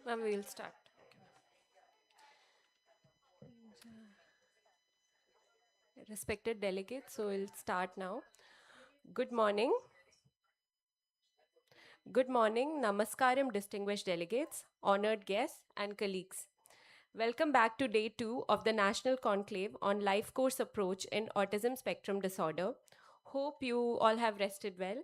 We'll start. Respected delegates, so we'll start now. Good morning. Good morning. Namaskaram, distinguished delegates, honored guests, and colleagues. Welcome back to day two of the National Conclave on Life Course Approach in Autism Spectrum Disorder. Hope you all have rested well.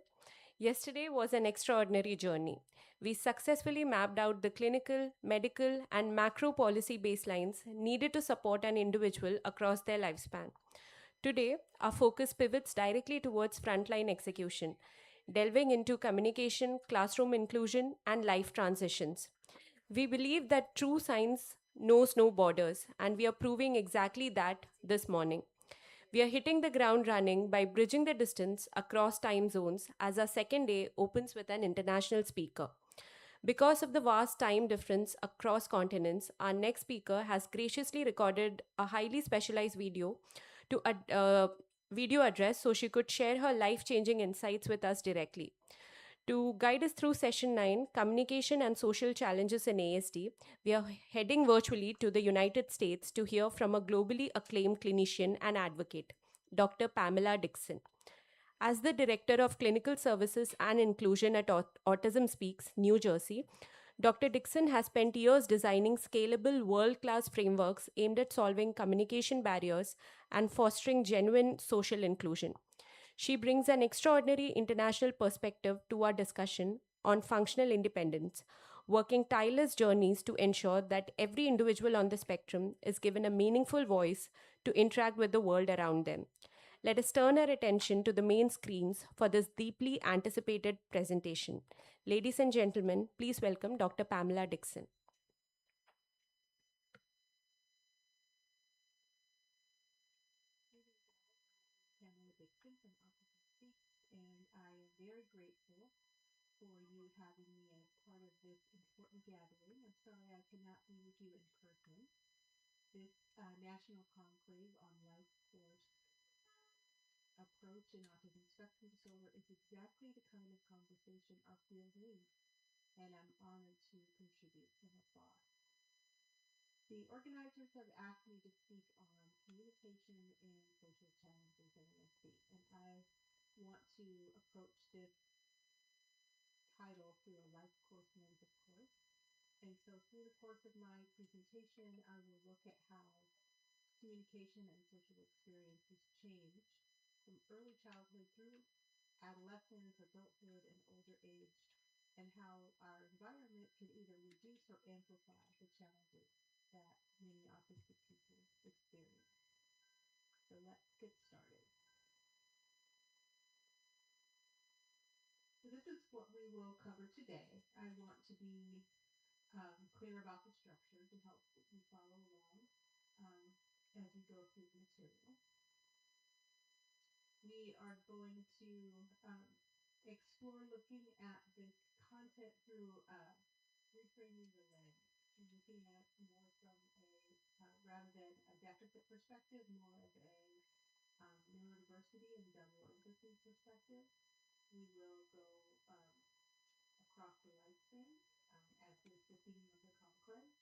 Yesterday was an extraordinary journey. We successfully mapped out the clinical, medical, and macro policy baselines needed to support an individual across their lifespan. Today, our focus pivots directly towards frontline execution, delving into communication, classroom inclusion, and life transitions. We believe that true science knows no borders, and we are proving exactly that this morning. We are hitting the ground running by bridging the distance across time zones as our second day opens with an international speaker. Because of the vast time difference across continents, our next speaker has graciously recorded a highly specialized video address so she could share her life-changing insights with us directly. To guide us through session 9, Communication and Social Challenges in ASD, we are heading virtually to the United States to hear from a globally acclaimed clinician and advocate, Dr. Pamela Dixon. As the Director of Clinical Services and Inclusion at Autism Speaks, New Jersey, Dr. Dixon has spent years designing scalable, world class frameworks aimed at solving communication barriers and fostering genuine social inclusion. She brings an extraordinary international perspective to our discussion on functional independence, working tireless journeys to ensure that every individual on the spectrum is given a meaningful voice to interact with the world around them. Let us turn our attention to the main screens for this deeply anticipated presentation. Ladies and gentlemen, please welcome Dr. Pamela Dixon. Pamela Dixon from Autism Speaks, and I am very grateful for you having me as part of this important gathering. I'm sorry I cannot be with you in person. This National Conclave on Life Course Approach in Autism Spectrum Disorder is exactly the kind of conversation our field needs, and I'm honored to contribute from afar. The organizers have asked me to speak on communication and social challenges in ASD, and I want to approach this title through a life course lens, of course. And so, through the course of my presentation, I will look at how communication and social experiences change from early childhood through adolescence, adulthood, and older age, and how our environment can either reduce or amplify the challenges that many autistic people experience. So let's get started. So this is what we will cover today. I want to be clear about the structure to help you follow along as we go through the material. We are going to explore looking at the content through reframing the lens, looking at more from rather than a deficit perspective, more of a neurodiversity and double empathy perspective. We will go across the lifespan, as is the theme of the conclave.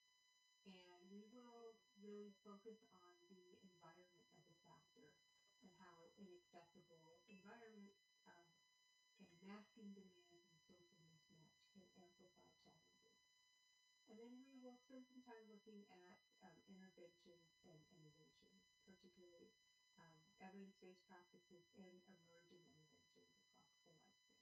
And we will really focus on the environment as a factor and how inaccessible environment and masking demands and social mismatch can amplify challenges. And then we will spend some time looking at interventions and innovations, particularly evidence-based practices and emerging interventions across the lifespan.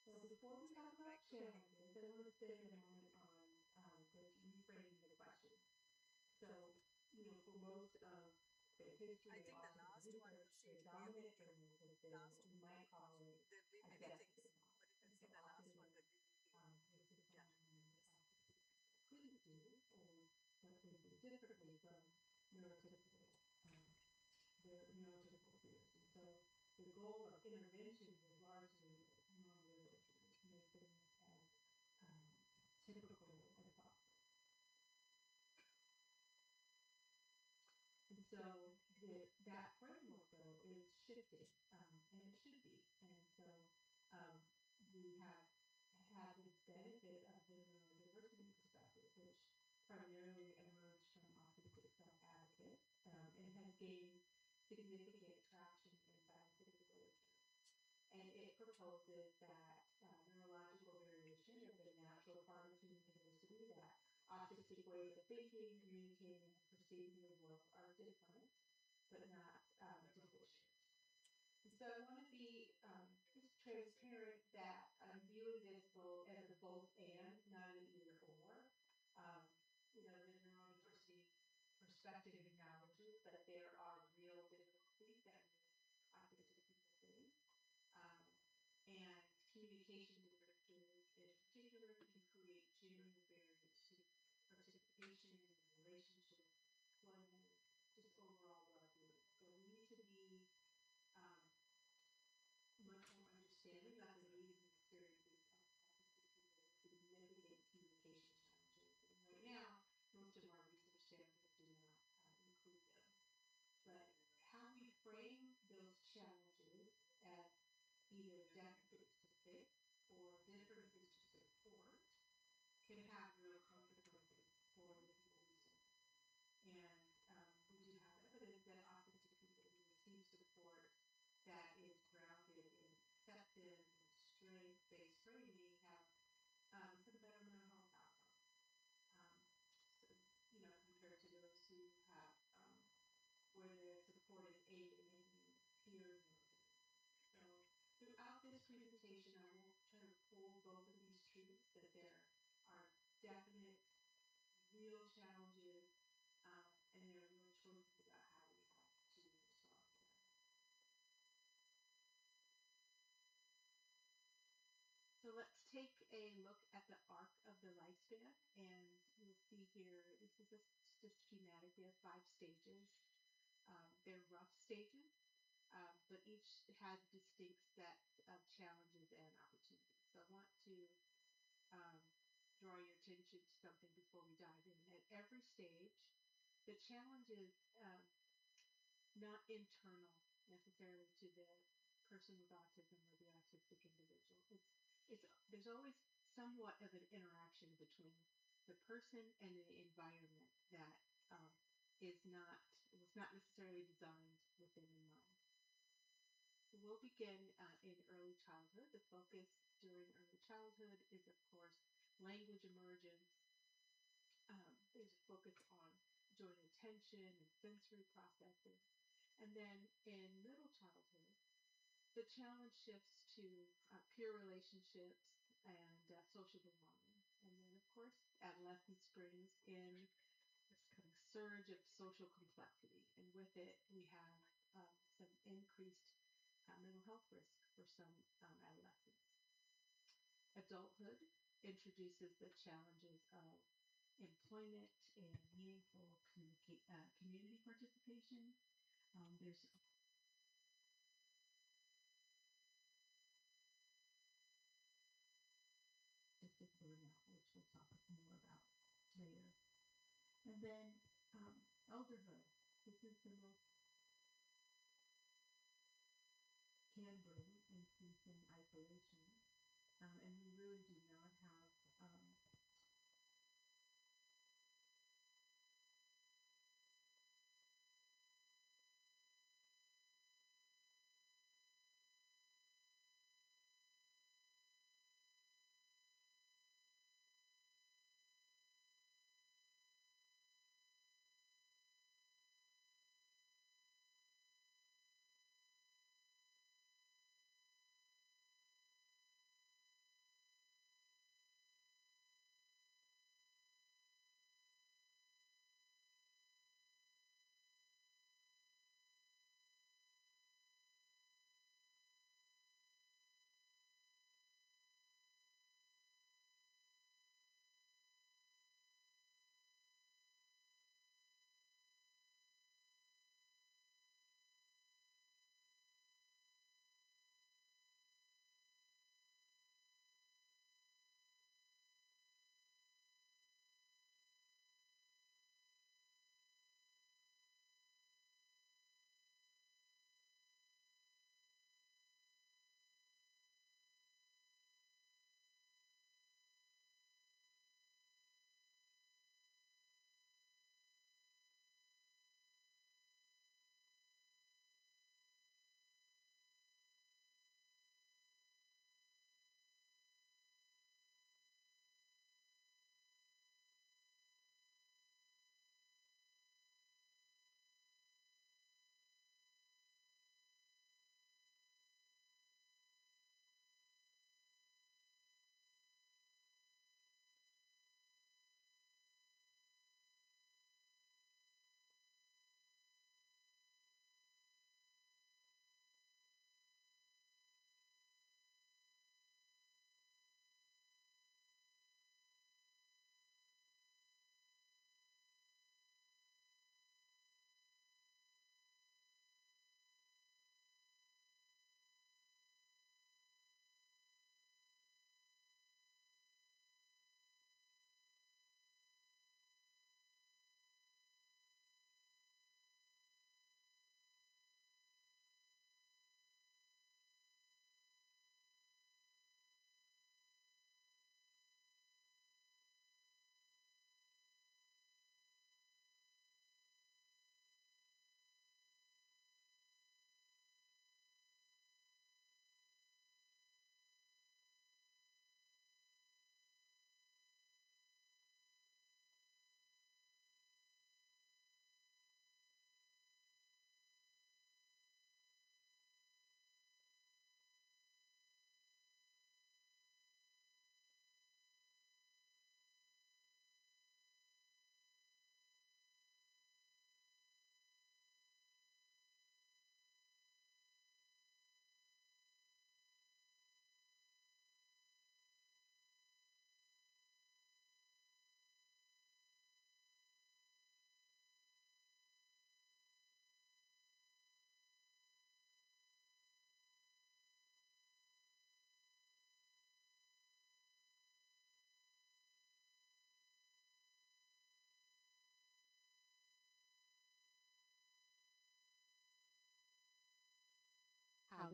So before we talk about challenges, I want to spend a moment on just reframing the question. So, for most of the history of autism research, the dominant framework has been what we might call a deficit model. And so autism was defined when autistic people couldn't do or something did differently from neurotypical um, their neurotypical peers. And so the goal of intervention was largely non-linear, to make things as um, typical as possible. And so that framework, though, is shifting, and it should be. And so um, we gained significant traction in scientific literature. And it proposes that neurological variation is a natural part of human diversity, that autistic ways of thinking, communicating, and perceiving the world are different, but not deficient. And so I want to be just transparent that I'm viewing this both as a both and, not an either or. Um, the neurodiversity perspective acknowledges that there are real difficulties that make autistic people think. Um, and communication differences in particular can create genuine barriers to participation in relationships, employment, just overall well-being. So we need to be um, much more understanding of the needs and experiences of autistic people with significant communication challenges. And right now, most of our research samples do not include them. But how we frame those challenges as either deficits to fix or differences to support can have real consequences for the people we serve. And we do have evidence that autistic people who receive support that is grounded in acceptance and strength-based framing have some better mental health outcomes. Um, so, compared to those who have where their support is aided maybe peer motivation. So throughout this presentation, I will try to pull both of these truths that there are definite real challenges and there are real choices about how we have to respond to them. So let's take a look at the arc of the lifespan, and you'll see here, this is just a schematic. We have 5 stages. They're rough stages, but each has distinct sets of challenges and opportunities. So I want to um, draw your attention to something before we dive in. At every stage, the challenge is not internal necessarily to the person with autism or the autistic individual. There's always somewhat of an interaction between the person and the environment that um, was not necessarily designed within in mind. We'll begin in early childhood. The focus during early childhood is, of course, language emergence. There's a focus on joint attention and sensory processing. And then in middle childhood, the challenge shifts to peer relationships and social belonging. And then, of course, adolescence brings in this kind of surge of social complexity. And with it, we have some increased mental health risk for some adolescents. Adulthood introduces the challenges of employment and meaningful community participation. There's autistic burnout, which we'll talk more about later. And then elderhood. This is the most can bring increasing isolation, and we really do not have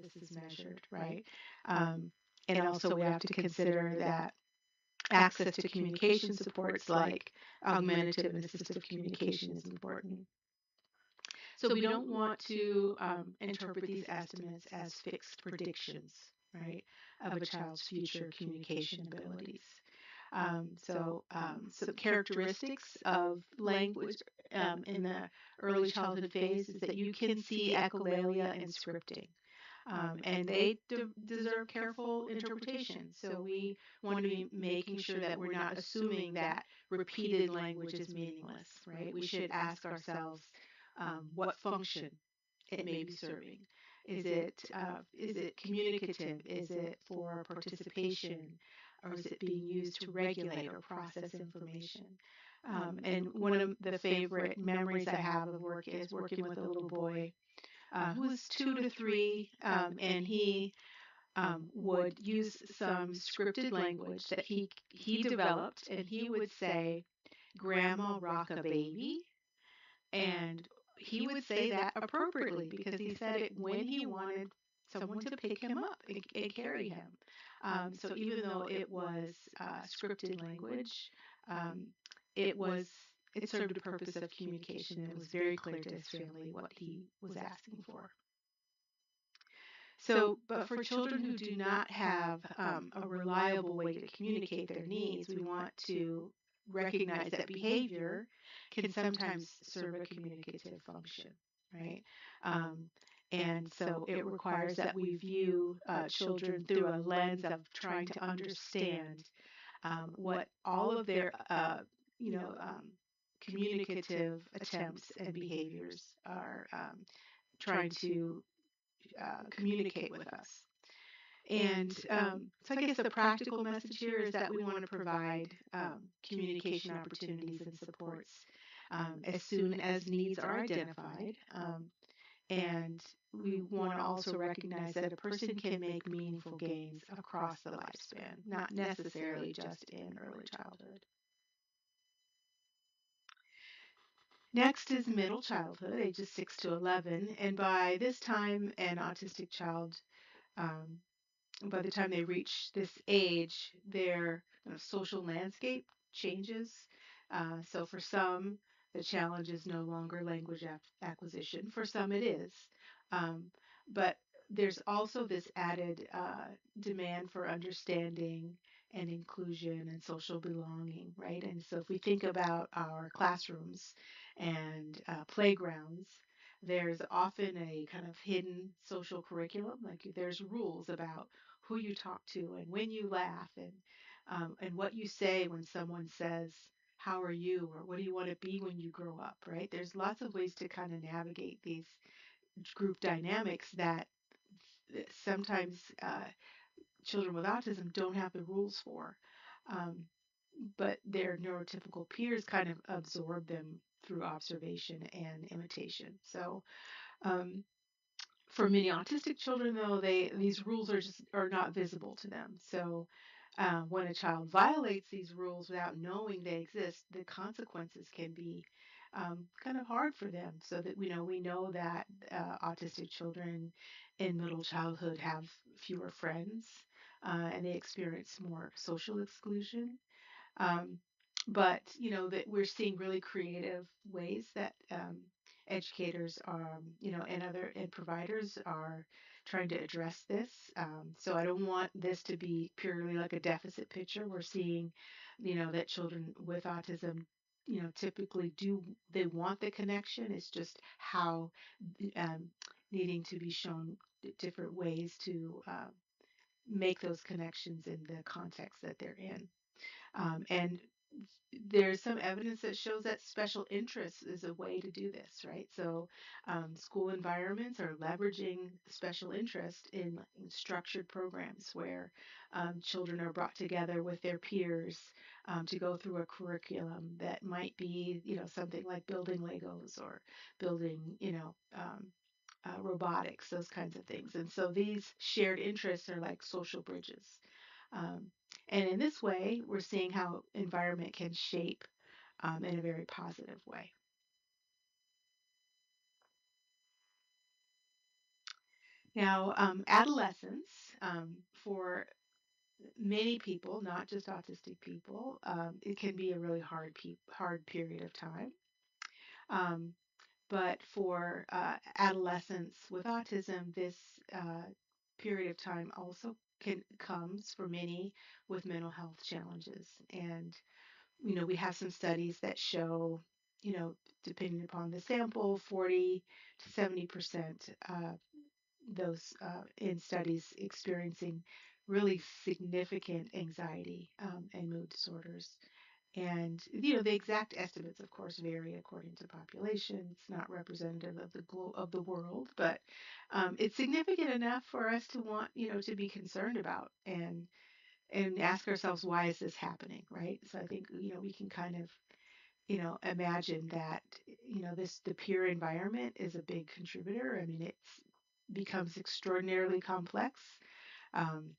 this is measured, right? Um, and also, we have to consider that access to communication supports like augmentative and assistive communication is important. So we don't want to interpret these estimates as fixed predictions, right, of a child's future communication abilities. Some characteristics of language in the early childhood phase is that you can see echolalia and scripting. And they deserve careful interpretation. So we want to be making sure that we're not assuming that repeated language is meaningless, right? We should ask ourselves what function it may be serving. Is it communicative? Is it for participation? Or is it being used to regulate or process information? And one of the favorite memories I have of work is working with a little boy who was 2 to 3, and he would use some scripted language that he developed, and he would say, "Grandma rock a baby," and he would say that appropriately because he said it when he wanted someone to pick him up and carry him. So even though it was scripted language, um, it was it served a purpose of communication, and it was very clear to his family what he was asking for. So, but for children who do not have a reliable way to communicate their needs, we want to recognize that behavior can sometimes serve a communicative function, right? Um, and so it requires that we view children through a lens of trying to understand what all of their, you know, communicative attempts and behaviors are trying to communicate with us. And so I guess the practical message here is that we want to provide communication opportunities and supports as soon as needs are identified. And we want to also recognize that a person can make meaningful gains across the lifespan, not necessarily just in early childhood. Next is middle childhood, ages 6 to 11. And by this time, an autistic child um, by the time they reach this age, their social landscape changes. So for some, the challenge is no longer language acquisition. For some, it is. Um, but there's also this added demand for understanding and inclusion and social belonging, right? And so if we think about our classrooms and playgrounds, there's often a kind of hidden social curriculum. Like there's rules about who you talk to and when you laugh and what you say when someone says, "How are you?" or "What do you want to be when you grow up?" Right? There's lots of ways to kind of navigate these group dynamics that sometimes children with autism don't have the rules for, um, but their neurotypical peers kind of absorb them through observation and imitation. So um, for many autistic children, though, these rules are not visible to them. So when a child violates these rules without knowing they exist, the consequences can be kind of hard for them. So that we know that autistic children in middle childhood have fewer friends, and they experience more social exclusion. Um, but that we're seeing really creative ways that educators and providers are trying to address this. So I don't want this to be purely like a deficit picture. We're seeing, that children with autism, typically do they want the connection. It's just how um, needing to be shown different ways to make those connections in the context that they're in. And there's some evidence that shows that special interests is a way to do this, right? So, school environments are leveraging special interest in structured programs where children are brought together with their peers to go through a curriculum that might be, something like building Legos or building, robotics, those kinds of things. And so these shared interests are like social bridges. Um, and in this way, we're seeing how environment can shape in a very positive way. Now, adolescence, for many people, not just autistic people, it can be a really hard period of time. Um, but for adolescents with autism, this period of time also can comes for many with mental health challenges. And we have some studies that show, depending upon the sample, 40 to 70% those in studies experiencing really significant anxiety and mood disorders. And the exact estimates, of course, vary according to population. It's not representative of of the world, but it's significant enough for us to want, to be concerned about and ask ourselves, why is this happening, right? So I think we can kind of imagine that this the peer environment is a big contributor. I mean, it's becomes extraordinarily complex. um,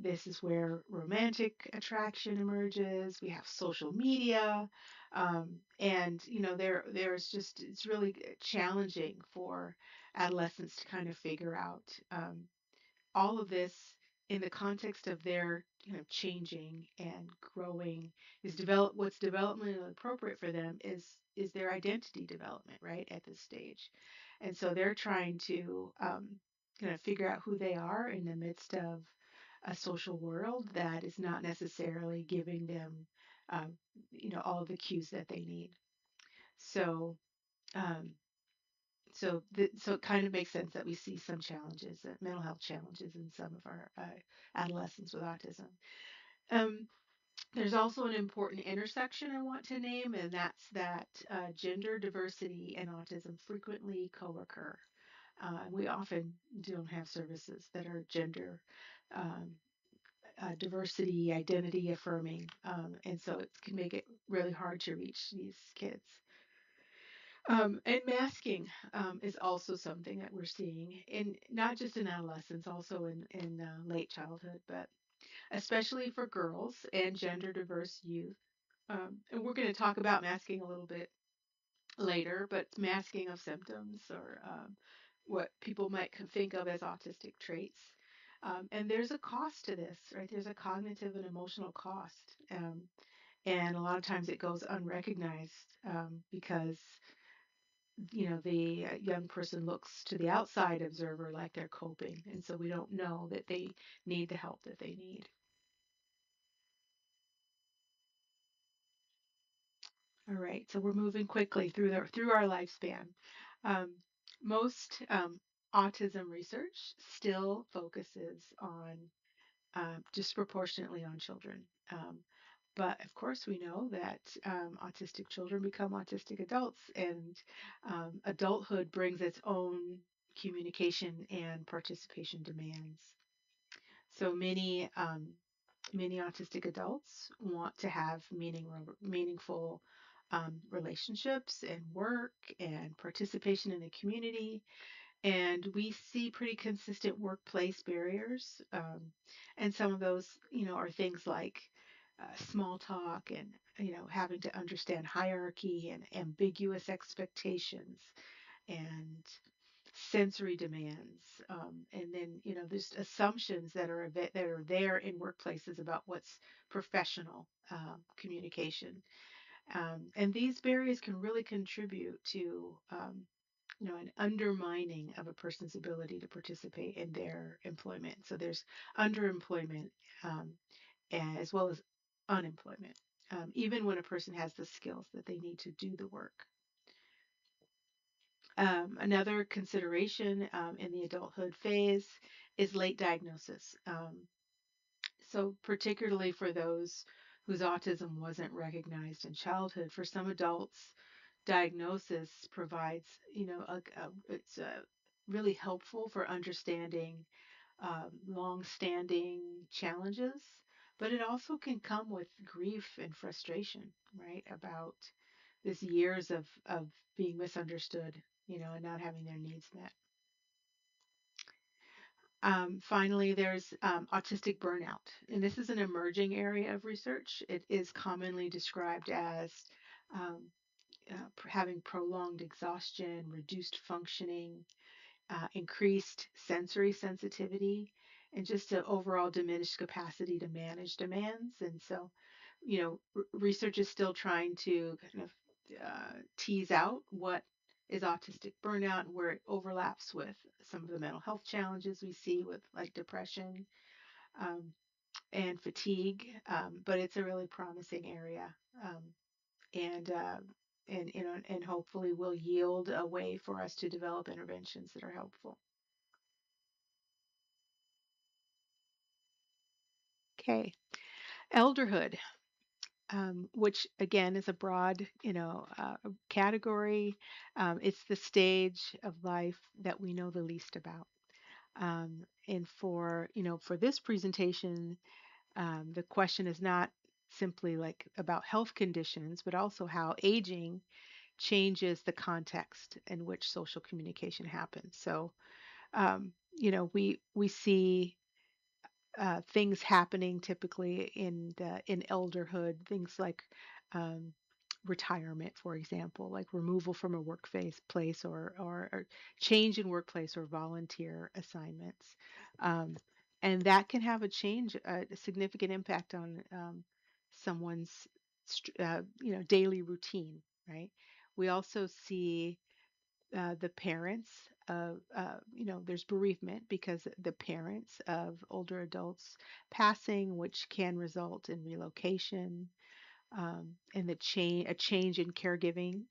this is where romantic attraction emerges. We have social media, and there's just it's really challenging for adolescents to kind of figure out all of this in the context of their changing and growing is what's developmentally appropriate for them is their identity development, right, at this stage. And so they're trying to kind of figure out who they are in the midst of a social world that is not necessarily giving them um, all of the cues that they need. So um, so it kind of makes sense that we see some challenges, mental health challenges in some of our adolescents with autism. Um, there's also an important intersection I want to name, and that's that gender diversity and autism frequently co-occur. We often don't have services that are gender um, diversity, identity affirming, and so it can make it really hard to reach these kids. And masking is also something that we're seeing in not just in adolescence, also in late childhood, but especially for girls and gender diverse youth. And we're going to talk about masking a little bit later, but masking of symptoms or what people might think of as autistic traits. And there's a cost to this, right? There's a cognitive and emotional cost. And a lot of times it goes unrecognized because the young person looks to the outside observer like they're coping, and so we don't know that they need the help that they need. All right, so we're moving quickly through our lifespan. um, most autism research still focuses on disproportionately on children. But of course, we know that autistic children become autistic adults, and adulthood brings its own communication and participation demands. So many autistic adults want to have meaningful relationships and work and participation in the community, and we see pretty consistent workplace barriers. And some of those, are things like small talk and, having to understand hierarchy and ambiguous expectations and sensory demands. And then, there's assumptions that are there in workplaces about what's professional communication. And these barriers can really contribute to an undermining of a person's ability to participate in their employment. So there's underemployment um, as well as unemployment, even when a person has the skills that they need to do the work. Another consideration in the adulthood phase is late diagnosis. So particularly for those whose autism wasn't recognized in childhood, for some adults, diagnosis provides, it's really helpful for understanding long-standing challenges, but it also can come with grief and frustration, right? About this years of being misunderstood, and not having their needs met. Finally, there's autistic burnout, and this is an emerging area of research. It is commonly described as um, having prolonged exhaustion, reduced functioning, increased sensory sensitivity, and just an overall diminished capacity to manage demands. And so, research is still trying to kind of tease out what is autistic burnout and where it overlaps with some of the mental health challenges we see with like depression um, and fatigue. But it's a really promising area. Um, and and hopefully will yield a way for us to develop interventions that are helpful. Okay, elderhood, which again is a broad, category. It's the stage of life that we know the least about. And for this presentation, the question is not simply like about health conditions, but also how aging changes the context in which social communication happens. So, we see things happening typically in elderhood, things like um, retirement, for example, like removal from a workplace place or change in workplace or volunteer assignments. Um, and that can have a significant impact on someone's daily routine, right? We also see the parents of, there's bereavement because the parents of older adults passing, which can result in relocation, and a change in caregiving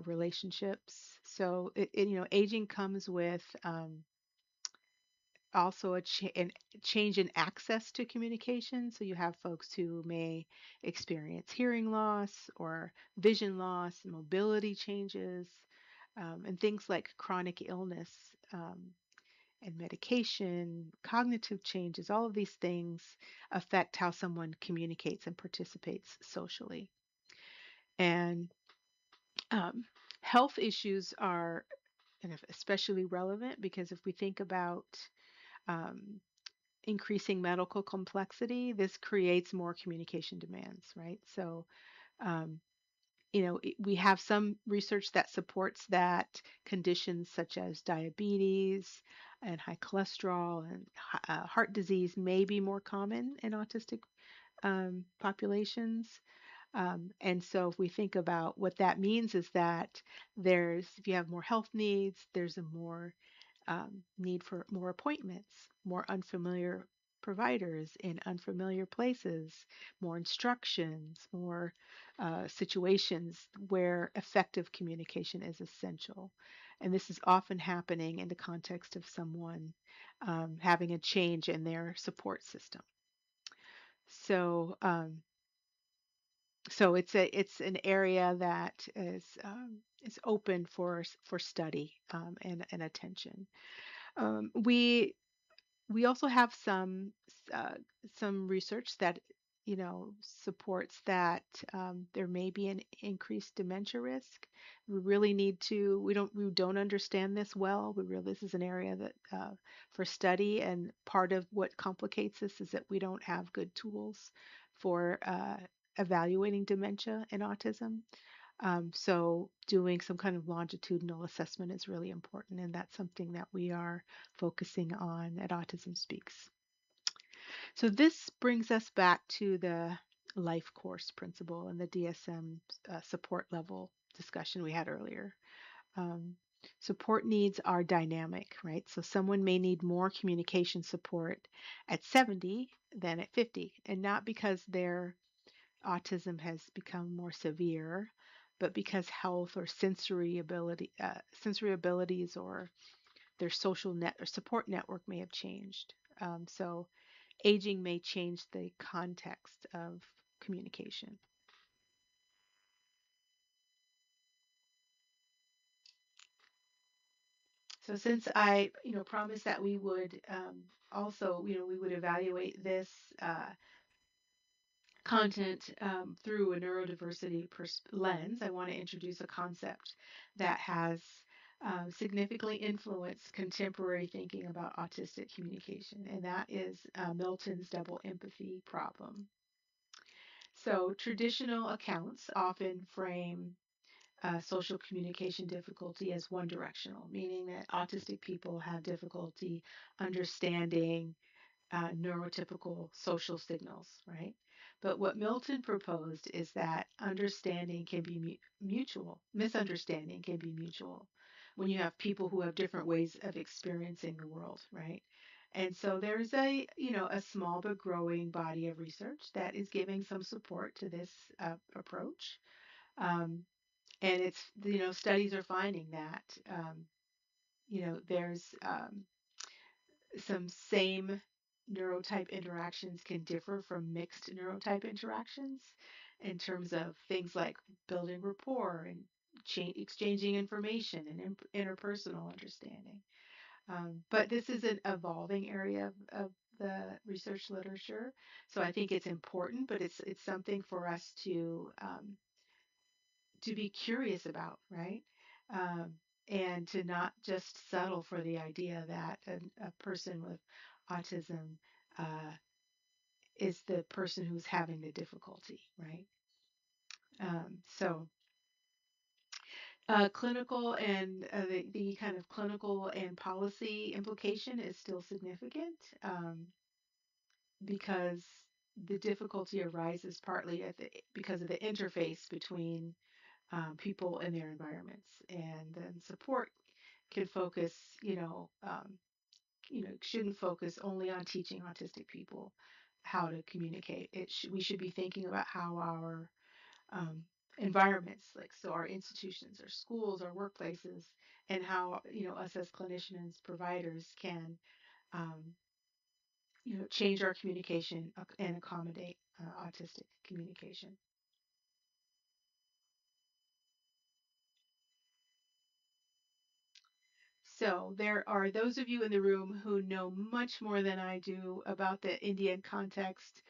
relationships. So, aging comes with also change in access to communication. So you have folks who may experience hearing loss or vision loss, mobility changes, and things like chronic illness and medication, cognitive changes. All of these things affect how someone communicates and participates socially. And um, health issues are kind of especially relevant because if we think about um, increasing medical complexity, this creates more communication demands, right? So, um, we have some research that supports that conditions such as diabetes and high cholesterol and heart disease may be more common in autistic populations. And so if we think about what that means is that if you have more health needs, there's a more need for more appointments, more unfamiliar providers in unfamiliar places, more instructions, more situations where effective communication is essential. And this is often happening in the context of someone having a change in their support system. So, it's an area that is open for study and attention. We also have uh, some research that supports that there may be an increased dementia risk. We don't understand this well. This is an area that for study, and part of what complicates this is that we don't have good tools for evaluating dementia and autism. So doing some kind of longitudinal assessment is really important, and that's something that we are focusing on at Autism Speaks. So this brings us back to the life course principle and the DSM support level discussion we had earlier. Um, Support needs are dynamic, right? So someone may need more communication support at 70 than at 50, and not because their autism has become more severe, but because health or sensory abilities or their social net or support network may have changed. So aging may change the context of communication. So since I, promised that we would also, we would evaluate this content through a neurodiversity lens, I want to introduce a concept that has significantly influenced contemporary thinking about autistic communication, and that is Milton's double empathy problem. So, traditional accounts often frame social communication difficulty as one directional, meaning that autistic people have difficulty understanding neurotypical social signals, right? But what Milton proposed is that understanding can be mutual, misunderstanding can be mutual when you have people who have different ways of experiencing the world, right? And so there's a small but growing body of research that is giving some support to this approach. Um, and studies are finding that, there's some same neurotype interactions can differ from mixed neurotype interactions in terms of things like building rapport and exchanging information and interpersonal understanding. But this is an evolving area of the research literature, so I think it's important, but it's something for us to be curious about, right? Um, and to not just settle for the idea that a person with autism uh, is the person who's having the difficulty, right? So clinical and the kind of clinical and policy implication is still significant because the difficulty arises partly because of the interface between people and their environments, and then support can focus, shouldn't focus only on teaching autistic people how to communicate. We should be thinking about how our um, environments, like so our institutions, our schools, our workplaces, and how us as clinicians, providers can um, change our communication and accommodate autistic communication. So there are those of you in the room who know much more than I do about the Indian context.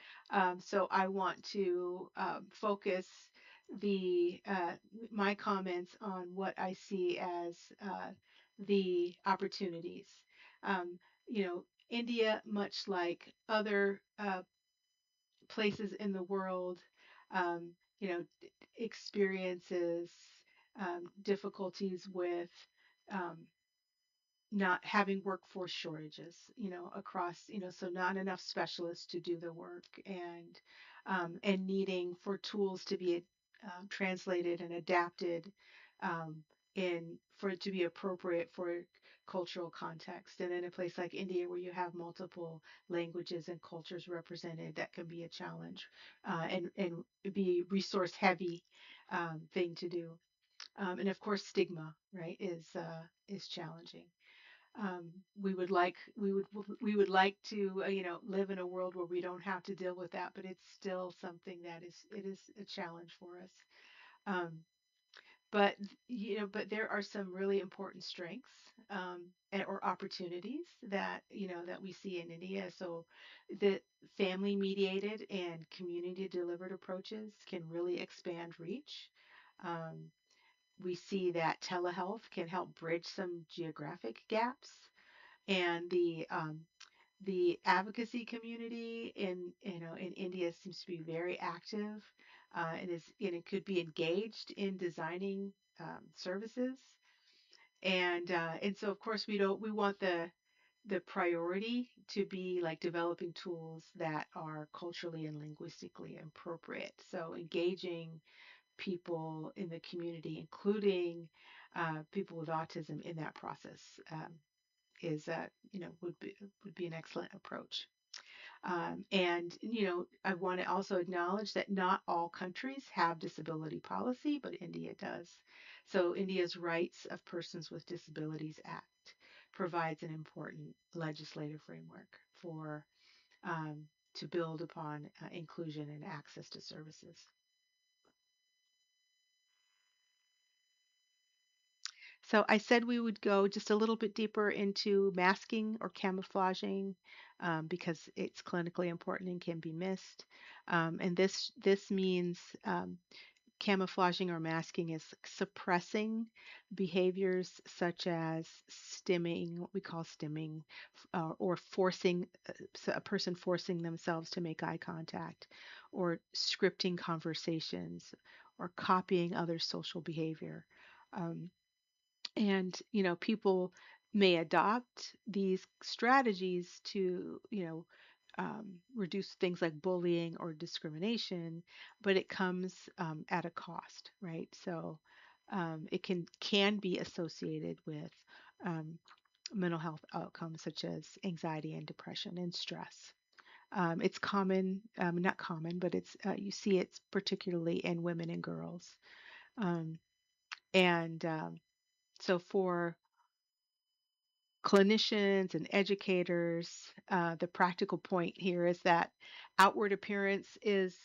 So I want to focus the my comments on what I see as the opportunities. Um, India, much like other places in the world, um, experiences difficulties with um, not having workforce shortages, across, so not enough specialists to do the work, and needing for tools to be translated and adapted um, in for it to be appropriate for cultural context. And in a place like India, where you have multiple languages and cultures represented, that can be a challenge and be resource heavy thing to do. And of course, stigma, right, is challenging. We would like to live in a world where we don't have to deal with that, but it's still something that it is a challenge for us. Um, but there are some really important strengths or opportunities that we see in India. So the family mediated and community delivered approaches can really expand reach. Um, we see that telehealth can help bridge some geographic gaps, and the advocacy community in India seems to be very active, and it could be engaged in designing services, and so of course we want the priority to be like developing tools that are culturally and linguistically appropriate. So engaging people in the community, including people with autism, in that process is would be an excellent approach. And I want to also acknowledge that not all countries have disability policy, but India does. So India's Rights of Persons with Disabilities Act provides an important legislative framework for to build upon inclusion and access to services. So I said we would go just a little bit deeper into masking or camouflaging because it's clinically important and can be missed. And this means camouflaging or masking is suppressing behaviors such as stimming, what we call stimming, or forcing a person forcing themselves to make eye contact, or scripting conversations or copying other social behavior. Um, and, people may adopt these strategies to, reduce things like bullying or discrimination, but it comes at a cost, right? So it can be associated with um, mental health outcomes such as anxiety and depression and stress. It's common, not common, but you see it particularly in women and girls. Um, and so for clinicians and educators, the practical point here is that outward appearance is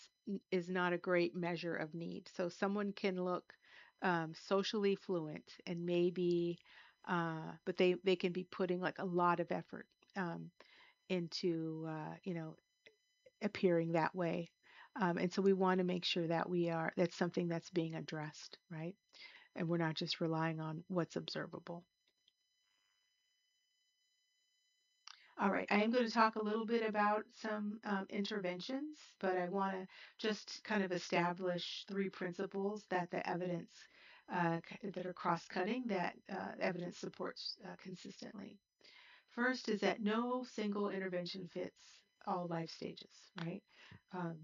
not a great measure of need. So someone can look socially fluent and maybe, but they can be putting like a lot of effort into appearing that way. And so we want to make sure that that's something that's being addressed, right? And we're not just relying on what's observable. All right, I am going to talk a little bit about some interventions, but I want to just kind of establish three principles that the evidence that are cross-cutting that evidence supports consistently. First is that no single intervention fits all life stages, right? Um,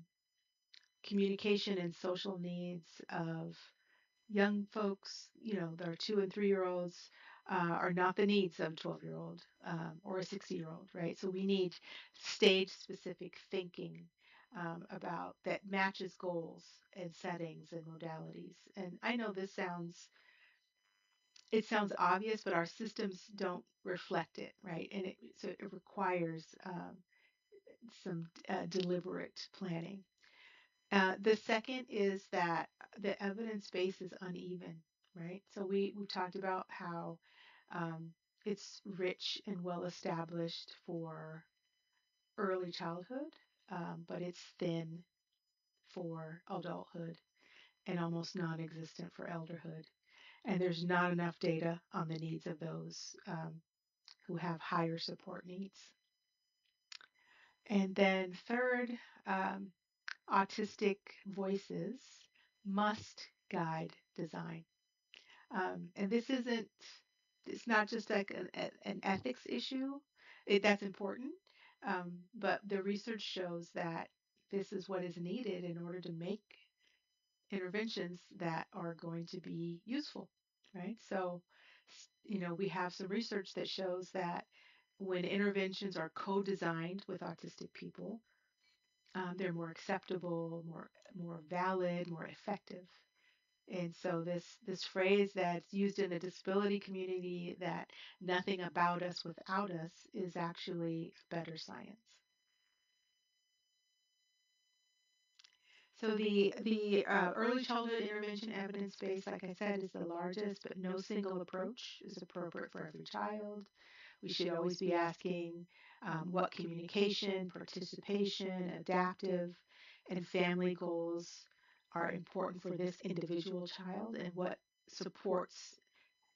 Communication and social needs of young folks, their 2 and 3 year olds, are not the needs of a 12-year-old or a 60-year-old, right? So we need stage specific thinking about that matches goals and settings and modalities. And I know it sounds obvious, but our systems don't reflect it, right? So it requires some deliberate planning. The second is that the evidence base is uneven, right? So we talked about how um, it's rich and well established for early childhood, but it's thin for adulthood and almost non-existent for elderhood. And there's not enough data on the needs of those who have higher support needs. And then third, um, autistic voices must guide design. And it's not just like an ethics issue. That's important. But the research shows that this is what is needed in order to make interventions that are going to be useful, right? So, we have some research that shows that when interventions are co-designed with autistic people, they're more acceptable, more valid, more effective. And so this phrase that's used in the disability community that nothing about us without us is actually better science. So the early childhood intervention evidence base, like I said, is the largest, but no single approach is appropriate for every child. We should always be asking what communication, participation, adaptive, and family goals are important for this individual child and what supports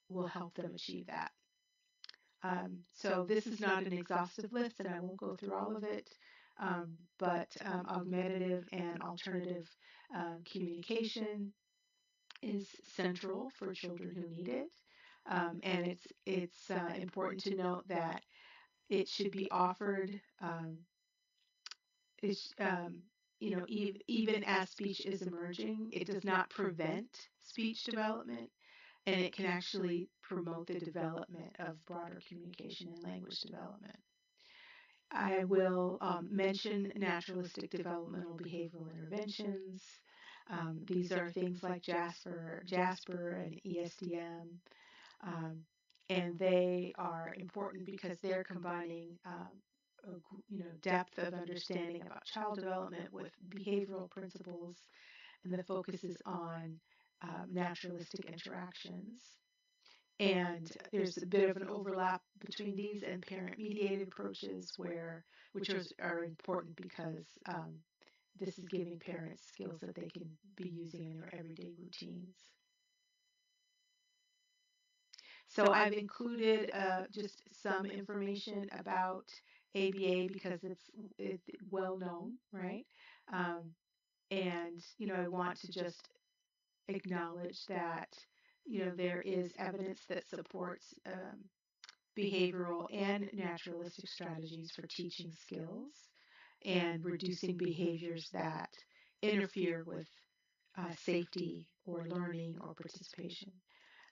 will help them achieve that. So this is not an exhaustive list, and I won't go through all of it, but augmentative and alternative communication is central for children who need it. And it's important to note that it should be offered is even as speech is emerging, it does not prevent speech development, and it can actually promote the development of broader communication and language development. I will mention naturalistic developmental behavioral interventions. These are things like Jasper and ESDM, um, and they are important because they're combining depth of understanding about child development with behavioral principles, and the focus is on naturalistic interactions. And there's a bit of an overlap between these and parent-mediated approaches, which are important because this is giving parents skills that they can be using in their everyday routines. So I've included just some information about ABA because it's well known, right? Um, And, I want to just acknowledge that, there is evidence that supports behavioral and naturalistic strategies for teaching skills and reducing behaviors that interfere with safety or learning or participation.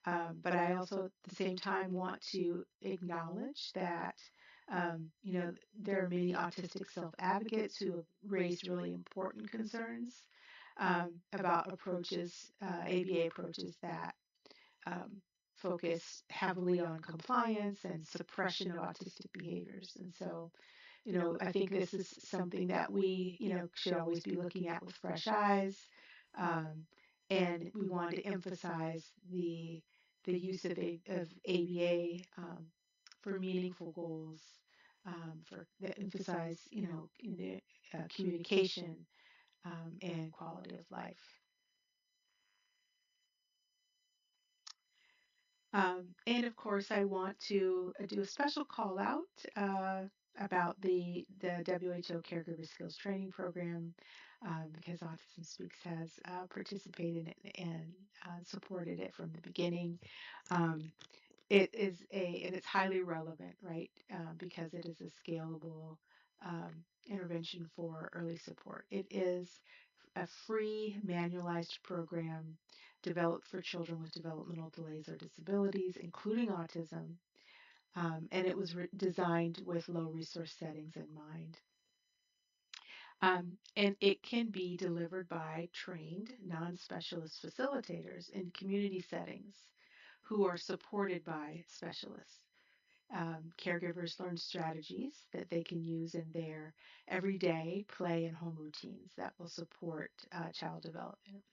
But I also, at the same time, want to acknowledge that, there are many autistic self advocates who have raised really important concerns about approaches, ABA approaches that um, focus heavily on compliance and suppression of autistic behaviors. And so, I think this is something that we, should always be looking at with fresh eyes. Um, and we want to emphasize the use of ABA for meaningful goals, for that emphasize, in the communication and quality of life. And of course, I want to do a special call out about the WHO Caregiver Skills Training Program because Autism Speaks has participated in it and supported it from the beginning. Um, and it's highly relevant, right? Because it is a scalable intervention for early support. It is a free manualized program developed for children with developmental delays or disabilities, including autism, and it was designed with low resource settings in mind. And it can be delivered by trained non specialist facilitators in community settings who are supported by specialists. Caregivers learn strategies that they can use in their everyday play and home routines that will support child development.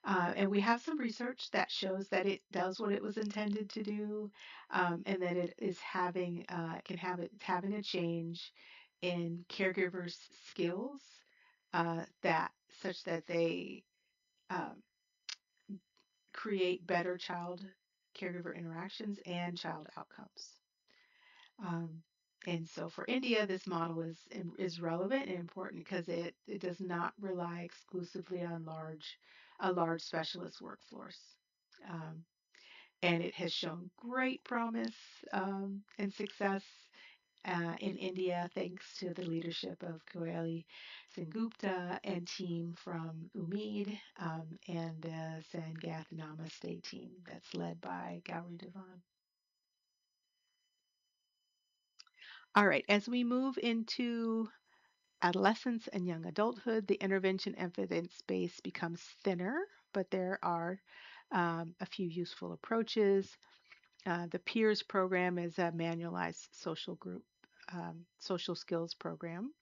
And we have some research that shows that it does what it was intended to do, and that it is having it's having a change in caregivers' skills that such that they um, create better child caregiver interactions and child outcomes. Um, and so for India, this model is relevant and important because it does not rely exclusively on a large specialist workforce. Um, and it has shown great promise and success in India thanks to the leadership of Koeli Sengupta and team from Umeed and the Sangath Namaste team that's led by Gauri Devan. All right, as we move into adolescence and young adulthood, the intervention evidence base becomes thinner, but there are a few useful approaches. The PEERS program is a manualized social skills program.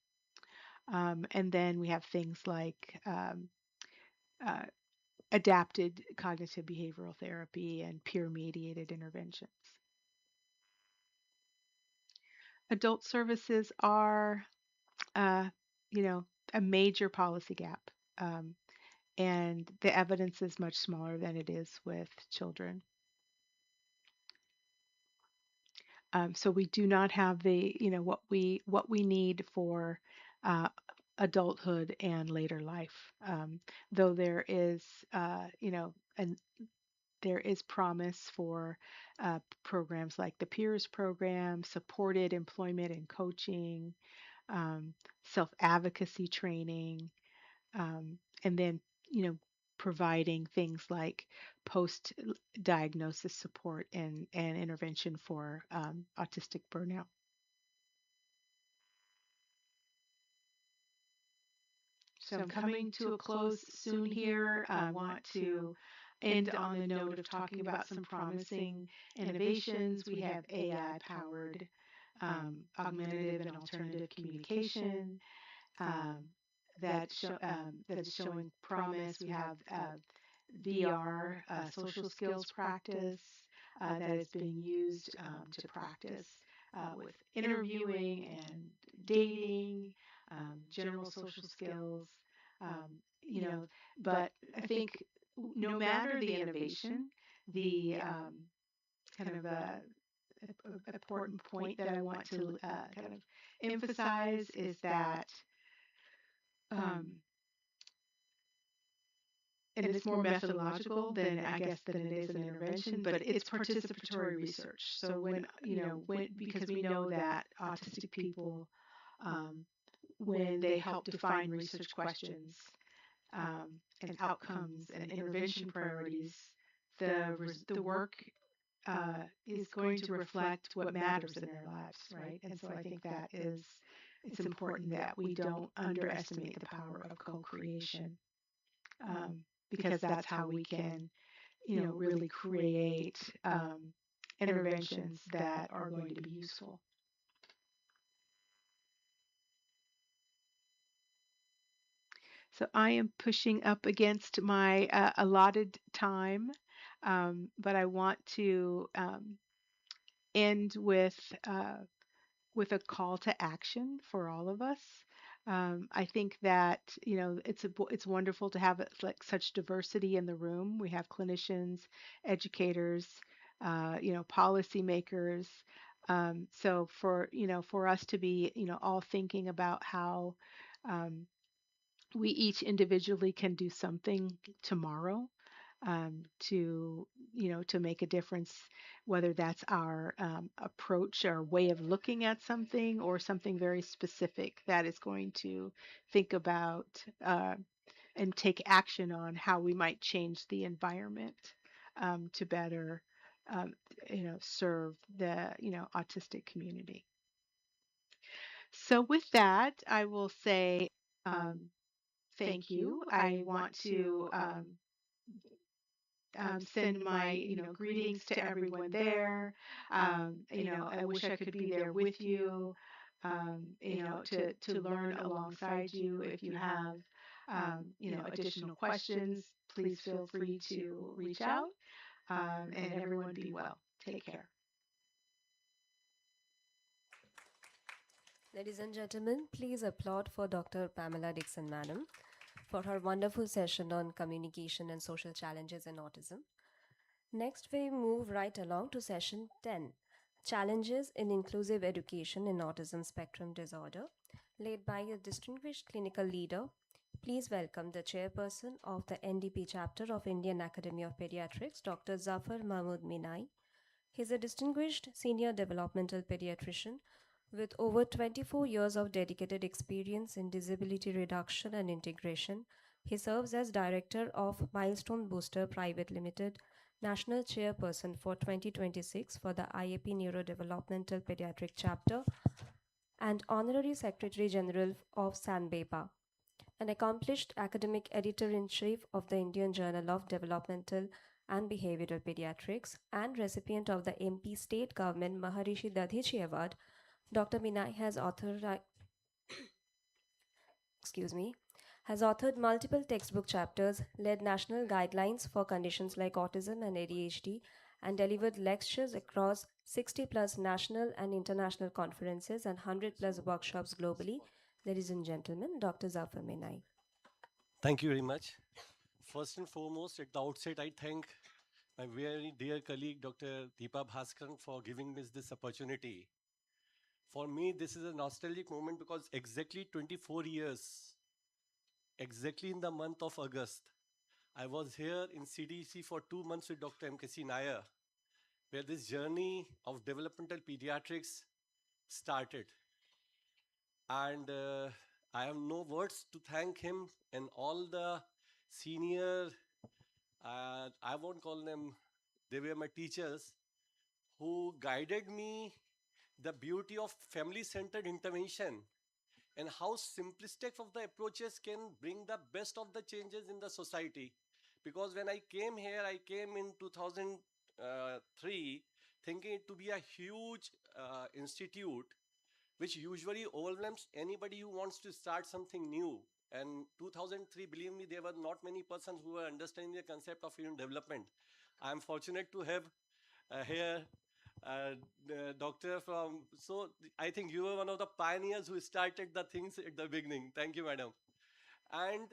And then we have things like uh, adapted cognitive behavioral therapy and peer mediated interventions. Adult services are, uh, you know, a major policy gap. And the evidence is much smaller than it is with children. So we do not have what we need for uh, adulthood and later life. Though there is and there is promise for programs like the Peers program, supported employment and coaching, um, self advocacy training, and then providing things like post diagnosis support and intervention for autistic burnout. So I'm coming to a close soon here. I want to end on the note of talking about some promising innovations. We have AI powered augmentative and alternative communication um, that is showing promise. We have VR, social skills practice that is being used to practice with interviewing and dating, general social skills. Um, you know, but I think no matter the innovation, the kind of important point that I want to kind of emphasize is that um, and it's more methodological than I guess than it is an intervention, but it's participatory research. So when because we know that autistic people, um, when they help define research questions and outcomes and intervention priorities, the work is going to reflect what matters in their lives, right? And so I think that is it's important that we don't underestimate the power of co-creation, because that's how we can, really create interventions that are going to be useful. So I am pushing up against my allotted time, but I want to end with a call to action for all of us. I think that it's wonderful to have like such diversity in the room. We have clinicians, educators, policymakers. So for us to be all thinking about how um, we each individually can do something tomorrow, to make a difference, whether that's our approach or way of looking at something or something very specific that is going to think about and take action on how we might change the environment to better um, serve the autistic community. So with that, I will say thank you. I want to send my greetings to everyone there. I wish I could be there with you, to learn alongside you. If you have additional questions, please feel free to reach out. And everyone be well. Take care. Ladies and gentlemen, please applaud for Dr. Pamela Dixon, Madam, for her wonderful session on communication and social challenges in autism. Next, we move right along to session 10, Challenges in Inclusive Education in Autism Spectrum Disorder, led by a distinguished clinical leader. Please welcome the chairperson of the NDP chapter of Indian Academy of Pediatrics, Dr. Zafar Mahmood Minai. He is a distinguished senior developmental pediatrician with over 24 years of dedicated experience in disability reduction and integration. He serves as director of Milestone Booster Private Limited, national chairperson for 2026 for the IAP Neurodevelopmental Pediatric Chapter, and honorary secretary general of SANBEPA, an accomplished academic editor-in-chief of the Indian Journal of Developmental and Behavioral Pediatrics, and recipient of the MP State Government Maharishi Dadhichi Award. Dr. Minai has authored multiple textbook chapters, led national guidelines for conditions like autism and ADHD, and delivered lectures across 60 plus national and international conferences and 100 plus workshops globally. Ladies and gentlemen, Dr. Zafar Minai. Thank you very much. First and foremost, at the outset, I thank my very dear colleague, Dr. Deepa Bhaskaran, for giving me this opportunity. For me, this is a nostalgic moment because exactly 24 years, exactly in the month of August, I was here in CDC for 2 months with Dr. MKC Nair, where this journey of developmental pediatrics started. And I have no words to thank him and all the senior, I won't call them, they were my teachers who guided me the beauty of family-centered intervention and how simplistic of the approaches can bring the best of the changes in the society. Because when I came here, I came in 2003 thinking it to be a huge institute which usually overwhelms anybody who wants to start something new. And 2003, believe me, there were not many persons who were understanding the concept of human development. I'm fortunate to have here the doctor from, so I think you were one of the pioneers who started the things at the beginning. Thank you, madam. And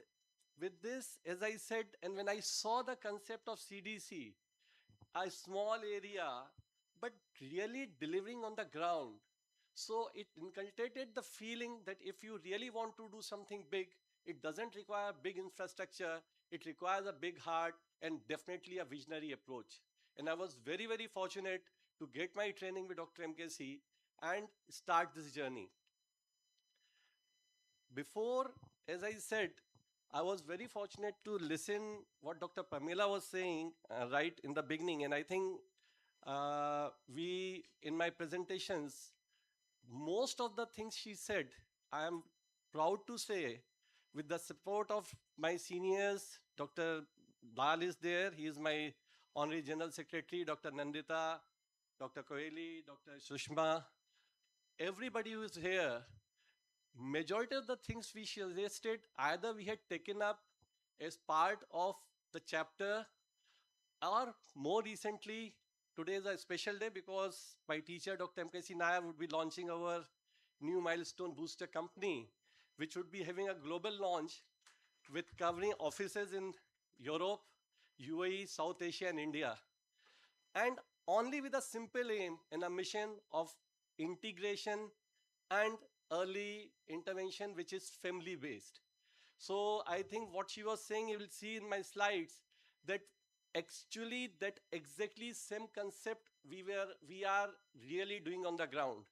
with this, as I said, and when I saw the concept of CDC, a small area, but really delivering on the ground. So it inculcated the feeling that if you really want to do something big, It doesn't require big infrastructure. It requires a big heart and definitely a visionary approach. And I was very, very fortunate to get my training with Dr. MKC and start this journey. Before, as I said, I was very fortunate to listen what Dr. Pamela was saying right in the beginning. And I think we, in my presentations, most of the things she said, I am proud to say, with the support of my seniors, Dr. Dal is there. He is my Honorary General Secretary, Dr. Nandita, Dr. Kohli, Dr. Sushma. Everybody who is here, majority of the things we suggested, either we had taken up as part of the chapter, or more recently, today is a special day because my teacher, Dr. MKC Nair, would be launching our new milestone booster company, which would be having a global launch with covering offices in Europe, UAE, South Asia, and India. And only with a simple aim and a mission of integration and early intervention, which is family based. So I think what she was saying, you will see in my slides, that actually that exactly same concept we are really doing on the ground.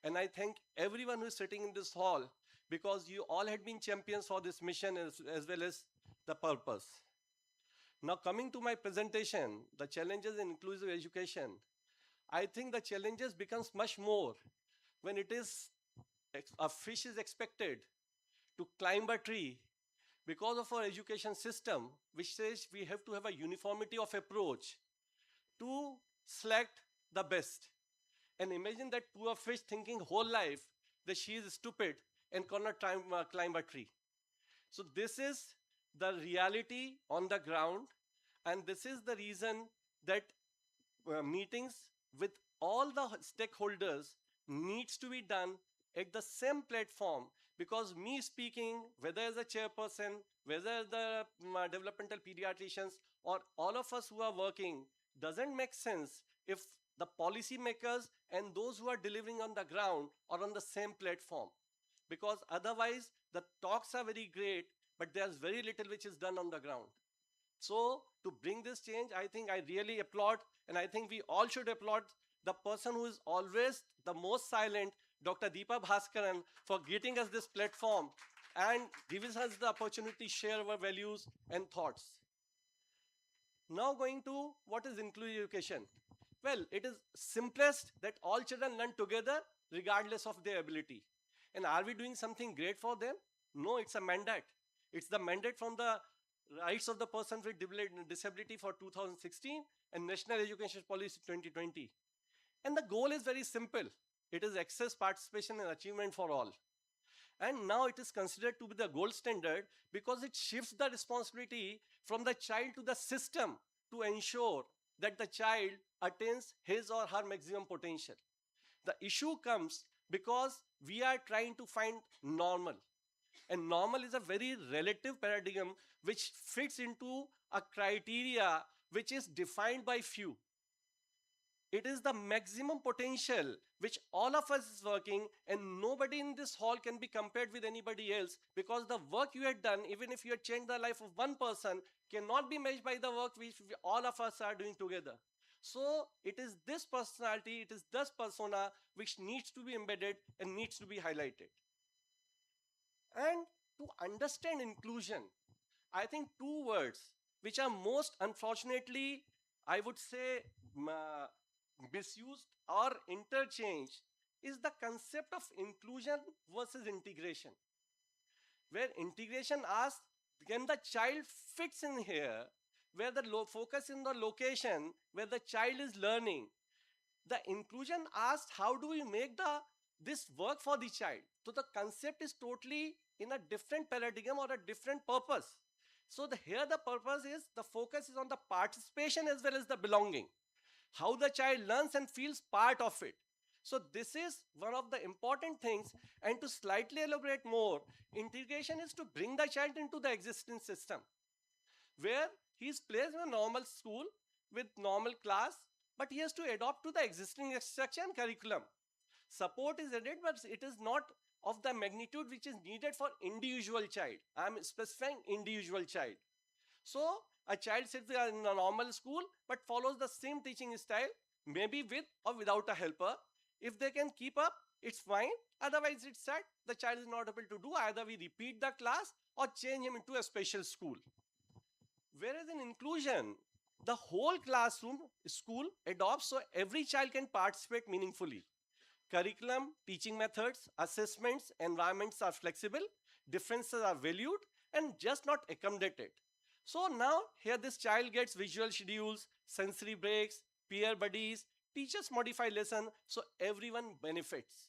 And I thank everyone who is sitting in this hall, because you all had been champions for this mission as well as the purpose. Now coming to my presentation, the challenges in inclusive education. I think the challenges becomes much more when it is a fish is expected to climb a tree because of our education system, which says we have to have a uniformity of approach to select the best. And imagine that poor fish thinking whole life that she is stupid and cannot climb a tree. So this is the reality on the ground, and this is the reason that meetings with all the stakeholders needs to be done at the same platform, because me speaking, whether as a chairperson, whether the developmental pediatricians, or all of us who are working, doesn't make sense if the policymakers and those who are delivering on the ground are on the same platform, because otherwise the talks are very great, but there's very little which is done on the ground. So to bring this change, I think I really applaud, and I think we all should applaud the person who is always the most silent, Dr. Deepa Bhaskaran, for getting us this platform and giving us the opportunity to share our values and thoughts. Now going to what is inclusive education. Well, it is simplest that all children learn together regardless of their ability. And are we doing something great for them? No, it's a mandate. It's the mandate from the Rights of the Person with Disability for 2016 and National Education Policy 2020. And the goal is very simple. It is access, participation, and achievement for all. And now it is considered to be the gold standard because it shifts the responsibility from the child to the system to ensure that the child attains his or her maximum potential. The issue comes because we are trying to find normal. And normal is a very relative paradigm which fits into a criteria which is defined by few. It is the maximum potential which all of us is working, and nobody in this hall can be compared with anybody else, because the work you had done, even if you had changed the life of one person, cannot be measured by the work which all of us are doing together. So it is this personality, it is this persona which needs to be embedded and needs to be highlighted. And to understand inclusion, I think two words which are most unfortunately, I would say, misused or interchanged is the concept of inclusion versus integration. Where integration asks, can the child fits in here, where the focus in the location where the child is learning. The inclusion asks, how do we make this work for the child? So the concept is totally in a different paradigm or a different purpose. So here the purpose is, the focus is on the participation as well as the belonging, how the child learns and feels part of it. So this is one of the important things. And to slightly elaborate more, integration is to bring the child into the existing system, where he is placed in a normal school with normal class, but he has to adopt to the existing structure and curriculum. Support is added, but it is not of the magnitude which is needed for individual child. I am specifying individual child. So a child sits in a normal school but follows the same teaching style, maybe with or without a helper. If they can keep up, it's fine. Otherwise, it's sad. The child is not able to do. Either we repeat the class or change him into a special school. Whereas in inclusion, the whole classroom school adopts so every child can participate meaningfully. Curriculum, teaching methods, assessments, environments are flexible, differences are valued, and just not accommodated. So now, here this child gets visual schedules, sensory breaks, peer buddies, teachers modify lesson, so everyone benefits.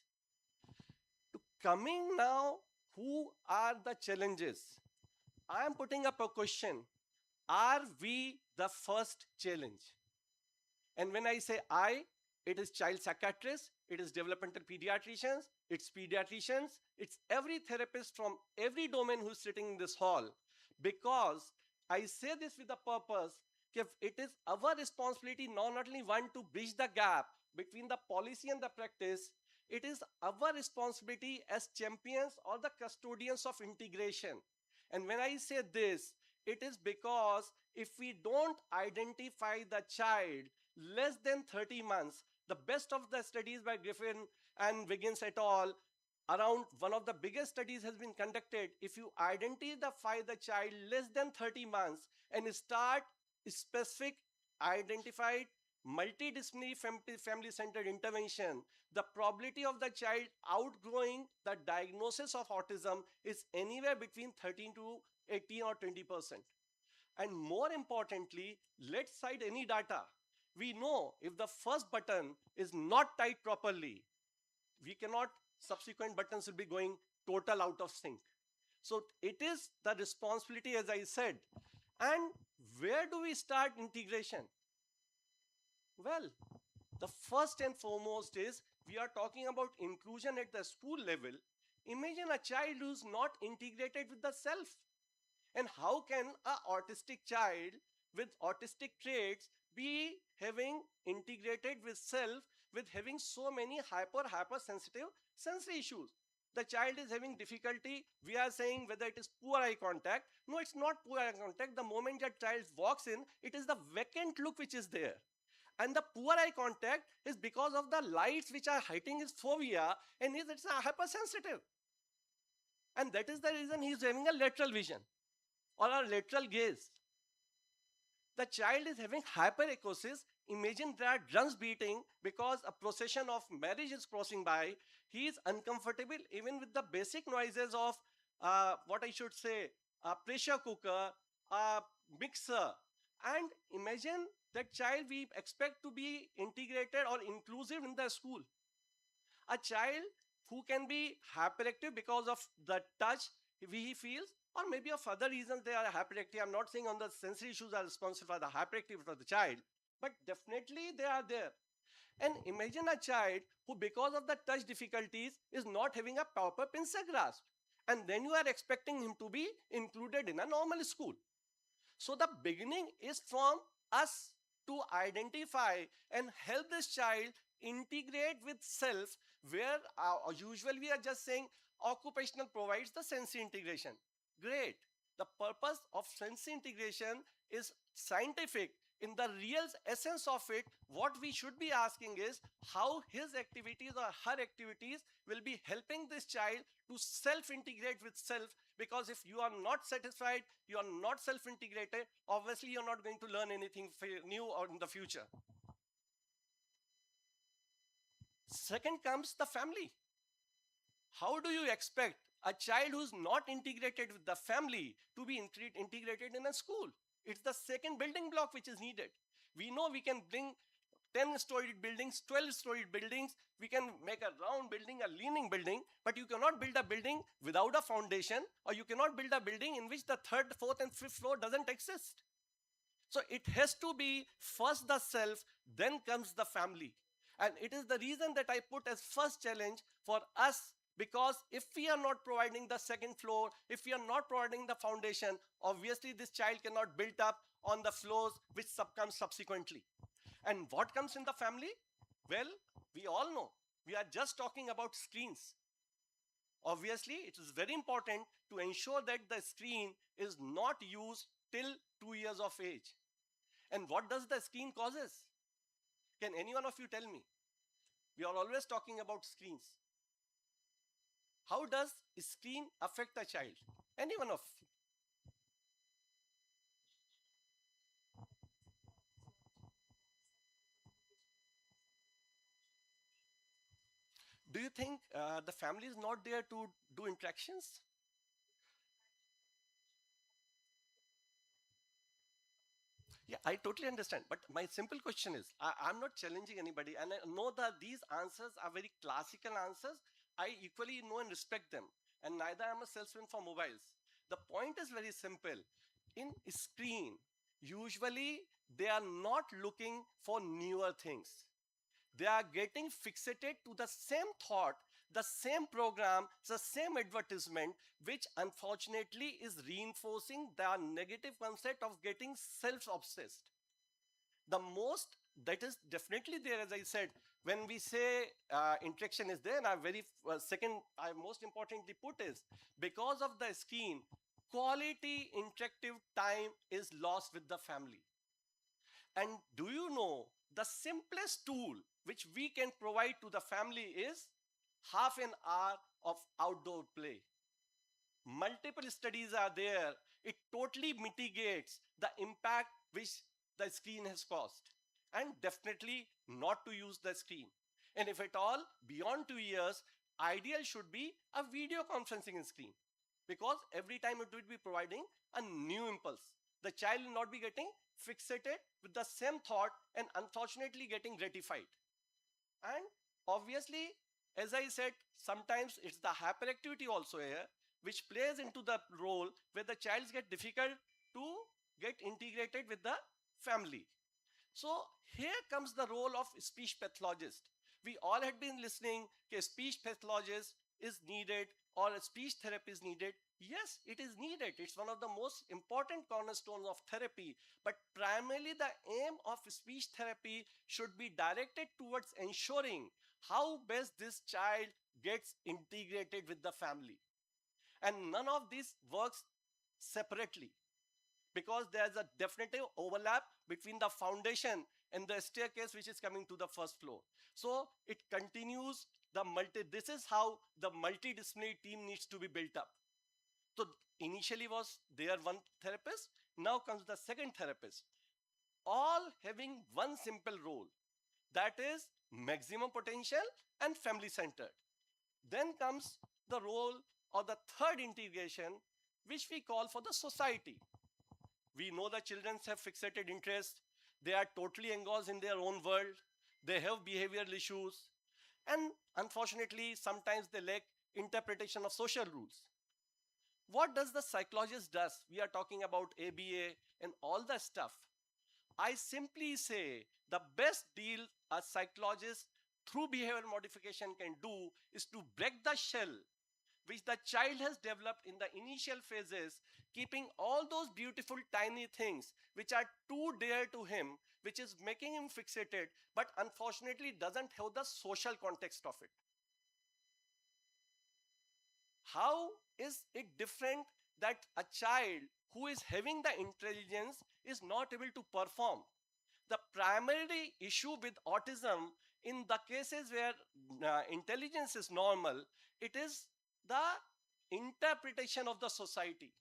To coming now, who are the challenges? I am putting up a question. Are we the first challenge? And when I say I, it is child psychiatrists, it is developmental pediatricians, it's every therapist from every domain who's sitting in this hall. Because I say this with a purpose, if it is our responsibility not only one to bridge the gap between the policy and the practice, it is our responsibility as champions or the custodians of integration. And when I say this, it is because if we don't identify the child less than 30 months, the best of the studies by Griffin and Wiggins et al. Around one of the biggest studies has been conducted. If you identify the child less than 30 months and start specific, identified, multidisciplinary family-centered intervention, the probability of the child outgrowing the diagnosis of autism is anywhere between 13 to 18 or 20%. And more importantly, let's cite any data. We know if the first button is not tied properly, we cannot, subsequent buttons will be going total out of sync. So it is the responsibility, as I said. And where do we start integration? Well, the first and foremost is we are talking about inclusion at the school level. Imagine a child who's not integrated with the self. And how can an autistic child with autistic traits be having integrated with self with having so many hypersensitive sensory issues? The child is having difficulty. We are saying whether it is poor eye contact. No, it's not poor eye contact. The moment that child walks in, it is the vacant look which is there. And the poor eye contact is because of the lights which are hitting his fovea, and it's a hypersensitive. And that is the reason he's having a lateral vision or a lateral gaze. The child is having hyperacusis. Imagine there are drums beating because a procession of marriage is crossing by. He is uncomfortable even with the basic noises of what I should say, a pressure cooker, a mixer. And imagine that child we expect to be integrated or inclusive in the school. A child who can be hyperactive because of the touch he feels, or maybe of other reasons they are hyperactive. I'm not saying on the sensory issues are responsible for the hyperactivity of the child, but definitely they are there. And imagine a child who, because of the touch difficulties, is not having a proper pincer grasp. And then you are expecting him to be included in a normal school. So the beginning is from us to identify and help this child integrate with self, where usually we are just saying occupational provides the sensory integration. Great. The purpose of sensory integration is scientific. In the real essence of it, what we should be asking is how his activities or her activities will be helping this child to self-integrate with self, because if you are not satisfied, you are not self-integrated, obviously you're not going to learn anything new or in the future. Second comes the family. How do you expect a child who's not integrated with the family to be integrated in a school? It's the second building block which is needed. We know we can bring 10-storied buildings, 12-storied buildings. We can make a round building, a leaning building, but you cannot build a building without a foundation, or you cannot build a building in which the third, fourth, and fifth floor doesn't exist. So it has to be first the self, then comes the family. And it is the reason that I put as first challenge for us, because if we are not providing the second floor, if we are not providing the foundation, obviously this child cannot build up on the floors which comes subsequently. And what comes in the family? Well, we all know. We are just talking about screens. Obviously, it is very important to ensure that the screen is not used till 2 years of age. And what does the screen causes? Can any one of you tell me? We are always talking about screens. How does screen affect a child? Any one of you? Do you think the family is not there to do interactions? Yeah, I totally understand. But my simple question is, I'm not challenging anybody, and I know that these answers are very classical answers. I equally know and respect them, and neither am a salesman for mobiles. The point is very simple. In screen, usually they are not looking for newer things. They are getting fixated to the same thought, the same program, the same advertisement, which unfortunately is reinforcing the negative concept of getting self obsessed. The most that is definitely there, as I said, when we say interaction is there, and I very second, I most importantly put is because of the screen, quality interactive time is lost with the family. And do you know the simplest tool which we can provide to the family is half an hour of outdoor play? Multiple studies are there. It totally mitigates the impact which the screen has caused. And definitely not to use the screen. And if at all, beyond 2 years, ideal should be a video conferencing screen. Because every time it will be providing a new impulse. The child will not be getting fixated with the same thought and unfortunately getting gratified. And obviously, as I said, sometimes it's the hyperactivity also here, which plays into the role where the child get difficult to get integrated with the family. So here comes the role of speech pathologist. We all had been listening a speech pathologist is needed or a speech therapy is needed. Yes, it is needed. It's one of the most important cornerstones of therapy. But primarily the aim of speech therapy should be directed towards ensuring how best this child gets integrated with the family. And none of this works separately because there's a definitive overlap between the foundation and the staircase which is coming to the first floor. So it continues the this is how the multidisciplinary team needs to be built up. So initially was there one therapist, now comes the second therapist, all having one simple role, that is maximum potential and family centered. Then comes the role of the third integration, which we call for the society. We know the children have fixated interests. They are totally engrossed in their own world. They have behavioral issues. And unfortunately, sometimes they lack interpretation of social rules. What does the psychologist does? We are talking about ABA and all that stuff. I simply say the best deal a psychologist through behavior modification can do is to break the shell which the child has developed in the initial phases, keeping all those beautiful tiny things which are too dear to him, which is making him fixated, but unfortunately doesn't have the social context of it. How is it different that a child who is having the intelligence is not able to perform? The primary issue with autism in the cases where intelligence is normal, it is the interpretation of the society.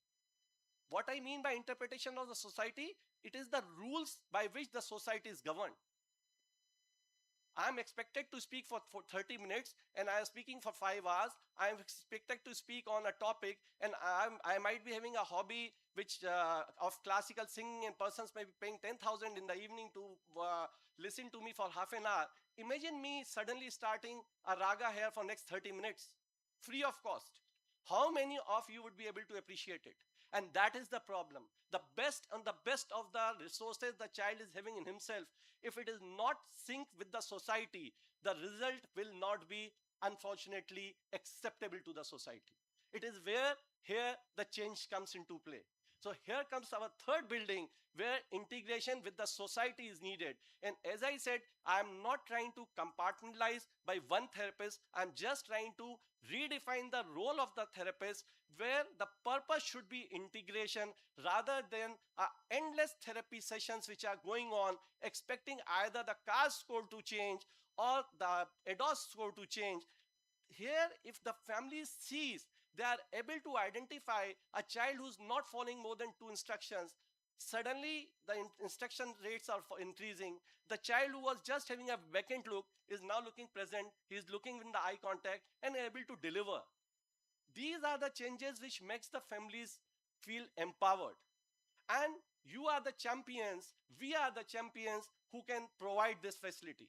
What I mean by interpretation of the society, it is the rules by which the society is governed. I'm expected to speak for 30 minutes and I am speaking for 5 hours. I'm expected to speak on a topic and I might be having a hobby which of classical singing and persons may be paying 10,000 in the evening to listen to me for half an hour. Imagine me suddenly starting a raga here for next 30 minutes, free of cost. How many of you would be able to appreciate it? And that is the problem. The best and the best of the resources the child is having in himself, if it is not synced with the society, the result will not be, unfortunately, acceptable to the society. It is where here the change comes into play. So here comes our third building where integration with the society is needed. And as I said, I'm not trying to compartmentalize by one therapist. I'm just trying to redefine the role of the therapist where the purpose should be integration rather than endless therapy sessions which are going on expecting either the CAS score to change or the ADOS score to change. Here, if the family sees they are able to identify a child who's not following more than two instructions, suddenly the instruction rates are increasing. The child who was just having a vacant look is now looking present, he is looking in the eye contact and able to deliver. These are the changes which makes the families feel empowered. And you are the champions, we are the champions who can provide this facility.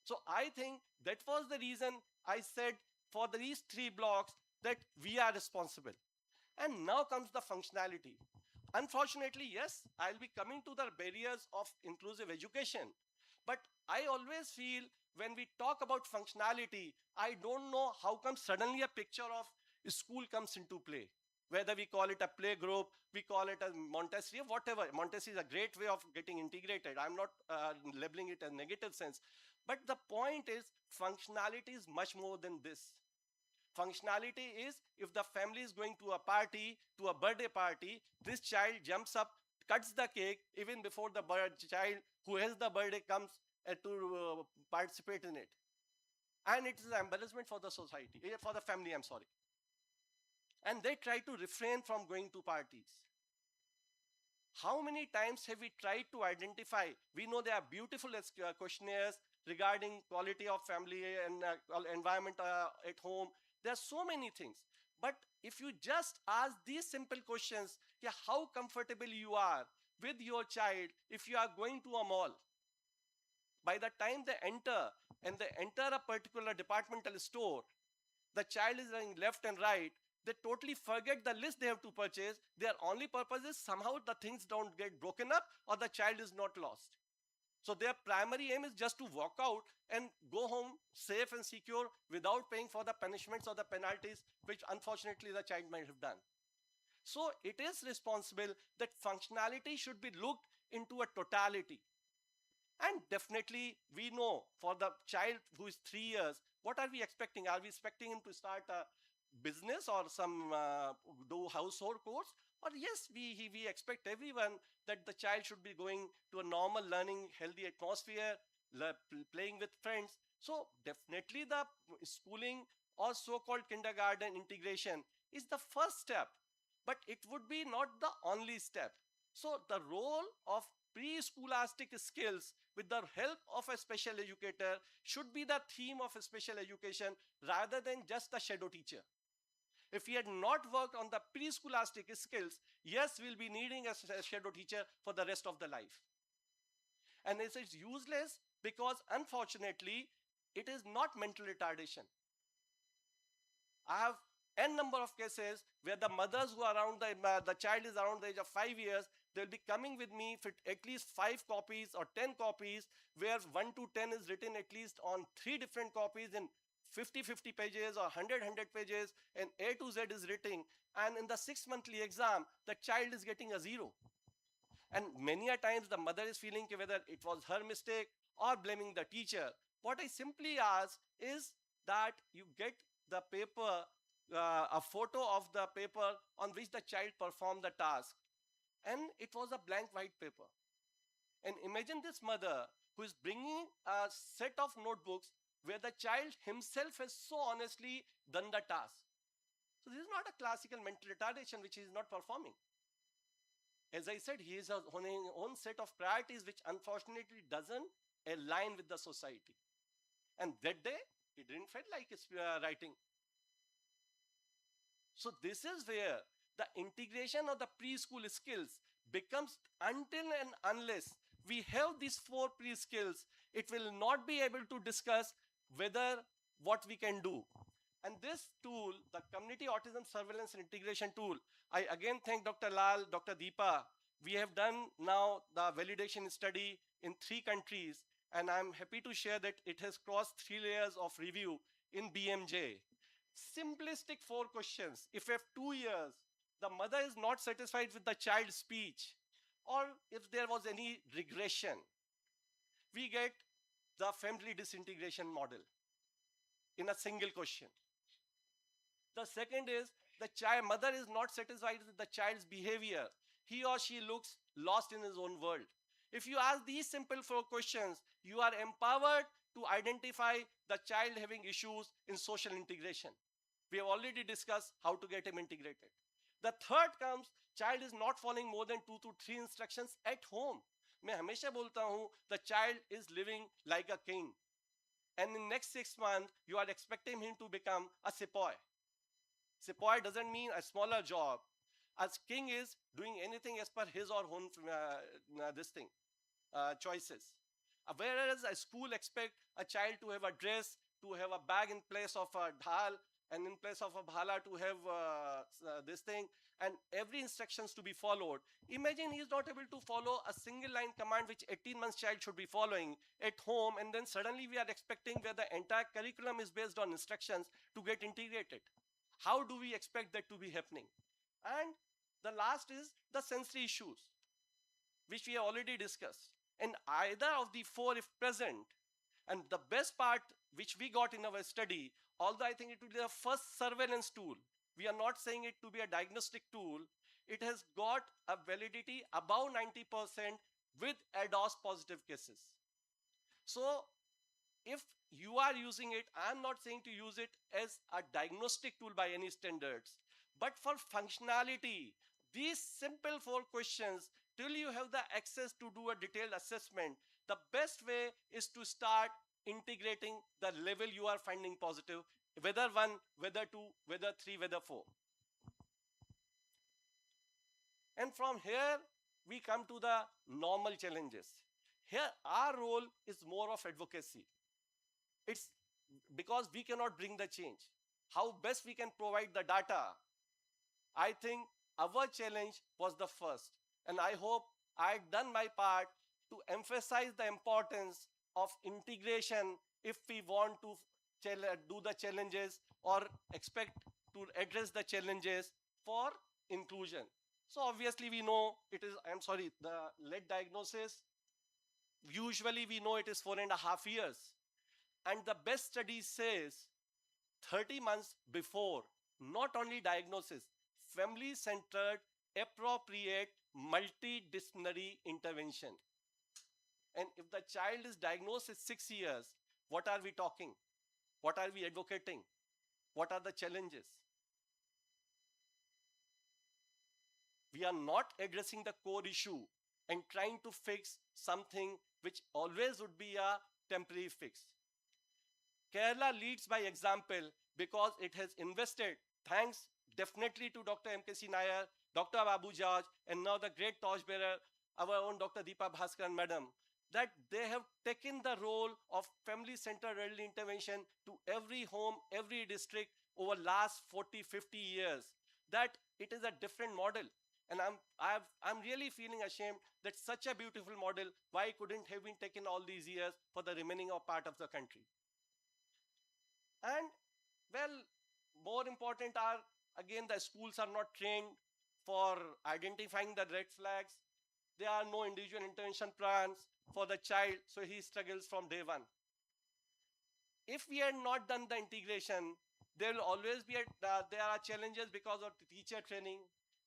So I think that was the reason I said for these three blocks that we are responsible. And now comes the functionality. Unfortunately, yes, I'll be coming to the barriers of inclusive education. But I always feel when we talk about functionality, I don't know how come suddenly a picture of school comes into play. Whether we call it a play group, we call it a Montessori, whatever. Montessori is a great way of getting integrated. I'm not labeling it a negative sense. But the point is, functionality is much more than this. Functionality is if the family is going to a party, to a birthday party, this child jumps up, cuts the cake even before the child who has the birthday comes to participate in it. And it is an embarrassment for the society, for the family, I'm sorry. And they try to refrain from going to parties. How many times have we tried to identify? We know there are beautiful questionnaires regarding quality of family and environment at home. There are so many things. But if you just ask these simple questions, yeah, how comfortable you are with your child if you are going to a mall, by the time they enter and they enter a particular departmental store, the child is running left and right, they totally forget the list they have to purchase. Their only purpose is somehow the things don't get broken up or the child is not lost. So their primary aim is just to walk out and go home safe and secure without paying for the punishments or the penalties which unfortunately the child might have done. So it is responsible that functionality should be looked into a totality. And definitely, we know for the child who is 3 years, what are we expecting? Are we expecting him to start a business or some do household course? Or yes, we expect everyone that the child should be going to a normal learning, healthy atmosphere, playing with friends. So definitely the schooling or so-called kindergarten integration is the first step, but it would be not the only step. So the role of preschoolastic skills with the help of a special educator should be the theme of special education rather than just a shadow teacher. If we had not worked on the preschoolastic skills, yes, we'll be needing a shadow teacher for the rest of the life. And it's useless because unfortunately, it is not mental retardation. I have n number of cases where the mothers who are around the child is around the age of 5 years, they'll be coming with me for at least 5 copies or 10 copies, where 1 to 10 is written at least on 3 different copies in 50 pages or 100 pages, and A to Z is written. And in the 6 monthly exam, the child is getting a 0. And many a times the mother is feeling whether it was her mistake or blaming the teacher. What I simply ask is that you get the paper, a photo of the paper on which the child performed the task. And it was a blank white paper. And imagine this mother who is bringing a set of notebooks where the child himself has so honestly done the task. So this is not a classical mental retardation which he is not performing. As I said, he is on his own set of priorities which unfortunately doesn't align with the society. And that day, he didn't feel like writing. So this is where the integration of the preschool skills becomes, until and unless we have these 4 pre-skills, it will not be able to discuss whether what we can do. And this tool, the Community Autism Surveillance and Integration Tool, I again thank Dr. Lal, Dr. Deepa. We have done now the validation study in 3 countries, and I'm happy to share that it has crossed 3 layers of review in BMJ. Simplistic 4 questions. If you have 2 years, the mother is not satisfied with the child's speech, or if there was any regression, we get the family disintegration model in a single question. The second is the child mother is not satisfied with the child's behavior. He or she looks lost in his own world. If you ask these simple four questions, you are empowered to identify the child having issues in social integration. We have already discussed how to get him integrated. The third comes, child is not following more than 2 to 3 instructions at home. मैं हमेशा बोलता हूं, the child is living like a king, and in next 6 months you are expecting him to become a sepoy. Sepoy doesn't mean a smaller job. As king is doing anything as per his or her this thing choices. Whereas a school expect a child to have a dress, to have a bag in place of a dhal, and in place of a bhala to have this thing, and every instructions to be followed. Imagine he is not able to follow a single line command which 18 months child should be following at home, and then suddenly we are expecting where the entire curriculum is based on instructions to get integrated. How do we expect that to be happening? And the last is the sensory issues, which we have already discussed. And either of the four, if present, and the best part which we got in our study, although I think it will be the first surveillance tool, we are not saying it to be a diagnostic tool, it has got a validity above 90% with ADOS positive cases. So if you are using it, I'm not saying to use it as a diagnostic tool by any standards, but for functionality, these simple four questions, till you have the access to do a detailed assessment, the best way is to start integrating the level you are finding positive, whether 1, whether 2, whether 3, whether 4. And from here, we come to the normal challenges. Here, our role is more of advocacy. It's because we cannot bring the change. How best we can provide the data? I think our challenge was the first. And I hope I had done my part to emphasize the importance of integration if we want to do the challenges or expect to address the challenges for inclusion. So obviously we know it is, I'm sorry, the late diagnosis, usually we know it is 4.5 years. And the best study says 30 months before, not only diagnosis, family centered, appropriate, multidisciplinary intervention. And if the child is diagnosed at 6 years, what are we talking? What are we advocating? What are the challenges? We are not addressing the core issue and trying to fix something which always would be a temporary fix. Kerala leads by example because it has invested, thanks definitely to Dr. M.K.C. Nair, Dr. Babu George, and now the great torchbearer, our own Dr. Deepa Bhaskaran Madam, that they have taken the role of family-centered early intervention to every home, every district over last 40, 50 years. That it is a different model. And I'm really feeling ashamed that such a beautiful model, why couldn't have been taken all these years for the remaining part of the country? And well, more important are, again, the schools are not trained for identifying the red flags. There are no individual intervention plans for the child, so he struggles from day one. If we had not done the integration, there will always be there are challenges because of the teacher training.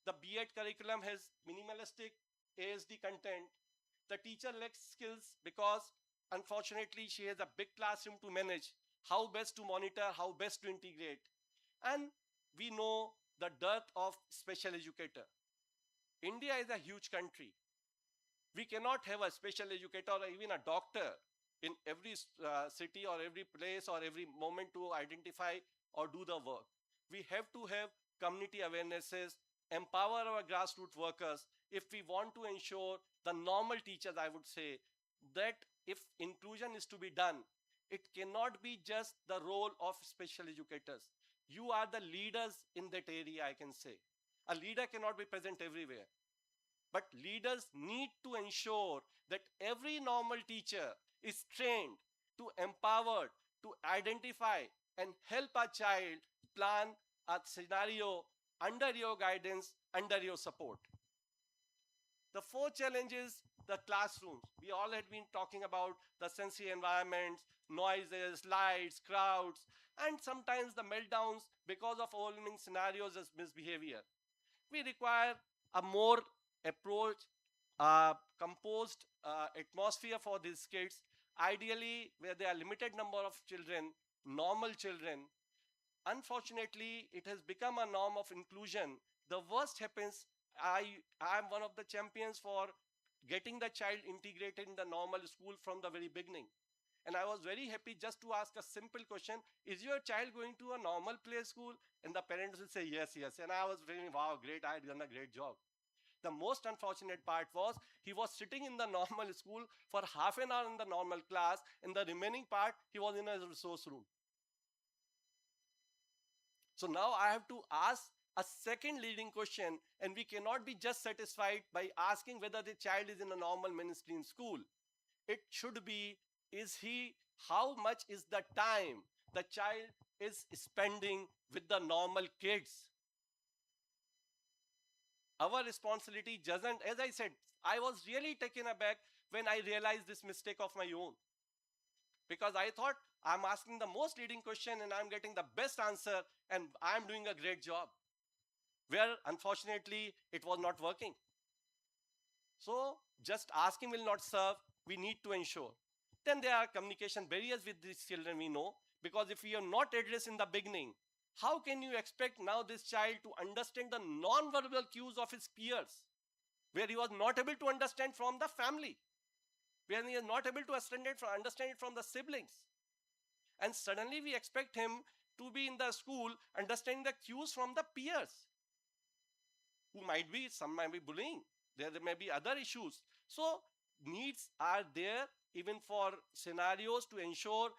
The B.Ed curriculum has minimalistic ASD content. The teacher lacks skills because unfortunately she has a big classroom to manage, how best to monitor, how best to integrate. And we know the dearth of special educator. India is a huge country. We cannot have a special educator or even a doctor in every city or every place or every moment to identify or do the work. We have to have community awarenesses, empower our grassroots workers if we want to ensure the normal teachers, I would say, that if inclusion is to be done, it cannot be just the role of special educators. You are the leaders in that area, I can say. A leader cannot be present everywhere. But leaders need to ensure that every normal teacher is trained to empower, to identify and help a child plan a scenario under your guidance under your support. The fourth challenge is the classrooms. We all had been talking about the sensory environments, noises, lights, crowds, and sometimes the meltdowns because of overwhelming scenarios as misbehavior. We require a more approach, composed atmosphere for these kids, ideally where there are limited number of children, normal children. Unfortunately, it has become a norm of inclusion. The worst happens, I am one of the champions for getting the child integrated in the normal school from the very beginning. And I was very happy just to ask a simple question: is your child going to a normal play school? And the parents will say yes, yes. And I was feeling, wow, great, I had done a great job. The most unfortunate part was he was sitting in the normal school for half an hour in the normal class, and the remaining part he was in a resource room. So now I have to ask a second leading question, and we cannot be just satisfied by asking whether the child is in a normal mainstream school. It should be, is he, how much is the time the child is spending with the normal kids? Our responsibility doesn't, as I said, I was really taken aback when I realized this mistake of my own. Because I thought I'm asking the most leading question and I'm getting the best answer and I'm doing a great job. Where unfortunately it was not working. So just asking will not serve. We need to ensure. Then there are communication barriers with these children, we know, because if we are not addressed in the beginning, how can you expect now this child to understand the non-verbal cues of his peers, where he was not able to understand from the family, where he is not able to understand it from the siblings. And suddenly we expect him to be in the school understanding the cues from the peers, who might be, some might be bullying. There may be other issues. So needs are there even for scenarios to ensure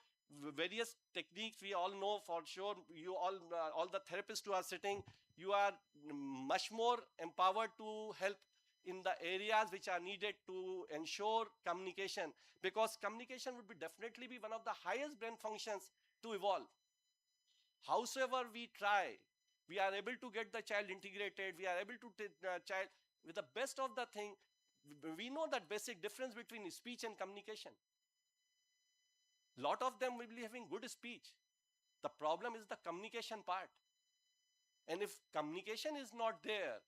various techniques. We all know for sure, you all the therapists who are sitting, you are much more empowered to help in the areas which are needed to ensure communication, because communication would be definitely be one of the highest brain functions to evolve. Howsoever we try, we are able to get the child integrated, we are able to take the child with the best of the thing. We know that basic difference between speech and communication. Lot of them will be having good speech. The problem is the communication part. And if communication is not there,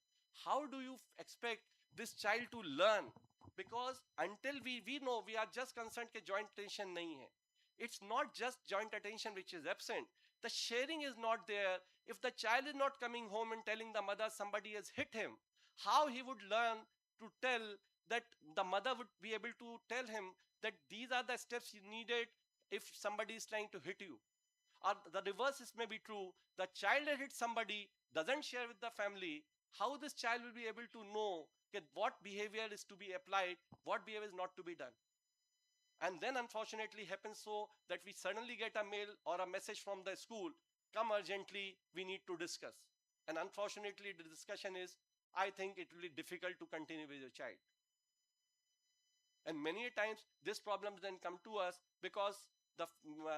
how do you expect this child to learn? Because until we know, we are just concerned that joint attention nahi hai. It's not just joint attention which is absent. The sharing is not there. If the child is not coming home and telling the mother somebody has hit him, how he would learn to tell that the mother would be able to tell him that these are the steps you needed if somebody is trying to hit you. Or the reverse is maybe true. The child that hits somebody, doesn't share with the family. How this child will be able to know that what behavior is to be applied, what behavior is not to be done? And then unfortunately happens so that we suddenly get a mail or a message from the school, come urgently, we need to discuss. And unfortunately the discussion is, I think it will be difficult to continue with your child. And many times this problem then come to us because the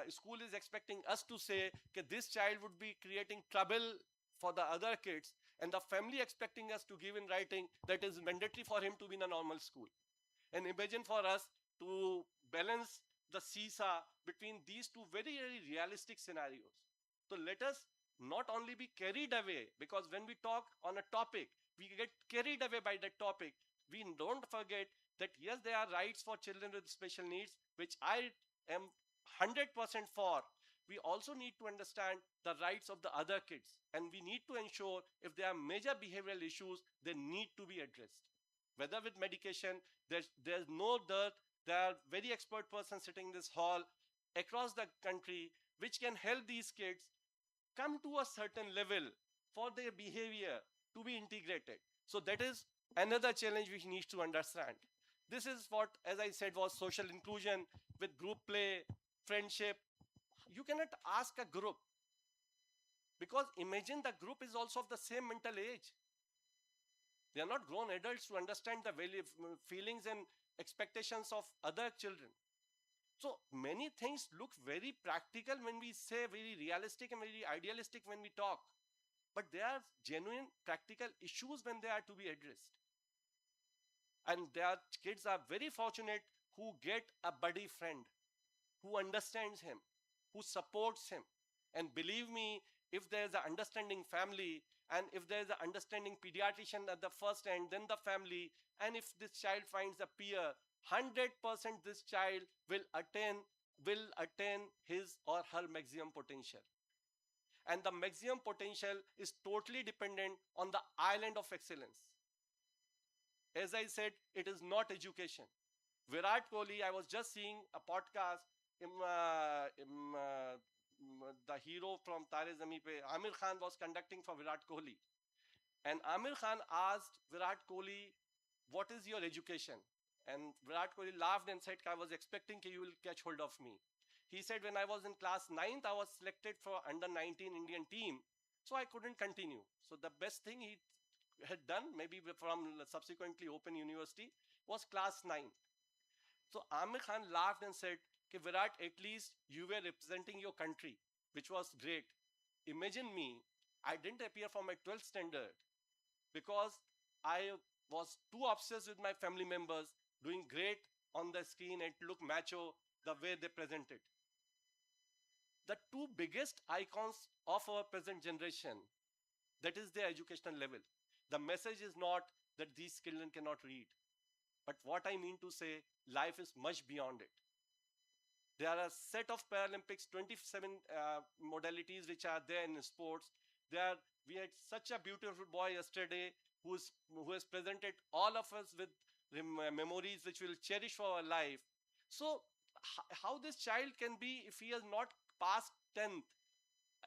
school is expecting us to say that this child would be creating trouble for the other kids, and the family expecting us to give in writing that is mandatory for him to be in a normal school. And imagine for us to balance the seesaw between these two very, very realistic scenarios. So let us not only be carried away, because when we talk on a topic, we get carried away by that topic. We don't forget that yes, there are rights for children with special needs, which I am 100% for. We also need to understand the rights of the other kids, and we need to ensure if there are major behavioral issues, they need to be addressed. Whether with medication, there's no doubt there are very expert persons sitting in this hall across the country which can help these kids come to a certain level for their behavior to be integrated. So that is another challenge which needs to understand. This is what, as I said, was social inclusion with group play, friendship. You cannot ask a group, because imagine the group is also of the same mental age. They are not grown adults to understand the feelings and expectations of other children. So many things look very practical when we say, very realistic and very idealistic when we talk. but there are genuine practical issues when they are to be addressed. And their kids are very fortunate who get a buddy friend who understands him, who supports him. And believe me, if there's an understanding family, and if there's an understanding pediatrician at the first end, then the family, and if this child finds a peer, 100% this child will attain his or her maximum potential. And the maximum potential is totally dependent on the island of excellence. As I said, it is not education. Virat Kohli, I was just seeing a podcast. The hero from Tare Zami Pe, Amir Khan, was conducting for Virat Kohli. And Amir Khan asked Virat Kohli, "What is your education?" And Virat Kohli laughed and said, "I was expecting you will catch hold of me." He said, "When I was in class 9th, I was selected for under 19 Indian team. So I couldn't continue." So the best thing he had done, maybe from subsequently Open University, was class 9. So Amir Khan laughed and said, "Ki Virat, at least you were representing your country, which was great. Imagine me, I didn't appear for my 12th standard because I was too obsessed with my family members doing great on the screen and look macho the way they presented." The two biggest icons of our present generation, that is their educational level. The message is not that these children cannot read, but what I mean to say, life is much beyond it. There are a set of Paralympics, 27 modalities which are there in sports. We had such a beautiful boy yesterday who has presented all of us with memories which we'll cherish for our life. So, how this child can be, if he has not passed 10th,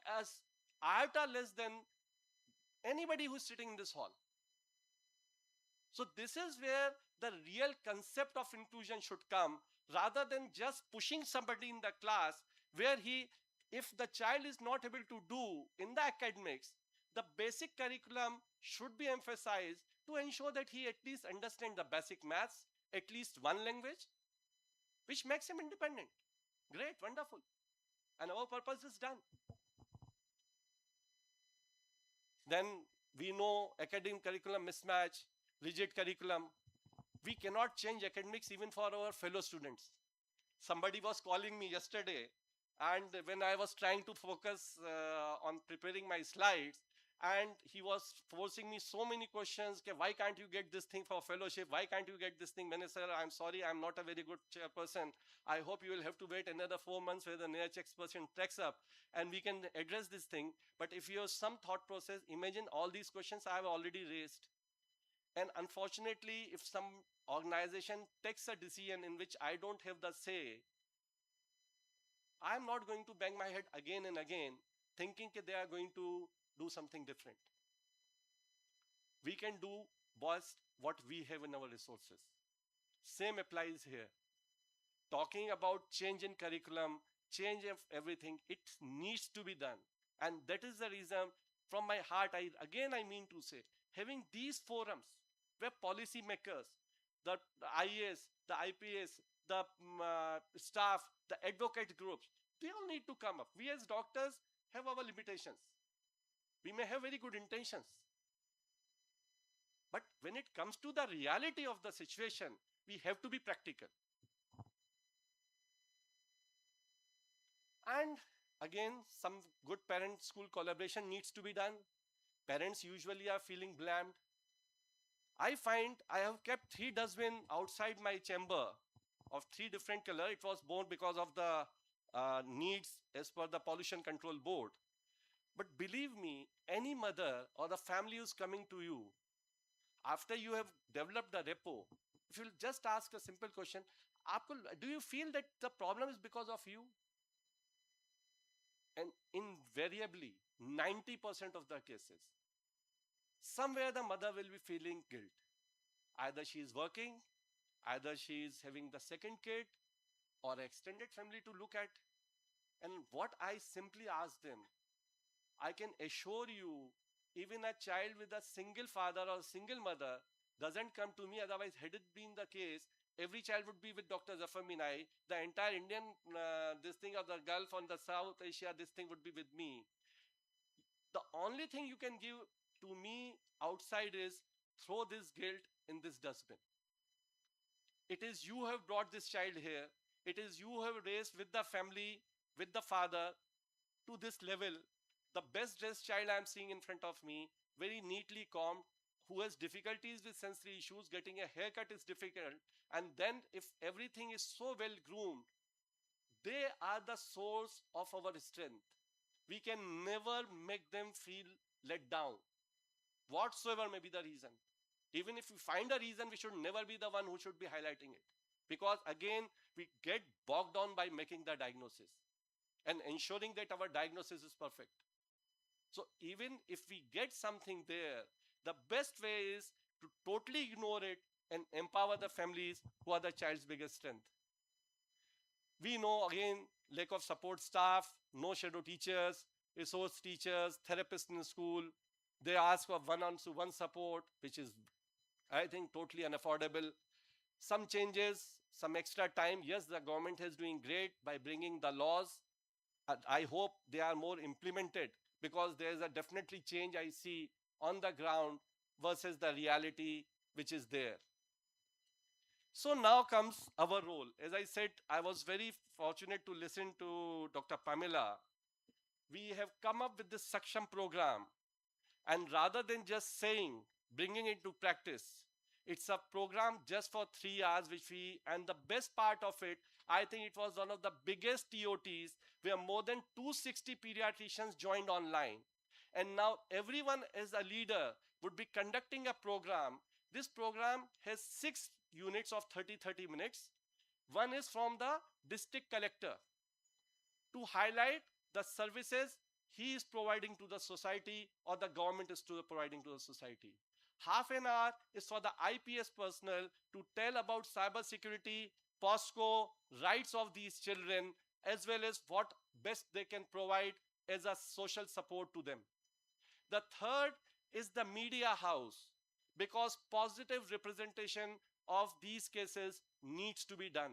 as iota less than anybody who's sitting in this hall? So this is where the real concept of inclusion should come, rather than just pushing somebody in the class where if the child is not able to do in the academics, the basic curriculum should be emphasized to ensure that he at least understands the basic maths, at least one language, which makes him independent. Great, wonderful. And our purpose is done. Then we know academic curriculum mismatch, rigid curriculum. We cannot change academics even for our fellow students. Somebody was calling me yesterday, and when I was trying to focus on preparing my slides, and he was forcing me so many questions. Why can't you get this thing for fellowship? Why can't you get this thing? Sir, I'm sorry, I'm not a very good chairperson. I hope you will have to wait another 4 months where the near checks person tracks up and we can address this thing. But if you have some thought process, imagine all these questions I have already raised. And unfortunately, if some organization takes a decision in which I don't have the say, I'm not going to bang my head again and again thinking that they are going to do something different. We can do best what we have in our resources. Same applies here. Talking about change in curriculum, change of everything, it needs to be done. And that is the reason, from my heart, I mean to say, having these forums where policymakers, the IAS, the IPS, the staff, the advocate groups, they all need to come up. We as doctors have our limitations. We may have very good intentions. But when it comes to the reality of the situation, we have to be practical. And again, some good parent school collaboration needs to be done. Parents usually are feeling blamed. I find I have kept 3 dustbin outside my chamber of 3 different color. It was born because of the needs as per the pollution control board. But believe me, any mother or the family who's coming to you, after you have developed the repo, if you'll just ask a simple question, do you feel that the problem is because of you? And invariably, 90% of the cases, somewhere the mother will be feeling guilt. Either she is working, either she is having the second kid or extended family to look at. And what I simply ask them, I can assure you, even a child with a single father or single mother doesn't come to me. Otherwise, had it been the case, every child would be with Dr. Zafar Minai. The entire Indian, this thing of the Gulf on the South Asia, this thing would be with me. The only thing you can give to me outside is throw this guilt in this dustbin. It is you who have brought this child here. It is you who have raised with the family, with the father to this level. The best dressed child I'm seeing in front of me, very neatly combed, who has difficulties with sensory issues, getting a haircut is difficult. And then, if everything is so well groomed, they are the source of our strength. We can never make them feel let down, whatsoever may be the reason. Even if we find a reason, we should never be the one who should be highlighting it. Because again, we get bogged down by making the diagnosis and ensuring that our diagnosis is perfect. So even if we get something there, the best way is to totally ignore it and empower the families who are the child's biggest strength. We know again, lack of support staff, no shadow teachers, resource teachers, therapists in school. They ask for one-on-one support, which is, I think, totally unaffordable. Some changes, some extra time. Yes, the government is doing great by bringing the laws. I hope they are more implemented, because there is a definitely change I see on the ground versus the reality which is there. So now comes our role. As I said, I was very fortunate to listen to Dr. Pamela. We have come up with this Saksham program, and rather than just saying, bringing it to practice, it's a program just for 3 hours, which we, and the best part of it, I think it was one of the biggest TOTs where more than 260 pediatricians joined online. And now everyone as a leader would be conducting a program. This program has 6 units of 30 minutes. One is from the district collector to highlight the services he is providing to the society or the government is providing to the society. Half an hour is for the IPS personnel to tell about cyber security, POSCO, rights of these children, as well as what best they can provide as a social support to them. The third is the media house, because positive representation of these cases needs to be done.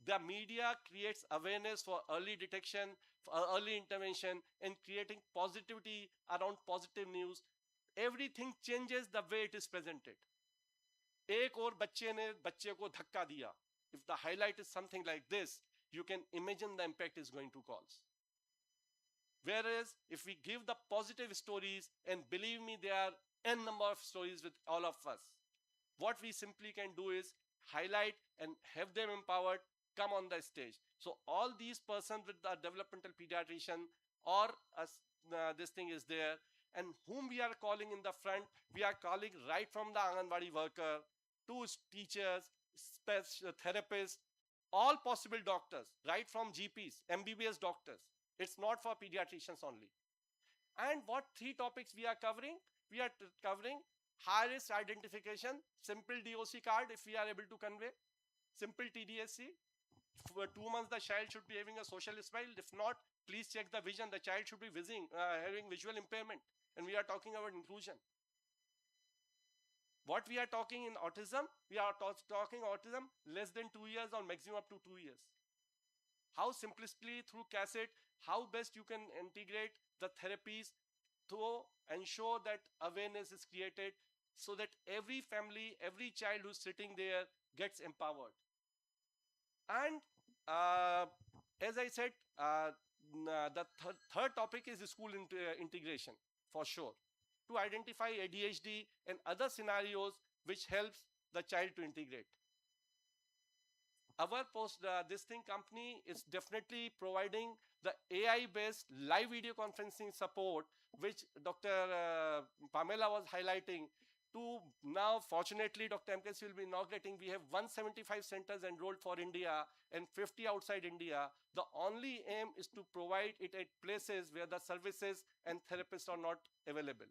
The media creates awareness for early detection, for early intervention, and creating positivity around positive news. Everything changes the way it is presented. एक और बच्चे ने बच्चे को धक्का दिया. If the highlight is something like this, you can imagine the impact is going to cause. Whereas if we give the positive stories, and believe me, there are n number of stories with all of us, what we simply can do is highlight and have them empowered, come on the stage. So all these persons with the developmental pediatrician or this thing is there, and whom we are calling in the front, we are calling right from the Anganwadi worker to teachers, therapists, all possible doctors, right from GPs, MBBS doctors. It's not for pediatricians only. And what 3 topics we are covering? We are covering high risk identification, simple DOC card if we are able to convey, simple TDSC. For 2 months, the child should be having a social smile. If not, please check the vision. The child should be having visual impairment. And we are talking about inclusion. What we are talking in autism, we are talking autism less than 2 years or maximum up to 2 years. How simplistically through cassette, how best you can integrate the therapies to ensure that awareness is created, so that every family, every child who's sitting there gets empowered. And as I said, the third topic is school integration, for sure, to identify ADHD and other scenarios which helps the child to integrate. Our this thing company is definitely providing the AI based live video conferencing support, which Dr. Pamela was highlighting. To now, fortunately, Dr. MKC will be inaugurating. We have 175 centers enrolled for India and 50 outside India. The only aim is to provide it at places where the services and therapists are not available.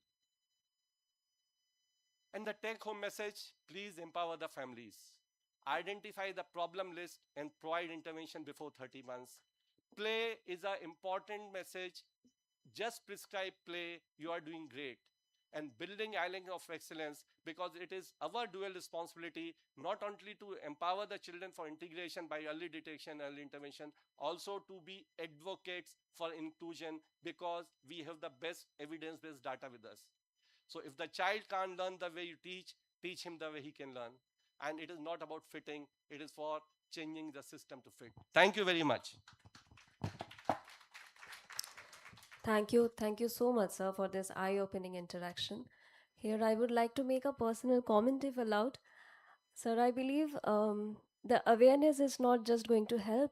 And the take home message, please empower the families. Identify the problem list and provide intervention before 30 months. Play is an important message. Just prescribe play, you are doing great. and building island of excellence, because it is our dual responsibility not only to empower the children for integration by early detection, early intervention, also to be advocates for inclusion, because we have the best evidence-based data with us. So if the child can't learn the way you teach him the way he can learn. And it is not about fitting, it is for changing the system to fit. Thank you very much. Thank you. Thank you so much, sir, for this eye opening interaction. Here, I would like to make a personal comment if allowed. Sir, I believe the awareness is not just going to help,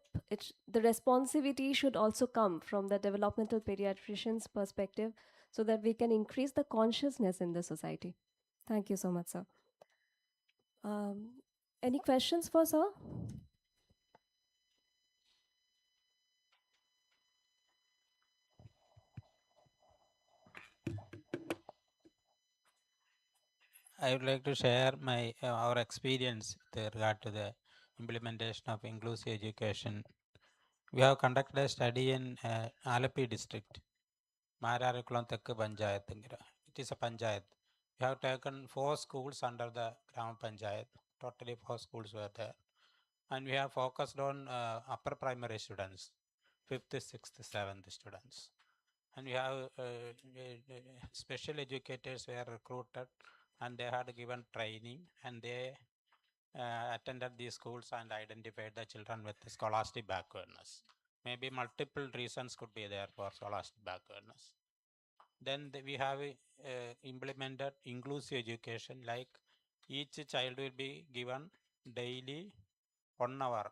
the responsibility should also come from the developmental pediatrician's perspective so that we can increase the consciousness in the society. Thank you so much, sir. Um, any questions for sir? I would like to share my our experience with regard to the implementation of inclusive education. We have conducted a study in Alapi district, Mararikulam Tekku Panchayat. It is a panchayat. We have taken 4 schools under the Gram Panchayat. Totally 4 schools were there. And we have focused on upper primary students, 5th, 6th, 7th students. And we have special educators were recruited and they had given training and they attended these schools and identified the children with scholastic backwardness. Maybe multiple reasons could be there for scholastic backwardness. Then we have implemented inclusive education, like each child will be given daily 1 hour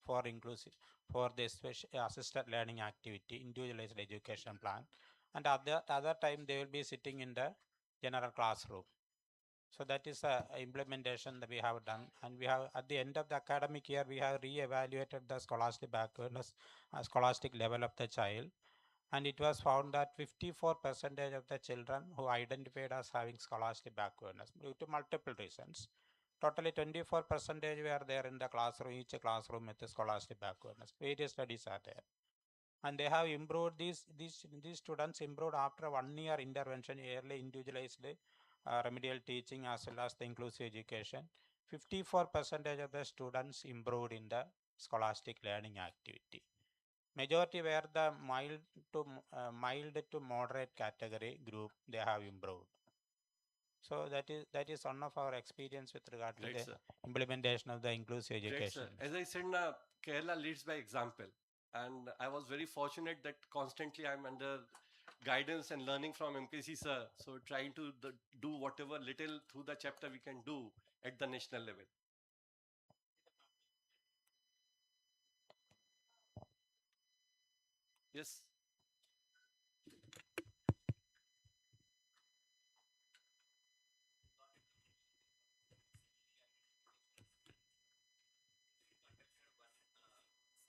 for inclusive, for the special assisted learning activity, individualized education plan, and other time they will be sitting in the general classroom. So that is a implementation that we have done, and we have at the end of the academic year we have re-evaluated the scholastic backwardness, scholastic level of the child, and it was found that 54% of the children who identified as having scholastic backwardness due to multiple reasons. Totally 24% were there in the classroom, each classroom with the scholastic backwardness. Various studies are there. And they have improved, these students improved after 1 year intervention, early individualized remedial teaching as well as the inclusive education. 54% of the students improved in the scholastic learning activity. Majority were the mild to moderate category group, they have improved. So that is one of our experience with regard to Great, the sir. implementation of the inclusive Great, sir. education. As I said, na, Kerala leads by example. And I was very fortunate that constantly I'm under guidance and learning from MKC, sir. So trying to do whatever little through the chapter we can do at the national level. Yes.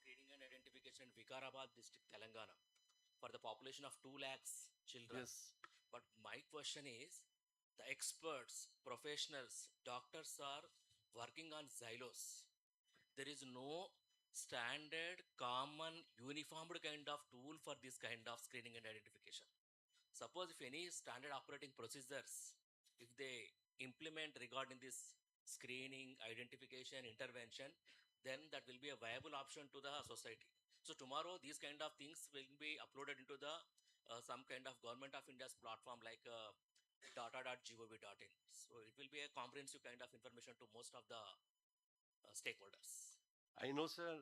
Screening and identification Vikarabad district, Telangana, for the population of 2 lakhs children. Yes. But my question is, the experts, professionals, doctors are working on xylos. There is no standard, common, uniformed kind of tool for this kind of screening and identification. Suppose if any standard operating procedures, if they implement regarding this screening, identification, intervention, then that will be a viable option to the society. So tomorrow these kind of things will be uploaded into the some kind of government of India's platform like data.gov.in. So it will be a comprehensive kind of information to most of the stakeholders. I know, sir,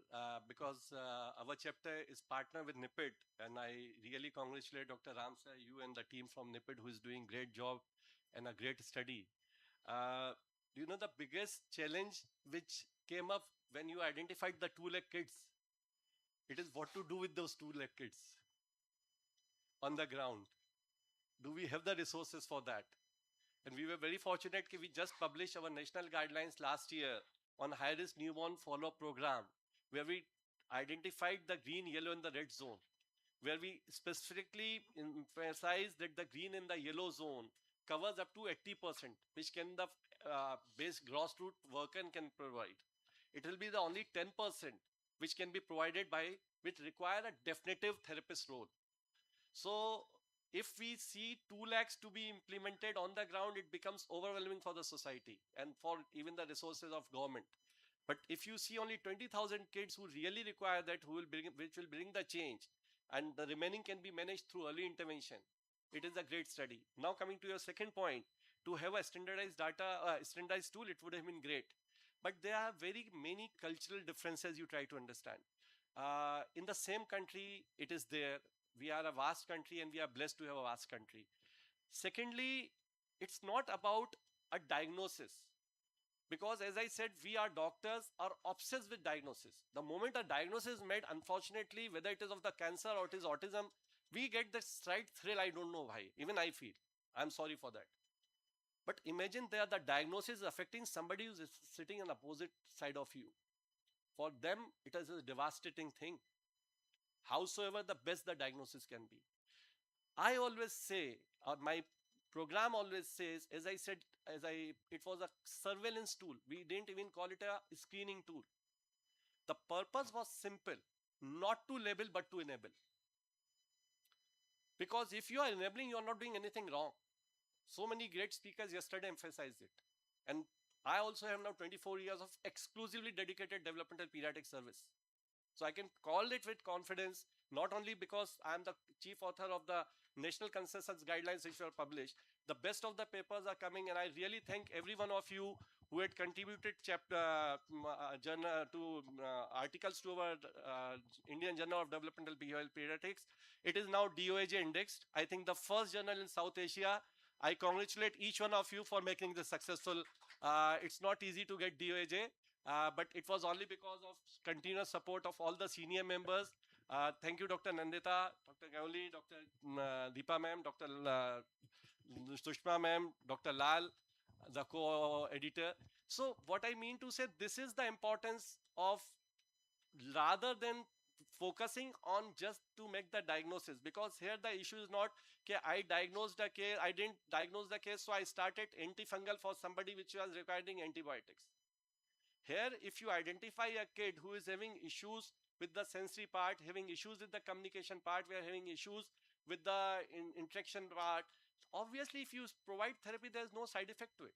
because our chapter is partner with NIPID, and I really congratulate Dr. Ram, sir, you and the team from NIPID who is doing great job and a great study. Uh, do you know the biggest challenge which came up when you identified the 2 lakh kids? It is what to do with those 2 lakh kids on the ground. Do we have the resources for that? And we were very fortunate that we just published our national guidelines last year on high risk newborn follow up program, where we identified the green, yellow, and the red zone, where we specifically emphasize that the green and the yellow zone covers up to 80%, which can the base grassroots worker can provide. It will be the only 10% which can be provided by which require a definitive therapist role. So if we see 2 lakhs to be implemented on the ground, it becomes overwhelming for the society and for even the resources of government. But if you see only 20,000 kids who really require that, which will bring the change, and the remaining can be managed through early intervention, it is a great study. Now coming to your second point, to have a standardized standardized tool, it would have been great. But there are very many cultural differences you try to understand. In the same country, it is there. We are a vast country and we are blessed to have a vast country. Secondly, it's not about a diagnosis, because as I said, we are doctors are obsessed with diagnosis. The moment a diagnosis is made, unfortunately, whether it is of the cancer or it is autism, we get this slight thrill. I don't know why, even I feel, I'm sorry for that. But imagine there the diagnosis affecting somebody who's sitting on opposite side of you. For them it is a devastating thing, howsoever the best the diagnosis can be. I always say, or my program always says, as I said, it was a surveillance tool. We didn't even call it a screening tool. The purpose was simple, not to label, but to enable. Because if you are enabling, you are not doing anything wrong. So many great speakers yesterday emphasized it. And I also have now 24 years of exclusively dedicated developmental pediatric service. So I can call it with confidence, not only because I am the chief author of the national consensus guidelines which were published. The best of the papers are coming, and I really thank every one of you who had contributed articles to our Indian Journal of Developmental Behavioral Pediatrics. It is now DOAJ indexed. I think the first journal in South Asia. I congratulate each one of you for making this successful. It's not easy to get DOAJ. But it was only because of continuous support of all the senior members. Thank you, Dr. Nandita, Dr. Gauli, Dr. Deepa ma'am, Dr. Sushma ma'am, Dr. Lal, the co-editor. So what I mean to say, this is the importance of, rather than focusing on just to make the diagnosis, because here the issue is not okay, I diagnosed a case, I didn't diagnose the case, so I started antifungal for somebody which was requiring antibiotics. Here, if you identify a kid who is having issues with the sensory part, having issues with the communication part, we are having issues with the interaction part, obviously if you provide therapy, there's no side effect to it.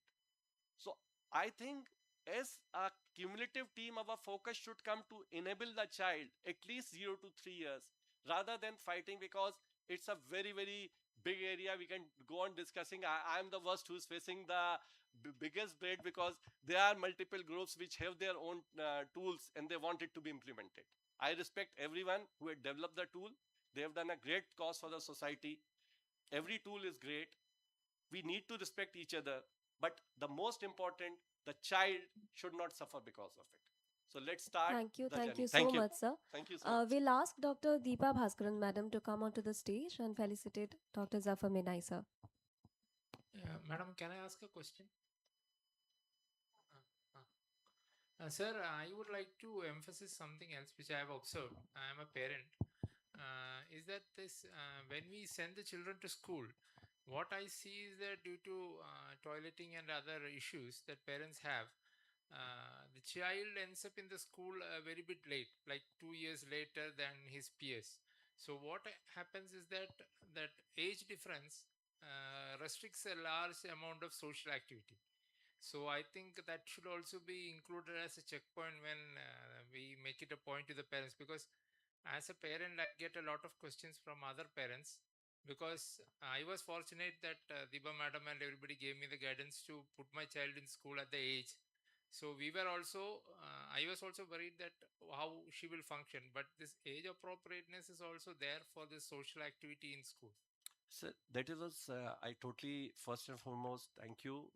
So I think as a cumulative team, our focus should come to enable the child at least 0 to 3 years, rather than fighting, because it's a very, very big area. We can go on discussing. I'm the worst who's facing the biggest bread, because there are multiple groups which have their own tools and they want it to be implemented. I respect everyone who had developed the tool. They have done a great cause for the society. Every tool is great. We need to respect each other, but the most important, the child should not suffer because of it. So let's start the Thank journey. you so Thank you. much, sir. Thank you so much. We'll ask Dr. Deepa Bhaskaran, madam, to come onto the stage and felicitate Dr. Zafar Minai, sir. Madam, can I ask a question? Sir, I would like to emphasize something else which I have observed. I am a parent. Is that this when we send the children to school, what I see is that due to toileting and other issues that parents have, the child ends up in the school a very bit late, like 2 years later than his peers. So what happens is that age difference restricts a large amount of social activity. So I think that should also be included as a checkpoint when we make it a point to the parents, because as a parent I get a lot of questions from other parents, because I was fortunate that Diba madam and everybody gave me the guidance to put my child in school at the age. So we were also, I was also worried that how she will function, but this age appropriateness is also there for this social activity in school. So that was, I totally, first and foremost, thank you.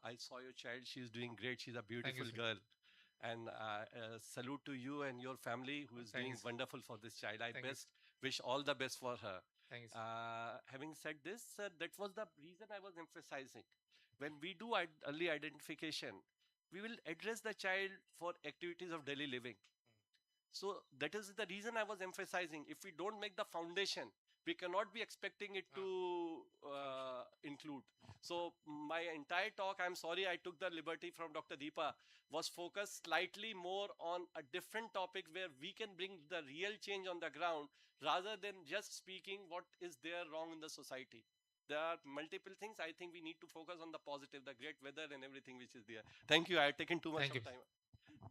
I saw your child. She's doing great. She's a beautiful sir. girl. And salute to you and your family who is Thank you, doing sir. wonderful for this child. I Thank you, best wish all the best for her. Thank you, sir. Having said this, that was the reason I was emphasizing. When we do early identification, we will address the child for activities of daily living. So that is the reason I was emphasizing. If we don't make the foundation, we cannot be expecting it to include. So my entire talk, I'm sorry I took the liberty from Dr. Deepa, was focused slightly more on a different topic where we can bring the real change on the ground rather than just speaking what is there wrong in the society. There are multiple things. I think we need to focus on the positive, the great weather and everything which is there. Thank you. I have taken too much Thank of you. time.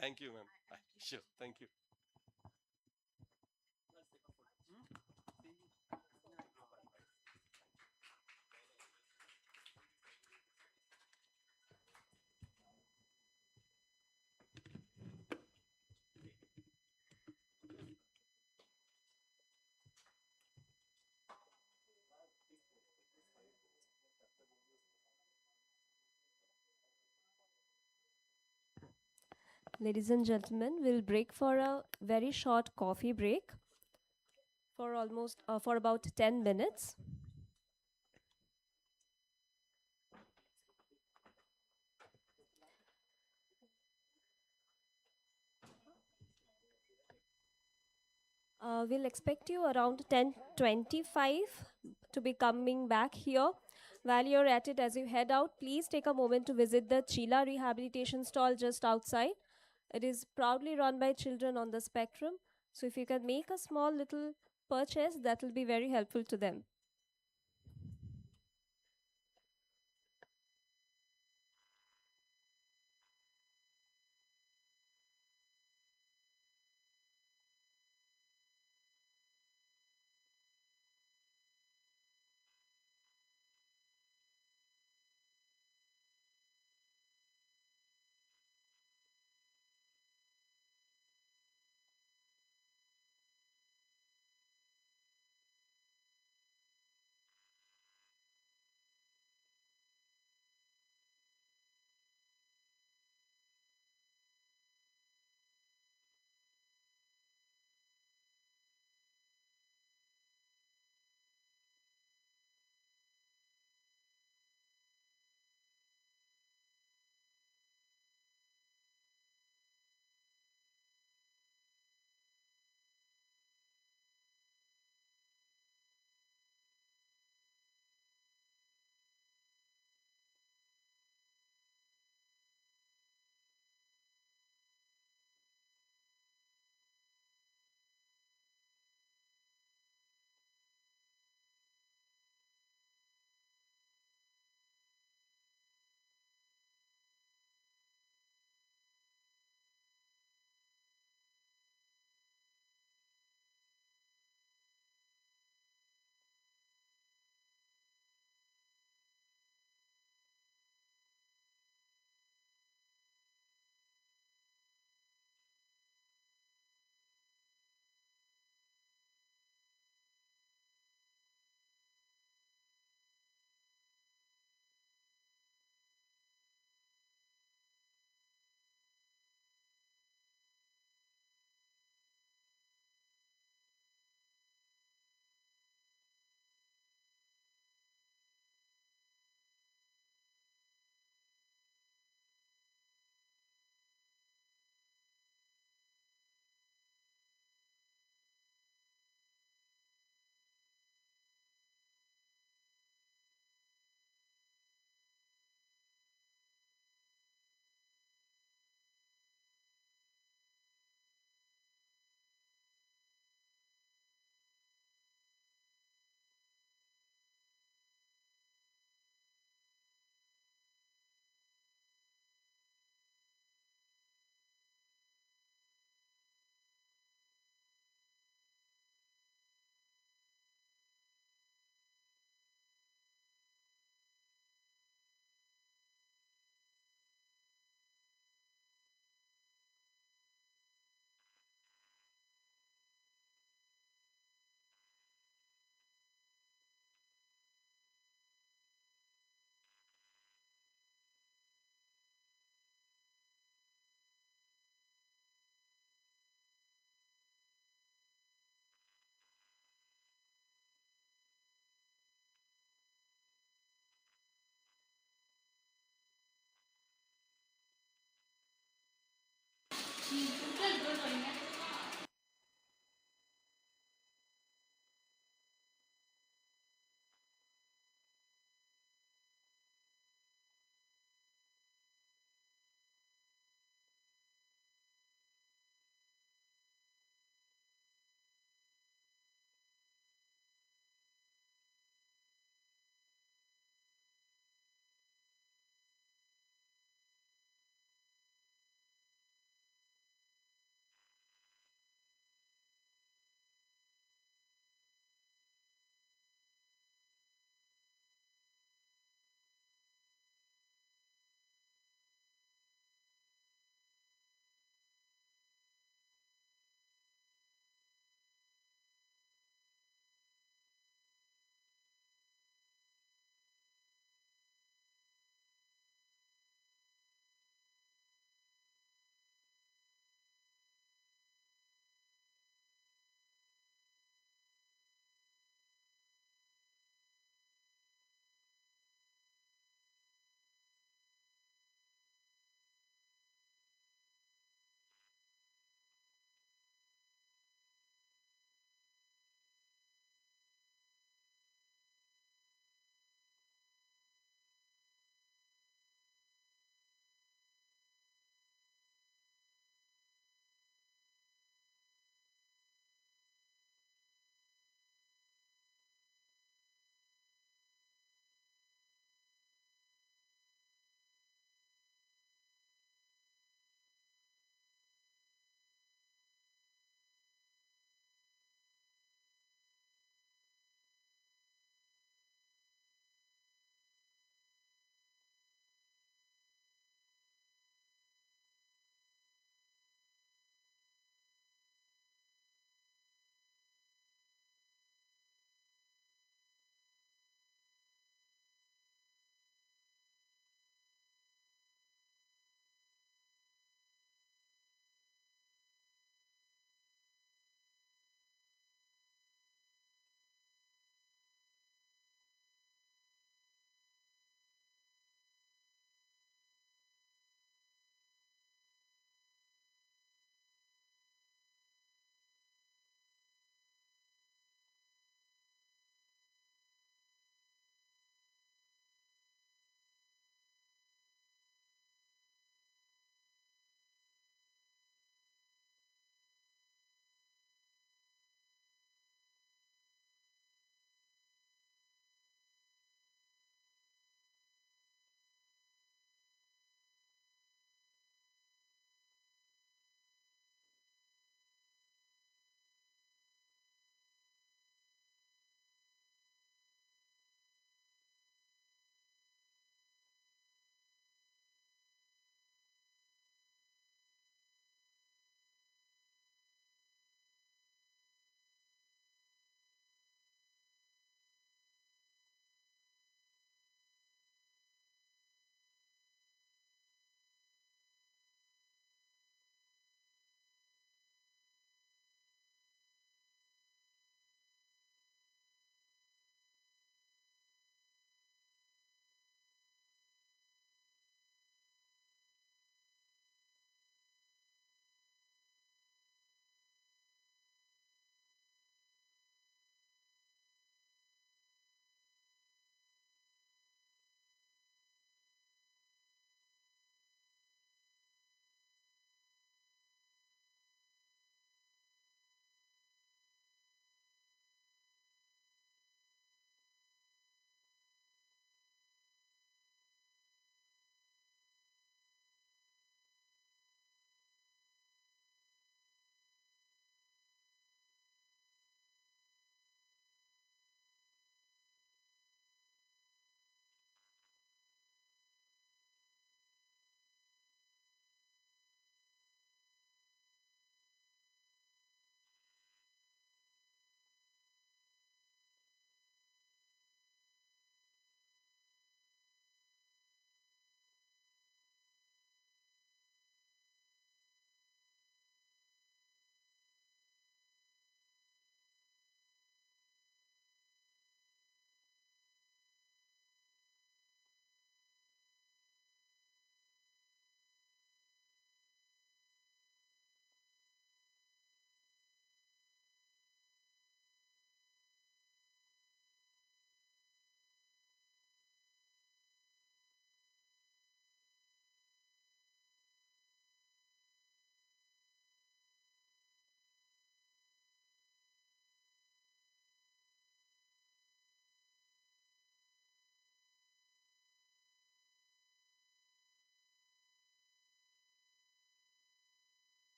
Thank you, ma'am. Sure. Thank you. Ladies and gentlemen, we'll break for a very short coffee break for about 10 minutes. We'll expect you around 10:25 to be coming back here. While you're at it, as you head out, please take a moment to visit the Chila rehabilitation stall just outside. It is proudly run by children on the spectrum. So if you can make a small little purchase, that will be very helpful to them.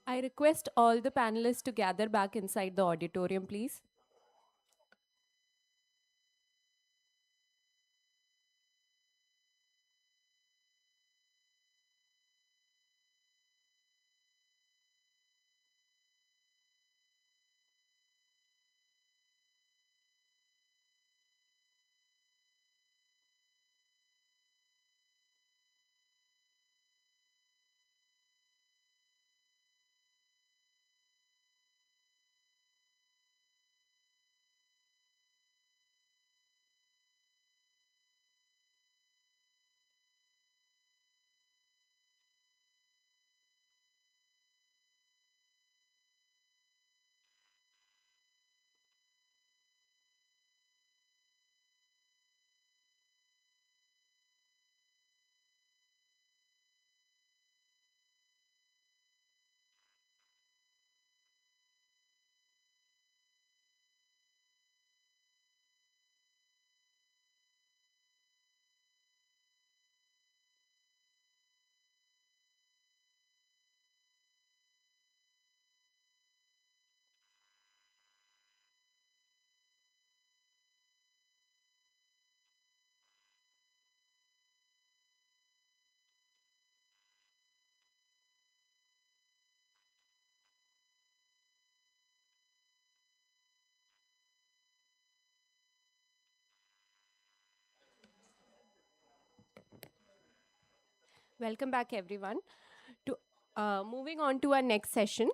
I request all the panelists to gather back inside the auditorium, please. Welcome back, everyone. To moving on to our next session,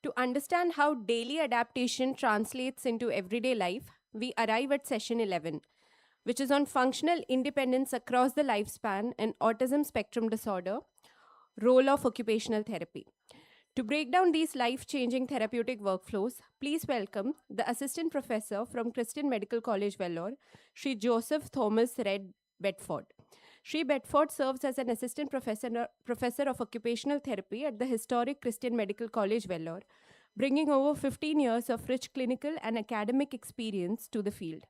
to understand how daily adaptation translates into everyday life, we arrive at session 11, which is on functional independence across the lifespan and autism spectrum disorder, role of occupational therapy. To break down these life changing therapeutic workflows, please welcome the Assistant Professor from Christian Medical College, Vellore, Sri Joseph Thomas Red Bedford. Sri Bedford serves as an professor of occupational therapy at the historic Christian Medical College, Vellore, bringing over 15 years of rich clinical and academic experience to the field.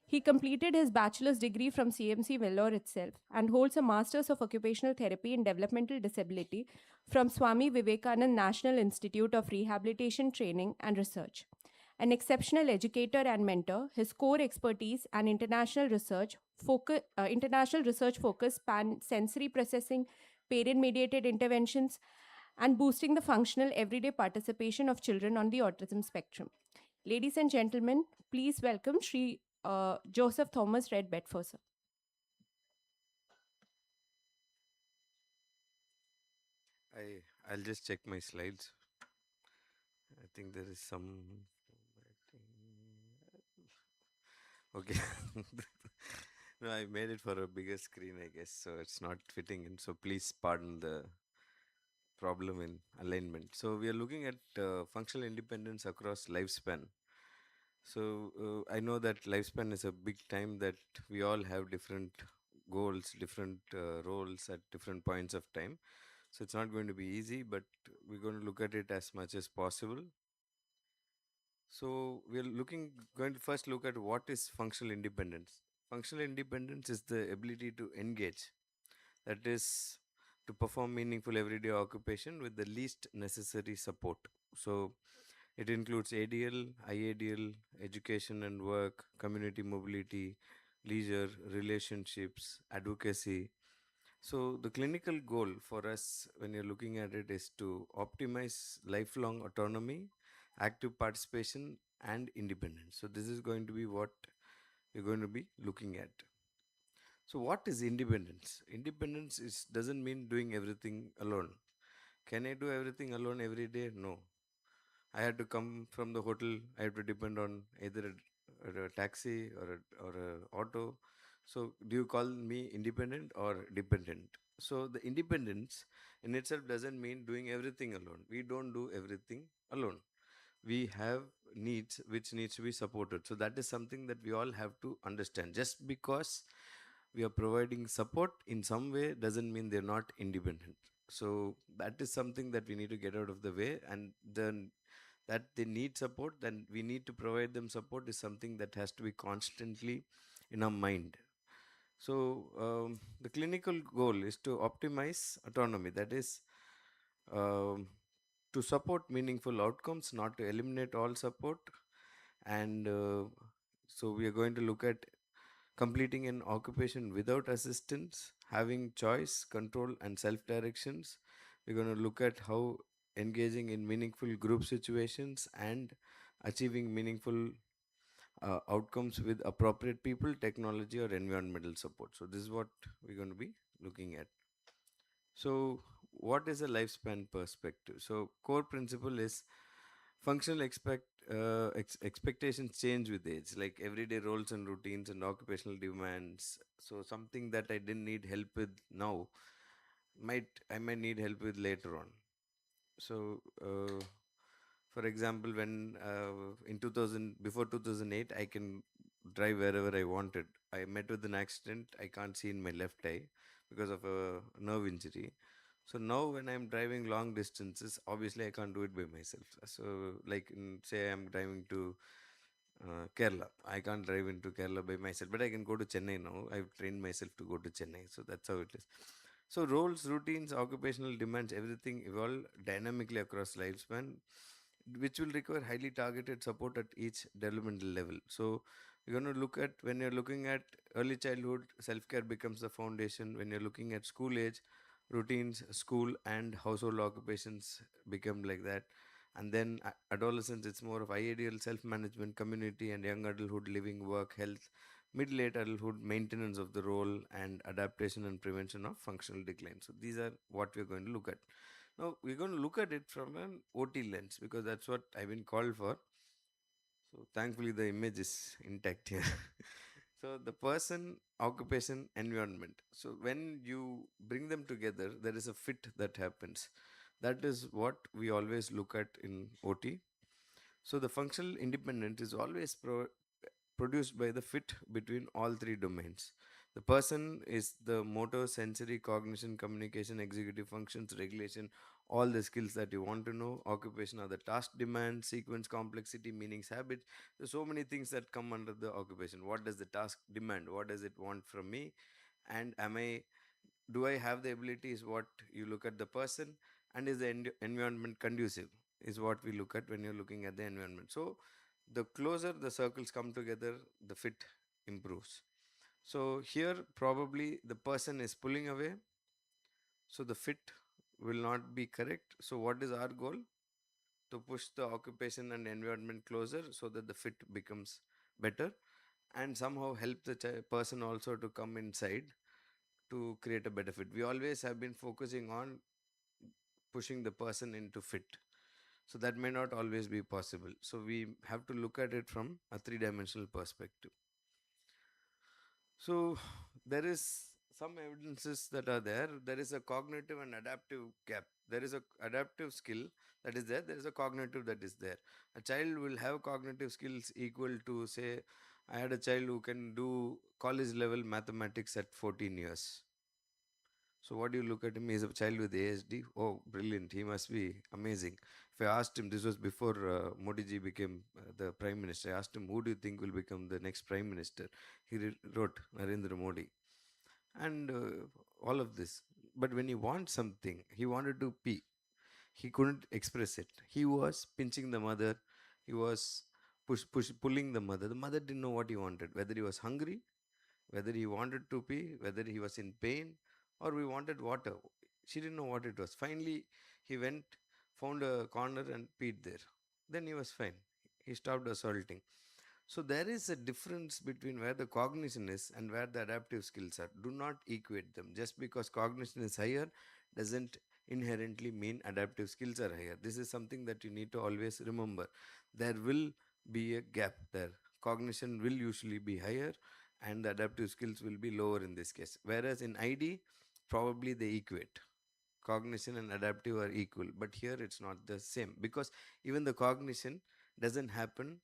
He completed his bachelor's degree from CMC Vellore itself and holds a master's of occupational therapy in developmental disability from Swami Vivekanand National Institute of Rehabilitation Training and Research. An exceptional educator and mentor, his core expertise and international research focus span sensory processing, parent-mediated interventions, and boosting the functional everyday participation of children on the autism spectrum. Ladies and gentlemen, please welcome Sri Joseph Thomas Red Bedford, sir. I'll just check my slides. I think there is some. Okay. No, I made it for a bigger screen, I guess, so it's not fitting in. So please pardon the problem in alignment. So we are looking at functional independence across lifespan. So I know that lifespan is a big time that we all have different goals, different roles at different points of time. So it's not going to be easy, but we're going to look at it as much as possible. So we're going to first look at what is functional independence. Functional independence is the ability to engage, that is, to perform meaningful everyday occupation with the least necessary support. So it includes ADL, IADL, education and work, community mobility, leisure, relationships, advocacy. So the clinical goal for us when you're looking at it is to optimize lifelong autonomy, active participation, and independence. So this is going to be what we're going to be looking at. So what is independence? Independence doesn't mean doing everything alone. Can I do everything alone every day? No. I had to come from the hotel. I have to depend on either a taxi or a auto. So do you call me independent or dependent? So the independence in itself doesn't mean doing everything alone. We don't do everything alone. We have needs which needs to be supported. So that is something that we all have to understand. Just because we are providing support in some way doesn't mean they're not independent. So that is something that we need to get out of the way, and then that they need support, then we need to provide them support is something that has to be constantly in our mind. So the clinical goal is to optimize autonomy, that is, um, to support meaningful outcomes, not to eliminate all support. And so we are going to look at completing an occupation without assistance, having choice, control, and self directions. We're going to look at how engaging in meaningful group situations and achieving meaningful outcomes with appropriate people, technology, or environmental support. So, this is what we're going to be looking at. So, what is a lifespan perspective? So, core principle is functional expectations change with age, like everyday roles and routines and occupational demands. So, something that I didn't need help with now, I might need help with later on. So, for example, when in 2000 before 2008, I can drive wherever I wanted. I met with an accident. I can't see in my left eye because of a nerve injury. So now when I'm driving long distances, obviously I can't do it by myself. So like say I'm driving to Kerala. I can't drive into Kerala by myself, but I can go to Chennai now. I've trained myself to go to Chennai, so that's how it is. So roles, routines, occupational demands, everything evolve dynamically across lifespan, which will require highly targeted support at each developmental level. So we're going to look at when you're looking at early childhood, self-care becomes the foundation. When you're looking at school age, routines, school and household occupations become like that. And then adolescence, it's more of ideal self-management, community and young adulthood, living, work, health, mid-late adulthood, maintenance of the role, and adaptation and prevention of functional decline. So these are what we're going to look at. Now we're going to look at it from an OT lens because that's what I've been called for. So thankfully the image is intact here. So the person, occupation, environment. So when you bring them together, there is a fit that happens. That is what we always look at in OT. So the functional independence is always produced by the fit between all three domains. The person is the motor, sensory, cognition, communication, executive functions, regulation, all the skills that you want to know. Occupation are the task demand, sequence, complexity, meanings, habits. There's so many things that come under the occupation. What does the task demand? What does it want from me? And do I have the ability is what you look at the person, and is the environment conducive is what we look at when you're looking at the environment. So the closer the circles come together, the fit improves. So here probably the person is pulling away, so the fit will not be correct. So what is our goal? To push the occupation and environment closer so that the fit becomes better, and somehow help the person also to come inside to create a better fit. We always have been focusing on pushing the person into fit. So that may not always be possible. So we have to look at it from a three-dimensional perspective. So there is some evidences that are there. There is a cognitive and adaptive gap. There is a adaptive skill that is there. There is a cognitive that is there. A child will have cognitive skills equal to, say, I had a child who can do college level mathematics at 14 years. So what do you look at him? He's a child with ASD. Oh, brilliant! He must be amazing. If I asked him, this was before Modi ji became the prime minister. I asked him, who do you think will become the next prime minister? He wrote Narendra Modi, and all of this. But when he wants something, he wanted to pee. He couldn't express it. He was pinching the mother. He was pulling the mother. The mother didn't know what he wanted. Whether he was hungry, whether he wanted to pee, whether he was in pain, or we wanted water. She didn't know what it was. Finally, he went, found a corner and peed there. Then he was fine. He stopped assaulting. So there is a difference between where the cognition is and where the adaptive skills are. Do not equate them. Just because cognition is higher doesn't inherently mean adaptive skills are higher. This is something that you need to always remember. There will be a gap there. Cognition will usually be higher and the adaptive skills will be lower in this case. Whereas in ID, probably they equate. Cognition and adaptive are equal, but here it's not the same because even the cognition doesn't happen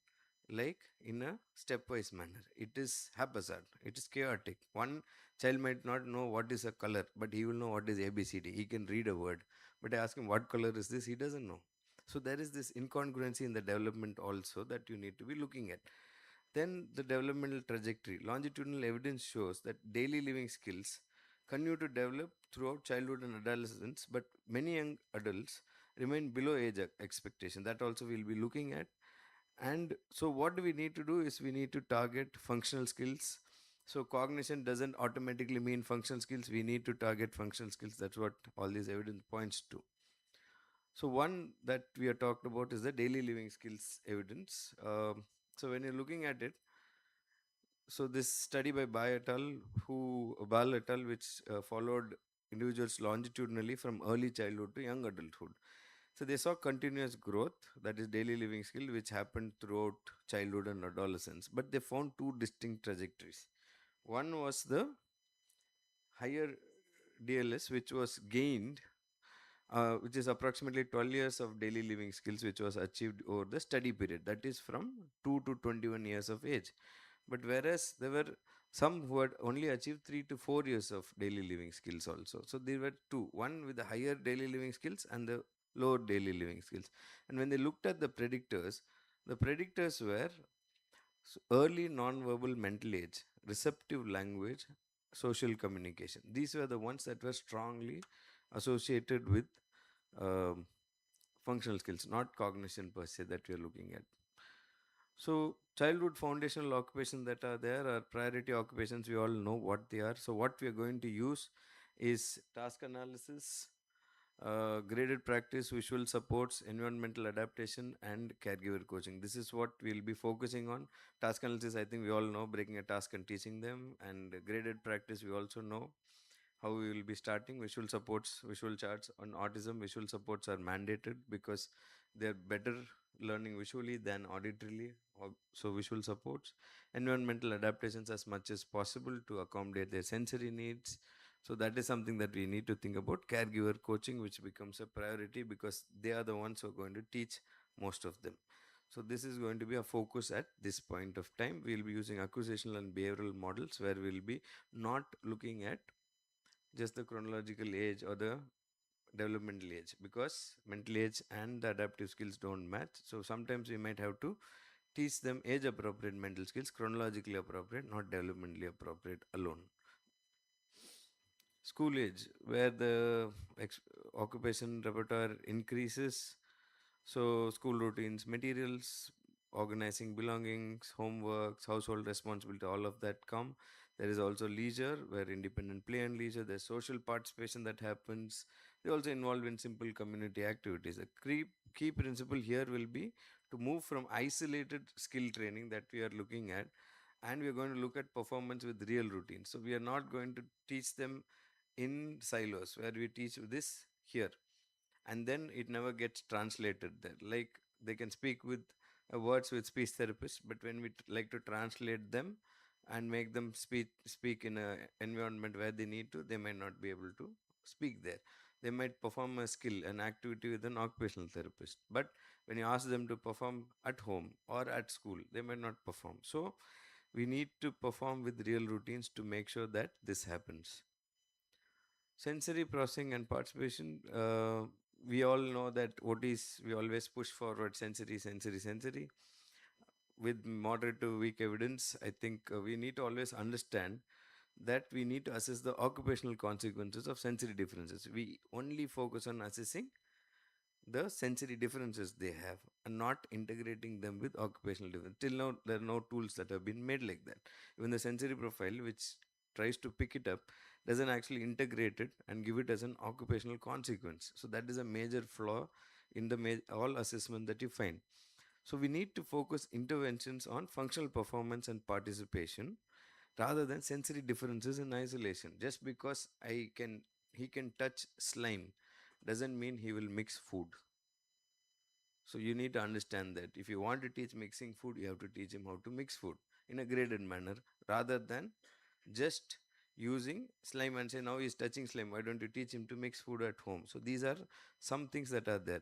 like in a stepwise manner. It is haphazard, it is chaotic. One child might not know what is a color, but he will know what is ABCD. He can read a word, but I ask him what color is this, he doesn't know. So there is this incongruency in the development also that you need to be looking at. Then the developmental trajectory. Longitudinal evidence shows that daily living skills continue to develop throughout childhood and adolescence, but many young adults remain below age expectation. That also we'll be looking at. And so what we need to do is we need to target functional skills. So cognition doesn't automatically mean functional skills. We need to target functional skills. That's what all these evidence points to. So one that we are talked about is the daily living skills evidence. So when you're looking at it, so this study by Bal et al, which followed individuals longitudinally from early childhood to young adulthood. So they saw continuous growth, that is daily living skill, which happened throughout childhood and adolescence. But they found two distinct trajectories. One was the higher DLS, which was gained, which is approximately 12 years of daily living skills, which was achieved over the study period. That is from 2 to 21 years of age. But whereas there were some who had only achieved 3 to 4 years of daily living skills also. So there were two, one with the higher daily living skills and the lower daily living skills. And when they looked at the predictors were early non-verbal mental age, receptive language, social communication. These were the ones that were strongly associated with um, functional skills, not cognition per se that we are looking at. So childhood foundational occupations that are there are priority occupations. We all know what they are. So what we are going to use is task analysis, graded practice, visual supports, environmental adaptation, and caregiver coaching. This is what we'll be focusing on. Task analysis, I think we all know, breaking a task and teaching them. And graded practice, we also know how we will be starting. Visual supports, visual charts. On autism, visual supports are mandated because they're better learning visually than auditorily. So visual supports, environmental adaptations as much as possible to accommodate their sensory needs. So that is something that we need to think about. Caregiver coaching, which becomes a priority because they are the ones who are going to teach most of them. So this is going to be a focus at this point of time. We'll be using acquisitional and behavioral models where we'll be not looking at just the chronological age or the developmental age, because mental age and the adaptive skills don't match. So sometimes we might have to teach them age appropriate mental skills, chronologically appropriate, not developmentally appropriate alone. School age, where the occupation repertoire increases. So school routines, materials, organizing belongings, homeworks, household responsibility, all of that come. There is also leisure, where independent play and leisure. There's social participation that happens. They also involve in simple community activities. A key principle here will be to move from isolated skill training that we are looking at, and we are going to look at performance with real routines. So we are not going to teach them in silos where we teach this here and then it never gets translated there. Like they can speak with words with speech therapists, but when we like to translate them and make them speak in a environment where they need to, they might not be able to speak there. They might perform a skill, an activity with an occupational therapist, but when you ask them to perform at home or at school, they might not perform. So we need to perform with real routines to make sure that this happens. Sensory processing and participation. We all know that OTs, we always push forward sensory, sensory, sensory. With moderate to weak evidence, I think we need to always understand that we need to assess the occupational consequences of sensory differences. We only focus on assessing the sensory differences they have and not integrating them with occupational difference. Till now, there are no tools that have been made like that. Even the sensory profile, which tries to pick it up, doesn't actually integrate it and give it as an occupational consequence. So that is a major flaw in the all assessment that you find. So we need to focus interventions on functional performance and participation rather than sensory differences in isolation. Just because he can touch slime doesn't mean he will mix food. So you need to understand that if you want to teach mixing food, you have to teach him how to mix food in a graded manner rather than just using slime and say now he's touching slime. Why don't you teach him to mix food at home? So these are some things that are there.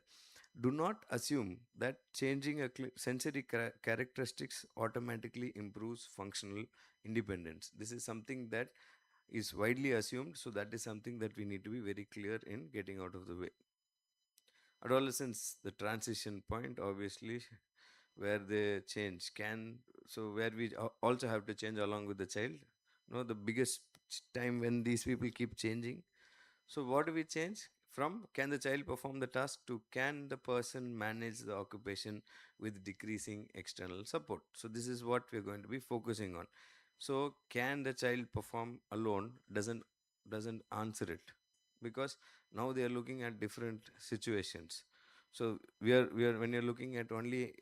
Do not assume that changing a sensory characteristics automatically improves functional independence. This is something that is widely assumed. So that is something that we need to be very clear in getting out of the way. Adolescence, the transition point, obviously, where the change can, so where we also have to change along with the child. The biggest time when these people keep changing. So what do we change? From can the child perform the task to can the person manage the occupation with decreasing external support. So this is what we're going to be focusing on. So can the child perform alone doesn't answer it, because now they are looking at different situations. So we are when you're looking at only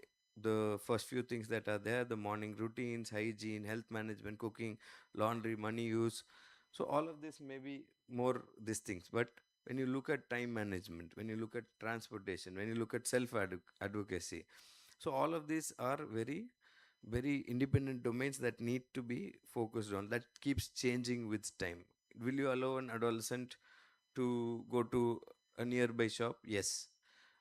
the first few things that are there, the morning routines, hygiene, health management, cooking, laundry, money use, so all of this may be more these things. But when you look at time management, when you look at transportation, when you look at self advocacy, so all of these are very very independent domains that need to be focused on, that keeps changing with time. Will you allow an adolescent to go to a nearby shop? Yes.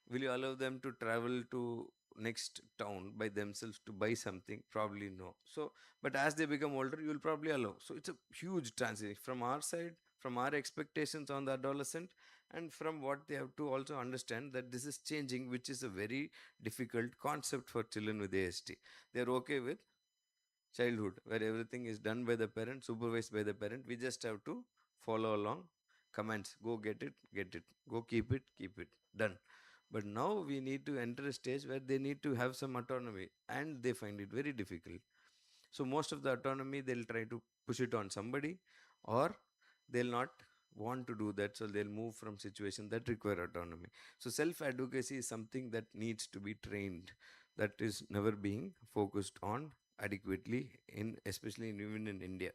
Will you allow them to travel to next town by themselves to buy something? Probably no. So but as they become older, you will probably allow. So it's a huge transition from our side, from our expectations on the adolescent, and from what they have to also understand that this is changing, which is a very difficult concept for children with ASD. They are okay with childhood where everything is done by the parent, supervised by the parent. We just have to follow along commands. Go get it, go keep it, done. But now we need to enter a stage where they need to have some autonomy, and they find it very difficult. So most of the autonomy they'll try to push it on somebody, or they'll not want to do that, so they'll move from situations that require autonomy. So self advocacy is something that needs to be trained, that is never being focused on adequately in, especially even in India.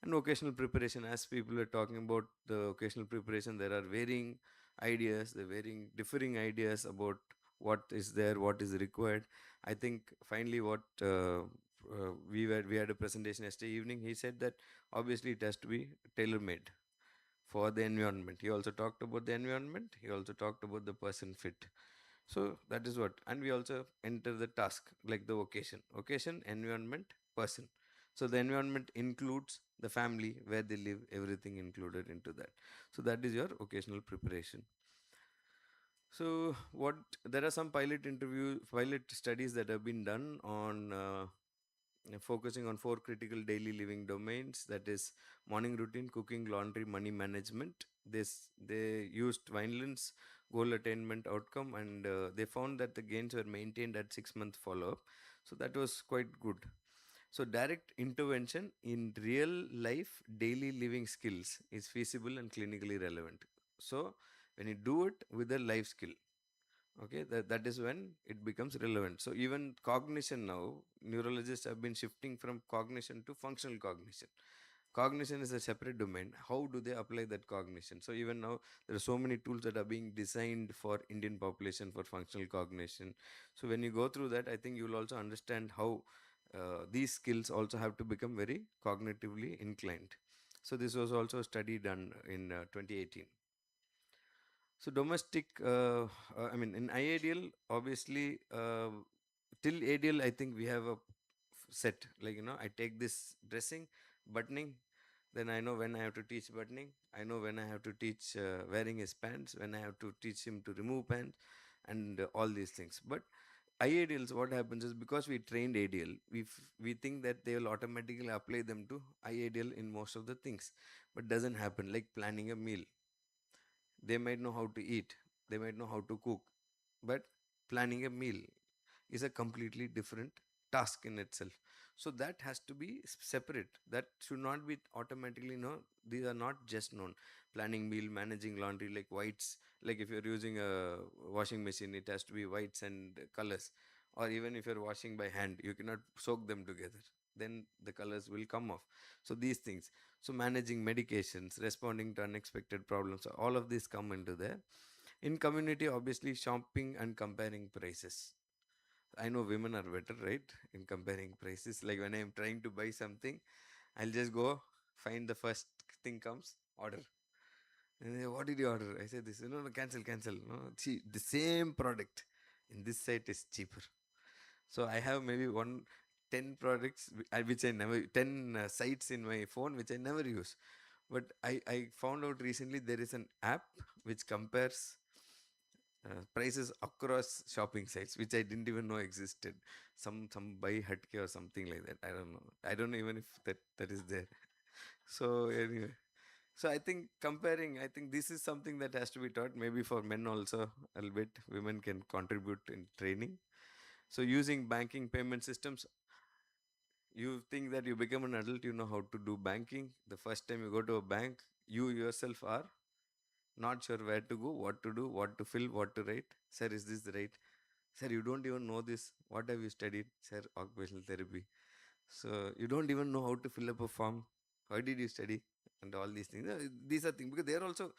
And vocational preparation, as people are talking about the vocational preparation, there are varying ideas, the varying differing ideas about what is there, what is required. I think finally what we had a presentation yesterday evening. He said that obviously it has to be tailor made for the environment. He also talked about the environment, he also talked about the person fit. So that is what, and we also enter the task like the occasion, environment, person. So the environment includes the family where they live, everything included into that. So that is your occasional preparation. So what, there are some pilot studies that have been done on focusing on 4 critical daily living domains, that is morning routine, cooking, laundry, money management. They used Vineland's goal attainment outcome, and they found that the gains were maintained at 6-month follow up. So that was quite good. So direct intervention in real life daily living skills is feasible and clinically relevant. So when you do it with a life skill, okay, that is when it becomes relevant. So even cognition, now neurologists have been shifting from cognition to functional cognition. Cognition is a separate domain. How do they apply that cognition? So even now there are so many tools that are being designed for Indian population for functional cognition. So when you go through that, I think you will also understand how these skills also have to become very cognitively inclined. So this was also a study done in 2018. So domestic, I mean, in IADL, obviously, till ADL, I think we have a set. Like, I take this dressing, buttoning, then I know when I have to teach buttoning. I know when I have to teach wearing his pants, when I have to teach him to remove pants, and all these things. But IADLs, what happens is, because we trained ADL, we think that they will automatically apply them to IADL in most of the things, but doesn't happen. Like planning a meal, they might know how to eat, they might know how to cook, but planning a meal is a completely different task in itself. So that has to be separate. That should not be automatically known. These are not just known. Planning meal, managing laundry, like whites, like if you're using a washing machine, it has to be whites and colors. Or even if you're washing by hand, you cannot soak them together, then the colors will come off. So these things, so managing medications, responding to unexpected problems, all of these come into there. In community, obviously shopping and comparing prices. I know women are better, right, in comparing prices. Like when I'm trying to buy something, I'll just go find the first thing comes, order. And they, what did you order? I said this. No, no, cancel. No, see, the same product in this site is cheaper. So I have maybe 10 products which I never, 10 sites in my phone which I never use. But I found out recently there is an app which compares prices across shopping sites, which I didn't even know existed. Some buy Hatke or something like that. I don't know. I don't know even if that is there. So anyway, So I think comparing, I think this is something that has to be taught, maybe for men also a little bit. Women can contribute in training. So using banking payment systems, you think that you become an adult, you know how to do banking. The first time you go to a bank, you yourself are not sure where to go, what to do, what to fill, what to write. Sir, is this the right? Sir, you don't even know this. What have you studied? Sir, occupational therapy. So you don't even know how to fill up a form. How did you study? And all these things. These are things because they are also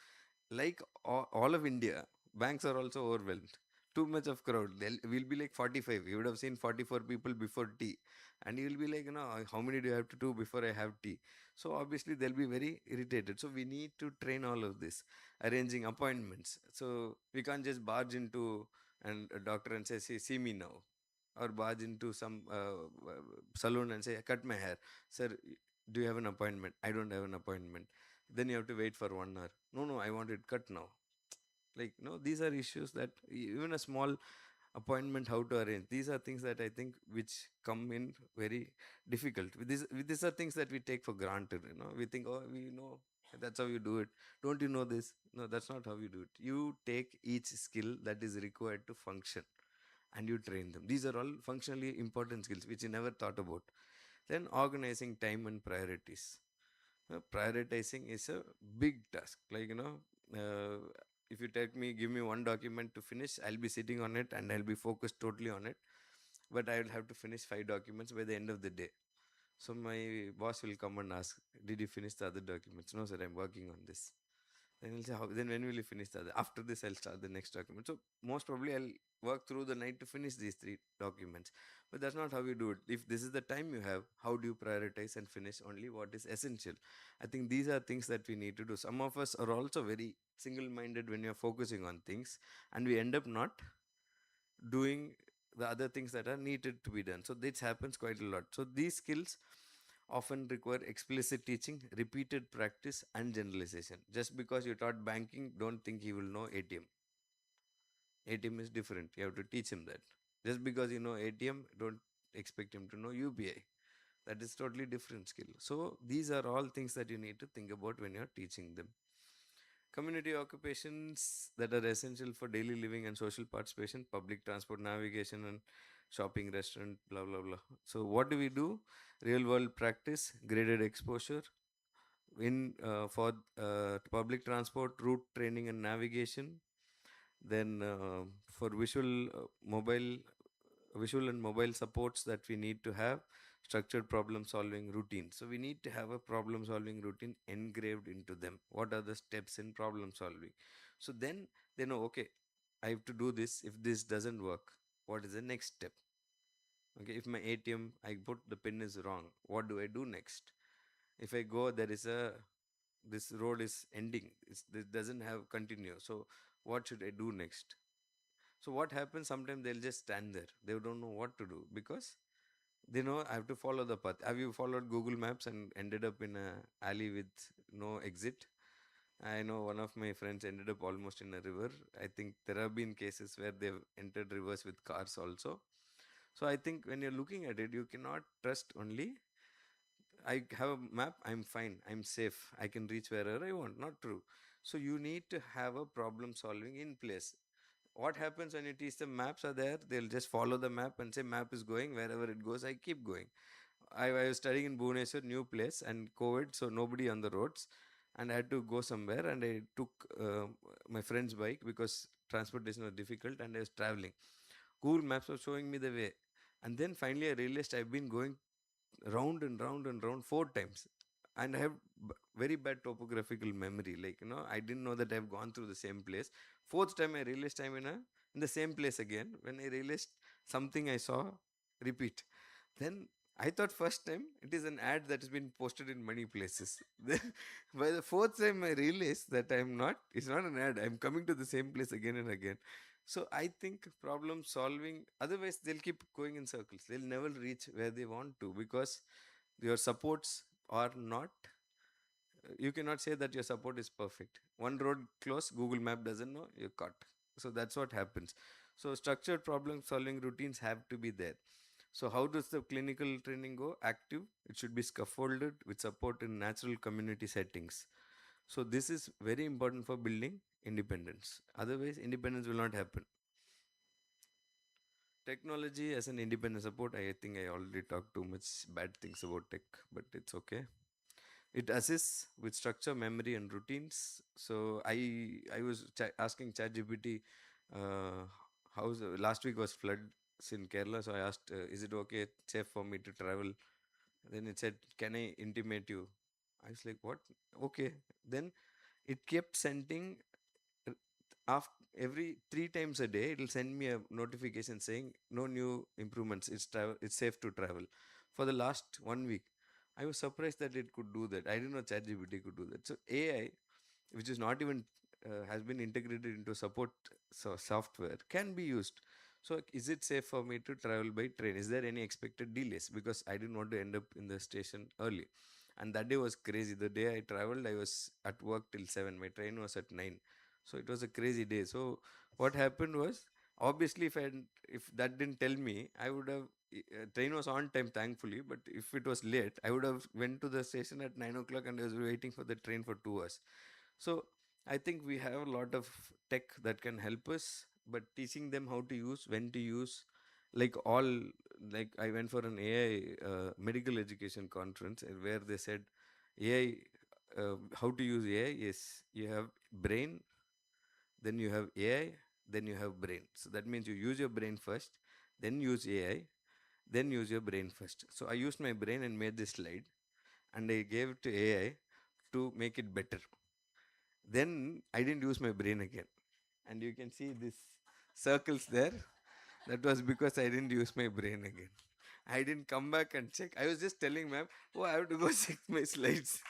like all of India. Banks are also overwhelmed. Too much of crowd. Will be like 45. You would have seen 44 people before tea, and you will be like, how many do you have to do before I have tea? So obviously they'll be very irritated. So we need to train all of this, arranging appointments. So we can't just barge into and a doctor and say, see me now, or barge into some salon and say, cut my hair. Sir, do you have an appointment? I don't have an appointment. Then you have to wait for 1 hour. No, I want it cut now. Like, no, these are issues that even a small appointment, how to arrange, these are things that I think which come in very difficult. These are things that we take for granted. We think, oh, we know that's how you do it. Don't you know this? No, that's not how you do it. You take each skill that is required to function and you train them. These are all functionally important skills which you never thought about. Then organizing time and priorities. Prioritizing is a big task. Like, if you give me one document to finish, I'll be sitting on it and I'll be focused totally on it. But I will have to finish 5 documents by the end of the day. So my boss will come and ask, did you finish the other documents? No, sir, I'm working on this. Then he'll say, then when will you finish the other? After this, I'll start the next document. So most probably I'll work through the night to finish these 3 documents. But that's not how you do it. If this is the time you have, how do you prioritize and finish only what is essential? I think these are things that we need to do. Some of us are also very single-minded when you're focusing on things, and we end up not doing the other things that are needed to be done. So this happens quite a lot. So these skills often require explicit teaching, repeated practice, and generalization. Just because you taught banking, don't think he will know ATM. ATM is different. You have to teach him that. Just because you know ATM, don't expect him to know UPI. That is totally different skill. So these are all things that you need to think about when you're teaching them. Community occupations that are essential for daily living and social participation, public transport, navigation, and shopping, restaurant, blah blah blah. So what do we do? Real world practice, graded exposure in for public transport, route training and navigation. Then for visual and mobile supports that we need to have, structured problem solving routine. So we need to have a problem solving routine engraved into them. What are the steps in problem solving? So then they know, okay, I have to do this. If this doesn't work, what is the next step? Okay, if my ATM, I put the pin is wrong, what do I do next? If I go, this road is ending, this doesn't have continue, so what should I do next? So what happens, sometimes they'll just stand there, they don't know what to do because they know I have to follow the path. Have you followed Google Maps and ended up in a alley with no exit? I know one of my friends ended up almost in a river. I think there have been cases where they've entered rivers with cars also. So I think when you're looking at it, you cannot trust only I have a map, I'm fine, I'm safe, I can reach wherever I want. Not true. So you need to have a problem solving in place. What happens when you teach them maps are there, they'll just follow the map and say map is going, wherever it goes, I keep going. I was studying in Bhubaneswar, new place, and COVID, so nobody on the roads. And I had to go somewhere, and I took my friend's bike because transportation was difficult and I was traveling. Google Maps was showing me the way. And then finally I realized I've been going round and round and round 4 times, and I have very bad topographical memory. Like, I didn't know that I've gone through the same place. Fourth time I realized I'm in the same place again. When I realized something I saw repeat, then I thought first time it is an ad that has been posted in many places. Then by the fourth time I realized that it's not an ad, I'm coming to the same place again and again. So I think problem solving, otherwise they'll keep going in circles. They'll never reach where they want to because your supports are not, you cannot say that your support is perfect. One road closed, Google Map doesn't know, you're caught. So that's what happens. So structured problem solving routines have to be there. So how does the clinical training go? Active. It should be scaffolded with support in natural community settings. So this is very important for building independence. Otherwise, independence will not happen. Technology as an independent support, I think I already talked too much bad things about tech, but it's okay. It assists with structure, memory, and routines. So I was asking ChatGPT, uh, how's last week was floods in Kerala, so I asked, is it okay, safe for me to travel? Then it said, can I intimate you? I was like, what? Okay. Then it kept sending after every 3 times a day it'll send me a notification saying no new improvements, it's safe to travel. For the last 1 week I was surprised that it could do that. I didn't know ChatGPT could do that. So AI, which is not even has been integrated into support software, can be used. So is it safe for me to travel by train? Is there any expected delays? Because I didn't want to end up in the station early. And that day was crazy. The day I traveled, I was at work till 7. My train was at 9. So it was a crazy day. So what happened was, obviously, if that didn't tell me, I would have train was on time, thankfully. But if it was late, I would have went to the station at 9 o'clock and I was waiting for the train for 2 hours. So I think we have a lot of tech that can help us, but teaching them how to use, when to use, like all, like I went for an AI medical education conference where they said AI, how to use AI is you have brain, then you have AI, then you have brain. So that means you use your brain first, then use AI, then use your brain first. So I used my brain and made this slide, and I gave it to AI to make it better. Then I didn't use my brain again. And you can see these circles there. That was because I didn't use my brain again. I didn't come back and check. I was just telling ma'am, oh, I have to go check my slides.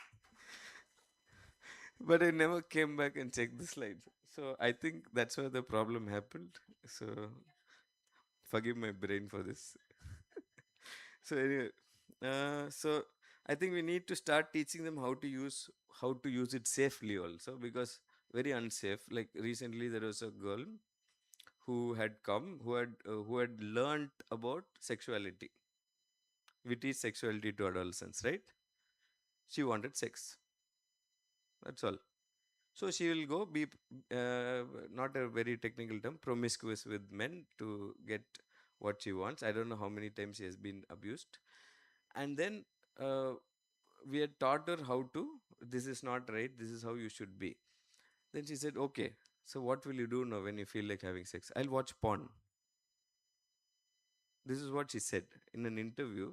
But I never came back and checked the slides. So I think that's where the problem happened. So forgive my brain for this. So anyway, so I think we need to start teaching them how to use it safely also, because very unsafe. Like recently there was a girl who had come who had learned about sexuality. We teach sexuality to adolescents, right? She wanted sex. That's all. So she will go be not a very technical term, promiscuous with men to get what she wants. I don't know how many times she has been abused. And then uh, we had taught her how to, this is not right, this is how you should be. Then she said, okay, so what will you do now when you feel like having sex? I'll watch porn. This is what she said in an interview,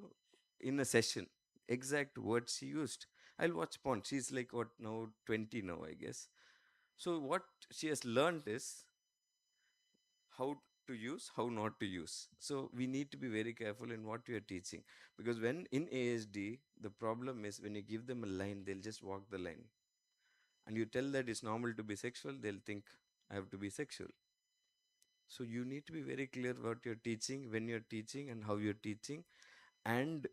in a session. Exact words she used. I'll watch porn. She's like, what now, 20 now, I guess. So what she has learned is how to use, how not to use. So we need to be very careful in what we are teaching, because when in ASD, the problem is when you give them a line, they'll just walk the line. And you tell that it's normal to be sexual, they'll think I have to be sexual. So you need to be very clear what you're teaching, when you're teaching, and how you're teaching, and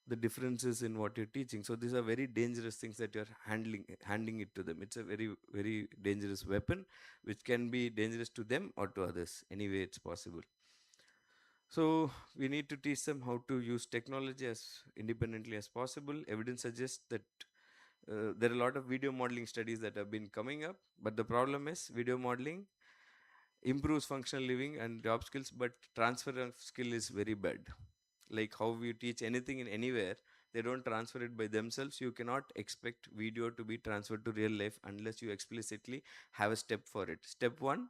the differences in what you're teaching. So these are very dangerous things that you're handing it to them. It's a very, very dangerous weapon, which can be dangerous to them or to others. Anyway, it's possible. So we need to teach them how to use technology as independently as possible. Evidence suggests that there are a lot of video modeling studies that have been coming up, but the problem is video modeling improves functional living and job skills, but transfer of skill is very bad. Like how we teach anything in anywhere, they don't transfer it by themselves. You cannot expect video to be transferred to real life unless you explicitly have a step for it. Step 1,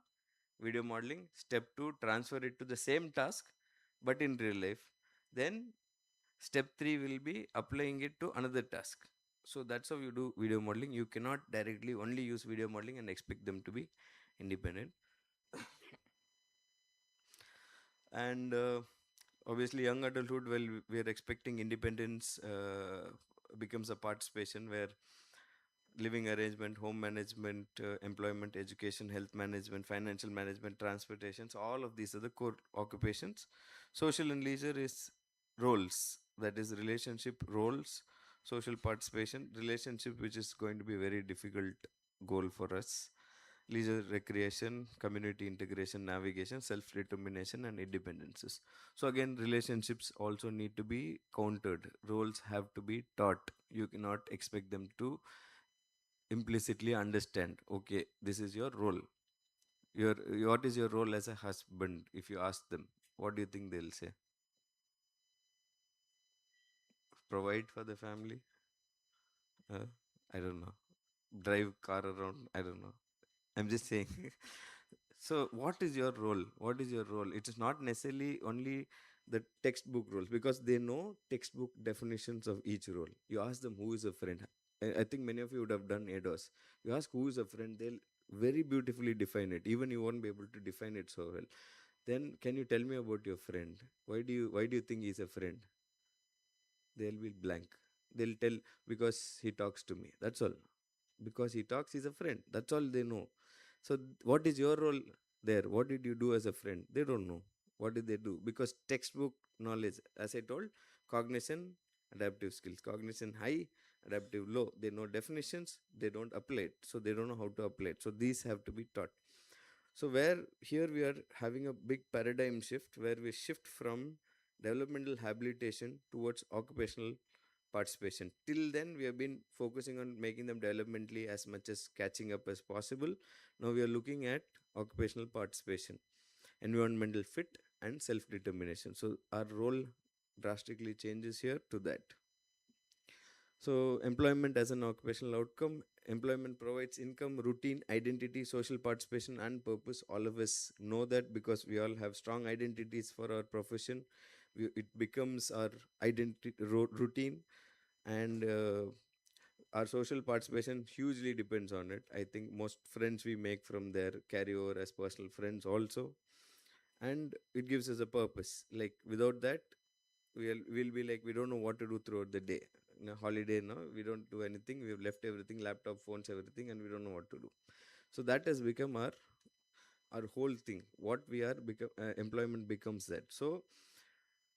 video modeling. Step 2, transfer it to the same task but in real life. Then step 3 will be applying it to another task. So that's how you do video modeling. You cannot directly only use video modeling and expect them to be independent. And obviously young adulthood, well, we are expecting independence becomes a participation where living arrangement, home management, employment, education, health management, financial management, transportations, all of these are the core occupations. Social and leisure is roles, that is relationship roles, social participation, relationship, which is going to be a very difficult goal for us. Leisure, recreation, community integration, navigation, self-determination, and independences. So again, relationships also need to be countered. Roles have to be taught. You cannot expect them to implicitly understand, okay, this is your role. Your what is your role as a husband? If you ask them, what do you think they'll say? Provide for the family? uh, I don't know. Drive car around? I don't know. I'm just saying. So what is your role? What is your role? It is not necessarily only the textbook roles, because they know textbook definitions of each role. You ask them who is a friend. I think many of you would have done ADOS. You ask who is a friend, they'll very beautifully define it. Even you won't be able to define it so well. Then can you tell me about your friend? Why do you think he's a friend? They'll be blank. They'll tell, because he talks to me, that's all. Because he talks, he's a friend, that's all they know. So what is your role there? What did you do as a friend? They don't know. What did they do? Because textbook knowledge, as I told, cognition, adaptive skills, cognition high, adaptive low. They know definitions, they don't apply it, so they don't know how to apply it. So these have to be taught. So where here we are having a big paradigm shift, where we shift from developmental habilitation towards occupational participation. Till then, we have been focusing on making them developmentally as much as catching up as possible. Now we are looking at occupational participation, environmental fit, and self determination. So our role drastically changes here to that. So, employment as an occupational outcome. Employment provides income, routine, identity, social participation, and purpose. All of us know that because we all have strong identities for our profession. It becomes our identity routine, and our social participation hugely depends on it. I think most friends we make from there carry over as personal friends also, and it gives us a purpose. Like without that, we'll be like, we don't know what to do throughout the day. In a holiday now, we don't do anything, we've left everything, laptop, phones, everything, and we don't know what to do. So that has become our whole thing. What we are become, employment becomes that. So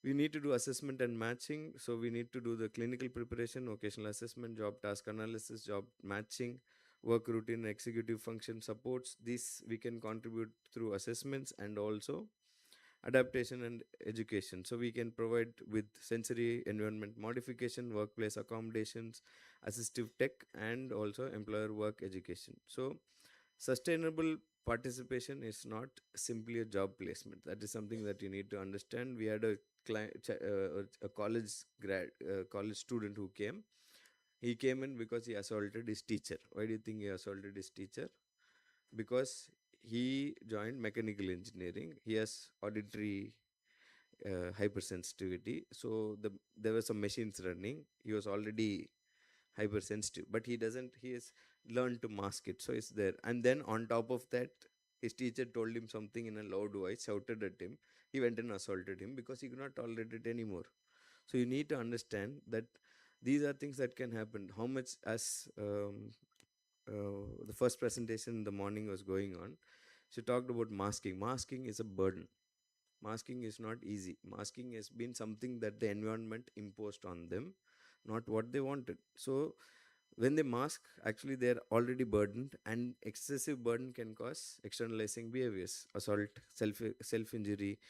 we need to do assessment and matching. So we need to do the clinical preparation, vocational assessment, job task analysis, job matching, work routine, executive function supports. This we can contribute through assessments, and also adaptation and education. So we can provide with sensory environment modification, workplace accommodations, assistive tech, and also employer work education. So sustainable participation is not simply a job placement. That is something that you need to understand. We had a college student who came. He came in because he assaulted his teacher. Why do you think he assaulted his teacher? Because he joined mechanical engineering. He has auditory hypersensitivity. So there were some machines running. He was already hypersensitive, but he has learned to mask it. So it's there. And then on top of that, his teacher told him something in a loud voice, shouted at him. He went and assaulted him because he could not tolerate it anymore. So you need to understand that these are things that can happen. How much, as the first presentation in the morning was going on, she talked about masking. Masking is a burden. Masking is not easy. Masking has been something that the environment imposed on them, not what they wanted. So when they mask, actually they're already burdened, and excessive burden can cause externalizing behaviors, assault, self injury.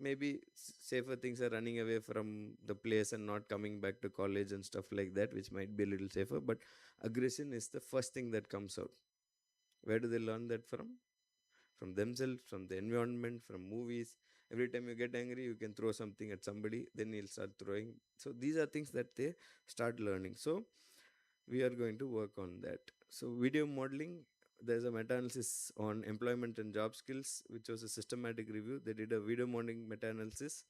Maybe safer things are running away from the place and not coming back to college and stuff like that, which might be a little safer. But aggression is the first thing that comes out. Where do they learn that from? From themselves, from the environment, from movies. Every time you get angry, you can throw something at somebody, then you'll start throwing. So these are things that they start learning. So we are going to work on that. So video modeling, there's a meta-analysis on employment and job skills, which was a systematic review. They did a video modeling meta-analysis.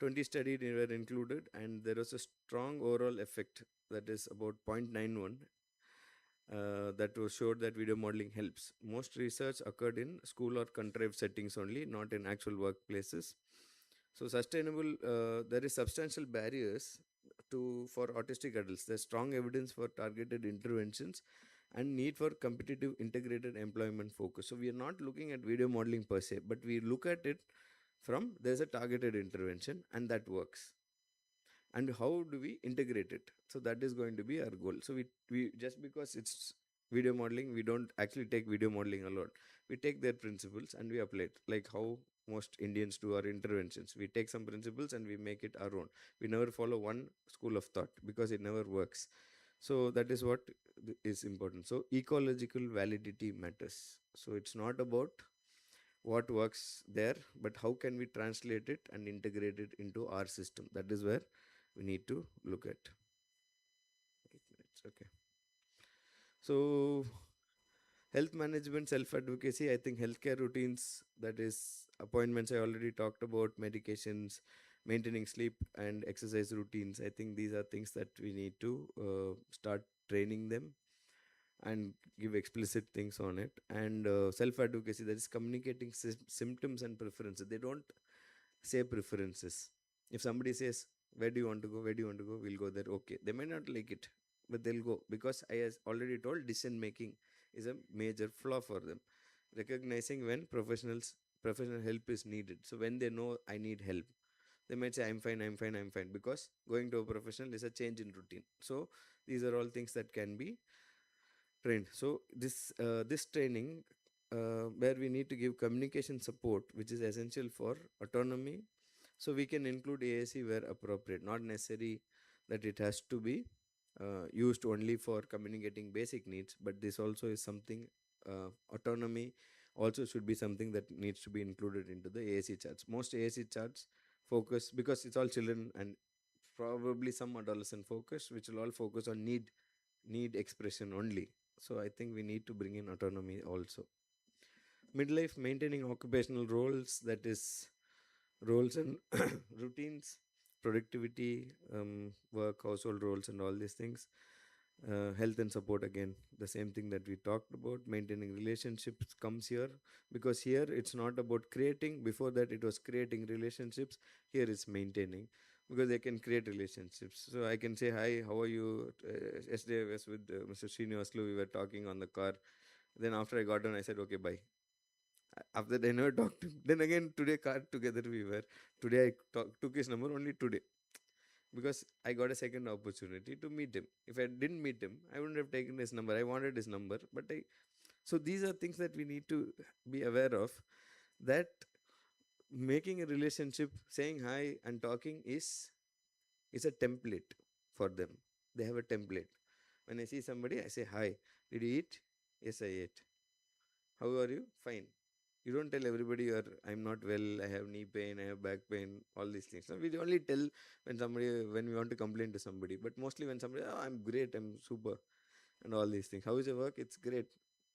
20 studies were included, and there was a strong overall effect, that is about 0.91, that was showed that video modeling helps. Most research occurred in school or contrived settings only, not in actual workplaces. So sustainable, there is substantial barriers for autistic adults. There's strong evidence for targeted interventions and need for competitive integrated employment focus. So we are not looking at video modeling per se, but we look at it from, there's a targeted intervention and that works, and how do we integrate it. So that is going to be our goal. So we just because it's video modeling, we don't actually take video modeling alone. We take their principles and we apply it, like how most Indians do our interventions. We take some principles and we make it our own. We never follow one school of thought because it never works. So that is what is important. So ecological validity matters. So it's not about what works there, but how can we translate it and integrate it into our system. That is where we need to look at. 8 minutes, okay. So health management, self advocacy, I think healthcare routines, that is appointments, I already talked about, medications, maintaining sleep and exercise routines. I think these are things that we need to start training them and give explicit things on it. And self advocacy, that is communicating symptoms and preferences. They don't say preferences. If somebody says, where do you want to go, where do you want to go, we'll go there. Okay, they may not like it, but they'll go, because I has already told, decision making is a major flaw for them. Recognizing when professional help is needed. So when they know I need help, they might say, I'm fine, I'm fine, I'm fine, because going to a professional is a change in routine. So these are all things that can be trained. So this training, where we need to give communication support, which is essential for autonomy. So we can include ASC where appropriate, not necessary that it has to be used only for communicating basic needs, but this also is something, autonomy also should be something that needs to be included into the ASC charts. Most ASC charts focus, because it's all children and probably some adolescent focus, which will all focus on need expression only. So I think we need to bring in autonomy also. Midlife, maintaining occupational roles, that is roles and routines, productivity, work, household roles, and all these things. Health and support, again the same thing that we talked about. Maintaining relationships comes here, because here it's not about creating. Before that it was creating relationships. Here it's maintaining, because they can create relationships. So I can say, hi, how are you? Yesterday I was with Mr. Srinivaslu, we were talking on the car. Then after I got done, I said, okay, bye. After that I never talked to him. Then again today, car together we were. Today I took his number only today, because I got a second opportunity to meet him. If I didn't meet him, I wouldn't have taken his number. I wanted his number, but so these are things that we need to be aware of, that making a relationship, saying hi and talking is a template for them. They have a template. When I see somebody, I say, hi, did you eat? Yes, I ate. How are you? Fine. You don't tell everybody I'm not well, I have knee pain, I have back pain, all these things. No, we only tell when we want to complain to somebody. But mostly when somebody, oh, I'm great, I'm super, and all these things. How is your work? It's great.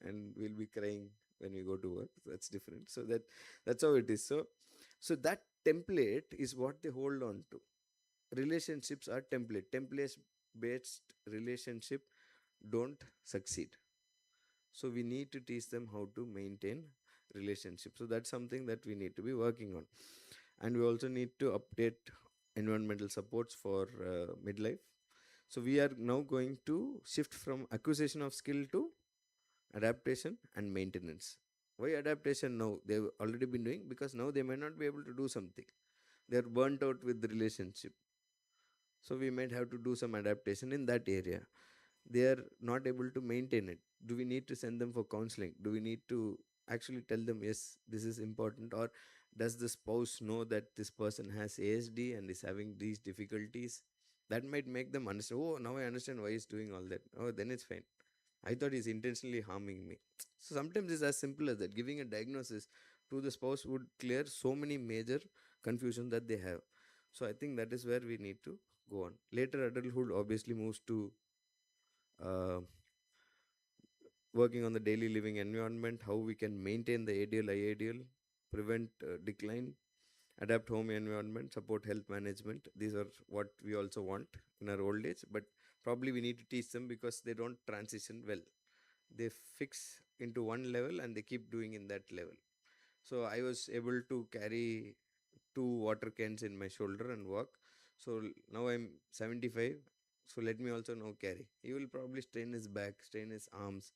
And we'll be crying when we go to work. That's different. So that's how it is. So that template is what they hold on to. Relationships are templates based relationship don't succeed. So we need to teach them how to maintain relationships. So that's something that we need to be working on. And we also need to update environmental supports for midlife. So we are now going to shift from acquisition of skill to adaptation and maintenance. Why adaptation now? They've already been doing, because now they might not be able to do something. They're burnt out with the relationship. So we might have to do some adaptation in that area. They are not able to maintain it. Do we need to send them for counseling? Do we need to actually tell them, yes, this is important? Or does the spouse know that this person has ASD and is having these difficulties? That might make them understand, oh, now I understand why he's doing all that. Oh, then it's fine. I thought he's intentionally harming me. So sometimes it's as simple as that. Giving a diagnosis to the spouse would clear so many major confusion that they have. So I think that is where we need to go on. Later adulthood obviously moves to uh, working on the daily living environment, how we can maintain the ideal, prevent decline, adapt home environment, support health management. These are what we also want in our old age, but probably we need to teach them, because they don't transition well. They fix into one level and they keep doing in that level. So I was able to carry 2 water cans in my shoulder and walk. So now I'm 75. So let me also now carry. He will probably strain his back, strain his arms.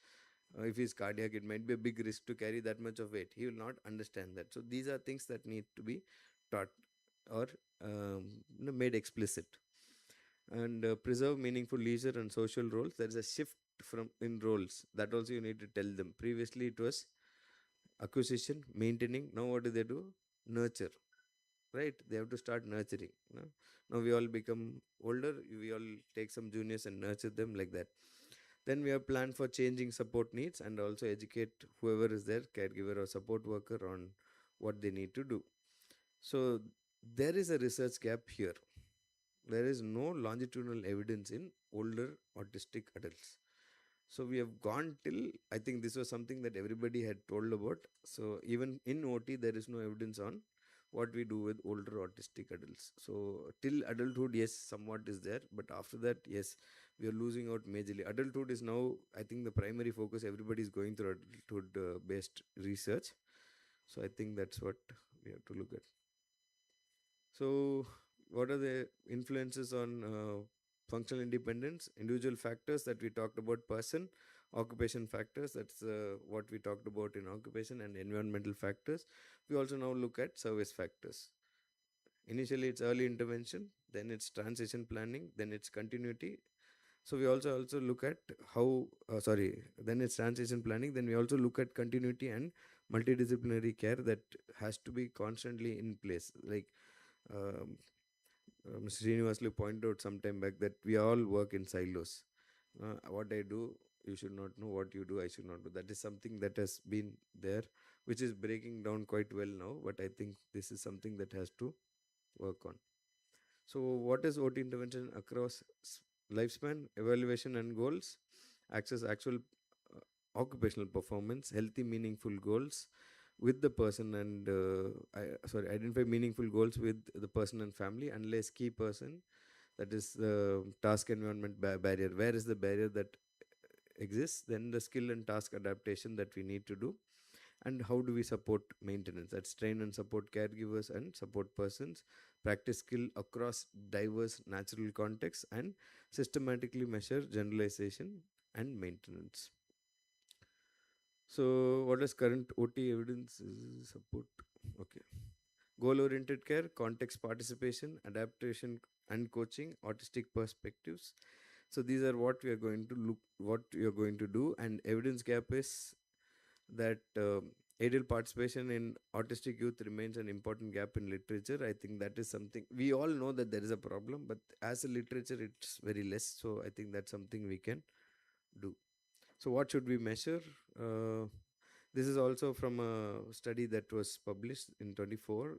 If he's cardiac, it might be a big risk to carry that much of weight. He will not understand that. So these are things that need to be taught or made explicit. And preserve meaningful leisure and social roles. There is a shift from in roles that also you need to tell them. Previously it was acquisition, maintaining. Now what do? Nurture. right? They have to start nurturing. Now we all become older, we all take some juniors and nurture them like that. Then we have planned for changing support needs and also educate whoever is there, caregiver or support worker, on what they need to do. So there is a research gap here. There is no longitudinal evidence in older autistic adults. So we have gone till, I think this was something that everybody had told about. So even in OT there is no evidence on what we do with older autistic adults. So till adulthood, yes, somewhat is there, but after that, yes, we are losing out majorly. Adulthood is now, I think, the primary focus. Everybody is going through adulthood based research. So I think that's what we have to look at. So, what are the influences on functional independence? Individual factors that we talked about, person, occupation factors, that's what we talked about in occupation, and environmental factors. We also now look at service factors. Initially, it's early intervention, then it's transition planning, then it's continuity. So we also look at how then it's transition planning, then we also look at continuity and multidisciplinary care that has to be constantly in place. Like um, Mr. Srinivaslu pointed out some time back that we all work in silos. What I do, you should not know. What you do, I should not do. That is something that has been there, which is breaking down quite well now. But I think this is something that has to work on. So, what is OT intervention across lifespan, evaluation and goals? Access actual occupational performance, healthy, meaningful goals with the person and identify meaningful goals with the person and family, unless key person, that is the task environment barrier. Where is the barrier that exists? Then the skill and task adaptation that we need to do, and how do we support maintenance? That's train and support caregivers and support persons, practice skill across diverse natural contexts, and systematically measure generalization and maintenance. So, what is current OT evidence support? Okay. Goal oriented care, context participation, adaptation and coaching, autistic perspectives. So, these are what we are going to look, what we are going to do. And evidence gap is that ideal participation in autistic youth remains an important gap in literature. I think that is something we all know that there is a problem, but as a literature, it's very less. So, I think that's something we can do. So, what should we measure? This is also from a study that was published in 24.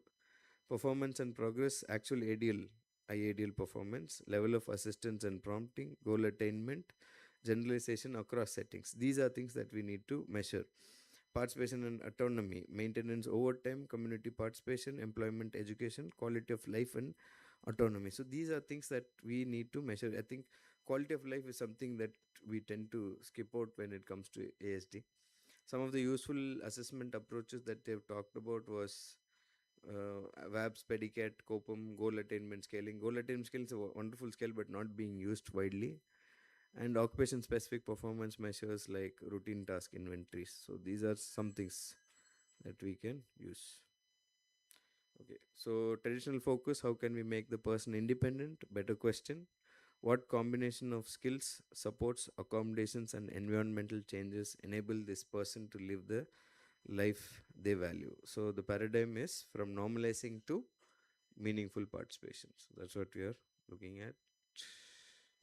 Performance and progress, actual ADL, IADL performance, level of assistance and prompting, goal attainment, generalization across settings. These are things that we need to measure. Participation and autonomy, maintenance over time, community participation, employment, education, quality of life, and autonomy. So these are things that we need to measure. I think quality of life is something that we tend to skip out when it comes to ASD. Some of the useful assessment approaches that they've talked about was VABS, PEDICAT, COPUM, goal attainment scaling. Goal attainment scaling is a wonderful scale but not being used widely. And occupation specific performance measures like routine task inventories. So these are some things that we can use. Okay, so traditional focus, how can we make the person independent? Better question. What combination of skills, supports, accommodations, and environmental changes enable this person to live the life they value? So the paradigm is from normalizing to meaningful participation. So that's what we are looking at.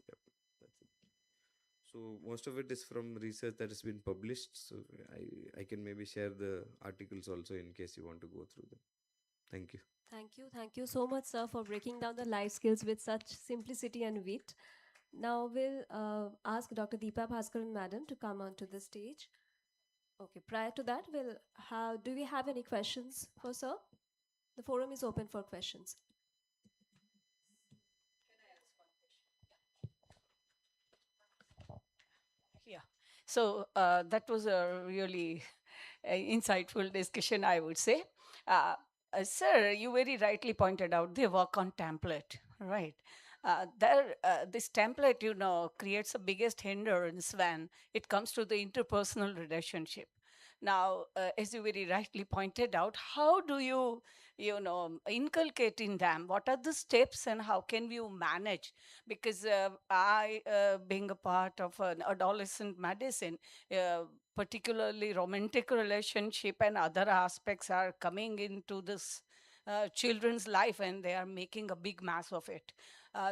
Yep, that's it. So most of it is from research that has been published. So I can maybe share the articles also in case you want to go through them. Thank you. Thank you so much, sir, for breaking down the life skills with such simplicity and wit. Now we'll ask Dr. Deepa Bhaskaran, madam, to come onto the stage. Okay, prior to that, do we have any questions for sir? The forum is open for questions. Yeah. So that was a really insightful discussion, I would say. Sir, you very rightly pointed out they work on template, right? This template, creates the biggest hindrance when it comes to the interpersonal relationship. Now, as you very rightly pointed out, how do inculcate in them? What are the steps and how can you manage? Because being a part of an adolescent medicine, particularly romantic relationship and other aspects are coming into this children's life and they are making a big mass of it.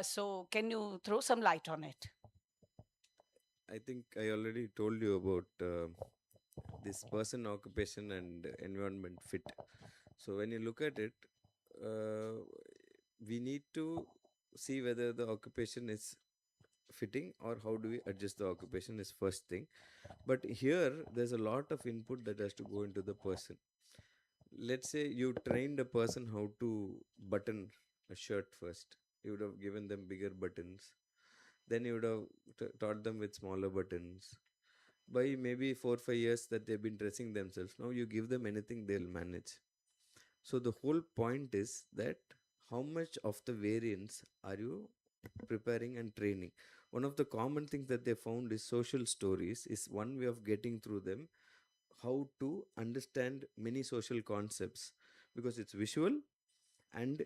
So, can you throw some light on it? I think I already told you about this person, occupation, and environment fit. So when you look at it, uh, we need to see whether the occupation is fitting or how do we adjust the occupation is first thing. But here there's a lot of input that has to go into the person. Let's say you trained a person how to button a shirt first. You would have given them bigger buttons. Then you would have taught them with smaller buttons. By maybe 4 5 years that they've been dressing themselves, now you give them anything, they'll manage. So the whole point is that how much of the variance are you preparing and training? One of the common things that they found is social stories is one way of getting through them how to understand many social concepts, because it's visual and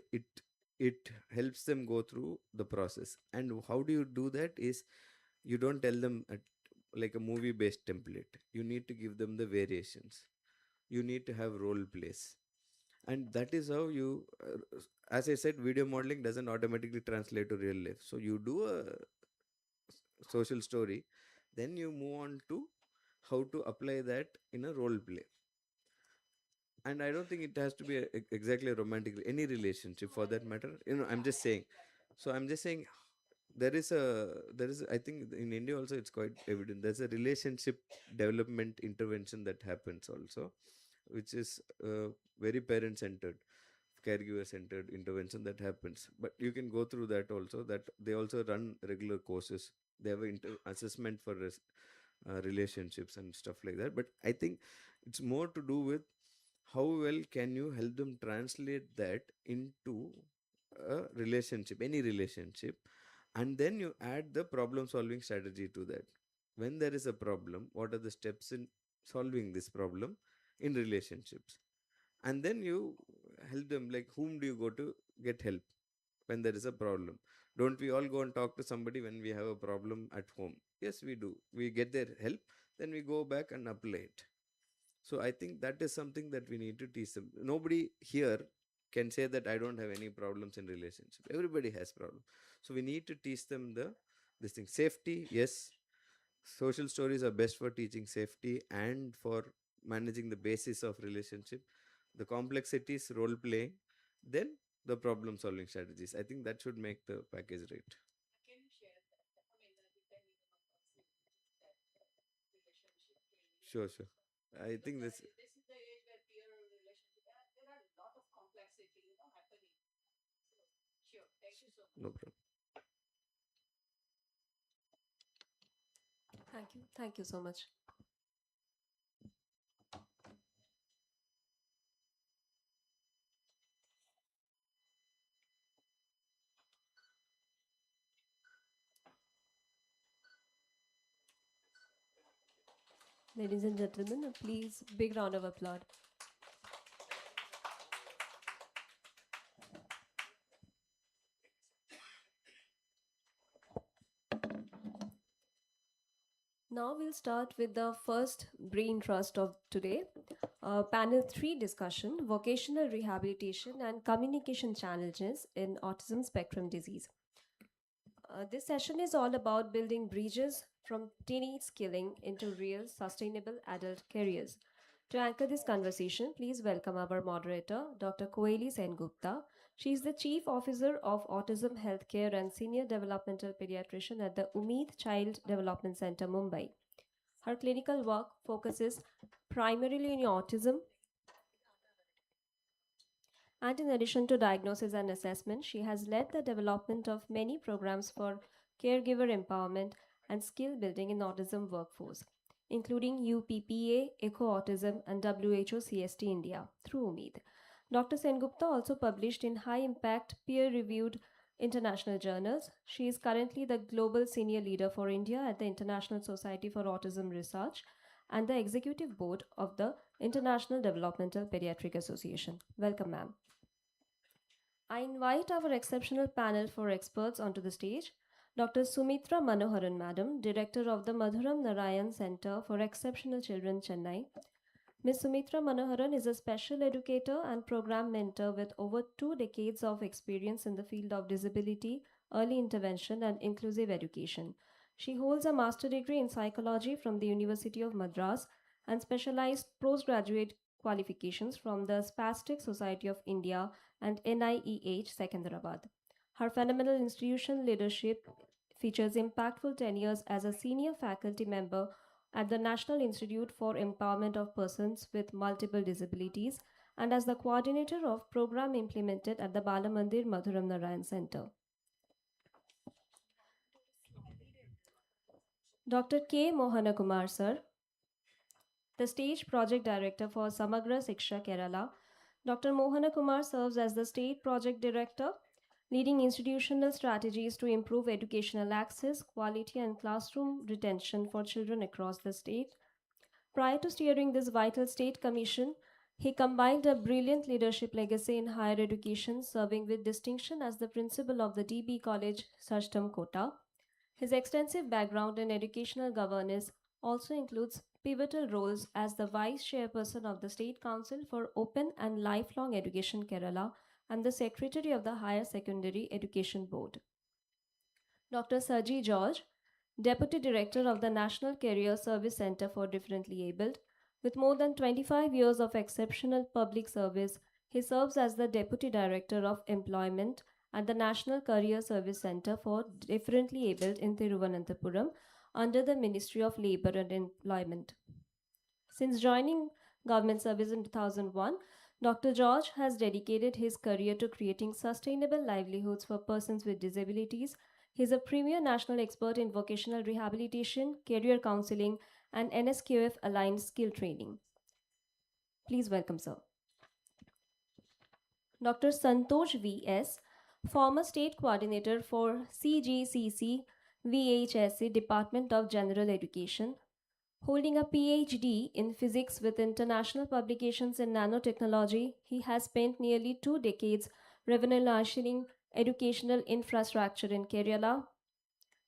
it helps them go through the process. And how do you do that is you don't tell them like a movie based template. You need to give them the variations. You need to have role plays, and that is how you as I said, video modeling doesn't automatically translate to real life. So you do a social story, then you move on to how to apply that in a role play. And I don't think it has to be exactly a romantic, any relationship for that matter, I'm just saying. So I'm just saying there is I think in India also it's quite evident there's a relationship development intervention that happens also, which is very parent centered, caregiver centered intervention that happens. But you can go through that also, that they also run regular courses. They have an assessment for relationships and stuff like that. But I think it's more to do with how well can you help them translate that into a relationship, any relationship, and then you add the problem solving strategy to that. When there is a problem, what are the steps in solving this problem in relationships? And then you help them, like whom do you go to get help when there is a problem? Don't we all go and talk to somebody when we have a problem at home? Yes, we do. We get their help, then we go back and apply it. So I think that is something that we need to teach them. Nobody here can say that I don't have any problems in relationship. Everybody has problems. So we need to teach them this thing. Safety, yes. Social stories are best for teaching safety and for managing the basis of relationship. The complexities, role playing, then the problem solving strategies. I think that should make the package right. Sure, sure. I think this. No problem. Thank you. Thank you so much. Ladies and gentlemen, please, big round of applause. Now we'll start with the first brain trust of today. Panel 3 discussion, vocational rehabilitation and communication challenges in autism spectrum disease. This session is all about building bridges from teenage skilling into real, sustainable adult careers. To anchor this conversation, please welcome our moderator, Dr. Koeli Sengupta. She is the Chief Officer of Autism Healthcare and Senior Developmental Pediatrician at the Umeed Child Development Center, Mumbai. Her clinical work focuses primarily on autism, and in addition to diagnosis and assessment, she has led the development of many programs for caregiver empowerment and skill building in autism workforce, including UPPA, Eco Autism, and WHO CST India through Umeed. Dr. Sengupta also published in high impact, peer reviewed international journals. She is currently the global senior leader for India at the International Society for Autism Research and the executive board of the International Developmental Pediatric Association. Welcome, ma'am. I invite our exceptional panel for experts onto the stage. Dr. Sumitra Manoharan, Madam, Director of the Madhuram Narayan Center for Exceptional Children, Chennai. Ms. Sumitra Manoharan is a special educator and program mentor with over 2 decades of experience in the field of disability, early intervention, and inclusive education. She holds a master degree in psychology from the University of Madras and specialized postgraduate qualifications from the Spastic Society of India and NIEH Secunderabad. Her phenomenal institution leadership features impactful tenures as a senior faculty member at the National Institute for Empowerment of Persons with Multiple Disabilities and as the coordinator of program implemented at the Balamandir Madhuram Narayan Center. Dr. K. Mohanakumar, sir, the stage project director for Samagra Siksha Kerala. Dr. Mohana Kumar serves as the state project director, leading institutional strategies to improve educational access, quality, and classroom retention for children across the state. Prior to steering this vital state commission, he combined a brilliant leadership legacy in higher education, serving with distinction as the principal of the DB College, Sajtam Kota. His extensive background in educational governance also includes pivotal roles as the Vice Chairperson of the State Council for Open and Lifelong Education Kerala and the Secretary of the Higher Secondary Education Board. Dr. Saji George, Deputy Director of the National Career Service Center for Differently Abled, with more than 25 years of exceptional public service, he serves as the Deputy Director of Employment at the National Career Service Center for Differently Abled in Thiruvananthapuram under the Ministry of Labour and Employment. Since joining government service in 2001, Dr. George has dedicated his career to creating sustainable livelihoods for persons with disabilities. He is a premier national expert in vocational rehabilitation, career counseling, and NSQF aligned skill training. Please welcome, sir. Dr. Santosh V.S., former state coordinator for CGCC VHSC Department of General Education, holding a PhD in physics with international publications in nanotechnology. He has spent nearly 2 decades revolutionizing educational infrastructure in Kerala.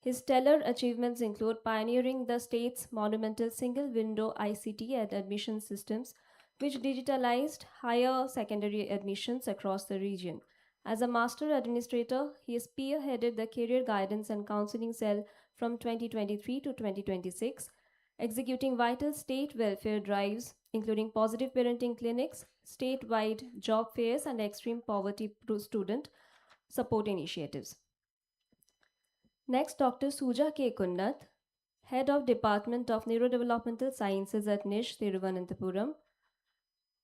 His stellar achievements include pioneering the state's monumental single window ICT and admission systems, which digitalized higher secondary admissions across the region. As a master administrator, he spearheaded the Career Guidance and Counseling Cell from 2023 to 2026, executing vital state welfare drives, including positive parenting clinics, statewide job fairs, and extreme poverty student support initiatives. Next, Dr. Suja K. Kunnath, Head of Department of Neurodevelopmental Sciences at NISH, Thiruvananthapuram.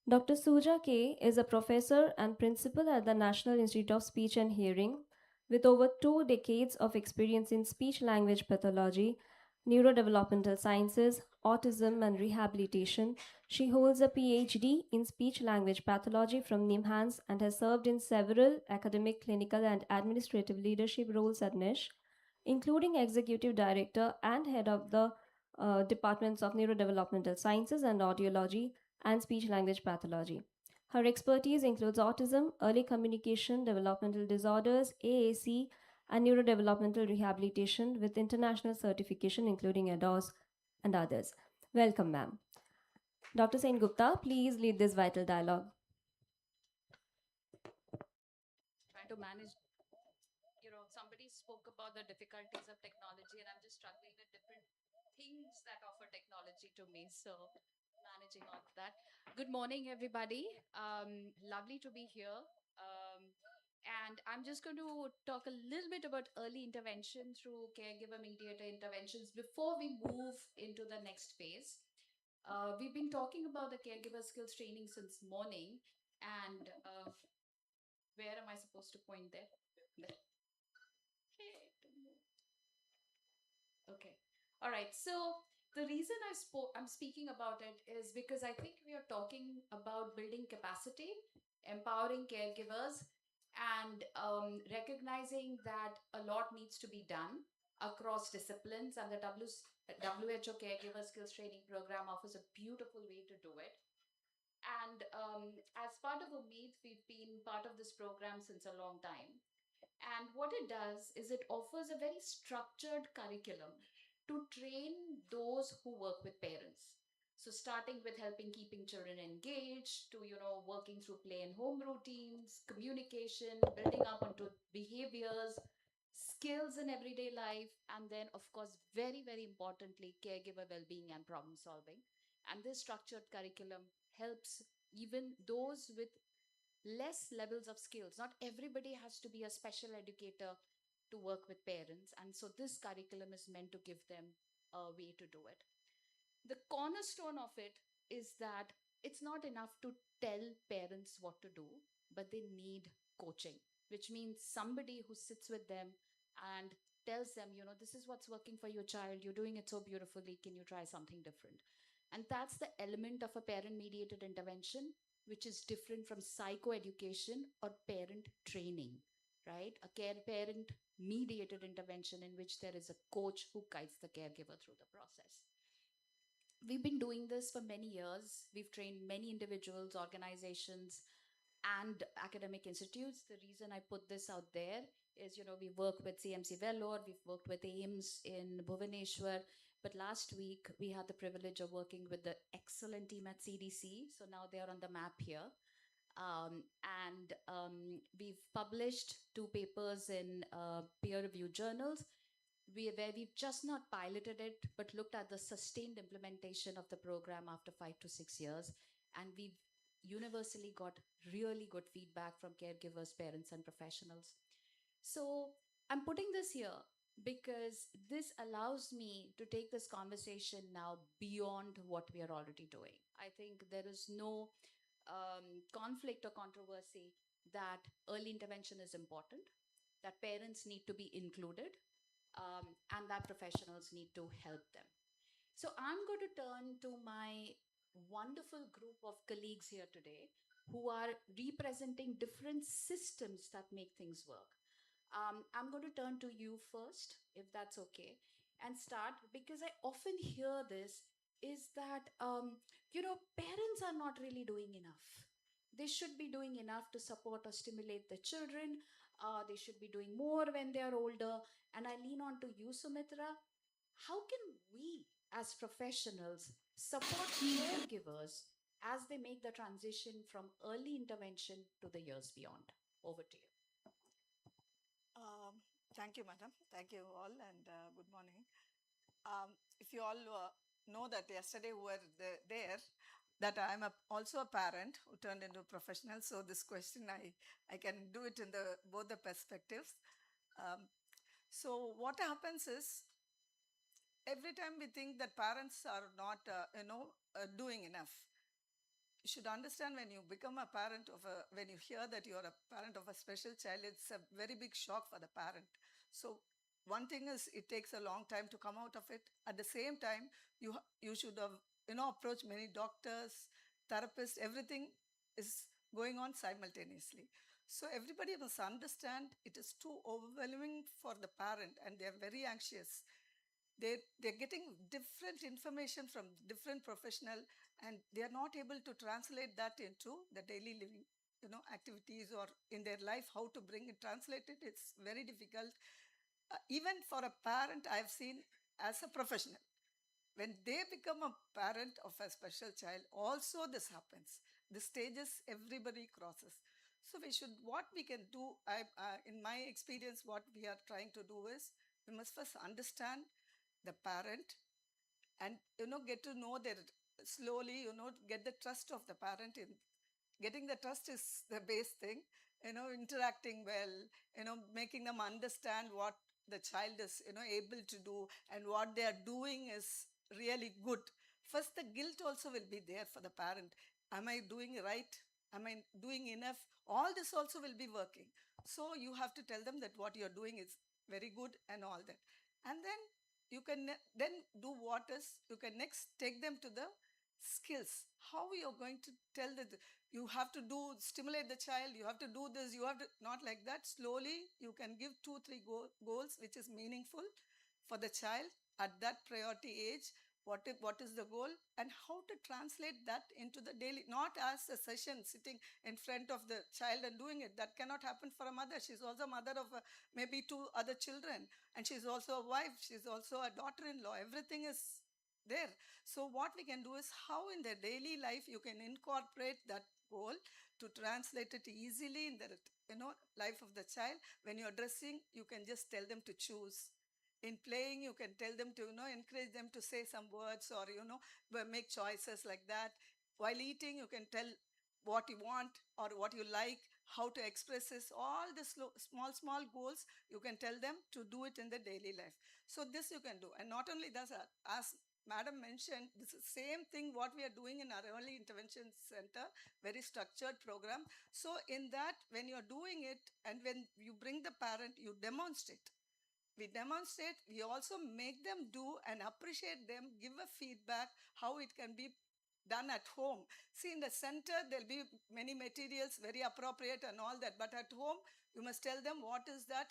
Dr. Suja K. is a professor and principal at the National Institute of Speech and Hearing with over 2 decades of experience in speech language pathology, neurodevelopmental sciences, autism, and rehabilitation. She holds a PhD in speech language pathology from NIMHANS and has served in several academic, clinical, and administrative leadership roles at NISH, including executive director and head of the departments of neurodevelopmental sciences and audiology and speech language pathology. Her expertise includes autism, early communication, developmental disorders, AAC, and neurodevelopmental rehabilitation with international certification, including ADOS and others. Welcome, ma'am. Dr. Sen Gupta, please lead this vital dialogue. Trying to manage, somebody spoke about the difficulties of technology, and I'm just struggling with different things that offer technology to me. So, managing all of that. Good morning, everybody. Lovely to be here. And I'm just going to talk a little bit about early intervention through caregiver mediator interventions before we move into the next phase. We've been talking about the caregiver skills training since morning, and where am I supposed to point there? There. Okay. All right. So the reason I'm speaking about it is because I think we are talking about building capacity, empowering caregivers, and recognizing that a lot needs to be done across disciplines. And the WHO Caregiver Skills Training Program offers a beautiful way to do it. And as part of Umeed, we've been part of this program since a long time. And what it does is it offers a very structured curriculum to train those who work with parents. So starting with helping keeping children engaged to, working through play and home routines, communication, building up onto behaviors, skills in everyday life, and then, of course, very, very importantly, caregiver well-being and problem solving. And this structured curriculum helps even those with less levels of skills. Not everybody has to be a special educator to work with parents. And so this curriculum is meant to give them a way to do it. The cornerstone of it is that it's not enough to tell parents what to do, but they need coaching, which means somebody who sits with them and tells them, this is what's working for your child. You're doing it so beautifully. Can you try something different? And that's the element of a parent mediated intervention, which is different from psychoeducation or parent training, right? A care parent mediated intervention in which there is a coach who guides the caregiver through the process. We've been doing this for many years. We've trained many individuals, organizations, and academic institutes. The reason I put this out there is, we work with CMC Vellore, we've worked with AIMS in Bhubaneswar, but last week we had the privilege of working with the excellent team at CDC. So now they are on the map here. And we've published 2 papers in peer-reviewed journals where we've just not piloted it, but looked at the sustained implementation of the program after 5 to 6 years. And we've universally got really good feedback from caregivers, parents, and professionals. So I'm putting this here because this allows me to take this conversation now beyond what we are already doing. I think there is no conflict or controversy that early intervention is important, that parents need to be included, and that professionals need to help them. So I'm going to turn to my wonderful group of colleagues here today who are representing different systems that make things work. I'm going to turn to you first, if that's okay, and start because I often hear this is that, parents are not really doing enough. They should be doing enough to support or stimulate the children. They should be doing more when they are older. And I lean on to you, Sumitra. How can we, as professionals, support caregivers as they make the transition from early intervention to the years beyond? Over to you. Um, Thank you, madam. Thank you all, and good morning. If you all know that yesterday we were there, that I'm also a parent who turned into a professional. So this question, I can do it in both the perspectives. So what happens is every time we think that parents are not, doing enough. You should understand when you become a parent when you hear that you're a parent of a special child, it's a very big shock for the parent. So one thing is it takes a long time to come out of it. At the same time, you should have, approached many doctors, therapists, everything is going on simultaneously. So everybody must understand it is too overwhelming for the parent and they're very anxious. They're getting different information from different professional and they are not able to translate that into the daily living activities or in their life, how to bring it translated. It's very difficult. Even for a parent, I've seen as a professional, when they become a parent of a special child, also this happens. The stages everybody crosses. So what we can do, in my experience, what we are trying to do is we must first understand the parent and get to know their slowly, get the trust of the parent. In getting the trust is the base thing, interacting well, making them understand what the child is able to do and what they are doing is really good. First, the guilt also will be there for the parent. Am I doing right? Am I doing enough? All this also will be working. So you have to tell them that what you're doing is very good and all that. And then you can then do what is, you can next take them to the skills. How you're going to tell that you have to stimulate the child, you have to do this, you have to, not like that. Slowly you can give 2 3 goals which is meaningful for the child at that priority age. What is the goal and how to translate that into the daily, not as a session sitting in front of the child and doing it. That cannot happen for a mother. She's also a mother of maybe 2 other children, and she's also a wife, she's also a daughter-in-law. Everything is there. So what we can do is how in their daily life you can incorporate that goal to translate it easily in the life of the child. When you're dressing, you can just tell them to choose. In playing, you can tell them to encourage them to say some words, or make choices like that. While eating, you can tell what you want or what you like, how to express this. All the small goals, you can tell them to do it in the daily life. So this you can do. And not only that, as madam mentioned, this is same thing what we are doing in our early intervention center, very structured program. So in that, when you're doing it and when you bring the parent, you demonstrate. We demonstrate, we also make them do and appreciate them, give a feedback how it can be done at home. See, in the center, there'll be many materials, very appropriate and all that. But at home, you must tell them what is that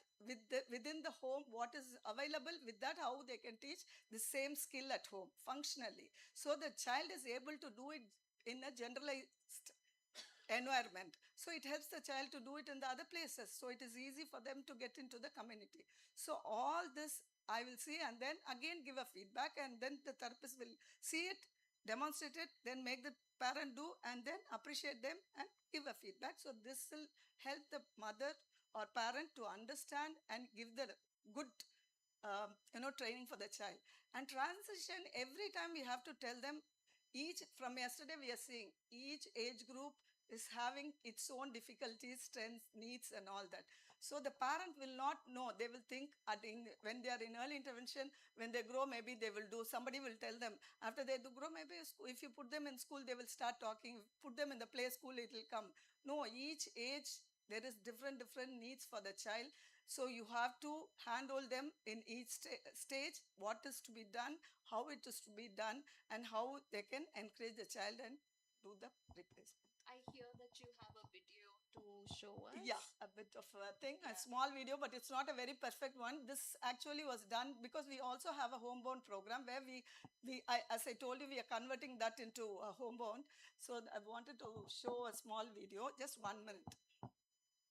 within the home, what is available. With that, how they can teach the same skill at home functionally. So the child is able to do it in a generalized environment. So it helps the child to do it in the other places. So it is easy for them to get into the community. So all this I will see, and then again give a feedback, and then the therapist will see it, demonstrate it, then make the parent do, and then appreciate them and give a feedback. So this will help the mother or parent to understand and give the good training for the child. And transition, every time we have to tell them, each, from yesterday we are seeing each age group is having its own difficulties, strengths, needs, and all that. So the parent will not know. They will think when they are in early intervention, when they grow, maybe they will do, somebody will tell them. After they do grow, maybe if you put them in school, they will start talking. Put them in the play school, it will come. No, each age, there is different needs for the child. So you have to handle them in each stage, what is to be done, how it is to be done, and how they can encourage the child and do the replacement. I hear that you have a video to show us. Yeah, a bit of a thing, a small video, but it's not a very perfect one. This actually was done because we also have a homebound program where as I told you, we are converting that into a homebound. So I wanted to show a small video, just 1 minute.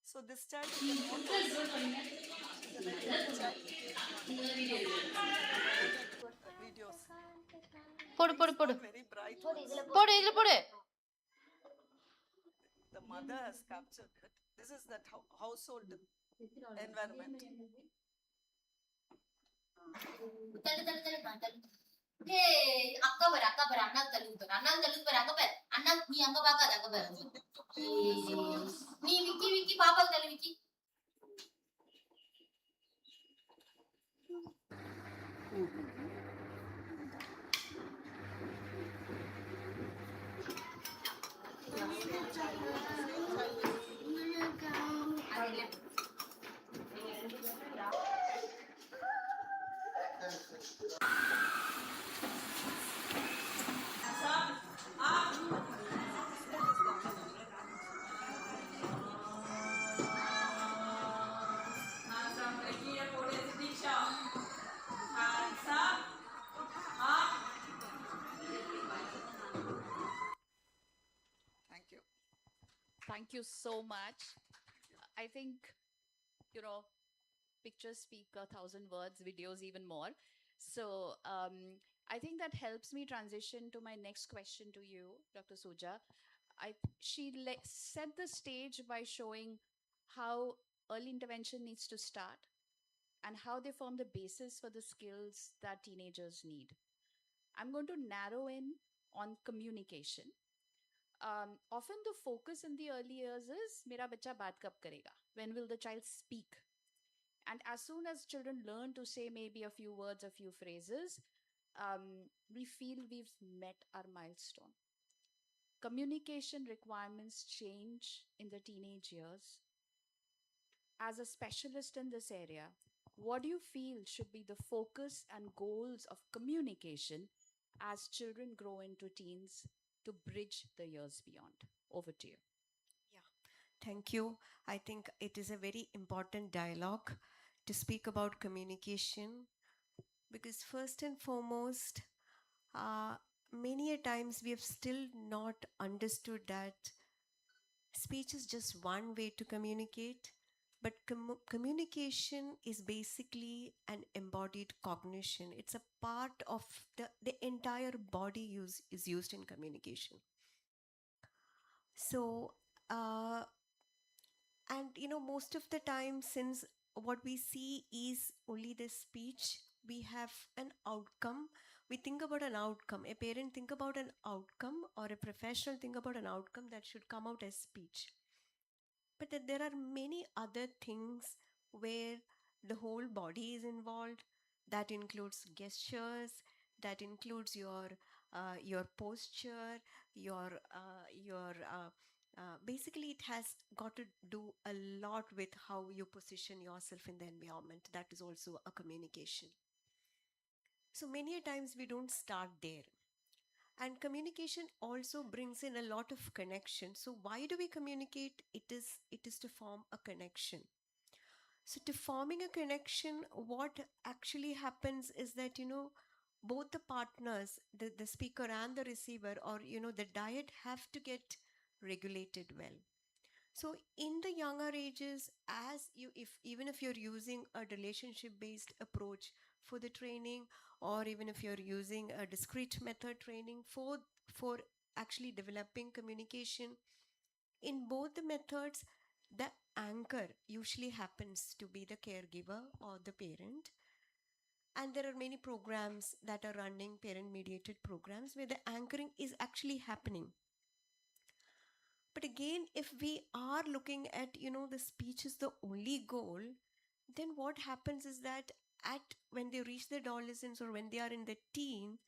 So this child, you can notice, she's a very young child, videos. போடு போடு It's போடு not very bright போடு ones. இதுல போடு இதுல போடு The mother has captured it. This is that household environment. தள்ளு தள்ளு தள்ளு தள்ளு ஹே அக்கா பாரு அண்ணா தள்ளுக்கு பாரு அங்க பாரு அண்ணா நீ அங்க பாக்காத அங்க பாரு நீ விக்கி பாப்பா தள்ளு Vicky Thank you. Thank you so much. I think, pictures speak 1,000 words, videos even more. So I think that helps me transition to my next question to you, Dr. Suja. She set the stage by showing how early intervention needs to start and how they form the basis for the skills that teenagers need. I'm going to narrow in on communication. Often the focus in the early years is mera bacha baat kab karega? When will the child speak? And as soon as children learn to say maybe a few words, a few phrases, we feel we've met our milestone. Communication requirements change in the teenage years. As a specialist in this area, what do you feel should be the focus and goals of communication as children grow into teens to bridge the years beyond? Over to you. Thank you. I think it is a very important dialogue to speak about communication because, first and foremost, many a times we have still not understood that speech is just one way to communicate, But communication is basically an embodied cognition. It's a part of the entire body is used in communication. So, and most of the time, since what we see is only the speech, we have an outcome. We think about an outcome. A parent think about an outcome, or a professional think about an outcome that should come out as speech. But then there are many other things where the whole body is involved. That includes gestures, that includes your posture, your basically it has got to do a lot with how you position yourself in the environment. That is also a communication. So many a times we don't start there. And communication also brings in a lot of connection. So why do we communicate? It is to form a connection. So to forming a connection, what actually happens is that both the partners, the speaker and the receiver, or the diet have to get regulated well. So in the younger ages, as you if even if you're using a relationship based approach for the training, or even if you're using a discrete method training for actually developing communication, in both the methods, the anchor usually happens to be the caregiver or the parent. And there are many programs that are running, parent mediated programs, where the anchoring is actually happening. But again, if we are looking at, the speech is the only goal, then what happens is that at when they reach the adolescence or when they are in the teen,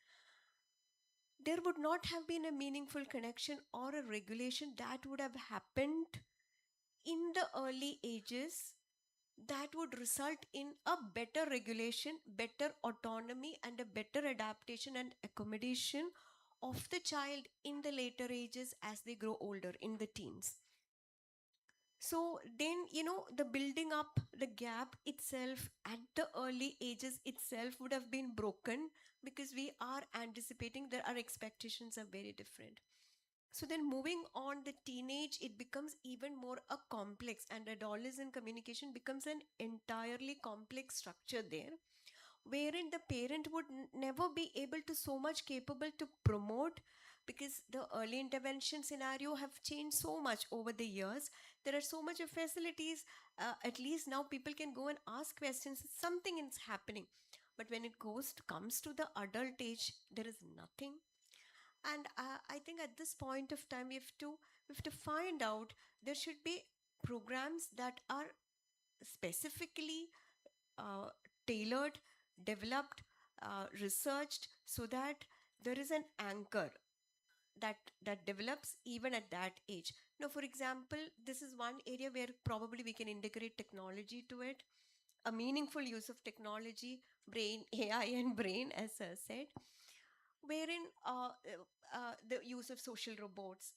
there would not have been a meaningful connection or a regulation that would have happened in the early ages that would result in a better regulation, better autonomy, and a better adaptation and accommodation of the child in the later ages as they grow older in the teens. So then, the building up the gap itself at the early ages itself would have been broken, because we are anticipating that our expectations are very different. So then moving on the teenage, it becomes even more a complex, and adolescent communication becomes an entirely complex structure there, wherein the parent would never be able to so much capable to promote, because the early intervention scenario have changed so much over the years. There are so much of facilities. At least now people can go and ask questions. Something is happening. But when it comes to the adult age, there is nothing. And I think at this point of time, we have to find out, there should be programs that are specifically uh, tailored, developed, researched, so that there is an anchor that develops even at that age. Now, for example, this is one area where probably we can integrate technology to it, a meaningful use of technology, brain, AI, and brain, as Sir said, wherein the use of social robots.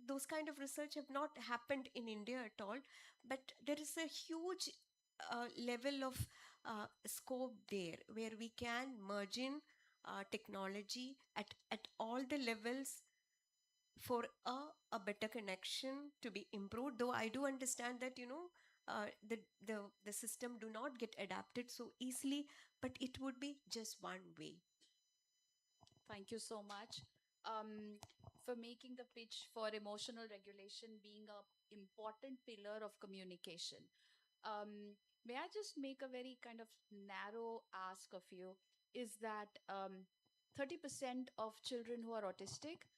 Those kind of research have not happened in India at all, but there is a huge level of scope there, where we can merge in technology at all the levels for a better connection to be improved. Though I do understand that the system do not get adapted so easily, but it would be just one way. Thank you so much for making the pitch for emotional regulation being a important pillar of communication. May I just make a very kind of narrow ask of you? Is that 30% of children who are autistic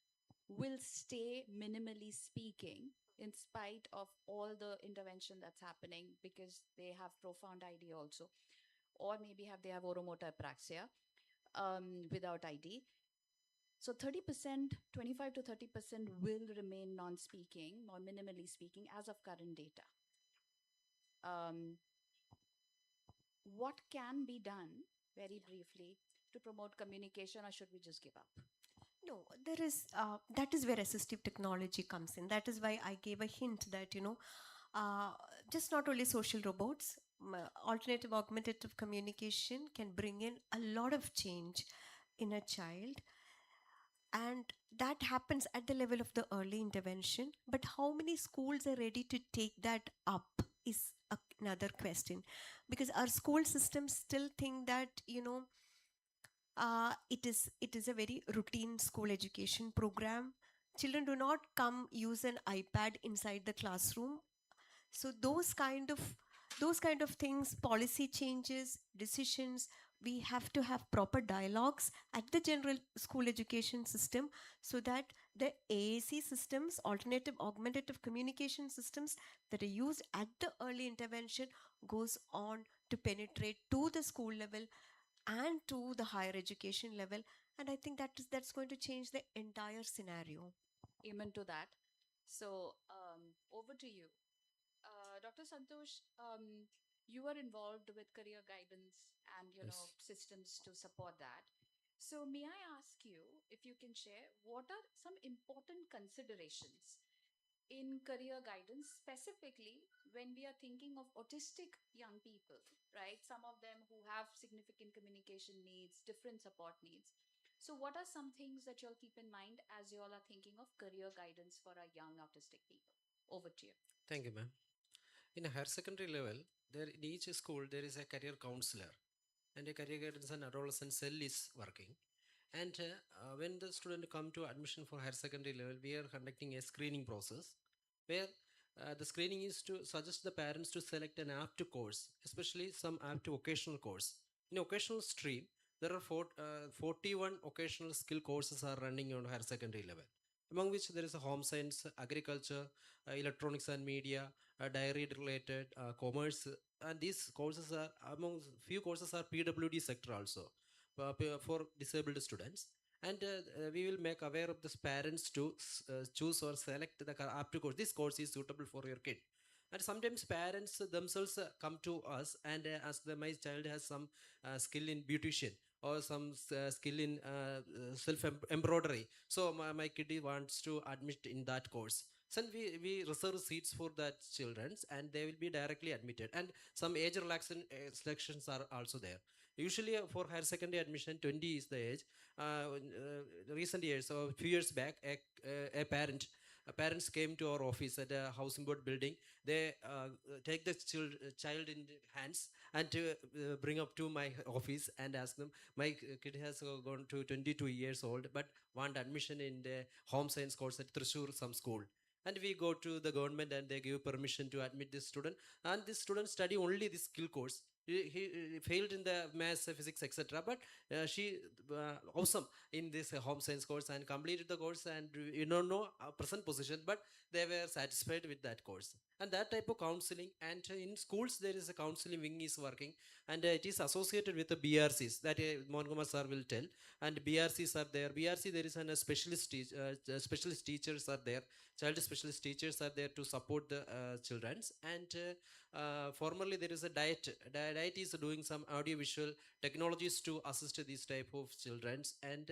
will stay minimally speaking in spite of all the intervention that's happening, because they have profound ID also, or maybe they have oromotor apraxia without ID. So 30%, 25 to 30% will remain non-speaking or minimally speaking as of current data. What can be done, very briefly, to promote communication, or should we just give up? No, there is that is where assistive technology comes in. That is why I gave a hint that uh, just not only social robots, alternative augmentative communication can bring in a lot of change in a child, and that happens at the level of the early intervention. But how many schools are ready to take that up is another question, because our school systems still think that, it is a very routine school education program. Children do not come use an iPad inside the classroom. So those kind of things, policy changes, decisions, we have to have proper dialogues at the general school education system, so that the AAC systems, alternative augmentative communication systems, that are used at the early intervention goes on to penetrate to the school level and to the higher education level. And I think that's going to change the entire scenario. Amen to that. So, over to you. Dr. Santosh, you are involved with career guidance and, Yes. systems to support that. So, may I ask you if you can share what are some important considerations in career guidance, specifically when we are thinking of autistic young people, right? Some of them who have significant communication needs, different support needs. So, what are some things that you'll keep in mind as you all are thinking of career guidance for our young autistic people? Over to you. Thank you, ma'am. In a higher secondary level, there in each school there is a career counselor, and a career guidance and adolescent cell is working. And when the student come to admission for higher secondary level, we are conducting a screening process where the screening is to suggest the parents to select an apt course, especially some apt vocational course. In occasional stream, there are 41 occasional skill courses are running on higher secondary level, among which there is a home science, agriculture, electronics and media, dairy related, commerce, and these courses are among few courses are PWD sector also for disabled students. And we will make aware of the parents to choose or select the aptitude course. This course is suitable for your kid. And sometimes parents themselves come to us and ask that my child has some skill in beautician or some skill in self embroidery. So my kid wants to admit in that course. So we reserve seats for that children and they will be directly admitted. And some age relaxation selections are also there. Usually for higher secondary admission, 20 is the age. Recent years, so a few years back, a parents came to our office at a housing board building. They take the child in hands and to bring up to my office and ask them, my kid has gone to 22 years old but want admission in the home science course at Thrissur some school. And we go to the government and they give permission to admit this student, and this student study only this skill course. He failed in the maths, physics, etc. But she awesome in this home science course and completed the course, and you don't know present position, but they were satisfied with that course. And that type of counseling, and in schools there is a counseling wing is working, and it is associated with the BRCs that Montgomery sir will tell. And BRCs are there. BRC there is a specialist teachers are there. Child specialist teachers are there to support the childrens. And formerly there is a diet is doing some audiovisual technologies to assist these type of childrens. And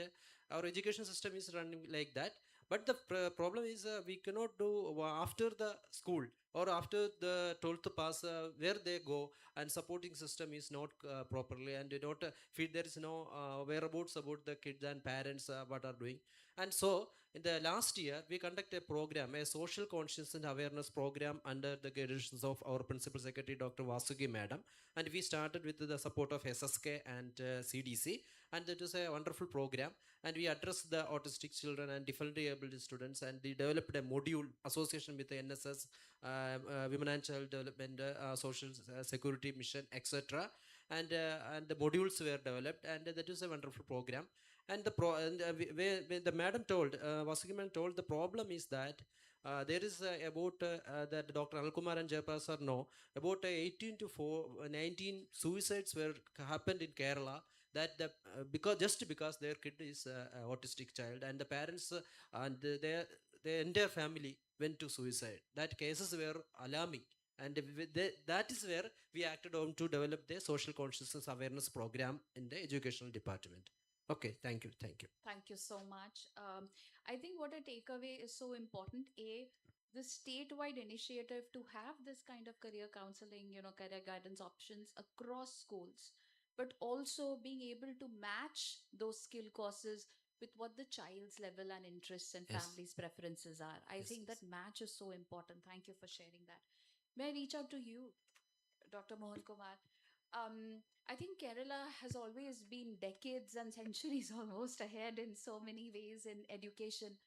our education system is running like that. But the problem is we cannot do after the school or after the 12th pass where they go, and supporting system is not properly, and not feed, there is no whereabouts about the kids and parents what are doing. And so in the last year we conduct a program, a social conscious and awareness program under the guidance of our principal secretary Dr. Vasuki madam. And we started with the support of SSK and CDC, and it is a wonderful program. And we address the autistic children and differently able students, and we developed a module association with the NSS, women and child development, social security mission, etc. And the modules were developed, and that is a wonderful program. And where the madam told, Vasuki madam told, the problem is that there is about that Dr. Alkumar and Jayaprakash sir know about 18 to 19 suicides were happened in Kerala, that because their kid is autistic child, and the parents and their entire family went to suicide. That cases were alarming, and that is where we acted on to develop the social consciousness awareness program in the educational department. Okay, thank you, thank you. Thank you so much. I think what a takeaway is so important. The statewide initiative to have this kind of career counseling, career guidance options across schools, but also being able to match those skill courses with what the child's level and interests and Yes. family's preferences are. I Yes, think yes. that match is so important. Thank you for sharing that. May I reach out to you, Dr. Mohan Kumar. I think Kerala has always been decades and centuries almost ahead in so many ways in education.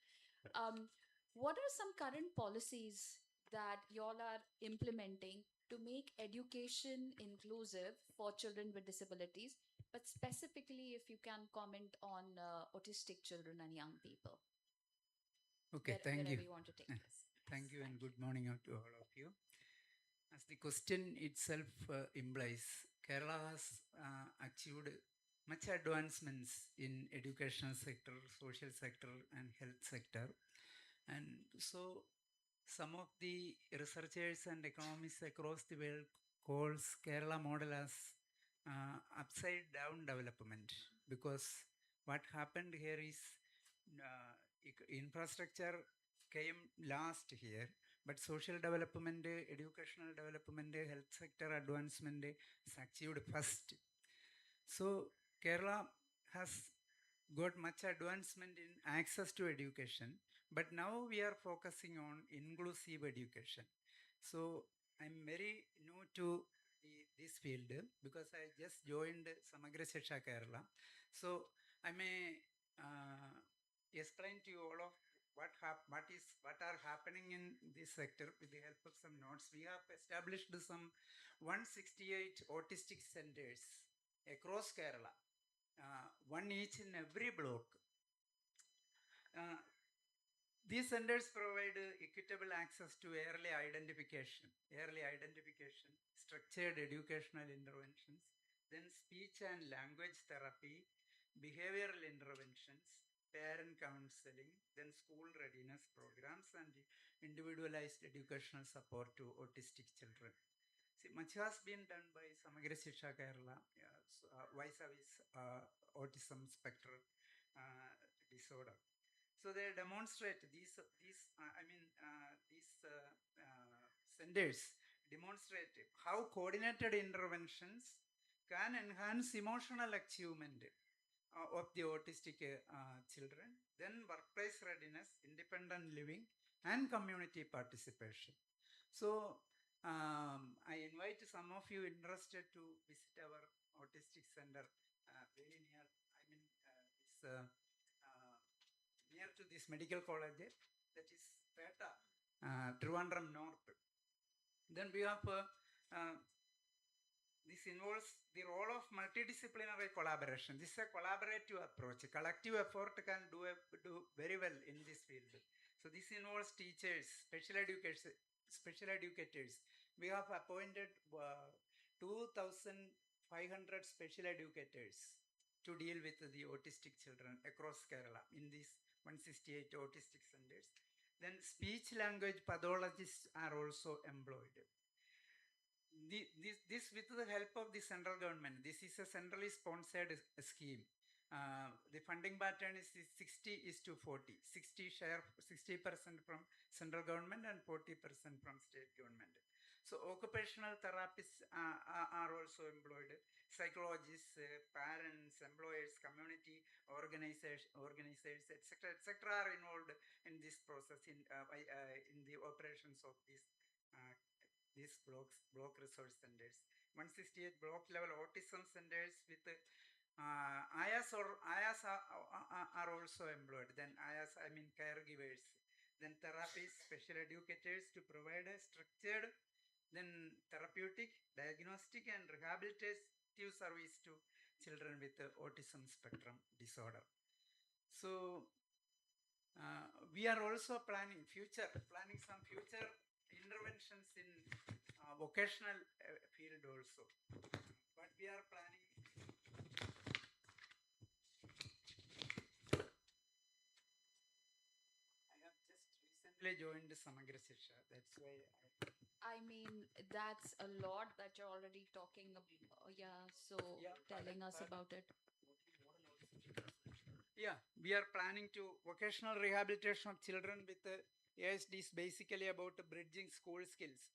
Um, what are some current policies that y'all are implementing to make education inclusive for children with disabilities? But specifically, if you can comment on autistic children and young people, Okay, thank wherever you. you want to take this. Thank you and good morning to all of you. As the question itself implies, Kerala has achieved much advancements in educational sector, social sector and health sector. And so some of the researchers and economists across the world calls Kerala model as upside down development, because what happened here is infrastructure came last here, but social development, educational development, health sector advancement is achieved first. So Kerala has got much advancement in access to education, but now we are focusing on inclusive education. So I'm very new to this field because I just joined Samagra Shiksha Kerala. So I may explain to you all of what are happening in this sector with the help of some notes. We have established some 168 autistic centers across Kerala, one each in every block. These centers provide equitable access to early identification, structured educational interventions, then speech and language therapy, behavioral interventions, parent counseling, then school readiness programs, and individualized educational support to autistic children. See, much has been done by Samagra Shiksha Kerala, vis-a-vis autism spectrum disorder. So they demonstrate these centers demonstrate how coordinated interventions can enhance emotional achievement of the autistic children, then workplace readiness, independent living, and community participation. So I invite some of you interested to visit our autistic center very near, near to this medical college, that is Peta, Trivandrum North. Then we have this involves the role of multidisciplinary collaboration. This is a collaborative approach. A collective effort can do very well in this field. So this involves teachers, special educators. We have appointed 2,500 special educators to deal with the autistic children across Kerala in these 168 autistic centers. Then speech language pathologists are also employed. This with the help of the central government. This is a centrally sponsored scheme. The funding pattern is 60 is to 40. 60% from central government and 40% from state government. So occupational therapists are also employed. Psychologists, parents, employers, community organizers, etc., are involved in this process in the operations of these block resource centers. 168 block level autism centers with IAS are also employed. Then IAS, I mean caregivers. Then therapists, special educators to provide a structured, then therapeutic, diagnostic and rehabilitative service to children with autism spectrum disorder. So we are also planning some future interventions in vocational field also. But we are planning. I have just recently joined Samagra Shiksha. That's why. I mean, that's a lot that you're already talking about. Yeah, so telling us about it. Yeah, we are planning to vocational rehabilitation of children with ASD is basically about bridging school skills,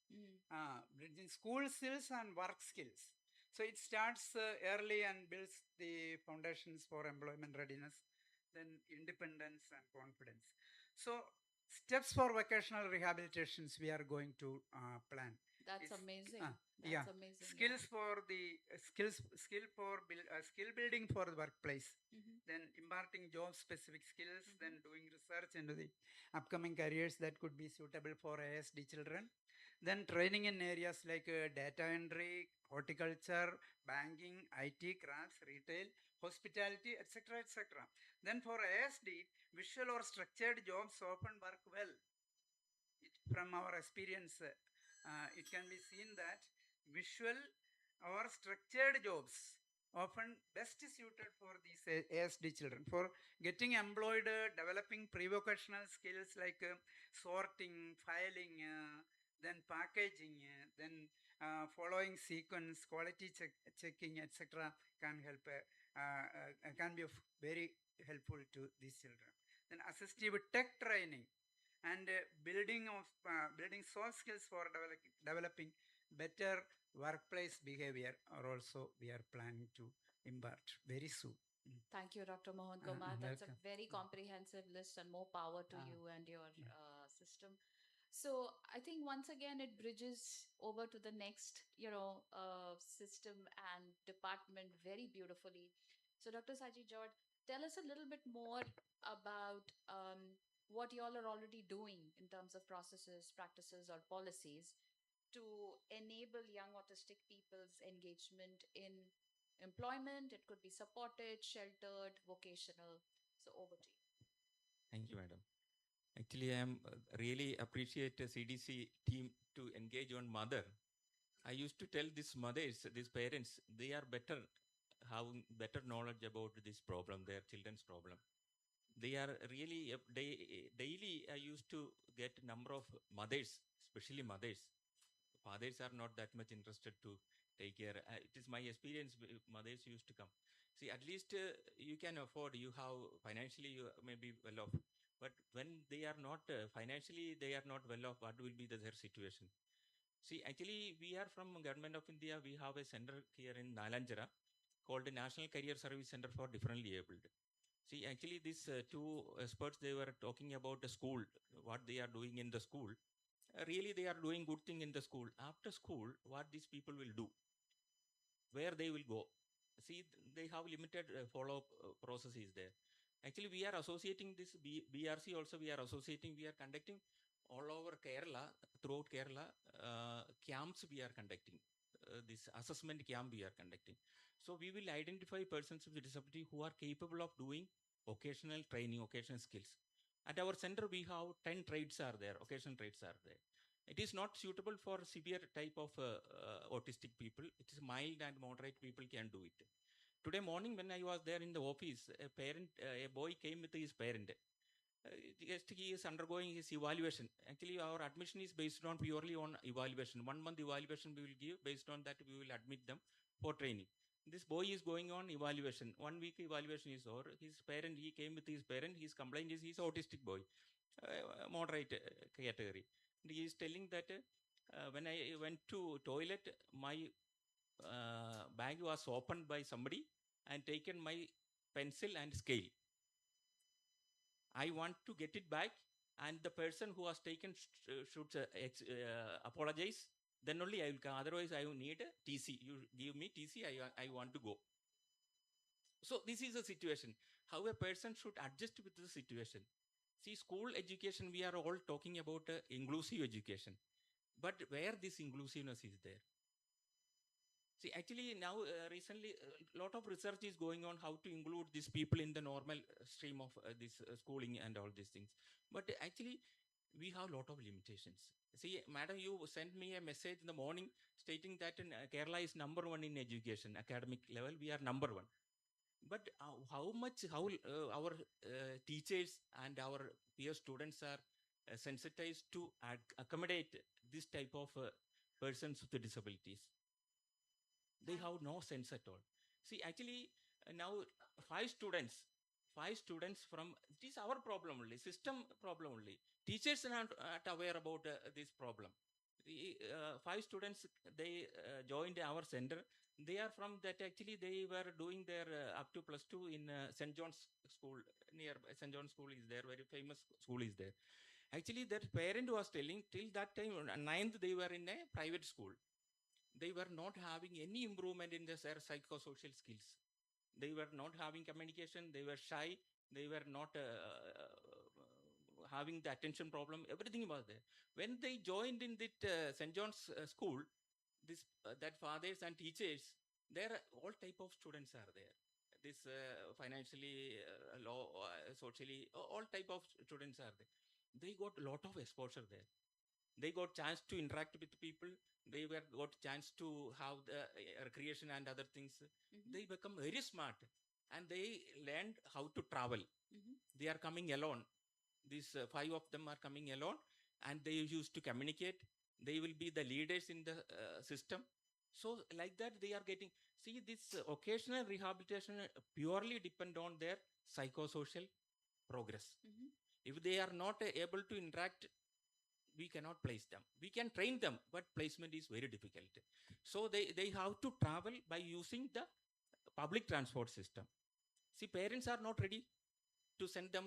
bridging school skills and work skills. So it starts early and builds the foundations for employment readiness, then independence and confidence. So steps for vocational rehabilitations we are going to plan. That's It's, amazing. yeah, That's amazing. skills for the skill building for the workplace. Then imparting job specific skills, then doing research into the upcoming careers that could be suitable for ASD children. Then training in areas like data entry, horticulture, banking, IT, crafts, retail, hospitality, etc., etc. Then for ASD, visual or structured jobs often work well. From our experience, it can be seen that visual or structured jobs often best suited for these ASD children for getting employed, developing pre-vocational skills like sorting, filing, then packaging, then following sequence, quality checking, etc. can help, can be very helpful to these children. Then assistive tech training and building soft skills for developing better workplace behavior are also we are planning to impart very soon. Thank you, Dr. Mohan Kumar. That's a Welcome. very comprehensive list, and more power to you and your yeah. system. So I think once again it bridges over to the next, system and department very beautifully. So Dr. Saji George, tell us a little bit more about what you all are already doing in terms of processes, practices, or policies to enable young autistic people's engagement in employment. It could be supported, sheltered, vocational. So over to you. Thank you, madam. Actually, I am really appreciate the CDC team to engage on mother. I used to tell these mothers, these parents, they are better, having better knowledge about this problem, their children's problem. They are really daily. I used to get number of mothers, especially mothers. Fathers are not that much interested to take care. It is my experience. Mothers used to come. See, at least you can afford. You have financially, you may be well off. But when they are not financially, they are not well off. What will be their situation? See, actually, we are from Government of India. We have a center here in Nalanjara called the National Career Service Center for Differently Abled. See, actually, these two experts, they were talking about the school, what they are doing in the school. Really, they are doing good thing in the school. After school, what these people will do, where they will go. See, they have limited follow-up process is there. Actually, we are associating this BRC also. We are associating. We are conducting all over Kerala, throughout Kerala, camps we are conducting. This assessment camp we are conducting. So we will identify persons with disability who are capable of doing occasional training, occasional skills. At our center, we have 10 trades are there, occasional trades are there. It is not suitable for severe type of autistic people. It is mild and moderate people can do it. Today morning when I was there in the office, a boy came with his parent. Just he is undergoing his evaluation. Actually, our admission is based on purely on evaluation. 1 month evaluation we will give. Based on that, we will admit them for training. This boy is going on evaluation. 1 week evaluation is over. His parent, he came with his parent. His complaint is he's autistic boy, moderate category. And he is telling that when I went to toilet, my bag was opened by somebody and taken my pencil and scale. I want to get it back, and the person who has taken should apologize. Then only I will come. Otherwise, I will need a TC. You give me TC. I want to go. So this is a situation. How a person should adjust with the situation. See, school education, we are all talking about inclusive education. But where this inclusiveness is there? See, actually now recently a lot of research is going on how to include these people in the normal stream of this schooling and all these things. But actually we have a lot of limitations. See, madam, you sent me a message in the morning stating that Kerala is number one in education, academic level. We are number one. But how our teachers and our peer students are sensitized to accommodate this type of persons with disabilities? They have no sense at all. See, actually, now five students, five students from, it is our problem only, system problem only. Teachers are not aware about this problem. Five students, they joined our center. They are from that, actually, they were doing their up to +2 in St. John's School, near St. John's School is there, very famous school is there. Actually, that parent was telling till that time, ninth, they were in a private school. They were not having any improvement in their psychosocial skills. They were not having communication. They were shy. They were not having the attention problem. Everything was there. When they joined in that St. John's school, this that fathers and teachers, there are all type of students are there. This financially, low, socially, all type of students are there. They got a lot of exposure there. They got chance to interact with people. They were got chance to have the recreation and other things. They become very smart, and they learned how to travel. They are coming alone. These five of them are coming alone, and they used to communicate. They will be the leaders in the system. So like that, they are getting, see, this occasional rehabilitation purely depend on their psychosocial progress. If they are not able to interact, we cannot place them. We can train them, but placement is very difficult. So they have to travel by using the public transport system. See, parents are not ready to send them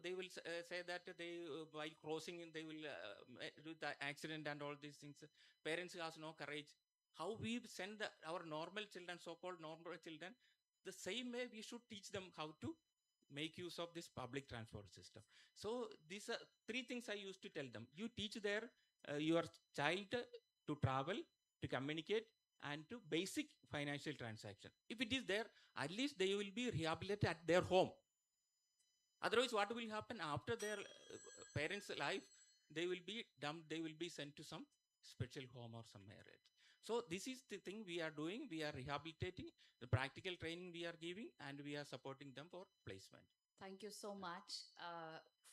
they will say that they while crossing they will do the accident and all these things. Parents has no courage. How we send our normal children, so-called normal children, the same way we should teach them how to make use of this public transport system. So these are three things I used to tell them. You teach their your child to travel, to communicate, and to basic financial transaction. If it is there, at least they will be rehabilitated at their home. Otherwise, what will happen after their parents' life? They will be dumped. They will be sent to some special home or somewhere else. So this is the thing we are doing. We are rehabilitating, the practical training we are giving, and we are supporting them for placement. Thank you so much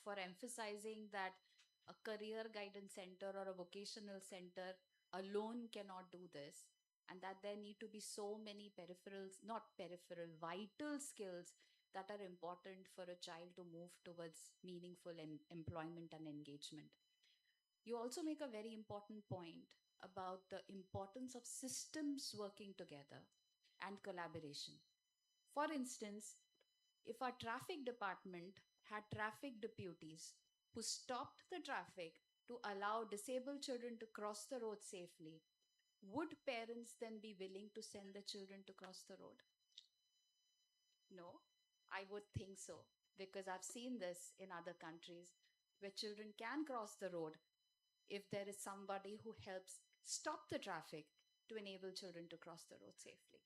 for emphasizing that a career guidance center or a vocational center alone cannot do this, and that there need to be so many peripherals, not peripheral, vital skills that are important for a child to move towards meaningful employment and engagement. You also make a very important point about the importance of systems working together and collaboration. For instance, if our traffic department had traffic deputies who stopped the traffic to allow disabled children to cross the road safely, would parents then be willing to send the children to cross the road? No, I would think so, because I've seen this in other countries where children can cross the road if there is somebody who helps stop the traffic to enable children to cross the road safely.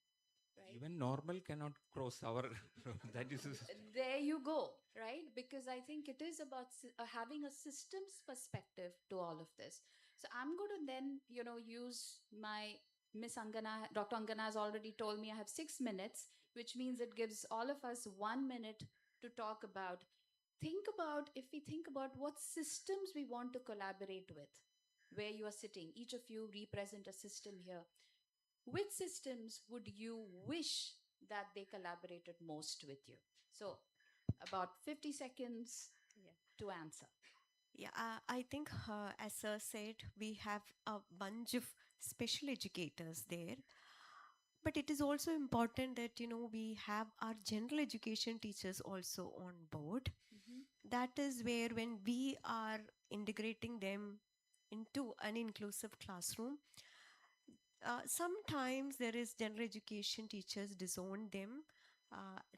Right? Even normal cannot cross our road. That is There you go, right? Because I think it is about having a systems perspective to all of this. So I'm going to then, use my Miss Angana. Dr. Angana has already told me I have 6 minutes, which means it gives all of us 1 minute to talk about. If we think about what systems we want to collaborate with, where you are sitting, each of you represent a system here. Which systems would you wish that they collaborated most with you? So, about 50 seconds to answer. Yeah, I think, as Sir said, we have a bunch of special educators there. But it is also important that, we have our general education teachers also on board. That is where, when we are integrating them into an inclusive classroom, sometimes there is general education teachers disown them,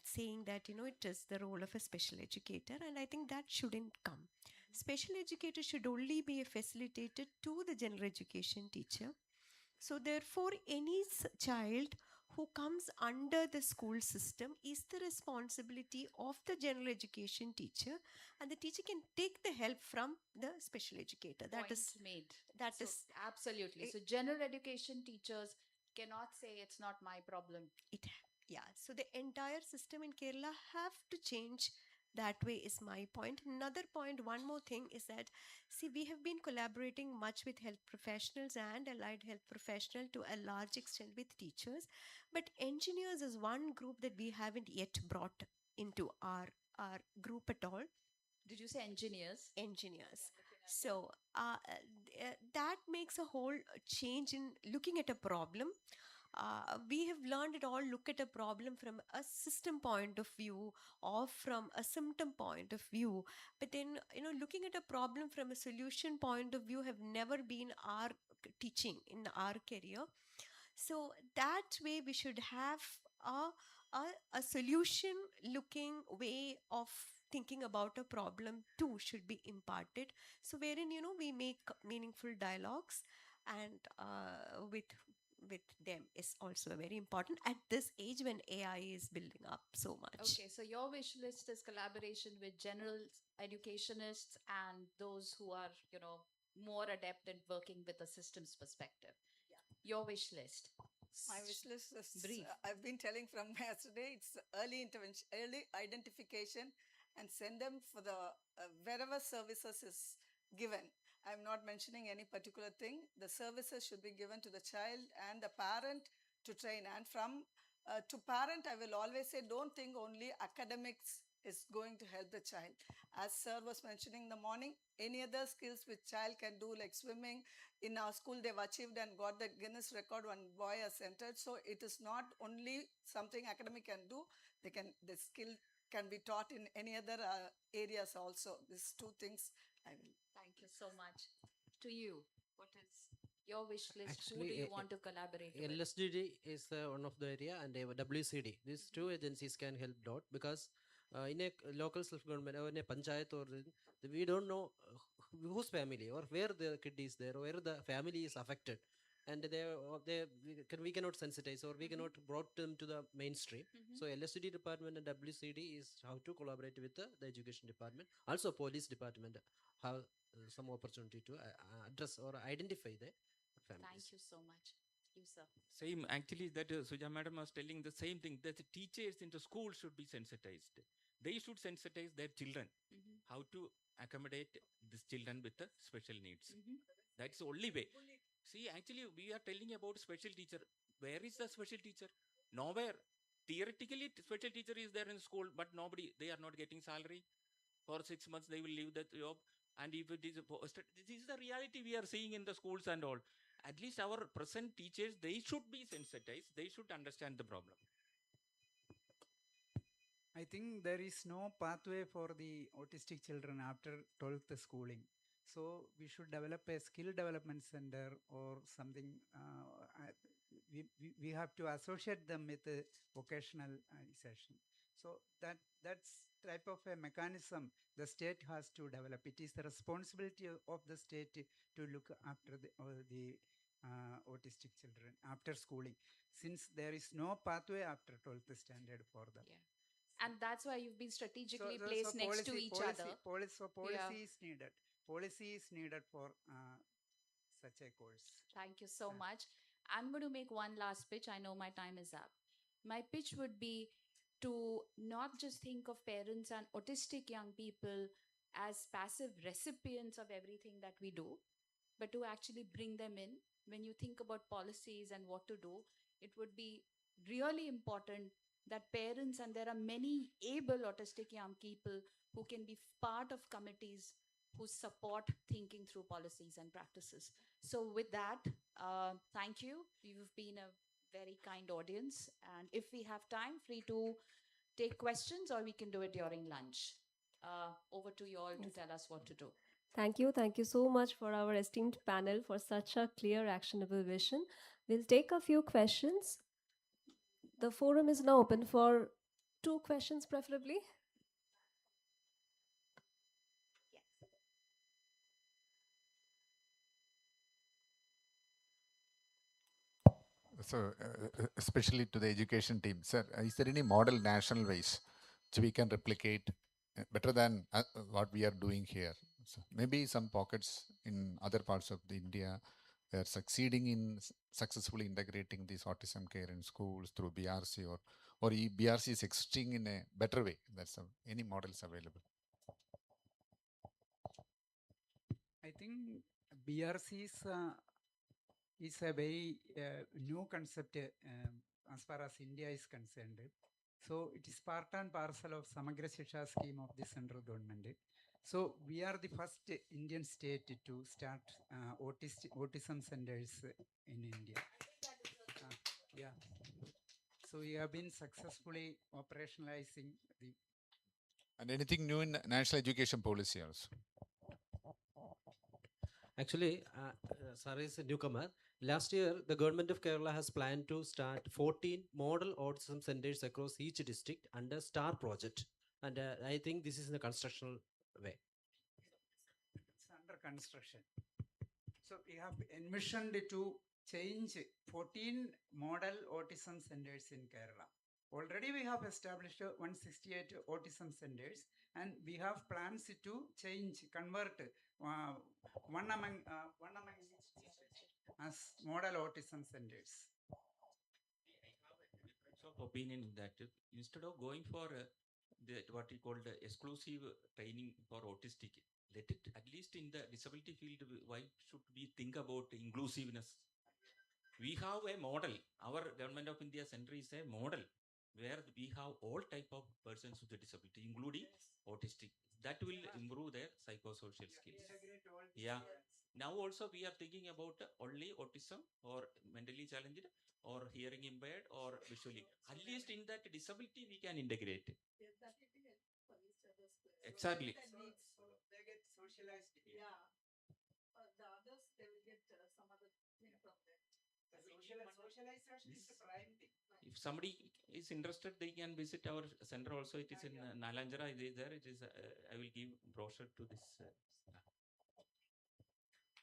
saying that it is the role of a special educator, and I think that shouldn't come. Special educator should only be facilitated to the general education teacher. So therefore, any child who comes under the school system is the responsibility of the general education teacher, and the teacher can take the help from the special educator. Point made. Absolutely. So general education teachers cannot say it's not my problem. So the entire system in Kerala have to change. That way is my point. Another point, one more thing is that, see, we have been collaborating much with health professionals and allied health professional, to a large extent with teachers, but engineers is one group that we haven't yet brought into our group at all. Did you say engineers? Engineers. So that makes a whole change in looking at a problem. we have learned it all look at a problem from a system point of view or from a symptom point of view, but then looking at a problem from a solution point of view have never been our teaching in our career. So that way we should have a solution looking way of thinking about a problem too should be imparted, so wherein we make meaningful dialogues, and with them is also very important at this age when AI is building up so much. Okay, so your wish list is collaboration with general educationists and those who are, more adept at working with a systems perspective. Your wish list. My wish list is, Brief. I've been telling from yesterday, it's early intervention, early identification, and send them for the wherever services is given. I'm not mentioning any particular thing. The services should be given to the child and the parent to train. And from to parent, I will always say, don't think only academics is going to help the child. As sir was mentioning in the morning, any other skills which child can do, like swimming, in our school they've achieved and got the Guinness record. One boy has entered. So it is not only something academic can do. The skill can be taught in any other areas also. These two things I will. Thank you so much. To you, what is your wish list? Who do Actually, you want to collaborate with? LSDD is one of the area, and WCD. These two agencies can help lot, because in a local self-government or in a panchayat, or we don't know whose family or where the kid is there, or where the family is affected, and we cannot sensitize, or we cannot brought them to the mainstream. So LSD department and WCD is how to collaborate with the education department. Also police department have some opportunity to address or identify the families. Thank you so much. You, sir. Same, actually, that Suja madam was telling the same thing, that the teachers in the school should be sensitized. They should sensitize their children how to accommodate these children with the special needs. That's the only way. See, actually, we are telling about special teacher. Where is the special teacher? Nowhere. Theoretically, special teacher is there in school, but nobody, they are not getting salary. For 6 months, they will leave that job. And if it is this is the reality we are seeing in the schools and all. At least our present teachers, they should be sensitized. They should understand the problem. I think there is no pathway for the autistic children after 12th schooling. So we should develop a skill development center or something. We have to associate them with a vocational session. So that's type of a mechanism the state has to develop. It is the responsibility of the state to look after the autistic children after schooling, since there is no pathway after 12th standard for them. Yeah. And that's why you've been strategically placed next to each other. Policy is needed. Policy is needed for such a course. Thank you so much. I'm going to make one last pitch. I know my time is up. My pitch would be to not just think of parents and autistic young people as passive recipients of everything that we do, but to actually bring them in. When you think about policies and what to do, it would be really important that parents, and there are many able autistic young people who can be part of committees who support thinking through policies and practices. So with that, thank you. You've been a very kind audience. And if we have time, free to take questions, or we can do it during lunch. Over to you all to tell us what to do. Thank you. Thank you so much for our esteemed panel for such a clear, actionable vision. We'll take a few questions. The forum is now open for 2 questions, preferably. So, especially to the education team, sir, is there any model national ways which we can replicate better than what we are doing here? So maybe some pockets in other parts of the India they are succeeding in successfully integrating this autism care in schools through BRC, or BRC is existing in a better way. That's any models available. I think BRC is a very new concept as far as India is concerned. So it is part and parcel of Samagra Shiksha scheme of the central government. So we are the first Indian state to start autism centers in India. Yeah. So we have been successfully operationalizing the. And anything new in national education policy also? Actually, Sir is a newcomer. Last year, the government of Kerala has planned to start 14 model autism centers across each district under STAR project. And I think this is in the constructional way. It's under construction. So we have envisioned to change 14 model autism centers in Kerala. Already we have established 168 autism centers, and we have plans to change, convert one among each district as model autism centers. Difference of opinion in that instead of going for what we call the exclusive training for autistic, let it at least in the disability field. Why should we think about inclusiveness? We have a model. Our government of India center is a model where we have all type of persons with a disability, including autistic. That will improve their psychosocial skills. Yeah. Now also we are thinking about only autism or mentally challenged or hearing impaired or visually. At least in that disability we can integrate. Exactly. They get socialized. Yeah. The others, they will get some other thing from them. Socialization is the prime thing. If somebody is interested, they can visit our center also. It is in Nalanjara. It is there. It is. I will give brochure to this.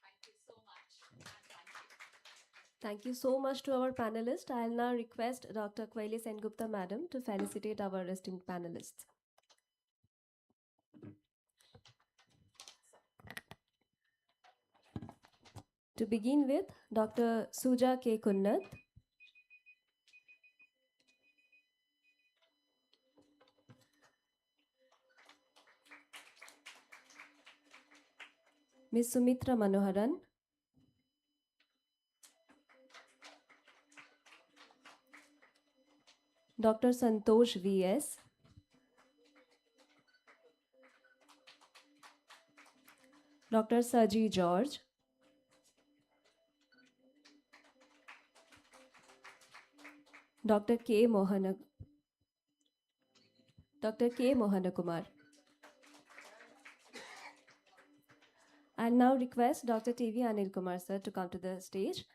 Thank you so much. Thank you. Thank you so much to our panelists. I'll now request Dr. Kwaili Sengupta Madam to felicitate our esteemed panelists. To begin with, Dr. Suja K. Kunnat, Ms. Sumitra Manoharan, Dr. Santosh V.S., Dr. Saji George, Dr. K. Mohanakumar. I'll now request Dr. T.V. Anil Kumar sir to come to the stage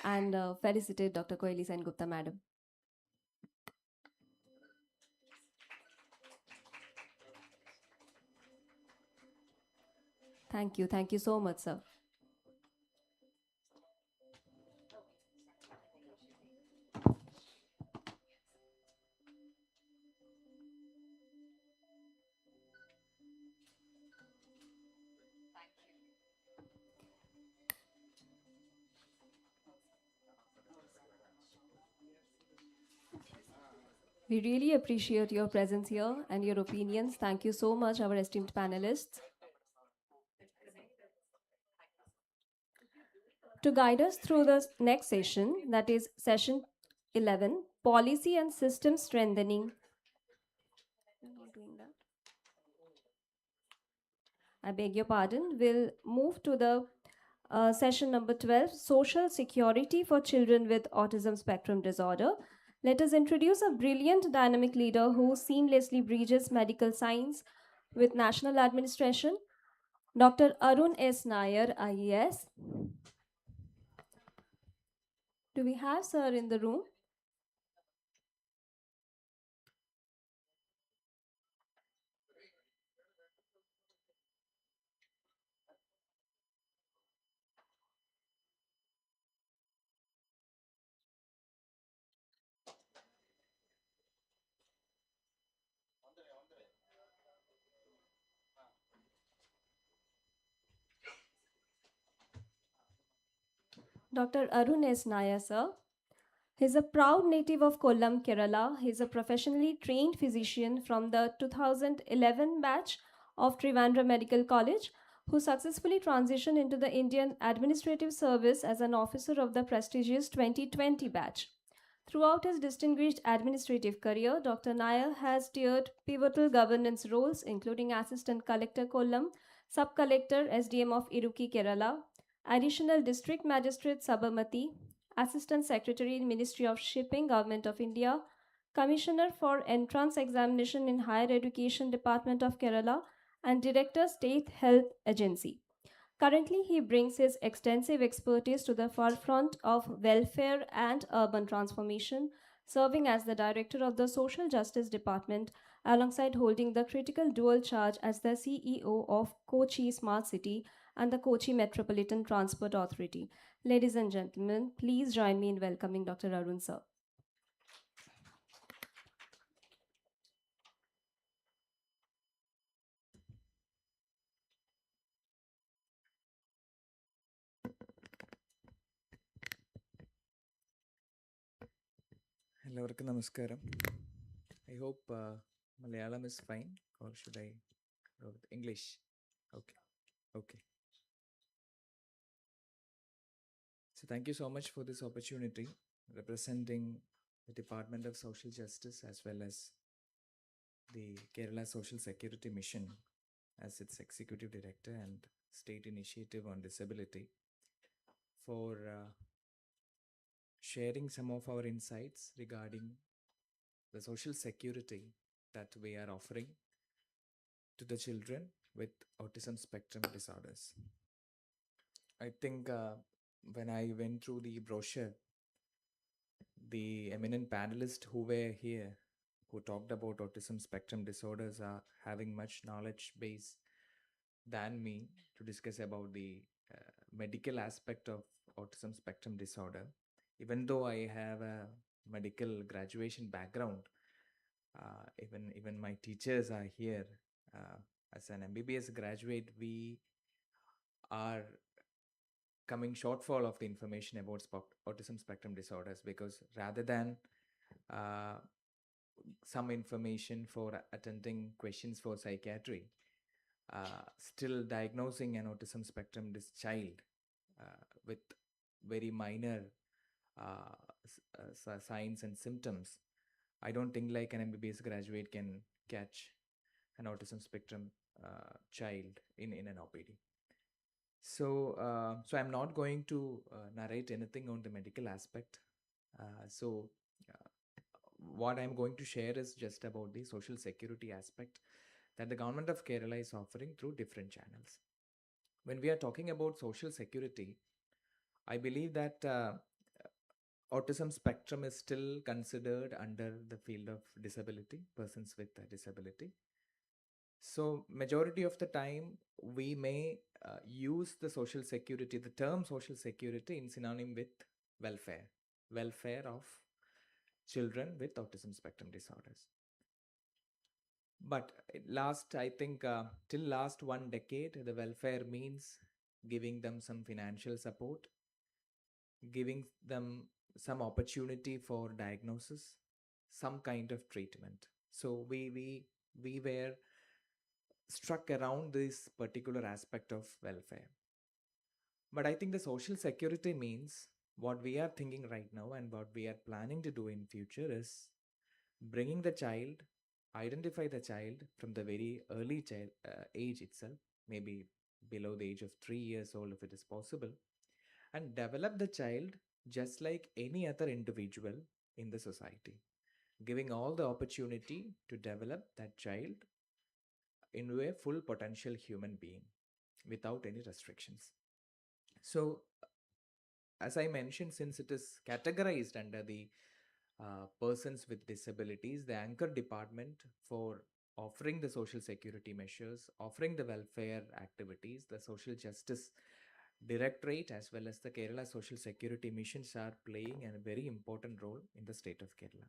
and felicitate Dr. Kwaili Sengupta Madam. Thank you. Thank you so much, sir. We really appreciate your presence here and your opinions. Thank you so much, our esteemed panelists. To guide us through the next session, that is session 11, Policy and System Strengthening. I beg your pardon. We'll move to the session number 12, Social Security for Children with Autism Spectrum Disorder. Let us introduce a brilliant dynamic leader who seamlessly bridges medical science with national administration, Dr. Arun S. Nair, IAS. Do we have sir in the room? Dr. Arun S. Nair, sir. He's a proud native of Kollam, Kerala. He's a professionally trained physician from the 2011 batch of Trivandrum Medical College, who successfully transitioned into the Indian Administrative Service as an officer of the prestigious 2020 batch. Throughout his distinguished administrative career, Dr. Nair has steered pivotal governance roles, including Assistant Collector Kollam, Sub-Collector SDM of Iruki, Kerala, Additional District Magistrate Sabarmati, Assistant Secretary in Ministry of Shipping, Government of India, Commissioner for Entrance Examination in Higher Education, Department of Kerala, and Director, State Health Agency. Currently, he brings his extensive expertise to the forefront of welfare and urban transformation, serving as the Director of the Social Justice Department alongside holding the critical dual charge as the CEO of Kochi Smart City and the Kochi Metropolitan Transport Authority. Ladies and gentlemen, please join me in welcoming Dr. Arun sir. എല്ലാവർക്കും നമസ്കാരം. I hope Malayalam is fine, or should I go with English? Okay. Okay. So thank you so much for this opportunity representing the Department of Social Justice as well as the Kerala Social Security Mission as its Executive Director and State Initiative on Disability for sharing some of our insights regarding the social security that we are offering to the children with autism spectrum disorders. I think when I went through the brochure, the eminent panelists who were here, who talked about autism spectrum disorders, are having much knowledge base than me to discuss about the medical aspect of autism spectrum disorder. Even though I have a medical graduation background, even my teachers are here. As an MBBS graduate, we are coming shortfall of the information about autism spectrum disorders, because rather than some information for attending questions for psychiatry, still diagnosing an autism spectrum child with very minor signs and symptoms, I don't think like an MBBS graduate can catch an autism spectrum child in an OPD. So I'm not going to narrate anything on the medical aspect. What I'm going to share is just about the social security aspect that the government of Kerala is offering through different channels. When we are talking about social security, I believe that autism spectrum is still considered under the field of disability, persons with a disability. So majority of the time we may use the social security, the term social security, in synonym with welfare of children with autism spectrum disorders. But I think till last 1 decade, the welfare means giving them some financial support, giving them some opportunity for diagnosis, some kind of treatment. So we were struck around this particular aspect of welfare. But I think the social security means what we are thinking right now and what we are planning to do in future is bringing the child, identify the child from the very early age itself, maybe below the age of 3 years old if it is possible, and develop the child just like any other individual in the society, giving all the opportunity to develop that child into a full potential human being without any restrictions. So, as I mentioned, since it is categorized under the persons with disabilities, the anchor department for offering the social security measures, offering the welfare activities, the social justice directorate as well as the Kerala Social Security Missions are playing a very important role in the state of Kerala.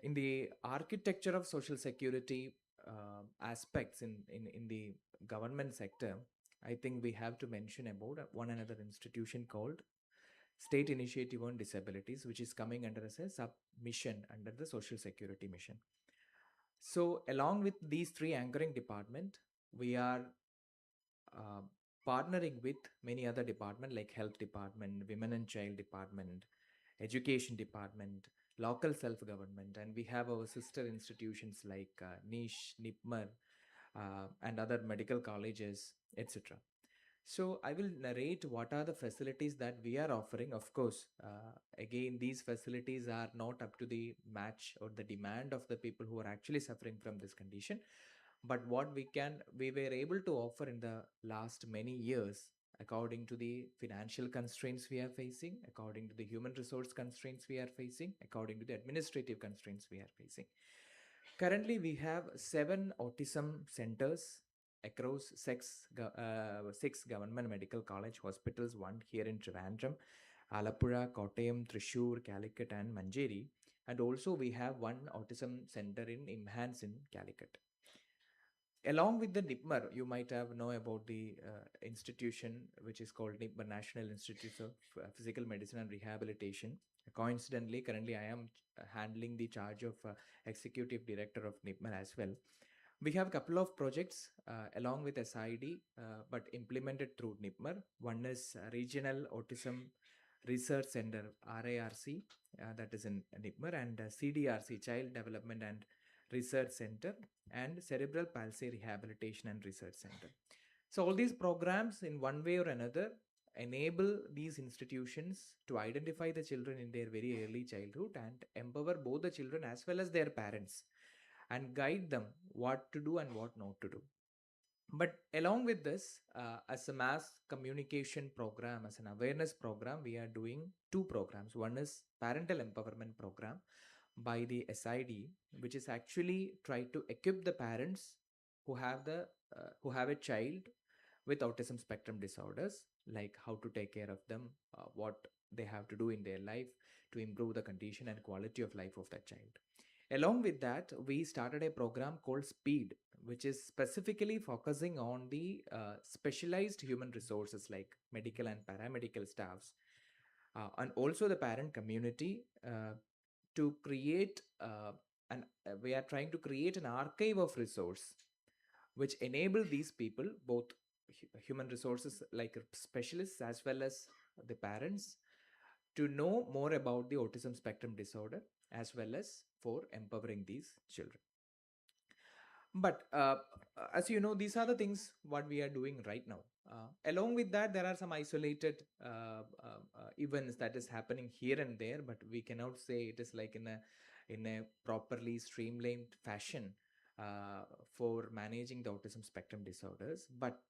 In the architecture of social security aspects in the government sector, I think we have to mention about one another institution called State Initiative on Disabilities, which is coming under as a sub-mission under the Social Security Mission. So along with these three anchoring departments, we are partnering with many other departments like Health Department, Women and Child Department, Education Department, local self-government, and we have our sister institutions like NISH, NIPMER, and other medical colleges, etc. So I will narrate what are the facilities that we are offering. Of course, again, these facilities are not up to the match or the demand of the people who are actually suffering from this condition. But what we were able to offer in the last many years, according to the financial constraints we are facing, according to the human resource constraints we are facing, according to the administrative constraints we are facing. Currently, we have 7 autism centers across six government medical college hospitals, one here in Trivandrum, Alappuzha, Kottayam, Thrissur, Calicut, and Manjeri. And also, we have one autism center in Imhans in Calicut. Along with the NIPMER, you might have know about the institution which is called NIPMER, National Institute of Physical Medicine and Rehabilitation. Coincidentally, currently I am handling the charge of executive director of NIPMER as well. We have a couple of projects along with SID, but implemented through NIPMER. One is Regional Autism Research Center, RARC, that is in NIPMER, and CDRC, Child Development and Research Center, and Cerebral Palsy Rehabilitation and Research Center. So all these programs in one way or another enable these institutions to identify the children in their very early childhood and empower both the children as well as their parents and guide them what to do and what not to do. But along with this, as a mass communication program, as an awareness program, we are doing 2 programs. One is parental empowerment program by the SID, which is actually try to equip the parents who have a child with autism spectrum disorders, like how to take care of them, what they have to do in their life to improve the condition and quality of life of that child. Along with that, we started a program called SPEED, which is specifically focusing on the specialized human resources like medical and paramedical staffs, and also the parent community, to create we are trying to create an archive of resource which enable these people, both human resources like specialists as well as the parents, to know more about the autism spectrum disorder as well as for empowering these children. But as you know, these are the things what we are doing right now. Along with that, there are some isolated events that is happening here and there, but we cannot say it is like in a properly streamlined fashion for managing the autism spectrum disorders. But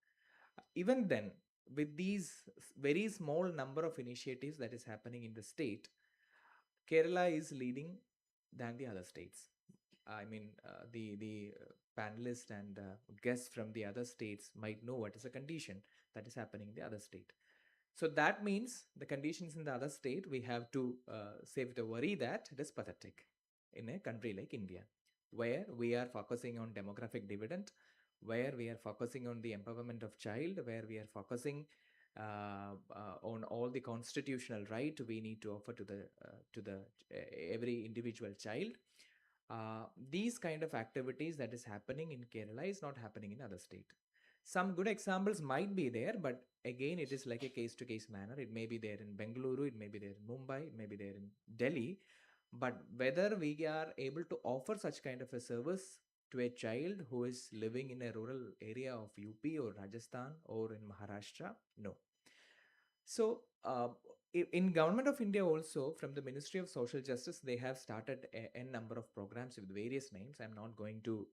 even then, with these very small number of initiatives that is happening in the state, Kerala is leading than the other states. I mean, the panelists and guests from the other states might know what is the condition that is happening in the other state. So that means the conditions in the other state, we have to say with a worry that it is pathetic in a country like India, where we are focusing on demographic dividend, where we are focusing on the empowerment of child, where we are focusing on all the constitutional right we need to offer to the every individual child. These kind of activities that is happening in Kerala is not happening in other state. Some good examples might be there, but again, it is like a case-to-case manner. It may be there in Bengaluru, it may be there in Mumbai, it may be there in Delhi. But whether we are able to offer such kind of a service to a child who is living in a rural area of UP or Rajasthan or in Maharashtra, no. So in Government of India also, from the Ministry of Social Justice, they have started a number of programs with various names. I'm not going to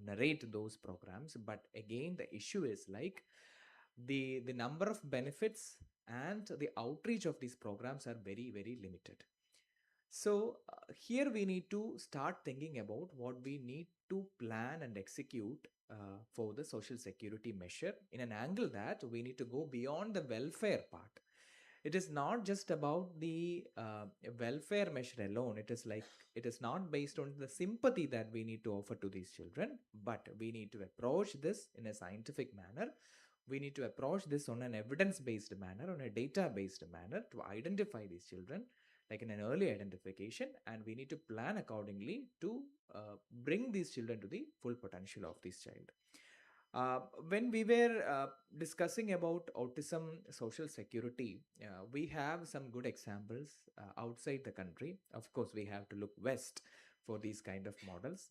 narrate those programs, but again, the issue is like the number of benefits and the outreach of these programs are very, very limited. So here we need to start thinking about what we need to plan and execute for the social security measure in an angle that we need to go beyond the welfare part. It is not just about the welfare measure alone. It is like, it is not based on the sympathy that we need to offer to these children, but we need to approach this in a scientific manner. We need to approach this on an evidence-based manner, on a data-based manner, to identify these children like in an early identification, and we need to plan accordingly to bring these children to the full potential of this child. When we were discussing about autism social security, we have some good examples outside the country. Of course, we have to look west for these kind of models.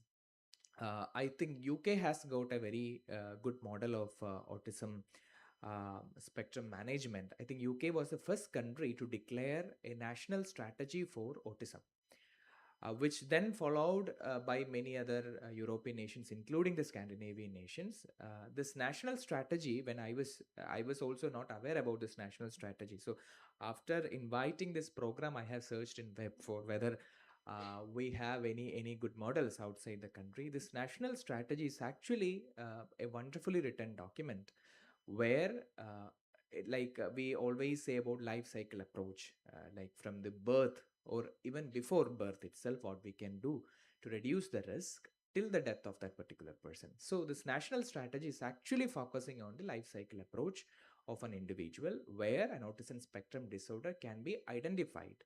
I think UK has got a very good model of autism spectrum management, I think UK was the first country to declare a national strategy for autism, which then followed by many other European nations, including the Scandinavian nations. This national strategy, when I was also not aware about this national strategy. So after inviting this program, I have searched in web for whether we have any good models outside the country. This national strategy is actually a wonderfully written document where we always say about life cycle approach, like from the birth or even before birth itself, what we can do to reduce the risk till the death of that particular person. So this national strategy is actually focusing on the life cycle approach of an individual where an autism spectrum disorder can be identified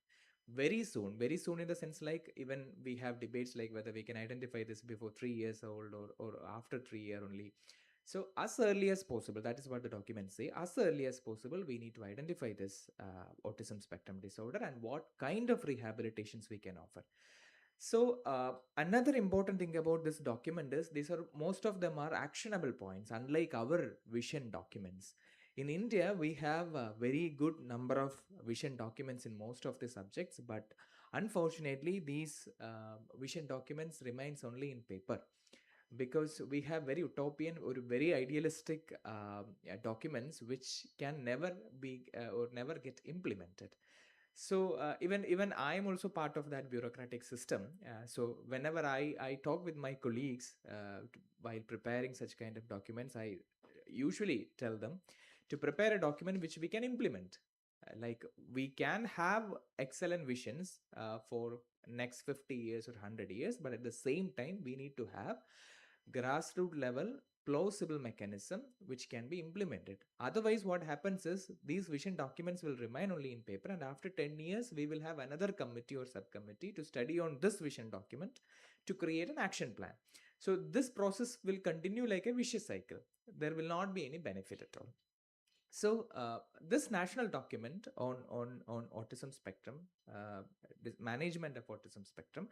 very soon, in the sense like even we have debates like whether we can identify this before 3 years old or after 3 year only. So as early as possible, that is what the documents say, as early as possible we need to identify this autism spectrum disorder and what kind of rehabilitations we can offer. So another important thing about this document is these are, most of them are actionable points, unlike our vision documents. In India, we have a very good number of vision documents in most of the subjects, but unfortunately, these vision documents remains only in paper, because we have very utopian or very idealistic documents which can never be or never get implemented. So even I am also part of that bureaucratic system. So whenever I talk with my colleagues while preparing such kind of documents, I usually tell them to prepare a document which we can implement. Like we can have excellent visions for next 50 years or 100 years, but at the same time we need to have grassroots level plausible mechanism which can be implemented. Otherwise what happens is these vision documents will remain only in paper, and after 10 years we will have another committee or subcommittee to study on this vision document to create an action plan. So this process will continue like a vicious cycle. There will not be any benefit at all. So this national document on autism spectrum, this management of autism spectrum,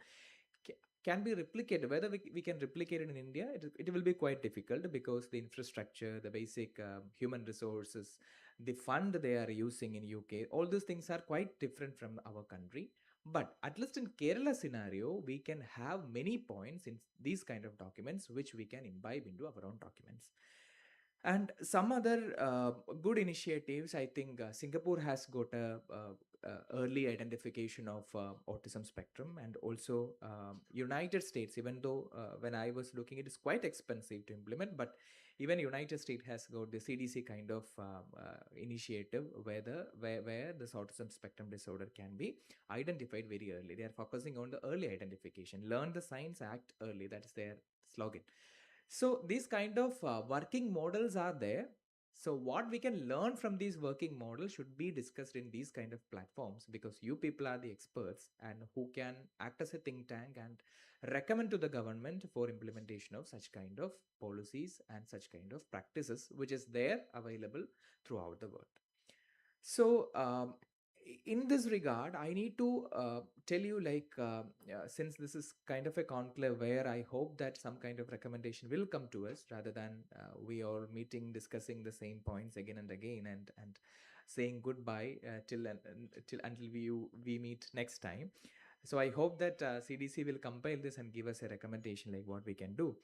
can be replicated. Whether we can replicate it in India, it will be quite difficult, because the infrastructure, the basic human resources, the fund they are using in UK, all these things are quite different from our country. But at least in Kerala scenario, we can have many points in these kind of documents which we can imbibe into our own documents. And some other good initiatives, I think Singapore has got a early identification of autism spectrum, and also United States, even though when I was looking, it is quite expensive to implement, but even United States has got the CDC kind of initiative where this autism spectrum disorder can be identified very early. They are focusing on the early identification, learn the science, act early. That is their slogan. So these kind of working models are there. So what we can learn from these working models should be discussed in these kind of platforms, because you people are the experts and who can act as a think tank and recommend to the government for implementation of such kind of policies and such kind of practices which is there available throughout the world. So in this regard, I need to tell you, like, since this is kind of a conclave where I hope that some kind of recommendation will come to us, rather than we all meeting, discussing the same points again and again, and saying goodbye till until we meet next time. So I hope that CDC will compile this and give us a recommendation like what we can do.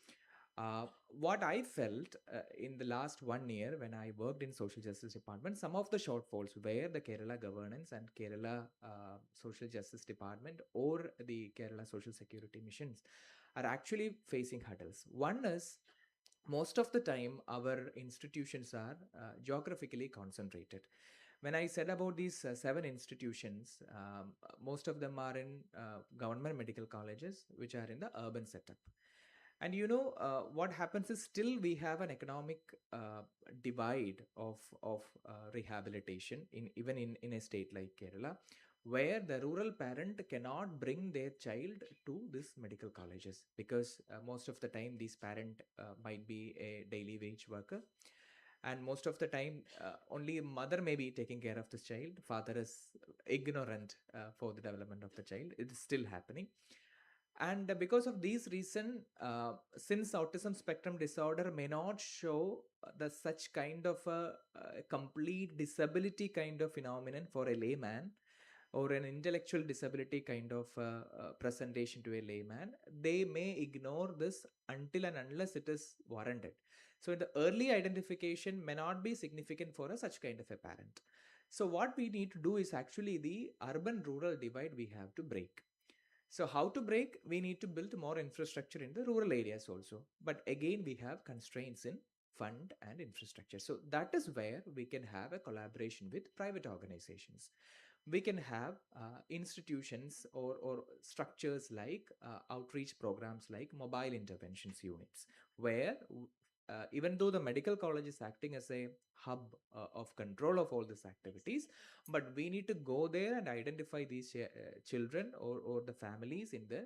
What I felt in the last 1 year when I worked in social justice department, some of the shortfalls where the Kerala governance and Kerala social justice department or the Kerala social security missions are actually facing hurdles. One is, most of the time our institutions are geographically concentrated. When I said about these 7 institutions, most of them are in government medical colleges which are in the urban setup. And what happens is, still we have an economic divide of rehabilitation in even in a state like Kerala, where the rural parent cannot bring their child to these medical colleges, because most of the time these parent might be a daily wage worker, and most of the time only mother may be taking care of this child, father is ignorant for the development of the child. It is still happening. And because of these reason, since autism spectrum disorder may not show the such kind of a complete disability kind of phenomenon for a layman, or an intellectual disability kind of presentation to a layman, they may ignore this until and unless it is warranted. So the early identification may not be significant for a such kind of a parent. So what we need to do is actually the urban rural divide we have to break. So how to break? We need to build more infrastructure in the rural areas also. But again, we have constraints in fund and infrastructure. So that is where we can have a collaboration with private organizations. We can have institutions or structures like outreach programs like mobile interventions units, where even though the medical college is acting as a hub of control of all these activities, but we need to go there and identify these children or the families in the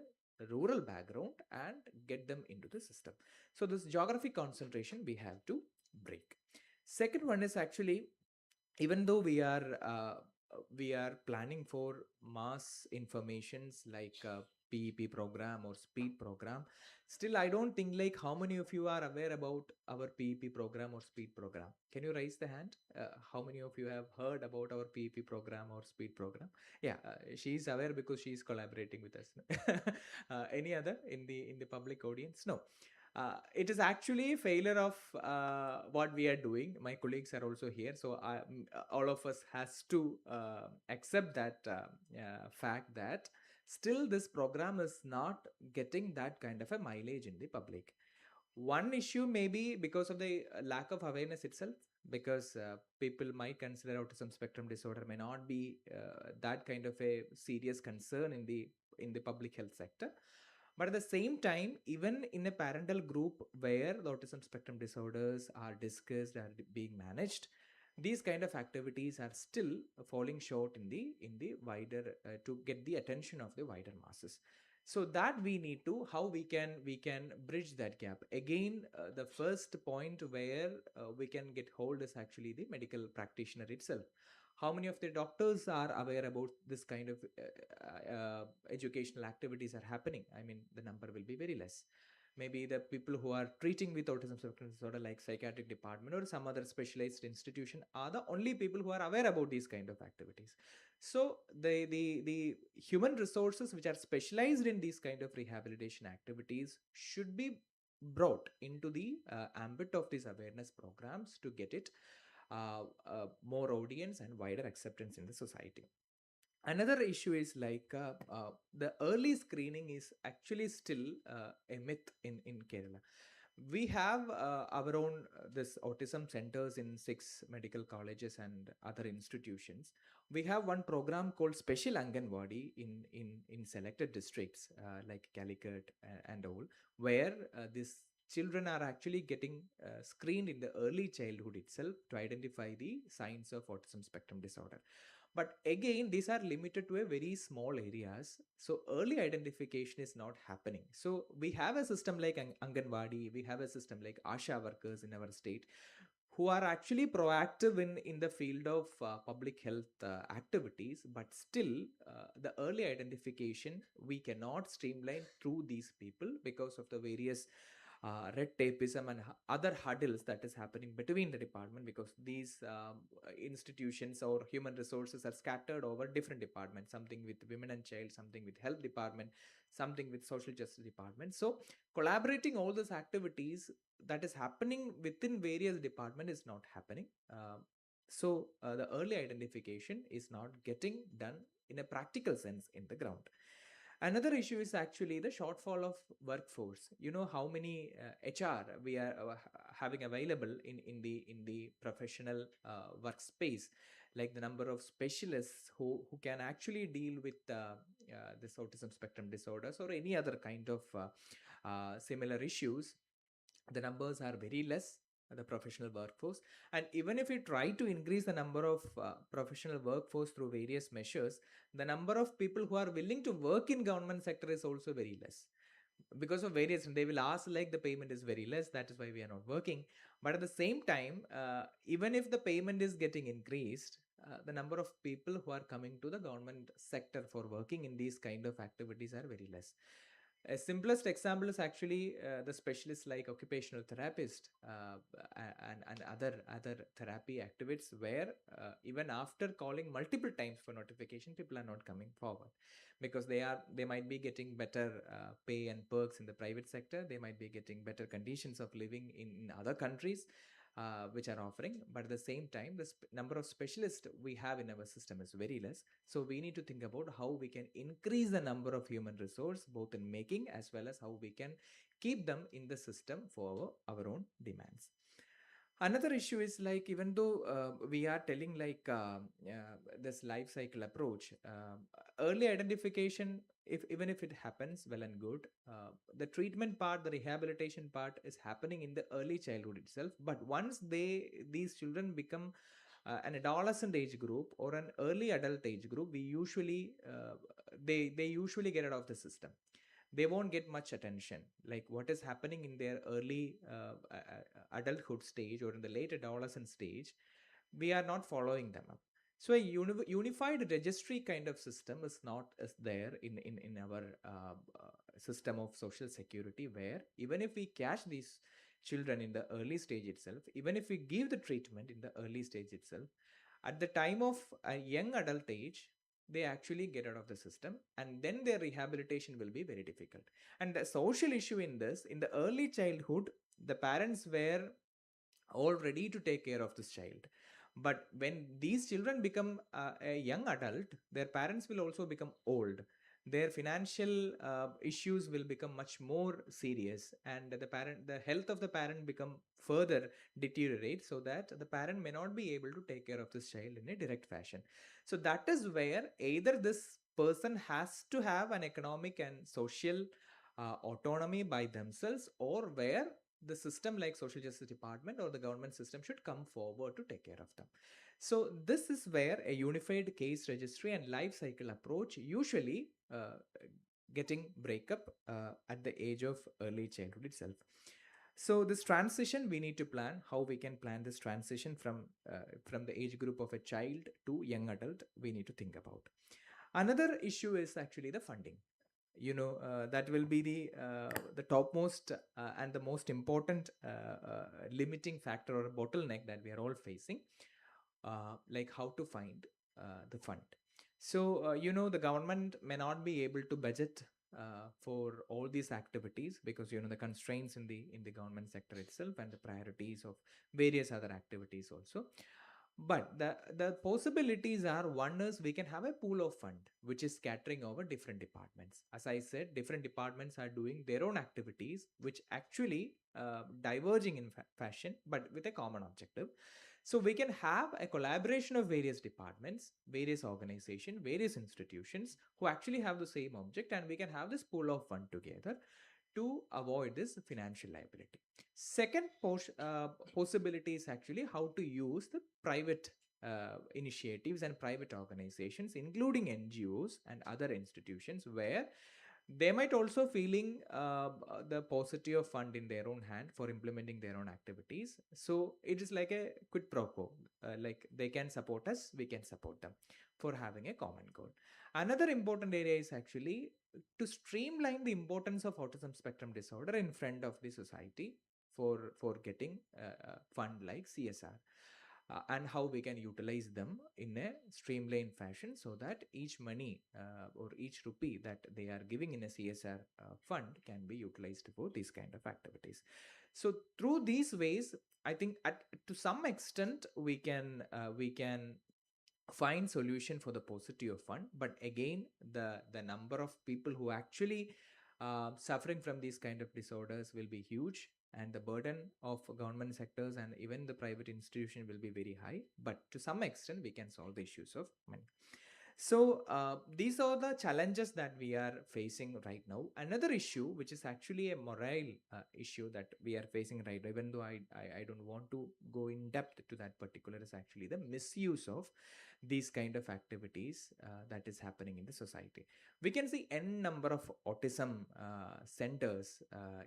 rural background and get them into the system. So this geographic concentration we have to break. Second one is actually, even though we are planning for mass informations like PEP program or speed program, still I don't think like how many of you are aware about our PEP program or speed program. Can you raise the hand? How many of you have heard about our PEP program or speed program? Yeah, she is aware because she is collaborating with us. Any other in the public audience? No. It is actually a failure of what we are doing. My colleagues are also here, so all of us has to accept that fact that still this program is not getting that kind of a mileage in the public. One issue may be because of the lack of awareness itself, because people might consider autism spectrum disorder may not be that kind of a serious concern in the public health sector. But at the same time, even in a parental group where the autism spectrum disorders are discussed and being managed, these kind of activities are still falling short in the wider to get the attention of the wider masses. So that we need to, how we can bridge that gap. Again, the first point where we can get hold is actually the medical practitioner itself. How many of the doctors are aware about this kind of educational activities are happening? I mean, the number will be very less. Maybe the people who are treating with autism spectrum disorder, like psychiatric department or some other specialized institution, are the only people who are aware about these kind of activities. So the human resources which are specialized in these kind of rehabilitation activities should be brought into the ambit of these awareness programs to get it more audience and wider acceptance in the society. Another issue is like the early screening is actually still a myth in Kerala. We have our own this autism centers in 6 medical colleges and other institutions. We have one program called Special Anganwadi in selected districts like Calicut and all, where these children are actually getting screened in the early childhood itself to identify the signs of autism spectrum disorder. But again, these are limited to a very small areas, so early identification is not happening. So we have a system like Anganwadi, we have a system like Asha workers in our state who are actually proactive in the field of public health activities, but still the early identification we cannot streamline through these people because of the various red tapeism and other hurdles that is happening between the department, because these institutions or human resources are scattered over different departments, something with women and child, something with health department, something with social justice department. So collaborating all those activities that is happening within various department is not happening. The early identification is not getting done in a practical sense in the ground. Another issue is actually the shortfall of workforce. You know how many HR we are having available in the professional workspace, like the number of specialists who can actually deal with this autism spectrum disorders or any other kind of similar issues. The numbers are very less, the professional workforce. And even if we try to increase the number of professional workforce through various measures, the number of people who are willing to work in government sector is also very less, because of various, they will ask like the payment is very less, that is why we are not working. But at the same time, even if the payment is getting increased, the number of people who are coming to the government sector for working in these kind of activities are very less. A simplest example is actually the specialists like occupational therapist and other therapy activities where even after calling multiple times for notification, people are not coming forward because they might be getting better pay and perks in the private sector. They might be getting better conditions of living in other countries which are offering, but at the same time the number of specialists we have in our system is very less. So we need to think about how we can increase the number of human resource both in making as well as how we can keep them in the system for our own demands. Another issue is like, even though we are telling like this life cycle approach, early identification, if even if it happens well and good, the treatment part, the rehabilitation part is happening in the early childhood itself. But once these children become an adolescent age group or an early adult age group, we usually they usually get out of the system. They won't get much attention. Like what is happening in their early adulthood stage or in the late adolescent stage, we are not following them up. So a unified registry kind of system is there in our system of social security, where even if we catch these children in the early stage itself, even if we give the treatment in the early stage itself, at the time of a young adult age, they actually get out of the system, and then their rehabilitation will be very difficult. And the social issue in this, in the early childhood, the parents were all ready to take care of this child. But when these children become a young adult, their parents will also become old. Their financial issues will become much more serious, and the health of the parent become further deteriorate, so that the parent may not be able to take care of this child in a direct fashion. So that is where either this person has to have an economic and social autonomy by themselves, or where the system like social justice department or the government system should come forward to take care of them. So this is where a unified case registry and life cycle approach usually getting breakup at the age of early childhood itself. So this transition, we need to plan how we can plan this transition from the age group of a child to young adult. We need to think about. Another issue is actually the funding. That will be the topmost and the most important limiting factor or bottleneck that we are all facing, like how to find the fund. So the government may not be able to budget for all these activities, because the constraints in the government sector itself and the priorities of various other activities also. But the possibilities are, one is we can have a pool of fund which is scattering over different departments. As I said, different departments are doing their own activities which actually diverging in fashion, but with a common objective. So we can have a collaboration of various departments, various organizations, various institutions who actually have the same object, and we can have this pool of fund together to avoid this financial liability. Second possibility is actually how to use the private initiatives and private organizations, including NGOs and other institutions, where they might also feeling the paucity of fund in their own hand for implementing their own activities. So it is like a quid pro quo, like they can support us, we can support them for having a common goal. Another important area is actually to streamline the importance of autism spectrum disorder in front of the society for getting fund like CSR, and how we can utilize them in a streamlined fashion, so that each money or each rupee that they are giving in a CSR fund can be utilized for these kind of activities. So through these ways, I think to some extent we can find solution for the paucity of fund. But again, the number of people who actually suffering from these kind of disorders will be huge, and the burden of government sectors and even the private institution will be very high. But to some extent we can solve the issues of money. So these are the challenges that we are facing right now. Another issue, which is actually a moral issue that we are facing right now, even though I don't want to go in depth to that particular, is actually the misuse of these kind of activities that is happening in the society. We can see n number of autism centers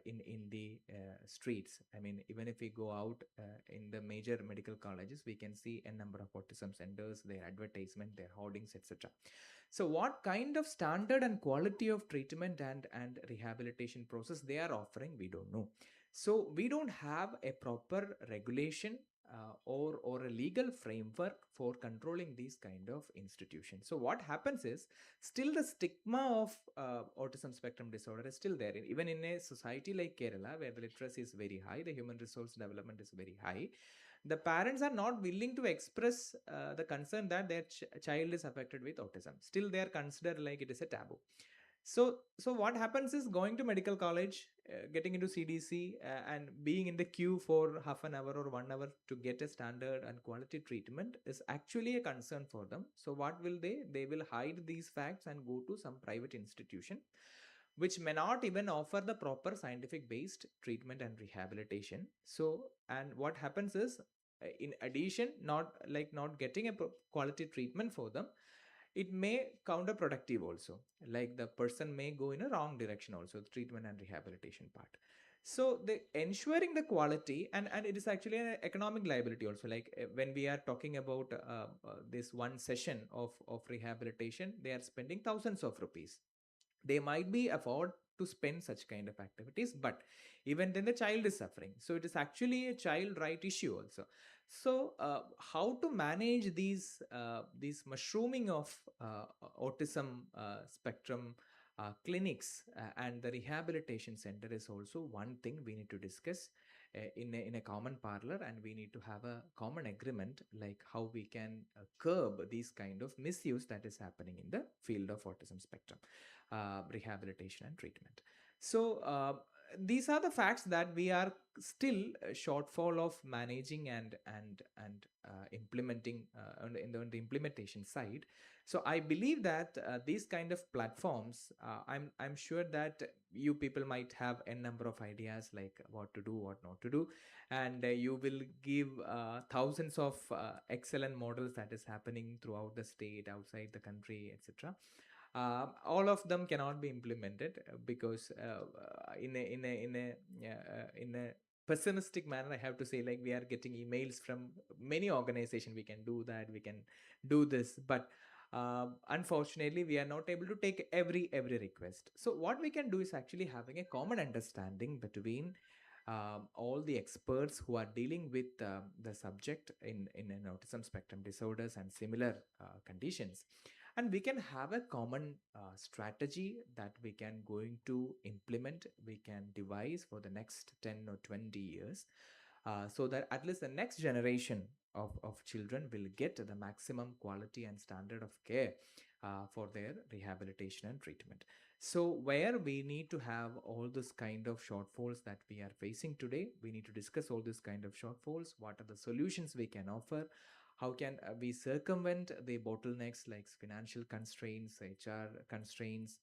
in the streets. I mean, even if we go out in the major medical colleges, we can see n number of autism centers, their advertisement, their hoardings, etc. So what kind of standard and quality of treatment and rehabilitation process they are offering, we don't know. So we don't have a proper regulation or a legal framework for controlling these kind of institutions. So what happens is, still the stigma of autism spectrum disorder is still there. Even in a society like Kerala, where the literacy is very high, the human resource development is very high, the parents are not willing to express the concern that their child is affected with autism. Still they are considered like it is a taboo. So what happens is, going to medical college, getting into CDC, and being in the queue for half an hour or 1 hour to get a standard and quality treatment is actually a concern for them. So what will they will hide these facts and go to some private institution which may not even offer the proper scientific based treatment and rehabilitation. So, and what happens is, in addition, not getting a quality treatment for them, it may counterproductive also, like the person may go in a wrong direction also, the treatment and rehabilitation part. So the ensuring the quality, and it is actually an economic liability also, like when we are talking about this one session of rehabilitation, they are spending thousands of rupees. They might be afford to spend such kind of activities, but even then the child is suffering. So it is actually a child right issue also. So how to manage these mushrooming of autism spectrum clinics and the rehabilitation center is also one thing we need to discuss in a common parlor, and we need to have a common agreement, like how we can curb these kind of misuse that is happening in the field of autism spectrum rehabilitation and treatment. So these are the facts that we are still a shortfall of managing and implementing on the implementation side. So I believe that these kind of platforms, I'm sure that you people might have a number of ideas, like what to do, what not to do, and you will give thousands of excellent models that is happening throughout the state, outside the country, etc. All of them cannot be implemented because in a pessimistic manner, I have to say, like, we are getting emails from many organizations, we can do that, we can do this, but unfortunately we are not able to take every request. So what we can do is actually having a common understanding between all the experts who are dealing with the subject in an autism spectrum disorders and similar conditions, and we can have a common strategy that we can going to implement, we can devise for the next 10 or 20 years, so that at least the next generation of children will get the maximum quality and standard of care for their rehabilitation and treatment. So where we need to have all this kind of shortfalls that we are facing today, we need to discuss all this kind of shortfalls, what are the solutions we can offer, how can we circumvent the bottlenecks like financial constraints, HR constraints,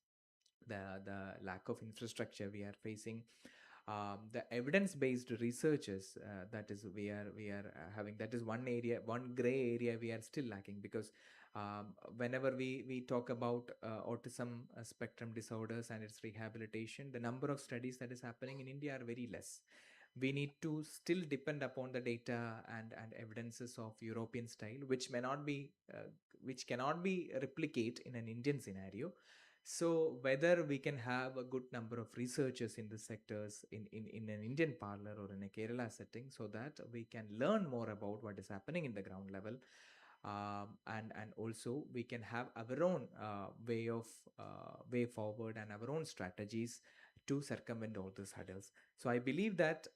the lack of infrastructure we are facing, the evidence-based researches that is we are having, that is one area, one gray area we are still lacking, because whenever we talk about autism spectrum disorders and its rehabilitation, the number of studies that is happening in India are very less. We need to still depend upon the data and evidences of European style, which may not be which cannot be replicate in an Indian scenario. So whether we can have a good number of researchers in the sectors in an Indian parlor or in a Kerala setting, so that we can learn more about what is happening in the ground level, and also we can have our own way forward and our own strategies to circumvent all these hurdles. So I believe that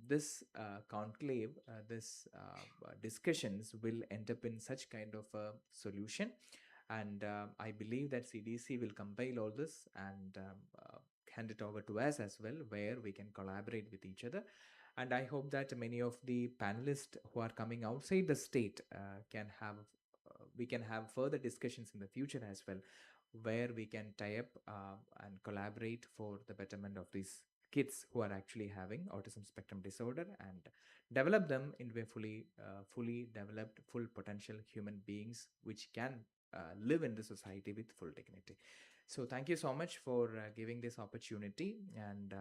this conclave, this discussions will end up in such kind of a solution, and I believe that CDC will compile all this and hand it over to us as well, where we can collaborate with each other. And I hope that many of the panelists who are coming outside the state can have we can have further discussions in the future as well, where we can tie up and collaborate for the betterment of these kids who are actually having autism spectrum disorder and develop them into a fully developed, full potential human beings which can live in the society with full dignity. So thank you so much for giving this opportunity. And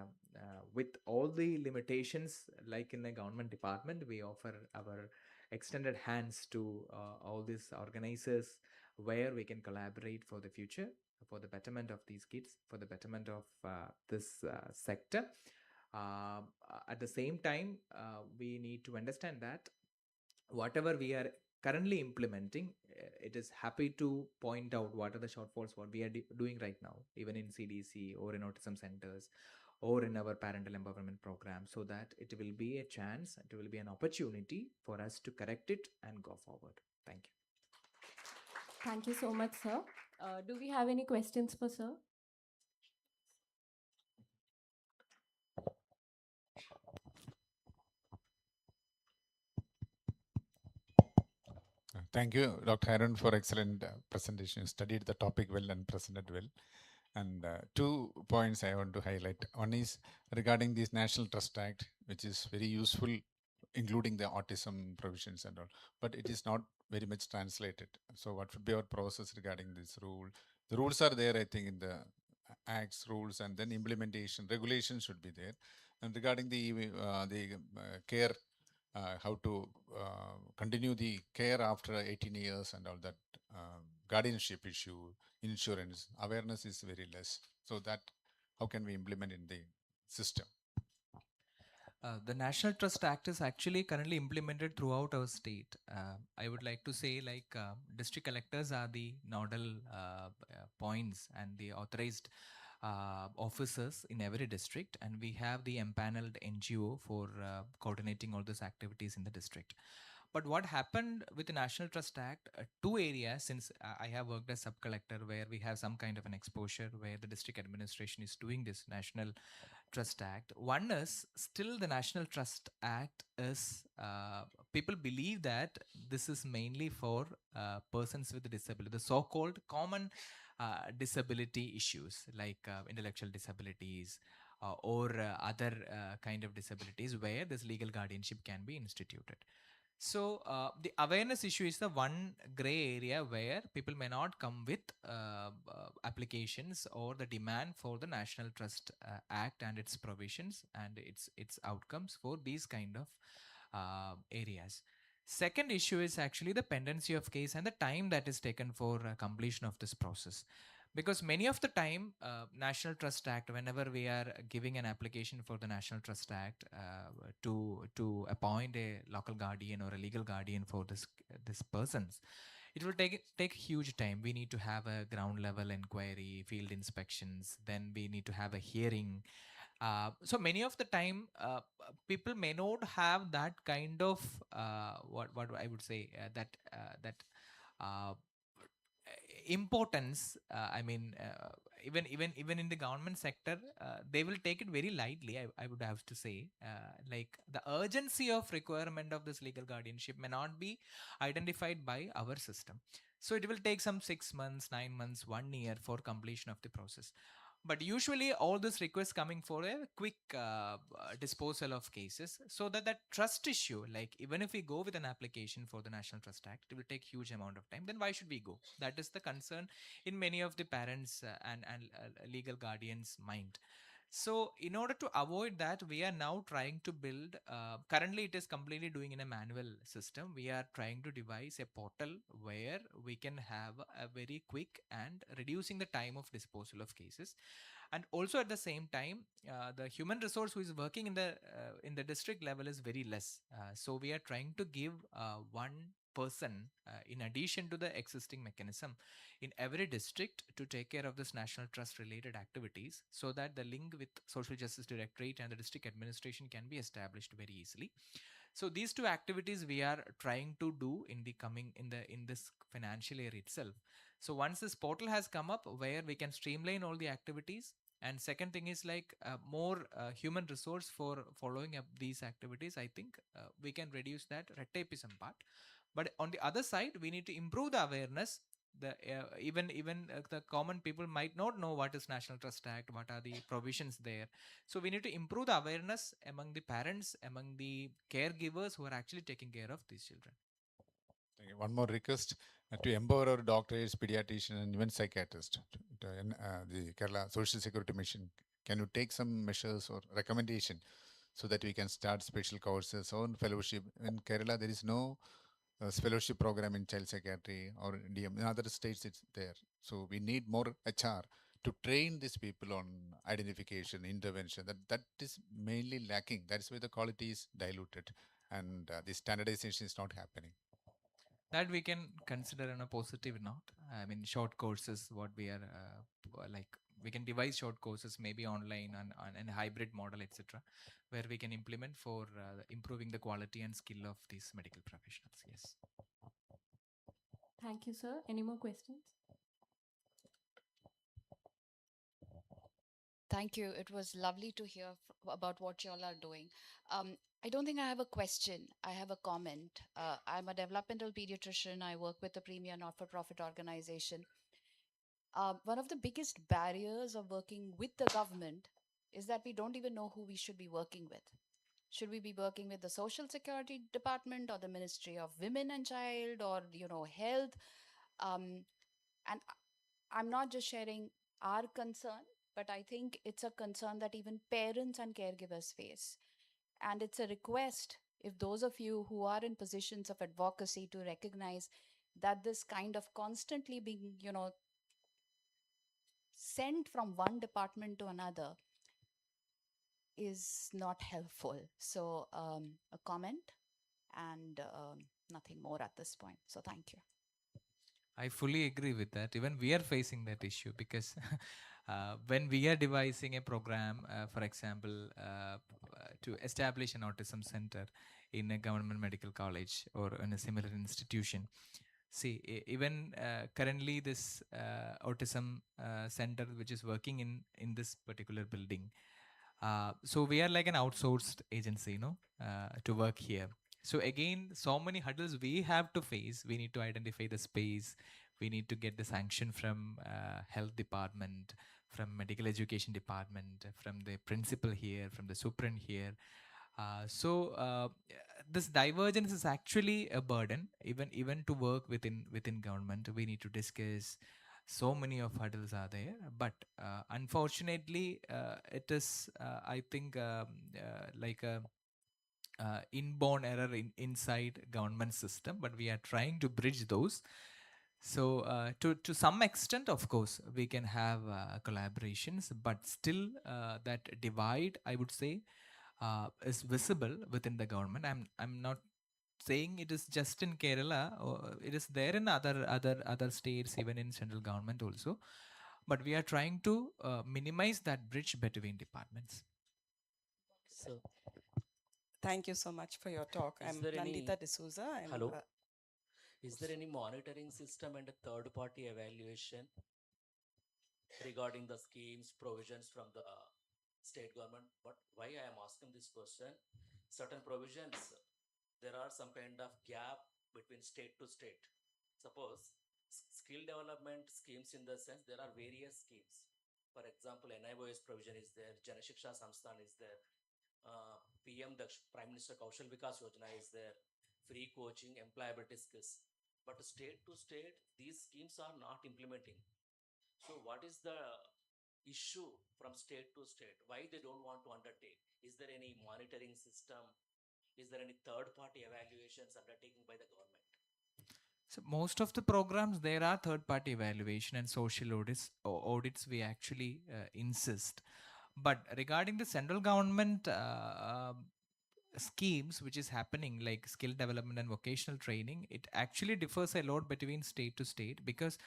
with all the limitations, like in a government department, we offer our extended hands to all these organizers where we can collaborate for the future, for the betterment of these kids, for the betterment of this sector. At the same time, we need to understand that whatever we are currently implementing, it is happy to point out what are the shortfalls, what we are doing right now, even in CDC or in autism centers or in our parental empowerment program, so that it will be a chance, it will be an opportunity for us to correct it and go forward. Thank you. Thank you so much, sir. Do we have any questions for sir? Thank you, Dr. Aaron, for excellent presentation. You studied the topic well and presented well. And 2 points I want to highlight. One is regarding this National Trust Act, which is very useful, including the autism provisions and all, but it is not very much translated. So what should be our process regarding this rule? The rules are there, I think, in the acts, rules, and then implementation, regulations should be there. And regarding the care, how to continue the care after 18 years and all that, guardianship issue, insurance, awareness is very less. So that, how can we implement in the system? The National Trust Act is actually currently implemented throughout our state. I would like to say, like, district collectors are the nodal points and the authorized officers in every district, and we have the empaneled NGO for coordinating all those activities in the district. But what happened with the National Trust Act, 2 areas, since I have worked as sub-collector, where we have some kind of an exposure where the district administration is doing this National Trust Act. One is still the National Trust Act is, people believe that this is mainly for persons with disability, the so-called common disability issues like intellectual disabilities or other kind of disabilities where this legal guardianship can be instituted. So the awareness issue is the one gray area where people may not come with applications or the demand for the National Trust Act and its provisions and its outcomes for these kind of areas. Second issue is actually the pendency of case and the time that is taken for completion of this process. Because many of the time, National Trust Act, whenever we are giving an application for the National Trust Act to appoint a local guardian or a legal guardian for this persons, it will take huge time. We need to have a ground level inquiry, field inspections, then we need to have a hearing. So many of the time, people may not have that kind of what I would say that importance. I mean, even in the government sector, they will take it very lightly. I would have to say, like the urgency of requirement of this legal guardianship may not be identified by our system. So it will take some 6 months, 9 months, 1 year for completion of the process. But usually all this requests coming for a quick disposal of cases, so that trust issue, like even if we go with an application for the National Trust Act, it will take huge amount of time. Then why should we go? That is the concern in many of the parents and legal guardians' mind. So in order to avoid that, we are now trying to build, currently it is completely doing in a manual system. We are trying to devise a portal where we can have a very quick and reducing the time of disposal of cases. And also at the same time, the human resource who is working in the district level is very less. So we are trying to give one person in addition to the existing mechanism in every district to take care of this national trust related activities, so that the link with social justice directorate and the district administration can be established very easily. So these two activities we are trying to do in the coming in this financial year itself. So once this portal has come up where we can streamline all the activities, and second thing is like more human resource for following up these activities, I think we can reduce that red tapeism part. But on the other side, we need to improve the awareness Even the common people might not know what is National Trust Act, what are the provisions there. So we need to improve the awareness among the parents, among the caregivers who are actually taking care of these children. One more request to empower our doctors, pediatricians, and even psychiatrists. The Kerala Social Security Mission, can you take some measures or recommendation so that we can start special courses or fellowship? In Kerala, there is no fellowship program in child psychiatry or DM. In other states, it's there. So we need more HR to train these people on identification, intervention. That is mainly lacking. That is why the quality is diluted, and the standardization is not happening. That we can consider on a positive note. I mean, short courses, what we are like, we can devise short courses, maybe online and hybrid model, etc., where we can implement for improving the quality and skill of these medical professionals. Yes. Thank you, sir. Any more questions? Thank you. It was lovely to hear about what y'all are doing. I don't think I have a question. I have a comment. I'm a developmental pediatrician. I work with a premier not for profit organization. One of the biggest barriers of working with the government is that we don't even know who we should be working with. Should we be working with the Social Security Department or the Ministry of Women and Child or, health? And I'm not just sharing our concern, but I think it's a concern that even parents and caregivers face. And it's a request, if those of you who are in positions of advocacy, to recognize that this kind of constantly being, sent from one department to another is not helpful. So, a comment and nothing more at this point. So, thank you. I fully agree with that. Even we are facing that issue because when we are devising a program, for example, to establish an autism center in a government medical college or in a similar institution, see, even currently this autism center which is working in this particular building, so we are like an outsourced agency, to work here. So again, so many hurdles we have to face. We need to identify the space. We need to get the sanction from health department, from medical education department, from the principal here, from the superin here. So this divergence is actually a burden. Even to work within government, we need to discuss. So many of hurdles are there, but unfortunately, it is I think like a inborn error inside government system, but we are trying to bridge those. So to some extent, of course, we can have collaborations, but still that divide, I would say, is visible within the government. I'm not saying it is just in Kerala, or it is there in other states, even in central government also. But we are trying to minimize that bridge between departments. So, thank you so much for your talk. I'm Nandita D'Souza. Hello. Is there any monitoring system and a third-party evaluation regarding the schemes, provisions from the state government? But why I am asking this question? Certain provisions, there are some kind of gap between state to state. Suppose skill development schemes, in the sense there are various schemes. For example, NIOS provision is there, Janashiksha Samsthan is there, PM Daksh, Prime Minister Kaushal Vikas Yojana is there, free coaching, employability skills. But state to state, these schemes are not implementing. So what is the issue from state to state? Why they don't want to undertake? Is there any monitoring system? Is there any third party evaluations undertaken by the government? So most of the programs, there are third party evaluation and social audits we actually insist. But regarding the central government schemes which is happening, like skill development and vocational training, it actually differs a lot between state to state, because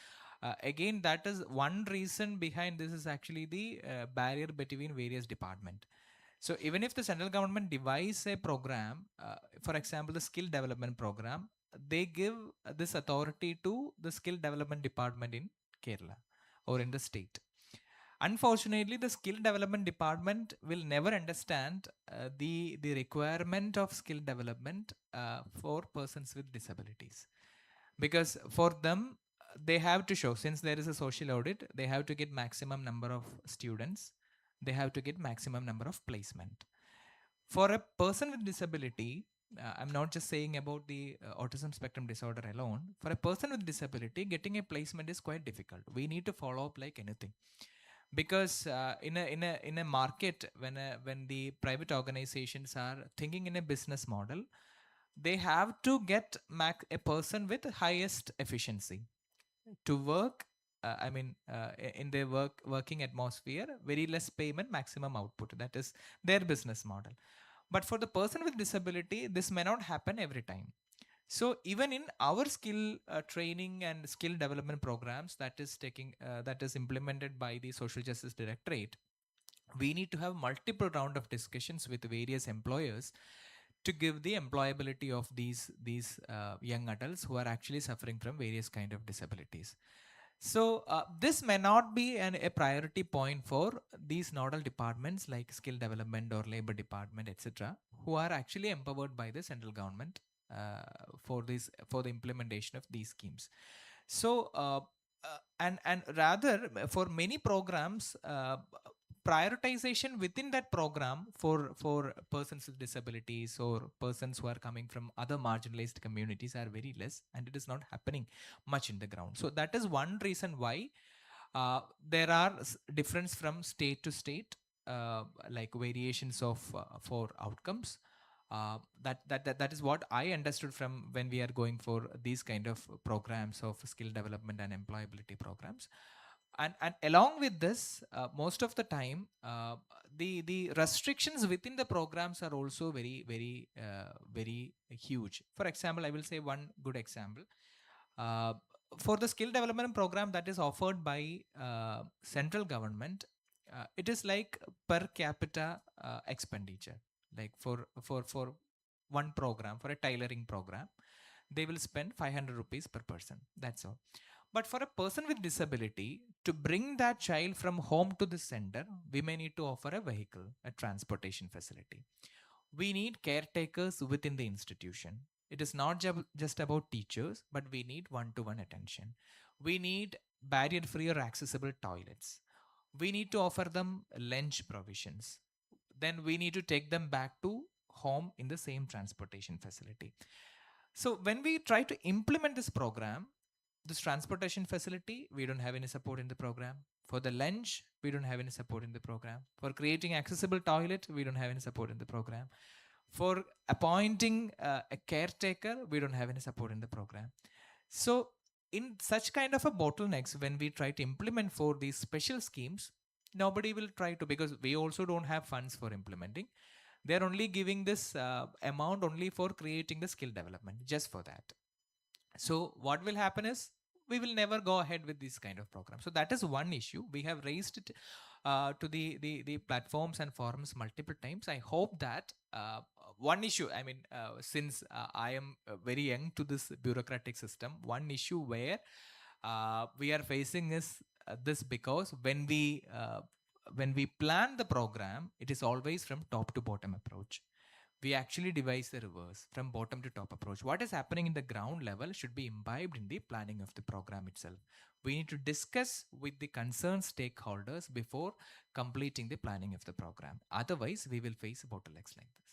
again, that is one reason behind this is actually the barrier between various department. So even if the central government devise a program, for example, the skill development program, they give this authority to the skill development department in Kerala or in the state. Unfortunately, the skill development department will never understand the requirement of skill development for persons with disabilities, because for them they have to show, since there is a social audit, they have to get maximum number of students, they have to get maximum number of placement. For a person with disability, I'm not just saying about the autism spectrum disorder alone. For a person with disability, getting a placement is quite difficult. We need to follow up like anything, because in a market, when the private organizations are thinking in a business model, they have to get a person with highest efficiency to work. In their working atmosphere, very less payment, maximum output. That is their business model. But for the person with disability, this may not happen every time. So even in our skill training and skill development programs that is implemented by the Social Justice Directorate, we need to have multiple round of discussions with various employers to give the employability of these young adults who are actually suffering from various kind of disabilities. So this may not be a priority point for these nodal departments like skill development or labor department, etc., who are actually empowered by the central government for the implementation of these schemes. So and rather, for many programs, prioritization within that program for persons with disabilities or persons who are coming from other marginalized communities are very less, and it is not happening much in the ground. So that is one reason why there are difference from state to state, like variations of for outcomes. That is what I understood from when we are going for these kind of programs of skill development and employability programs. And along with this, most of the time, the restrictions within the programs are also very huge. For example, I will say one good example. For the skill development program that is offered by central government, it is like per capita expenditure. Like for one program, for a tailoring program, they will spend 500 rupees per person. That's all. But for a person with disability, to bring that child from home to the center, we may need to offer a vehicle, a transportation facility. We need caretakers within the institution. It is not just about teachers, but we need one-to-one attention. We need barrier-free or accessible toilets. We need to offer them lunch provisions. Then we need to take them back to home in the same transportation facility. So when we try to implement this program, this transportation facility, we don't have any support in the program. For the lunch, we don't have any support in the program. For creating accessible toilet, we don't have any support in the program. For appointing a caretaker, we don't have any support in the program. So in such kind of a bottlenecks, when we try to implement for these special schemes, nobody will try to, because we also don't have funds for implementing. They're only giving this amount only for creating the skill development, just for that. So what will happen is we will never go ahead with this kind of program. So that is one issue. We have raised it to the platforms and forums multiple times. I hope that one issue, since I am very young to this bureaucratic system, one issue where we are facing is this, because when we plan the program, it is always from top to bottom approach. We actually devise the reverse, from bottom to top approach. What is happening in the ground level should be imbibed in the planning of the program itself. We need to discuss with the concerned stakeholders before completing the planning of the program. Otherwise, we will face bottlenecks like this.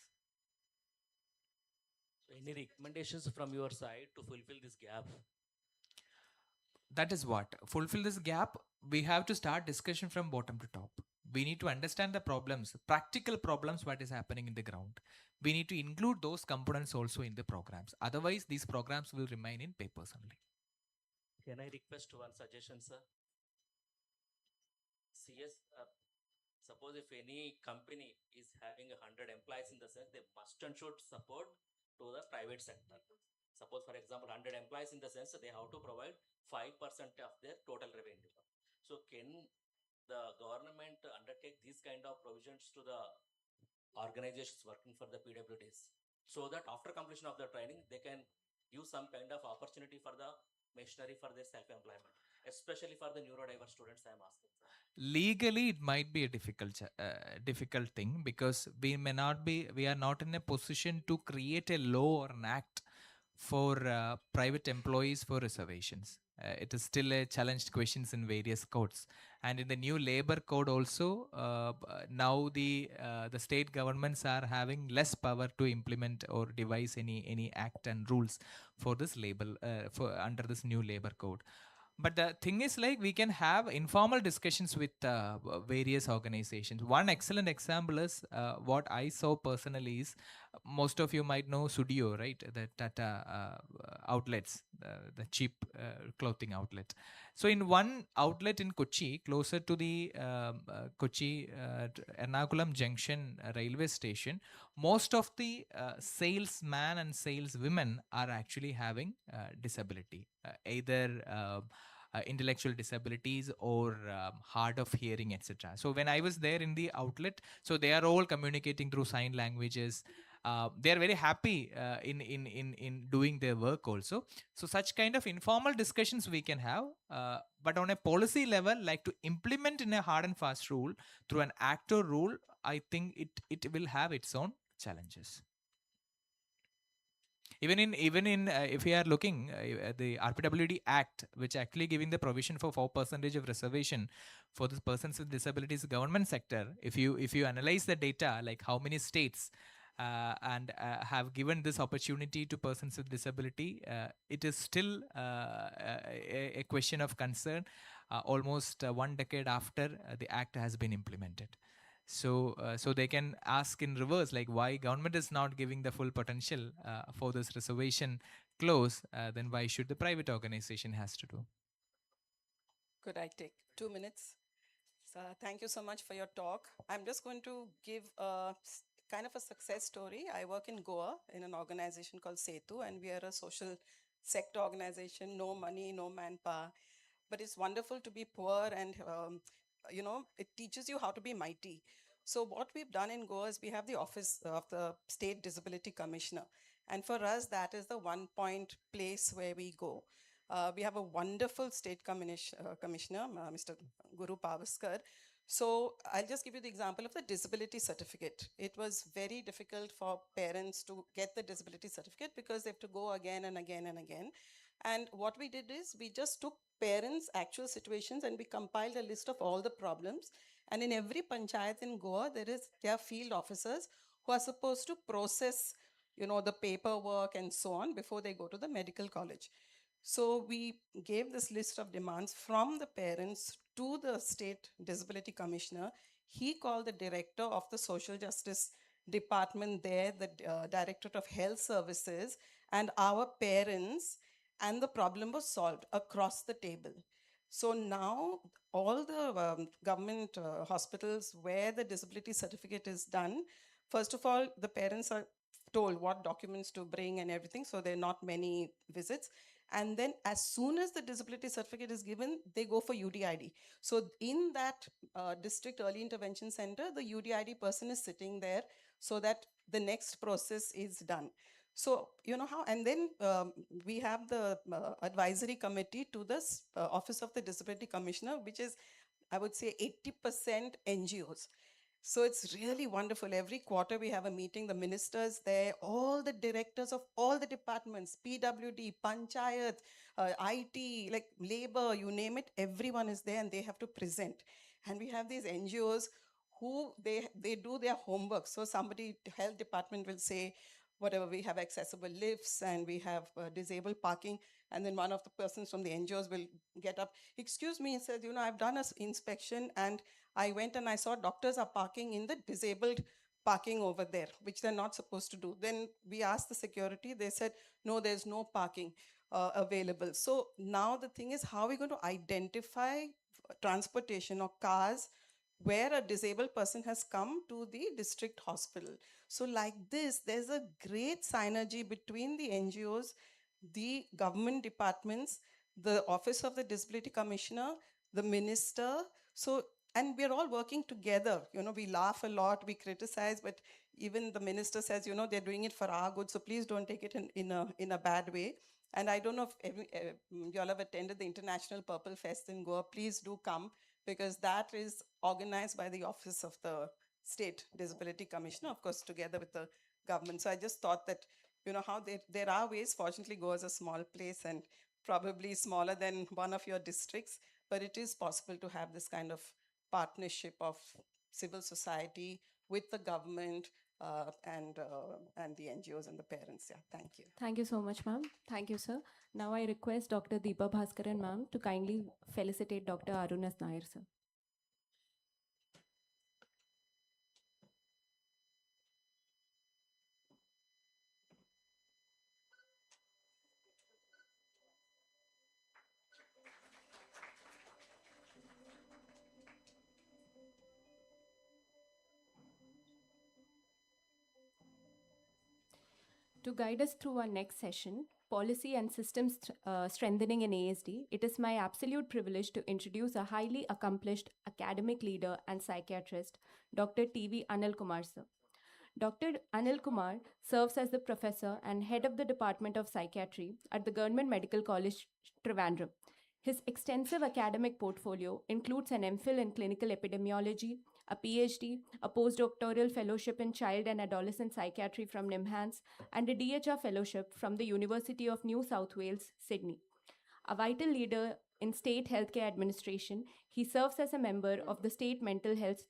So any recommendations from your side to fulfill this gap? That is what. Fulfill this gap, we have to start discussion from bottom to top. We need to understand the problems, practical problems, what is happening in the ground. We need to include those components also in the programs. Otherwise, these programs will remain in papers only. Can I request one suggestion, sir? CS, suppose if any company is having 100 employees, in the sense they must and should support to the private sector. Suppose, for example, 100 employees, in the sense they have to provide 5% of their total revenue. So can the government undertake these kind of provisions to the organizations working for the PWDs, so that after completion of the training, they can give some kind of opportunity for the machinery for their self-employment, especially for the neurodiverse students, I am asking. Legally, it might be a difficult thing, because we are not in a position to create a law or an act for private employees for reservations. it is still a challenged questions in various codes. And in the new labor code also, now the state governments are having less power to implement or devise any act and rules for this label for under this new labor code. But the thing is, like, we can have informal discussions with various organizations. One excellent example is what I saw personally is, most of you might know Studio, right? The Tata outlets, the cheap clothing outlet. So in one outlet in Kochi, closer to the Kochi Ernakulam Junction railway station, most of the salesmen and saleswomen are actually having disability, either intellectual disabilities or hard of hearing, etc. So when I was there in the outlet, so they are all communicating through sign languages. They are very happy in doing their work also. So such kind of informal discussions we can have, but on a policy level, like to implement in a hard and fast rule through an act or rule, I think it will have its own challenges. Even in if we are looking at the RPWD Act, which actually giving the provision for 4% of reservation for the persons with disabilities government sector, if you analyze the data, like how many states and have given this opportunity to persons with disability, it is still a question of concern almost 1 decade after the act has been implemented. So they can ask in reverse, like, why government is not giving the full potential for this reservation clause, then why should the private organization has to do? Could I take 2 minutes? So thank you so much for your talk. I'm just going to give a kind of a success story. I work in Goa in an organization called Setu, and we are a social sector organization, no money, no manpower. But it's wonderful to be poor, and it teaches you how to be mighty. So what we've done in Goa is we have the office of the State Disability Commissioner. And for us, that is the one point place where we go. We have a wonderful state commissioner, Mr. Guru Pavaskar. So I'll just give you the example of the disability certificate. It was very difficult for parents to get the disability certificate because they have to go again and again and again. And what we did is we just took parents' actual situations and we compiled a list of all the problems. And in every panchayat in Goa, there are field officers who are supposed to process, the paperwork and so on before they go to the medical college. So we gave this list of demands from the parents to the state disability commissioner. He called the director of the social justice department there, the directorate of health services, and our parents, and the problem was solved across the table. So now all the government hospitals where the disability certificate is done, first of all, the parents are told what documents to bring and everything, so there are not many visits. And then as soon as the disability certificate is given, they go for UDID. So in that district early intervention center, the UDID person is sitting there so that the next process is done. So you know how, and then we have the advisory committee to the Office of the Disability Commissioner, which is, I would say, 80% NGOs. So it's really wonderful. Every quarter we have a meeting, the ministers there, all the directors of all the departments, PWD, Panchayat, IT, like labor, you name it, everyone is there and they have to present. And we have these NGOs who they do their homework. So somebody, health department will say, whatever, we have accessible lifts and we have disabled parking. And then one of the persons from the NGOs will get up, excuse me, and says, I've done an inspection and I went and I saw doctors are parking in the disabled parking over there, which they're not supposed to do. Then we asked the security, they said, no, there's no parking available. So now the thing is, how are we going to identify transportation or cars where a disabled person has come to the district hospital? So like this, there's a great synergy between the NGOs, the government departments, the Office of the Disability Commissioner, the minister. So, and we're all working together. We laugh a lot, we criticize, but even the minister says, they're doing it for our good, so please don't take it in a bad way. And I don't know if you all have attended the International Purple Fest in Goa. Please do come, because that is organized by the Office of the State Disability Commissioner, of course, together with the government. So I just thought that, how there are ways. Fortunately, Goa is a small place and probably smaller than one of your districts, but it is possible to have this kind of partnership of civil society with the government and the NGOs and the parents. Yeah, thank you. Thank you so much, ma'am. Thank you, sir. Now I request Dr. Deepa Bhaskaran, ma'am, to kindly felicitate Dr. Arunas Nair, sir. To guide us through our next session, Policy and Systems Strengthening in ASD, it is my absolute privilege to introduce a highly accomplished academic leader and psychiatrist, Dr. T.V. Anil Kumar, sir. Dr. Anil Kumar serves as the professor and head of the Department of Psychiatry at the Government Medical College, Trivandrum. His extensive academic portfolio includes an MPhil in clinical epidemiology, a PhD, a postdoctoral fellowship in child and adolescent psychiatry from NIMHANS, and a DHR fellowship from the University of New South Wales, Sydney. A vital leader in state healthcare administration, he serves as a member of the State Mental Health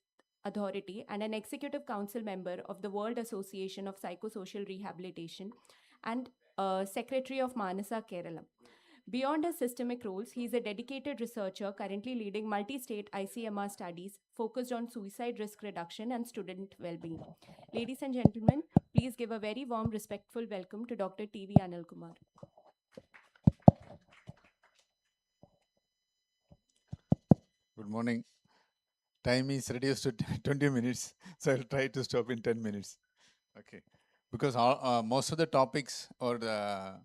Authority and an executive council member of the World Association of Psychosocial Rehabilitation and secretary of Manasa, Kerala. Beyond his systemic roles, he is a dedicated researcher currently leading multi state ICMR studies focused on suicide risk reduction and student well being. Ladies and gentlemen, please give a very warm, respectful welcome to Dr. T.V. Anil Kumar. Good morning. Time is reduced to 20 minutes, so I'll try to stop in 10 minutes. Okay. Because most of the topics are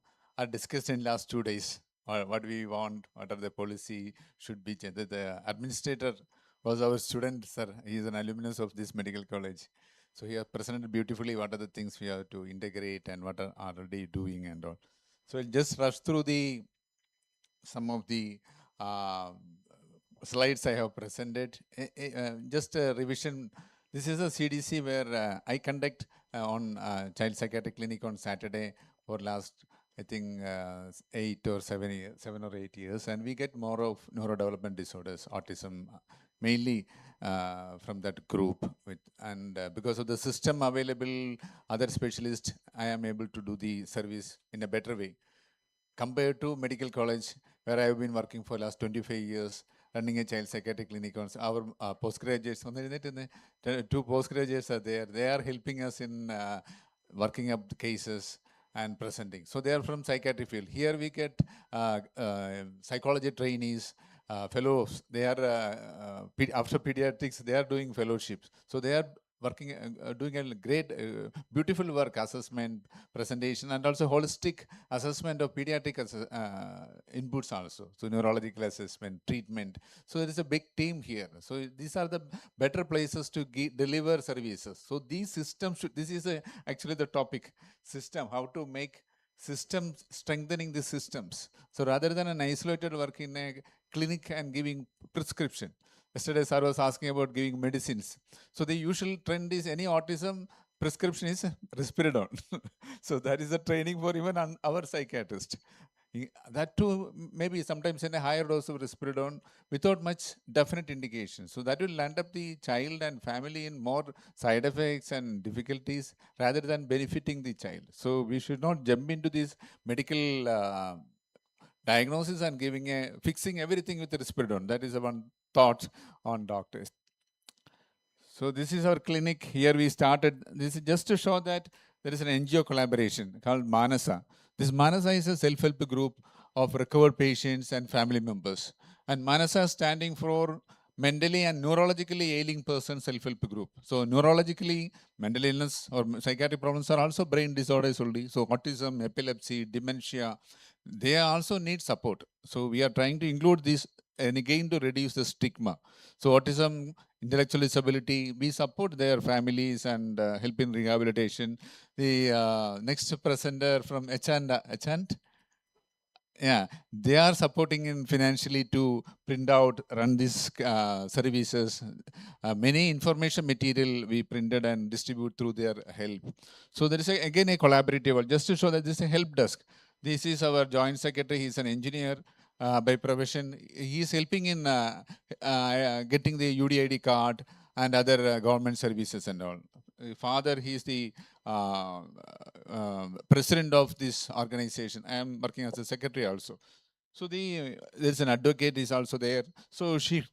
discussed in last 2 days. Or what we want, what are the policy should be changed. The administrator was our student, sir. He is an alumnus of this medical college. So he has presented beautifully what are the things we have to integrate and what are already doing and all. So I'll just rush through some of the slides I have presented. Just a revision. This is a CDC where I conduct on child psychiatric clinic on Saturday for last, I think, 7 or 8 years, and we get more of neurodevelopment disorders, autism, mainly from that group. And because of the system available, other specialists, I am able to do the service in a better way compared to medical college, where I have been working for last 25 years, running a child psychiatric clinic. Our postgraduates, two postgraduates are there. They are helping us in working up the cases and presenting. So they are from psychiatry field. Here we get psychology trainees, fellows. They are after pediatrics, they are doing fellowships. So they are working, doing a great, beautiful work, assessment, presentation, and also holistic assessment of pediatric inputs also. So neurological assessment, treatment. So there is a big team here. So these are the better places to deliver services. So these systems, this is actually the topic, system, how to make systems, strengthening the systems. So rather than an isolated work in a clinic and giving prescription. Yesterday, sir was asking about giving medicines. So the usual trend is any autism prescription is risperidone. So that is a training for even our psychiatrist. That too, maybe sometimes in a higher dose of risperidone without much definite indication. So that will land up the child and family in more side effects and difficulties rather than benefiting the child. So we should not jump into these medical diagnosis and fixing everything with the risperidone. That is one thought on doctors. So this is our clinic. Here we started. This is just to show that there is an NGO collaboration called Manasa. This Manasa is a self-help group of recovered patients and family members. And Manasa is standing for mentally and neurologically ailing person self-help group. So neurologically, mental illness or psychiatric problems are also brain disorders only. So autism, epilepsy, dementia, they also need support. So we are trying to include this and again to reduce the stigma. So autism, intellectual disability, we support their families and help in rehabilitation. The next presenter from Echant, yeah, they are supporting in financially to print out, run these services. Many information material we printed and distribute through their help. So there is again a collaborative, just to show that this is a help desk. This is our joint secretary. He's an engineer by profession. He is helping in getting the UDID card and other government services and all. Father, he is the president of this organization. I am working as a secretary also. So there's an advocate is also there. So she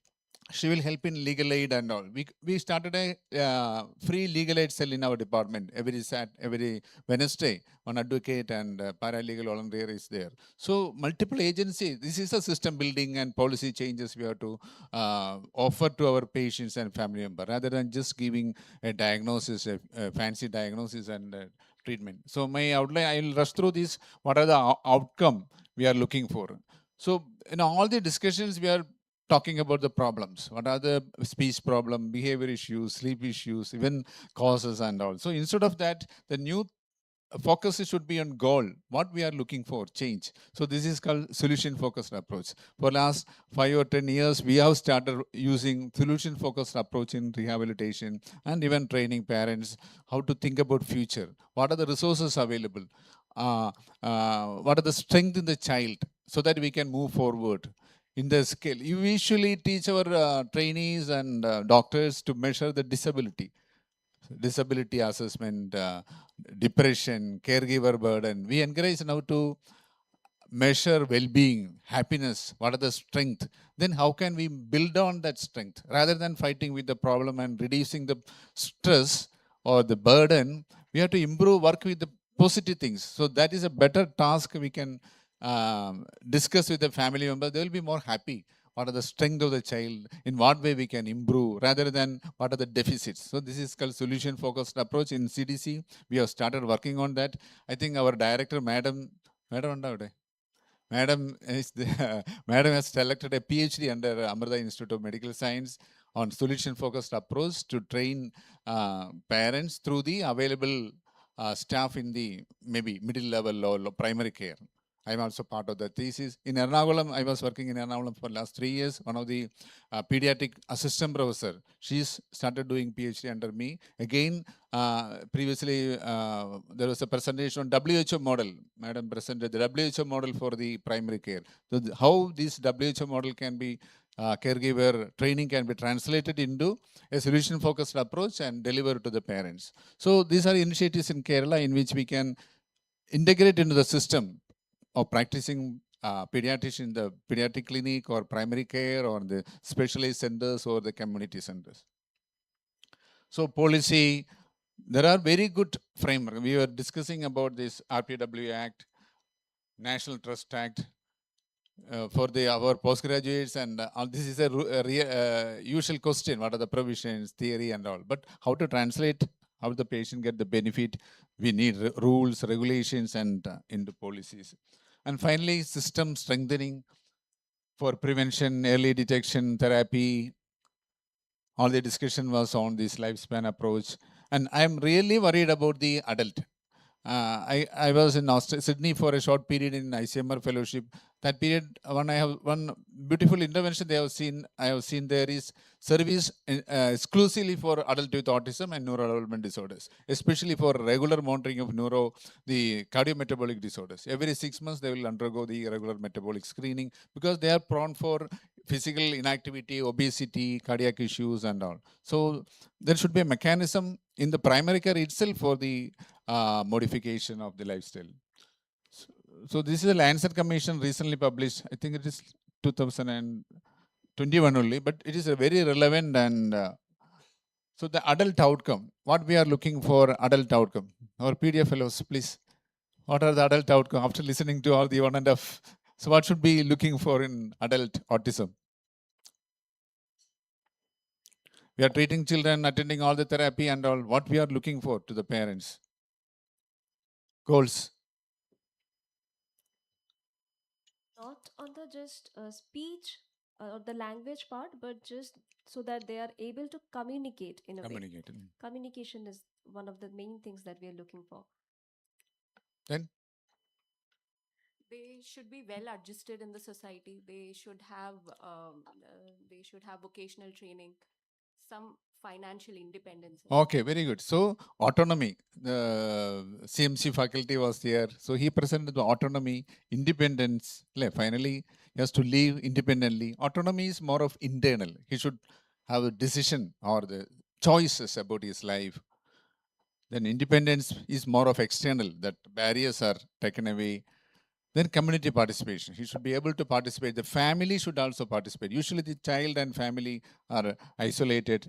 will help in legal aid and all. We started a free legal aid cell in our department every Wednesday. One advocate and paralegal volunteer is there. So multiple agencies. This is a system building and policy changes we have to offer to our patients and family member rather than just giving a diagnosis, a fancy diagnosis and treatment. So my outline, I will rush through this. What are the outcome we are looking for? So in all the discussions we are talking about the problems. What are the speech problem, behavior issues, sleep issues, even causes and all. So instead of that, the new focus should be on goal, what we are looking for, change. So this is called solution focused approach. For last 5 or 10 years, we have started using solution focused approach in rehabilitation and even training parents how to think about future. What are the resources available? What are the strength in the child so that we can move forward in the scale. You usually teach our trainees and doctors to measure the disability assessment, depression, caregiver burden. We encourage now to measure well-being, happiness, what are the strength, then how can we build on that strength rather than fighting with the problem and reducing the stress or the burden. We have to improve, work with the positive things. So that is a better task we can discuss with the family member. They will be more happy. What are the strength of the child? In what way we can improve rather than what are the deficits? So this is called solution focused approach in CDC. We have started working on that. I think our director, Madam Madam Madam has selected a PhD under Amrita Institute of Medical Science on solution-focused approach to train parents through the available staff in the maybe middle level or primary care. I'm also part of the thesis. In Ernakulam, I was working in Ernakulam for the last 3 years. One of the pediatric assistant professor, she's started doing PhD under me. Again, previously, there was a presentation on WHO model. Madam presented the WHO model for the primary care. So how this WHO model can be, caregiver training can be translated into a solution-focused approach and deliver to the parents. So these are initiatives in Kerala in which we can integrate into the system of practicing pediatrician in the pediatric clinic or primary care or the specialized centers or the community centers. So policy, there are very good framework. We were discussing about this RPW Act, National Trust Act, for our postgraduates, and this is a usual question. What are the provisions, theory, and all? But how to translate? How the patient get the benefit? We need rules, regulations, and into policies. And finally, system strengthening for prevention, early detection, therapy. All the discussion was on this lifespan approach. And I'm really worried about the adult. I was in Sydney for a short period in ICMR fellowship. That period, one beautiful intervention I have seen there is service exclusively for adult with autism and neurodevelopment disorders, especially for regular monitoring of the cardiometabolic disorders. Every 6 months, they will undergo the regular metabolic screening because they are prone for physical inactivity, obesity, cardiac issues, and all. So there should be a mechanism in the primary care itself for the modification of the lifestyle. So this is a Lancet Commission recently published. I think it is 2021 only, but it is a very relevant and so the adult outcome. What we are looking for adult outcome. Our PDF fellows, please. What are the adult outcome after listening to all the 1.5? So what should be looking for in adult autism? We are treating children, attending all the therapy and all. What we are looking for to the parents? Goals. Not on the just speech or the language part, but just so that they are able to communicate in a way. Communication is one of the main things that we are looking for. Then they should be well adjusted in the society. They should have vocational training, some financial independence. Okay, very good. So autonomy, the CMC faculty was there. So he presented the autonomy, independence. Finally, he has to live independently. Autonomy is more of internal. He should have a decision or the choices about his life. Then independence is more of external, that barriers are taken away. Then community participation. He should be able to participate. The family should also participate. Usually the child and family are isolated.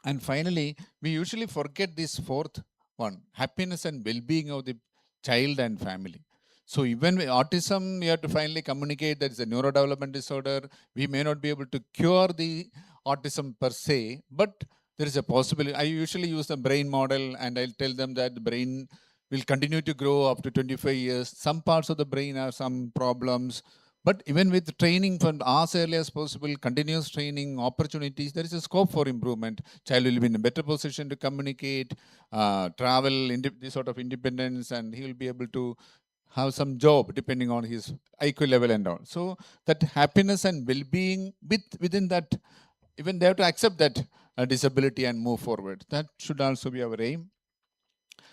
And finally, we usually forget this fourth one, happiness and well-being of the child and family. So even with autism, we have to finally communicate that it's a neurodevelopment disorder. We may not be able to cure the autism per se, but there is a possibility. I usually use the brain model and I'll tell them that the brain will continue to grow up to 25 years. Some parts of the brain have some problems. But even with training from as early as possible, continuous training, opportunities, there is a scope for improvement. Child will be in a better position to communicate, travel, this sort of independence, and he will be able to have some job depending on his IQ level and all. So that happiness and well-being within that, even they have to accept that disability and move forward. That should also be our aim.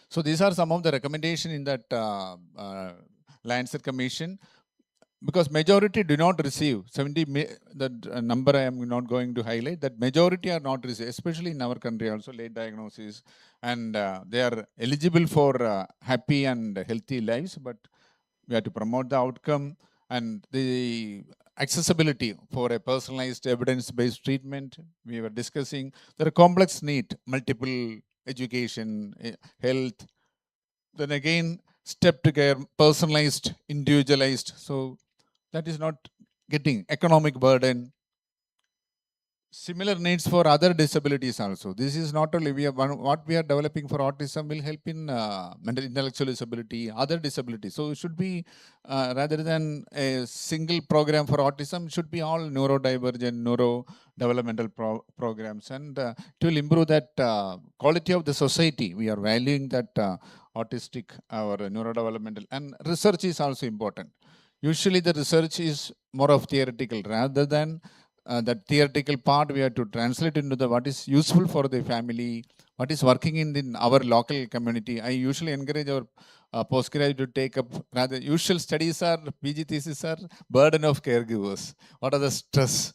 So these are some of the recommendations in that Lancet Commission. Because majority do not receive 70, that number I am not going to highlight, that majority are not received, especially in our country also, late diagnosis, and they are eligible for happy and healthy lives, but we have to promote the outcome and the accessibility for a personalized evidence-based treatment. We were discussing there are complex need, multiple education, health, then again step to care, personalized, individualized. So that is not getting economic burden. Similar needs for other disabilities also. This is not only what we are developing for autism will help in mental intellectual disability, other disabilities. So it should be rather than a single program for autism, it should be all neurodivergent, neuro developmental programs, and it will improve that quality of the society. We are valuing that autistic or neurodevelopmental, and research is also important. Usually the research is more of theoretical rather than that theoretical part. We have to translate into the what is useful for the family, what is working in our local community. I usually encourage our postgraduate to take up rather usual studies are PG thesis are burden of caregivers. What are the stress?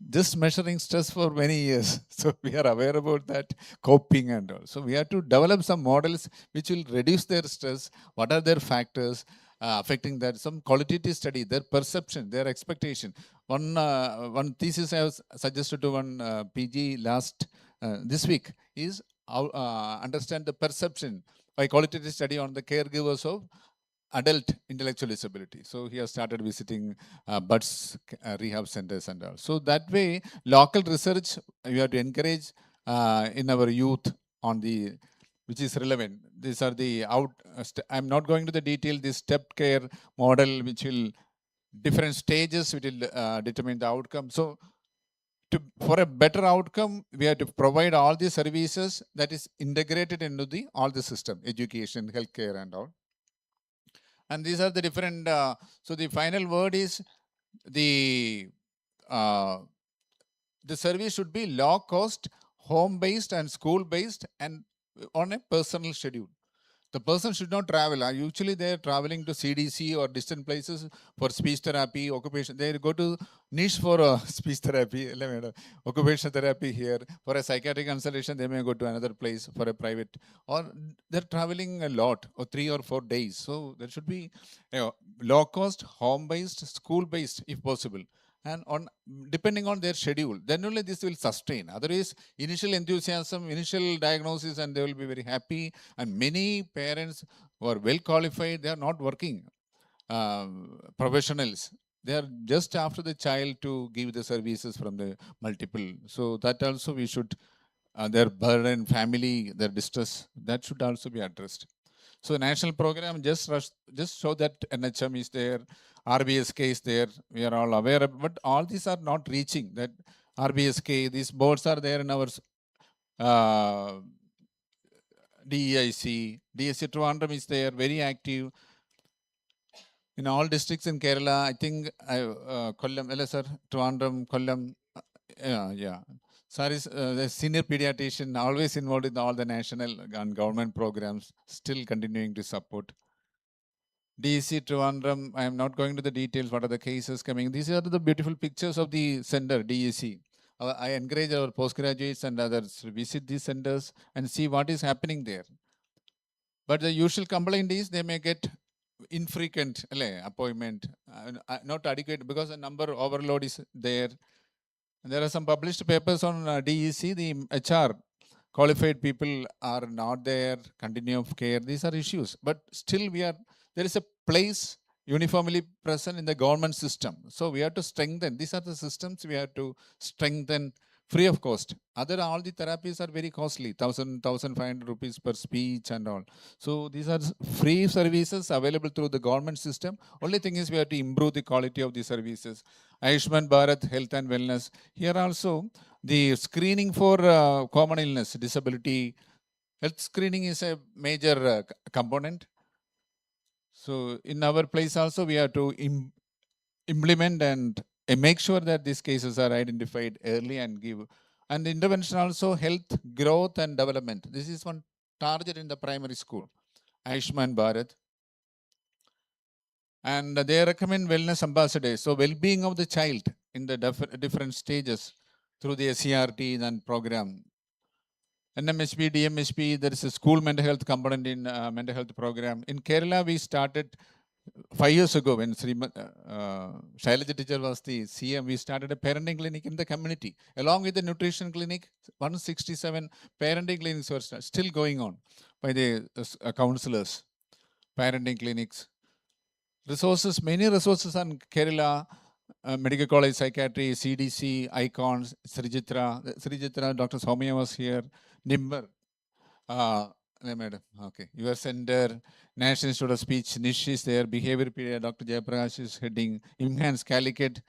Just measuring stress for many years. So we are aware about that coping and all. So we have to develop some models which will reduce their stress. What are their factors affecting that? Some qualitative study, their perception, their expectation. One thesis I was suggested to one PG last this week is understand the perception by qualitative study on the caregivers of adult intellectual disability. So he has started visiting BUDS rehab centers and all. So that way, local research we have to encourage in our youth on the which is relevant. These are the I'm not going to the detail. This step care model, which will different stages, which will determine the outcome. So for a better outcome, we have to provide all the services that is integrated into all the system, education, healthcare, and all. And these are the different, so the final word is the service should be low cost, home-based and school-based and on a personal schedule. The person should not travel. Usually they are traveling to CDC or distant places for speech therapy, occupation. They go to niche for speech therapy, occupational therapy here. For a psychiatric consultation, they may go to another place for a private. Or they're traveling a lot, or 3 or 4 days. So there should be low cost, home-based, school-based if possible. And on depending on their schedule, then only this will sustain. Otherwise, initial enthusiasm, initial diagnosis, and they will be very happy. And many parents who are well qualified, they are not working professionals. They are just after the child to give the services from the multiple. So that also we should, their burden, family, their distress, that should also be addressed. So national program just show that NHM is there, RBSK is there. We are all aware of, but all these are not reaching that RBSK. These boards are there in our DEIC. DEIC Trivandrum is there, very active. In all districts in Kerala, I think Kollam, sir, Trivandrum, Kollam, yeah. Sir is the senior pediatrician, always involved in all the national and government programs, still continuing to support. DEC Trivandrum, I am not going to the details, what are the cases coming. These are the beautiful pictures of the center, DEC. I encourage our postgraduates and others to visit these centers and see what is happening there. But the usual complaint is they may get infrequent appointment, not adequate because the number overload is there. And there are some published papers on DEC, the HR qualified people are not there, continuum of care, these are issues. But still there is a place uniformly present in the government system. So we have to strengthen, these are the systems we have to strengthen free of cost. All the therapies are very costly, 1,500 rupees per speech and all. So these are free services available through the government system. Only thing is we have to improve the quality of the services. Ayushman Bharat, health and wellness. Here also, the screening for common illness, disability, health screening is a major component. So in our place also, we have to implement and make sure that these cases are identified early and give. And intervention also, health, growth and development. This is one target in the primary school, Ayushman Bharat. And they recommend wellness ambassadors. So well-being of the child in the different stages through the SCRT and program. NMSP, DMSP, there is a school mental health component in mental health program. In Kerala, we started 5 years ago when Shailaja teacher was the CM, we started a parenting clinic in the community. Along with the nutrition clinic, 167 parenting clinics were still going on by the counselors, parenting clinics. Resources, many resources on Kerala, Medical College Psychiatry, CDC, ICONS, Srijitra, Dr. Soumya was here, NIMBR, madam, okay, your center, National Institute of Speech, Nish is there, Behavior Period, Dr. Jayaprakash is heading, Enhanced Calicut,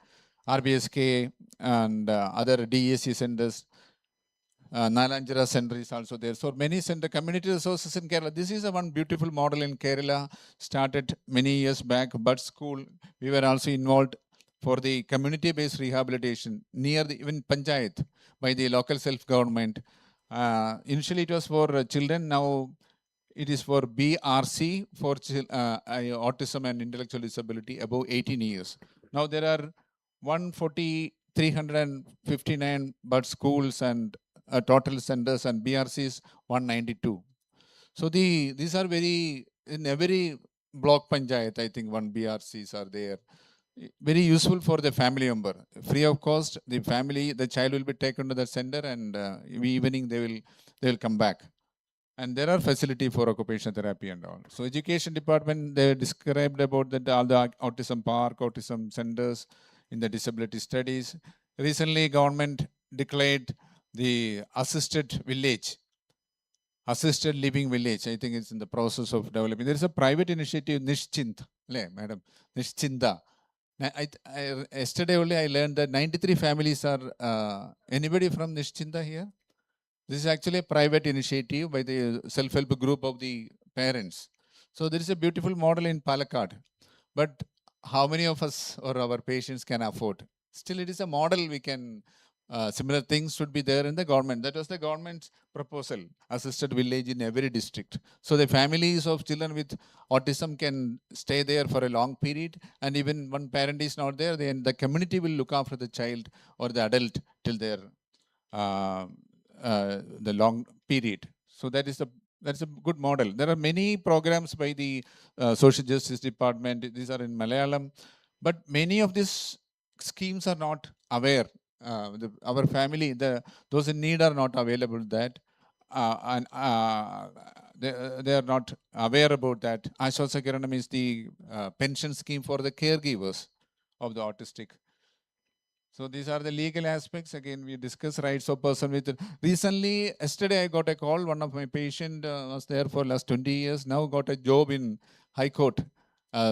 RBSK, and other DESC centers. Nalanjara Center is also there. So many center community resources in Kerala. This is a one beautiful model in Kerala, started many years back, Bud School. We were also involved for the community-based rehabilitation near the even Panchayat by the local self-government. Initially it was for children, now it is for BRC, for autism and intellectual disability above 18 years. Now there are 359 Bud schools and total centers, and BRCs 192. So these are in every block panchayat, I think one BRCs are there. Very useful for the family member. Free of cost, the child will be taken to the center, and evening they will come back. And there are facility for occupational therapy and all. So education department, they described about that all the autism park, autism centers in the disability studies. Recently, government declared the assisted living village. I think it's in the process of developing. There is a private initiative, Nishchint, madam, Nishchinta. Yesterday only I learned that 93 families are, anybody from Nishchinta here? This is actually a private initiative by the self-help group of the parents. So there is a beautiful model in Palakkad. But how many of us or our patients can afford? Still, it is a model we can, similar things should be there in the government. That was the government's proposal, assisted village in every district. So the families of children with autism can stay there for a long period. And even one parent is not there, then the community will look after the child or the adult till their the long period. So that's a good model. There are many programs by the Social Justice Department. These are in Malayalam, but many of these schemes are not aware. Our family, those in need are not available that, and they are not aware about that. Ashwasa Kiranam is the pension scheme for the caregivers of the autistic. So these are the legal aspects. Again, we discuss rights of person with. Recently, yesterday I got a call. One of my patient was there for last 20 years. Now got a job in High Court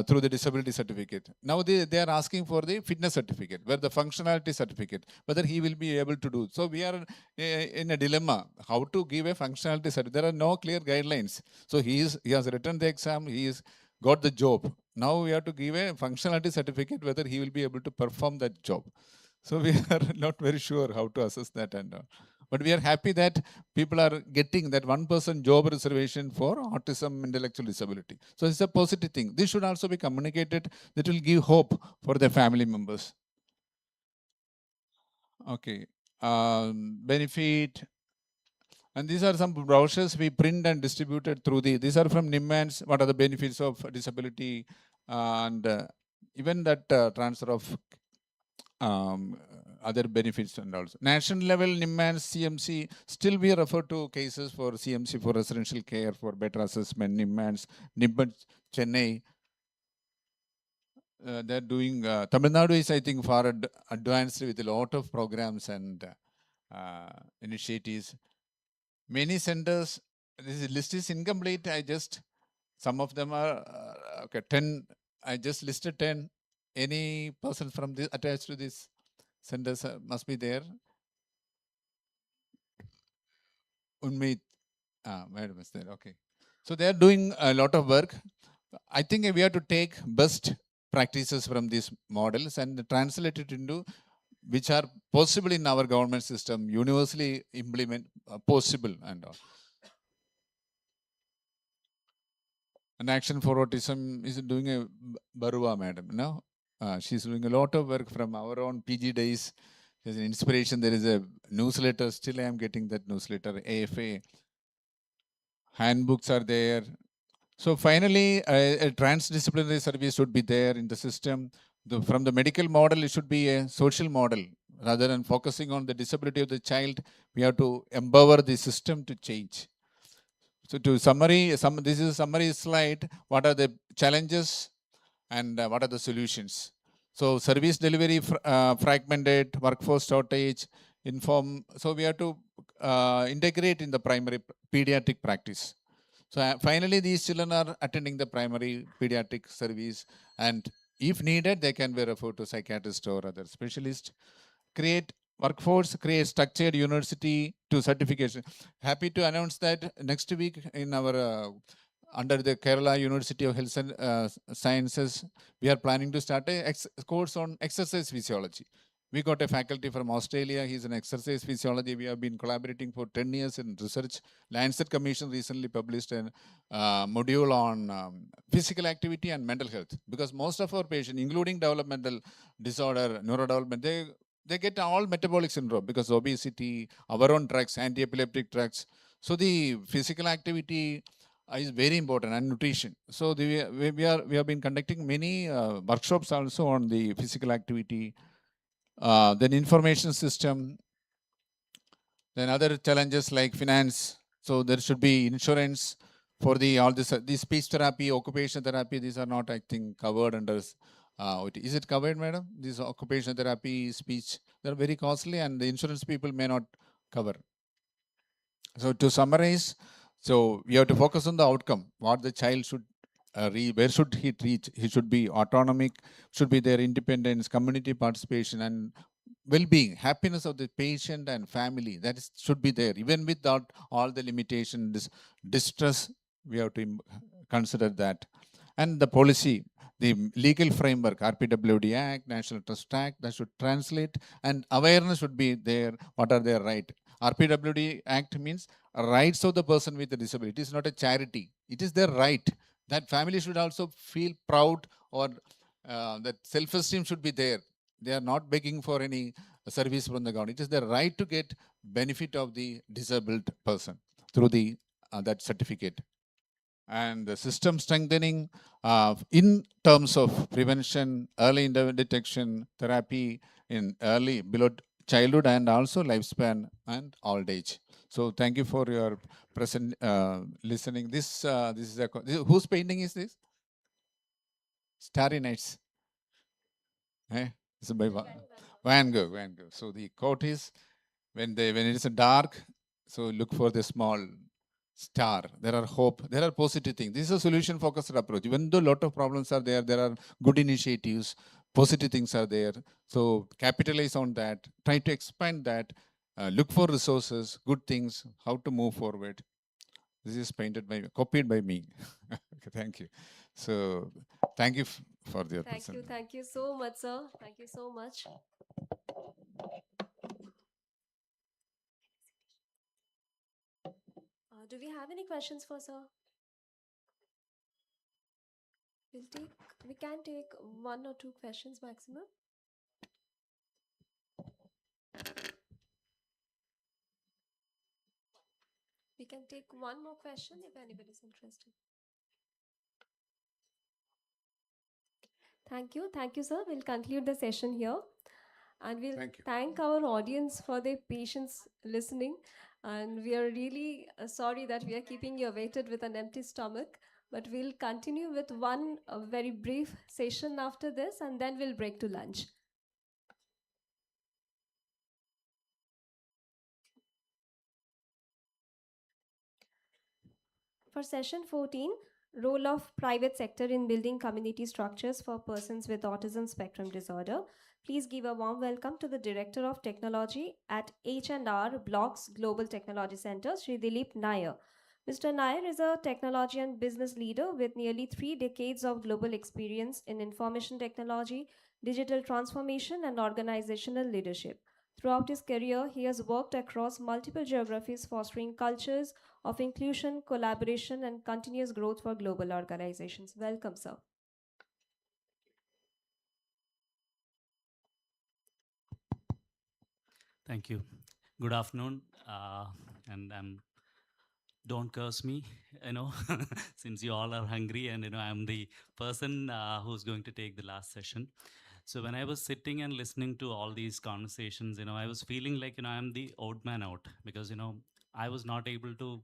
through the disability certificate. Now they are asking for the fitness certificate, where the functionality certificate, whether he will be able to do. So we are in a dilemma, how to give a functionality certificate. There are no clear guidelines. So he has written the exam, he has got the job. Now we have to give a functionality certificate, whether he will be able to perform that job. So we are not very sure how to assess that and all. But we are happy that people are getting that 1% job reservation for autism intellectual disability. So it's a positive thing. This should also be communicated. That will give hope for the family members. Okay. Benefit. And these are some brochures we print and distributed through these are from NIMANS. What are the benefits of disability and even that transfer of other benefits and also. National level NIMANS, CMC, still we refer to cases for CMC for residential care, for better assessment, NIMANS, Chennai. They're doing, Tamil Nadu is I think far advanced with a lot of programs and initiatives. Many centers, this list is incomplete. Some of them are, okay, 10, I just listed 10. Any person from this attached to this centers must be there. Unmeet, madam is there, okay. So they are doing a lot of work. I think we have to take best practices from these models and translate it into which are possible in our government system, universally implement, possible and all. And Action for Autism is doing a Barua, madam, no? She's doing a lot of work from our own PG days. There's an inspiration. There is a newsletter. Still, I am getting that newsletter. AFA handbooks are there. So finally, a transdisciplinary service should be there in the system. From the medical model, it should be a social model. Rather than focusing on the disability of the child, we have to empower the system to change. So to summary, this is a summary slide. What are the challenges and what are the solutions? So service delivery fragmented, workforce shortage, So we have to integrate in the primary pediatric practice. So finally, these children are attending the primary pediatric service, and if needed, they can be referred to psychiatrist or other specialist. Create workforce, create structured university to certification. Happy to announce that next week in our under the Kerala University of Health and Sciences, we are planning to start a course on exercise physiology. We got a faculty from Australia. He's an exercise physiology. We have been collaborating for 10 years in research. Lancet Commission recently published a module on physical activity and mental health, because most of our patients, including developmental disorder, neurodevelopment, they get all metabolic syndrome because obesity, our own drugs, anti-epileptic drugs. So the physical activity is very important, and nutrition. So we have been conducting many workshops also on the physical activity. Then information system, then other challenges like finance. So there should be insurance for all this speech therapy, occupational therapy. These are not, I think, covered under. Is it covered, madam? This occupational therapy, speech, they're very costly, and the insurance people may not cover. So to summarize, so we have to focus on the outcome. What the child should where should he reach? He should be autonomic, should be their independence, community participation, and well-being, happiness of the patient and family. Should be there, even without all the limitation, distress. We have to consider that, and the policy, the legal framework, RPWD Act, National Trust Act, that should translate, and awareness should be there. What are their right? RPWD Act means rights of the person with a disability. It is not a charity. It is their right. That family should also feel proud, or that self-esteem should be there. They are not begging for any service from the government. It is their right to get benefit of the disabled person through the that certificate. And the system strengthening in terms of prevention, early detection, therapy in early below childhood, and also lifespan and old age. So thank you for your present listening. This is whose painting is this? Starry Nights. Eh? This is by Van Gogh. Van Gogh. So the quote is, when it is dark, so look for the small star. There are hope. There are positive things. This is a solution-focused approach. Even though a lot of problems are there, there are good initiatives. Positive things are there. So capitalize on that. Try to expand that. Look for resources, good things, how to move forward. This is copied by me. Okay, thank you. So thank you for your presence. Thank you so much, sir. Thank you so much. Do we have any questions for sir? We can take one or two questions maximum. We can take one more question if anybody's interested. Thank you, sir. We'll conclude the session here. And we'll thank our audience for their patience listening. And we are really sorry that we are keeping you awaited with an empty stomach. But we'll continue with one very brief session after this, and then we'll break to lunch. For session 14, role of private sector in building community structures for persons with autism spectrum disorder, please give a warm welcome to the Director of Technology at H&R Blocks Global Technology Center, Sri Dilip Nair. Mr. Nair is a technology and business leader with nearly 3 decades of global experience in information technology, digital transformation, and organizational leadership. Throughout his career, he has worked across multiple geographies, fostering cultures of inclusion, collaboration, and continuous growth for global organizations. Welcome, sir. Thank you. Good afternoon, and don't curse me, since you all are hungry, and I'm the person who's going to take the last session. So when I was sitting and listening to all these conversations, I was feeling like I'm the odd man out, because I was not able to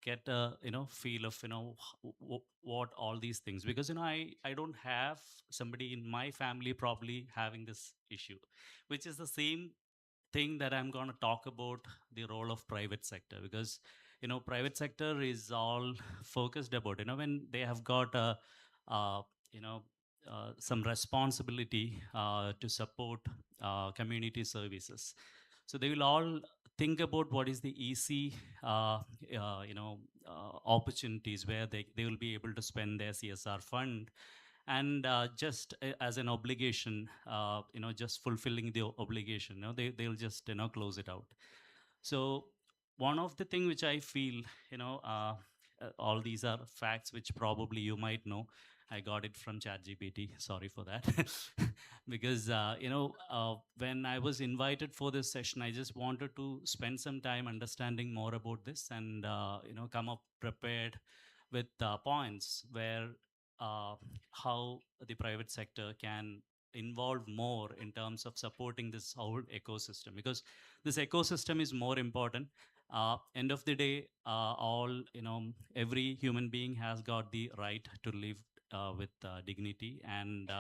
get a feel of what all these things, because I don't have somebody in my family probably having this issue, which is the same thing that I'm going to talk about, the role of private sector, because private sector is all focused about when they have got a uh, you know some responsibility to support community services. So they will all think about what is the easy opportunities where they will be able to spend their CSR fund, and just as an obligation, just fulfilling the obligation, they'll just close it out. So one of the thing which I feel, all these are facts which probably you might know. I got it from ChatGPT. Sorry for that. Because when I was invited for this session, I just wanted to spend some time understanding more about this, and come up prepared with points where how the private sector can involve more in terms of supporting this whole ecosystem, because this ecosystem is more important. End of the day, all every human being has got the right to live with dignity, and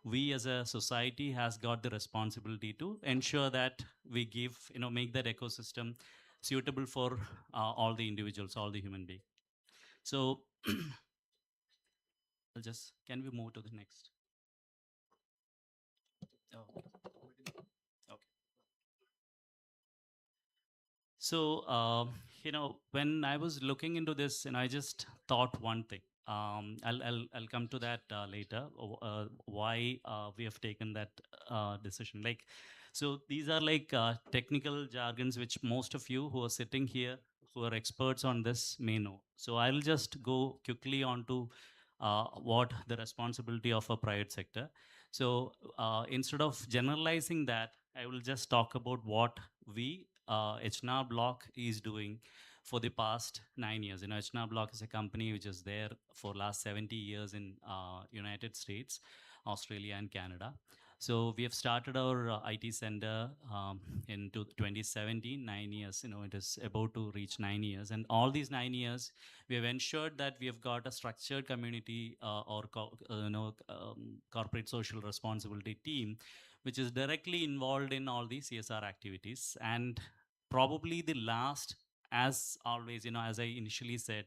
we as a society has got the responsibility to ensure that we give make that ecosystem suitable for all the individuals, all the human beings. So can we move to the next? Oh, okay. So, when I was looking into this, and I just thought one thing. I'll come to that later. Why we have taken that decision? Like, so these are like technical jargons which most of you who are sitting here, who are experts on this, may know. So I'll just go quickly on to what the responsibility of a private sector. So instead of generalizing that, I will just talk about what we H&R Block is doing for the past 9 years. H&R Block is a company which is there for last 70 years in United States, Australia, and Canada. So we have started our IT center in 2017, 9 years. It is about to reach 9 years. And all these 9 years, we have ensured that we have got a structured community corporate social responsibility team, which is directly involved in all these CSR activities. And probably the last, as always, as I initially said,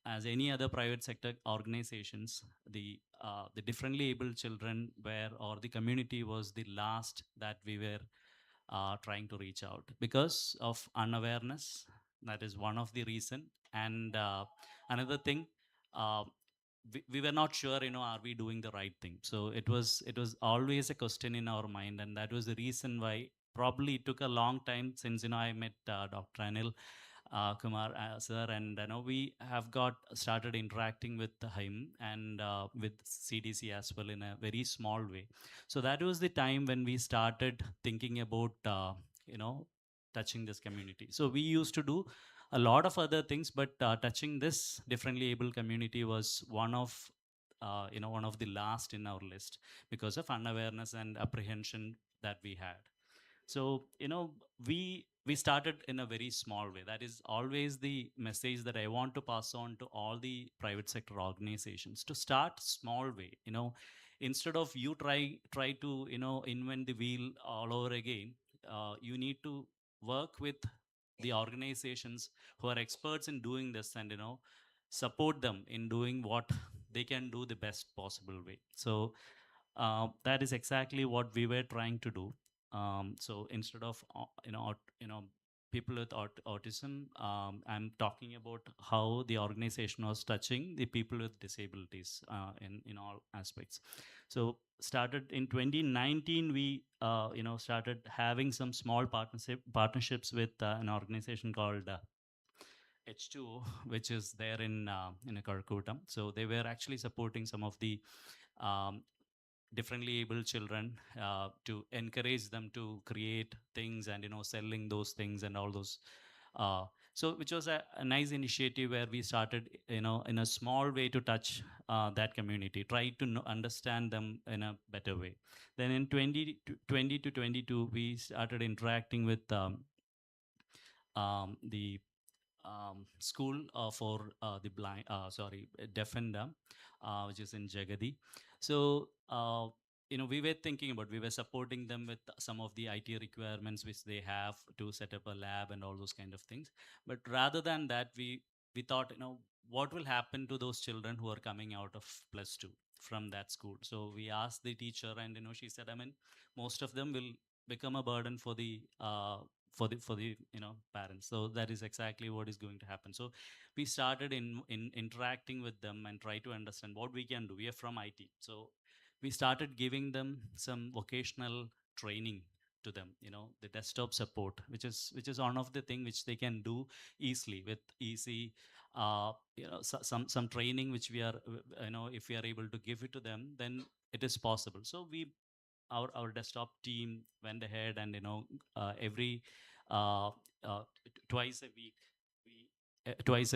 as any other private sector organizations, the differently abled children were, or the community was the last that we were trying to reach out because of unawareness. That is one of the reason. And another thing, we were not sure, are we doing the right thing? So it was always a question in our mind, and that was the reason why probably it took a long time since I met Dr. Anil Kumar sir, and we have got started interacting with him and with CDC as well in a very small way. So that was the time when we started thinking about touching this community. So we used to do a lot of other things, but touching this differently able community was one of the last in our list because of unawareness and apprehension that we had. So we started in a very small way. That is always the message that I want to pass on to all the private sector organizations, to start small way. Instead of you try to invent the wheel all over again. You need to work with the organizations who are experts in doing this, and support them in doing what they can do the best possible way. So that is exactly what we were trying to do. So instead of people with autism, I'm talking about how the organization was touching the people with disabilities in all aspects. So started in 2019, we started having some small partnerships with an organization called H2O, which is there in Karakotam. So they were actually supporting some of the um, differently able children, to encourage them to create things and selling those things and all those. So which was a nice initiative where we started in a small way to touch that community, try to understand them in a better way. Then in 20 to 22 we started interacting with the school for the blind, deaf and dumb, which is in Jagadi. So we were thinking about, we were supporting them with some of the IT requirements which they have to set up a lab and all those kind of things. But rather than that, we thought, what will happen to those children who are coming out of +2 from that school? So we asked the teacher, and she said, I mean, most of them will become a burden for the parents. So that is exactly what is going to happen. So we started in interacting with them and try to understand what we can do. We are from IT, so we started giving them some vocational training to them, the desktop support, which is one of the thing which they can do easily with easy some training which we are if we are able to give it to them, then it is possible. So our desktop team went ahead and every uh, twice a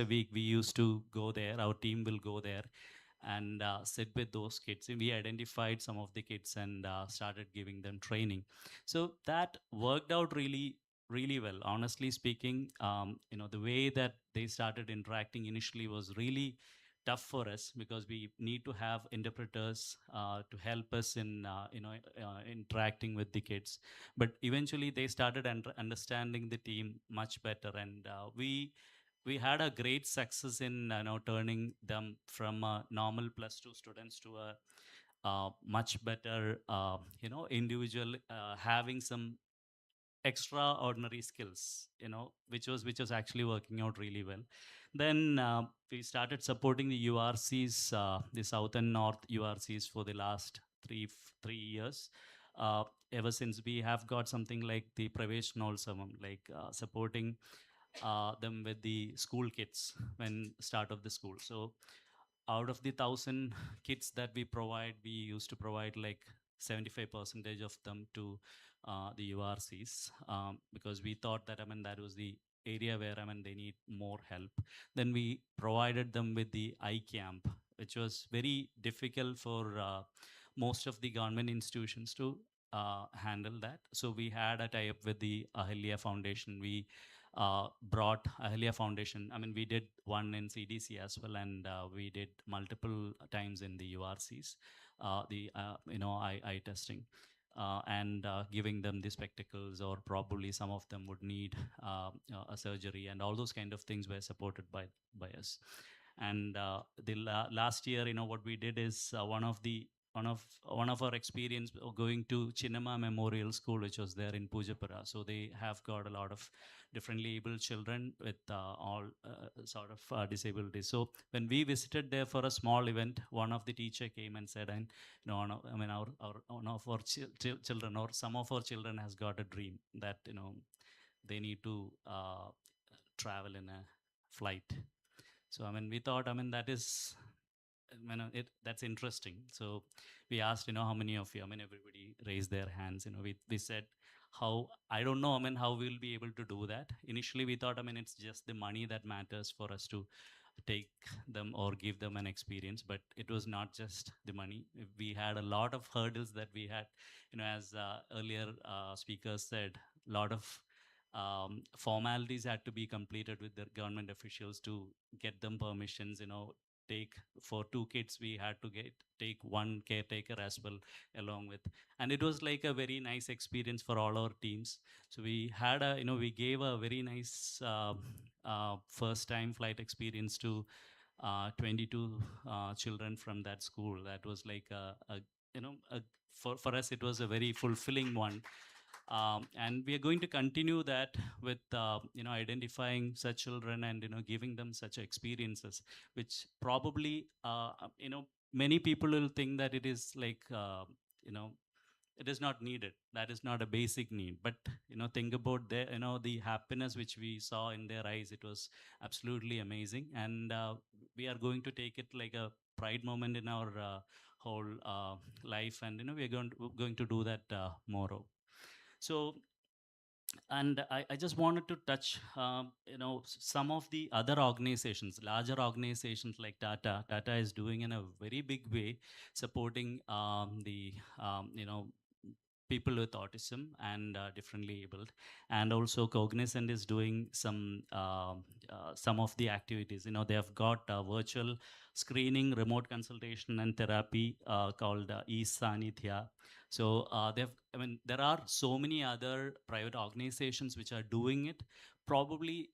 week we used to go there. Our team will go there and sit with those kids, and we identified some of the kids and started giving them training. So that worked out really well, honestly speaking. The way that they started interacting initially was really tough for us, because we need to have interpreters to help us in interacting with the kids. But eventually they started understanding the team much better, and we had a great success in turning them from normal +2 students to a much better individual, having some extraordinary skills, which was actually working out really well. Then we started supporting the URCs, the South and North URCs, for the last 3 years. Ever since we have got something like the Pravesh Nolsavam, like supporting them with the school kids when start of the school. So out of the 1,000 kits that we provide, we used to provide like 75 percentage of them to the URCs, because we thought that that was the area where they need more help. Then we provided them with the iCamp, which was very difficult for most of the government institutions to handle that. So we had a tie-up with the Ahilya Foundation. We brought Ahilya Foundation. We did one in CDC as well, and we did multiple times in the URCs, the eye testing, and giving them the spectacles, or probably some of them would need a surgery, and all those kind of things were supported by us. And the last year, what we did is one of our experience going to Chinnama Memorial School, which was there in Pujapura. So they have got a lot of differently able children with all sort of disabilities. So when we visited there for a small event, one of the teacher came and said, and our one of our children, or some of our children, has got a dream that they need to travel in a flight. So we thought, that is, that's interesting. So we asked, how many of you? Everybody raised their hands. We said, how, I don't know, how we'll be able to do that. Initially, we thought, it's just the money that matters for us to take them or give them an experience. But it was not just the money. We had a lot of hurdles that we had, as earlier speakers said, a lot of formalities had to be completed with the government officials to get them permissions. Take, for 2 kids we had to take one caretaker as well along with, and it was like a very nice experience for all our teams. So we had a, we gave a very nice first time flight experience to 22 children from that school. That was like for us it was a very fulfilling one. And we are going to continue that with identifying such children and giving them such experiences, which probably many people will think that it is like you know it is not needed, that is not a basic need. But think about the happiness which we saw in their eyes. It was absolutely amazing, and we are going to take it like a pride moment in our whole life, and we are going to do that more. So, and I just wanted to touch some of the other organizations, larger organizations like Tata is doing in a very big way, supporting the people with autism and differently abled. And also Cognizant is doing some of the activities. They have got virtual screening, remote consultation and therapy called e-sanithya. So there are so many other private organizations which are doing it. Probably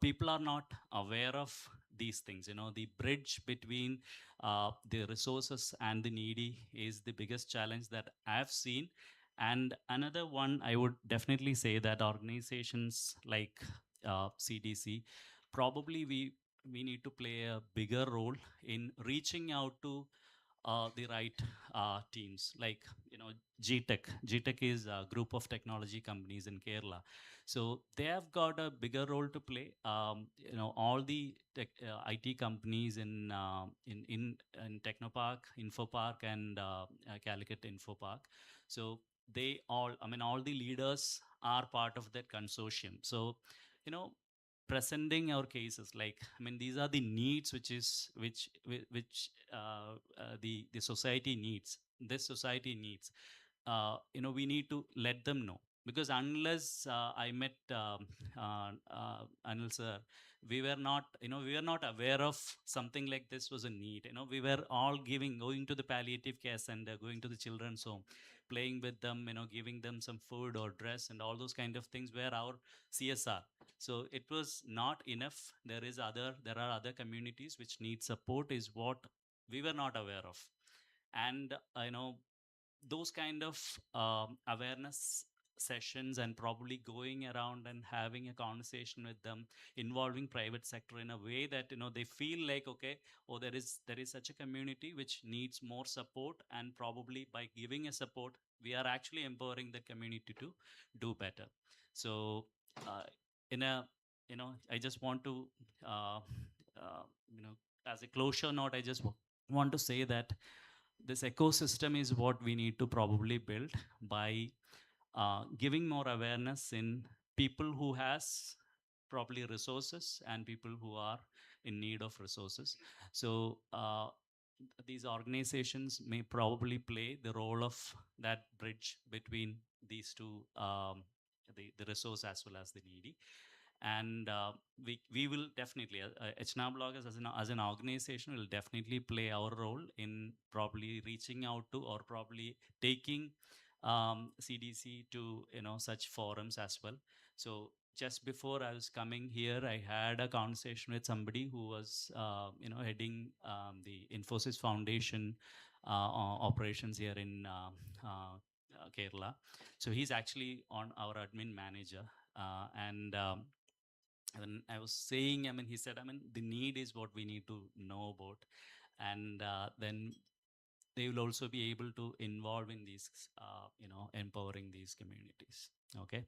people are not aware of these things. The bridge between the resources and the needy is the biggest challenge that I've seen. And another one, I would definitely say that organizations like CDC, probably we need to play a bigger role in reaching out to the right teams. Like GTech is a group of technology companies in Kerala, so they have got a bigger role to play. All the IT companies in Technopark, Infopark, and Calicut Infopark. So they all the leaders are part of that consortium. So you know presenting our cases, like these are the needs which the society needs, this society needs. We need to let them know, because unless I met Anil sir, we were not aware of something like this was a need. We were all going to the palliative care center, going to the children's home, playing with them, giving them some food or dress and all those kind of things were our CSR. So it was not enough. There are other communities which need support, is what we were not aware of. And those kind of awareness sessions, and probably going around and having a conversation with them, involving private sector in a way that they feel like, okay, oh, there is such a community which needs more support, and probably by giving a support, we are actually empowering the community to do better. So in a I just want to uh, as a closure note, I just want to say that this ecosystem is what we need to probably build by giving more awareness in people who has probably resources and people who are in need of resources. So these organizations may probably play the role of that bridge between these two, the resource as well as the needy. And we will definitely, HNA bloggers as an organization will definitely play our role in probably reaching out to, or probably taking CDC to such forums as well. So just before I was coming here, I had a conversation with somebody who was heading the Infosys Foundation operations here in Kerala. So he's actually on our admin manager, and when I was saying, he said, the need is what we need to know about. And then they will also be able to involve in these, empowering these communities. Okay.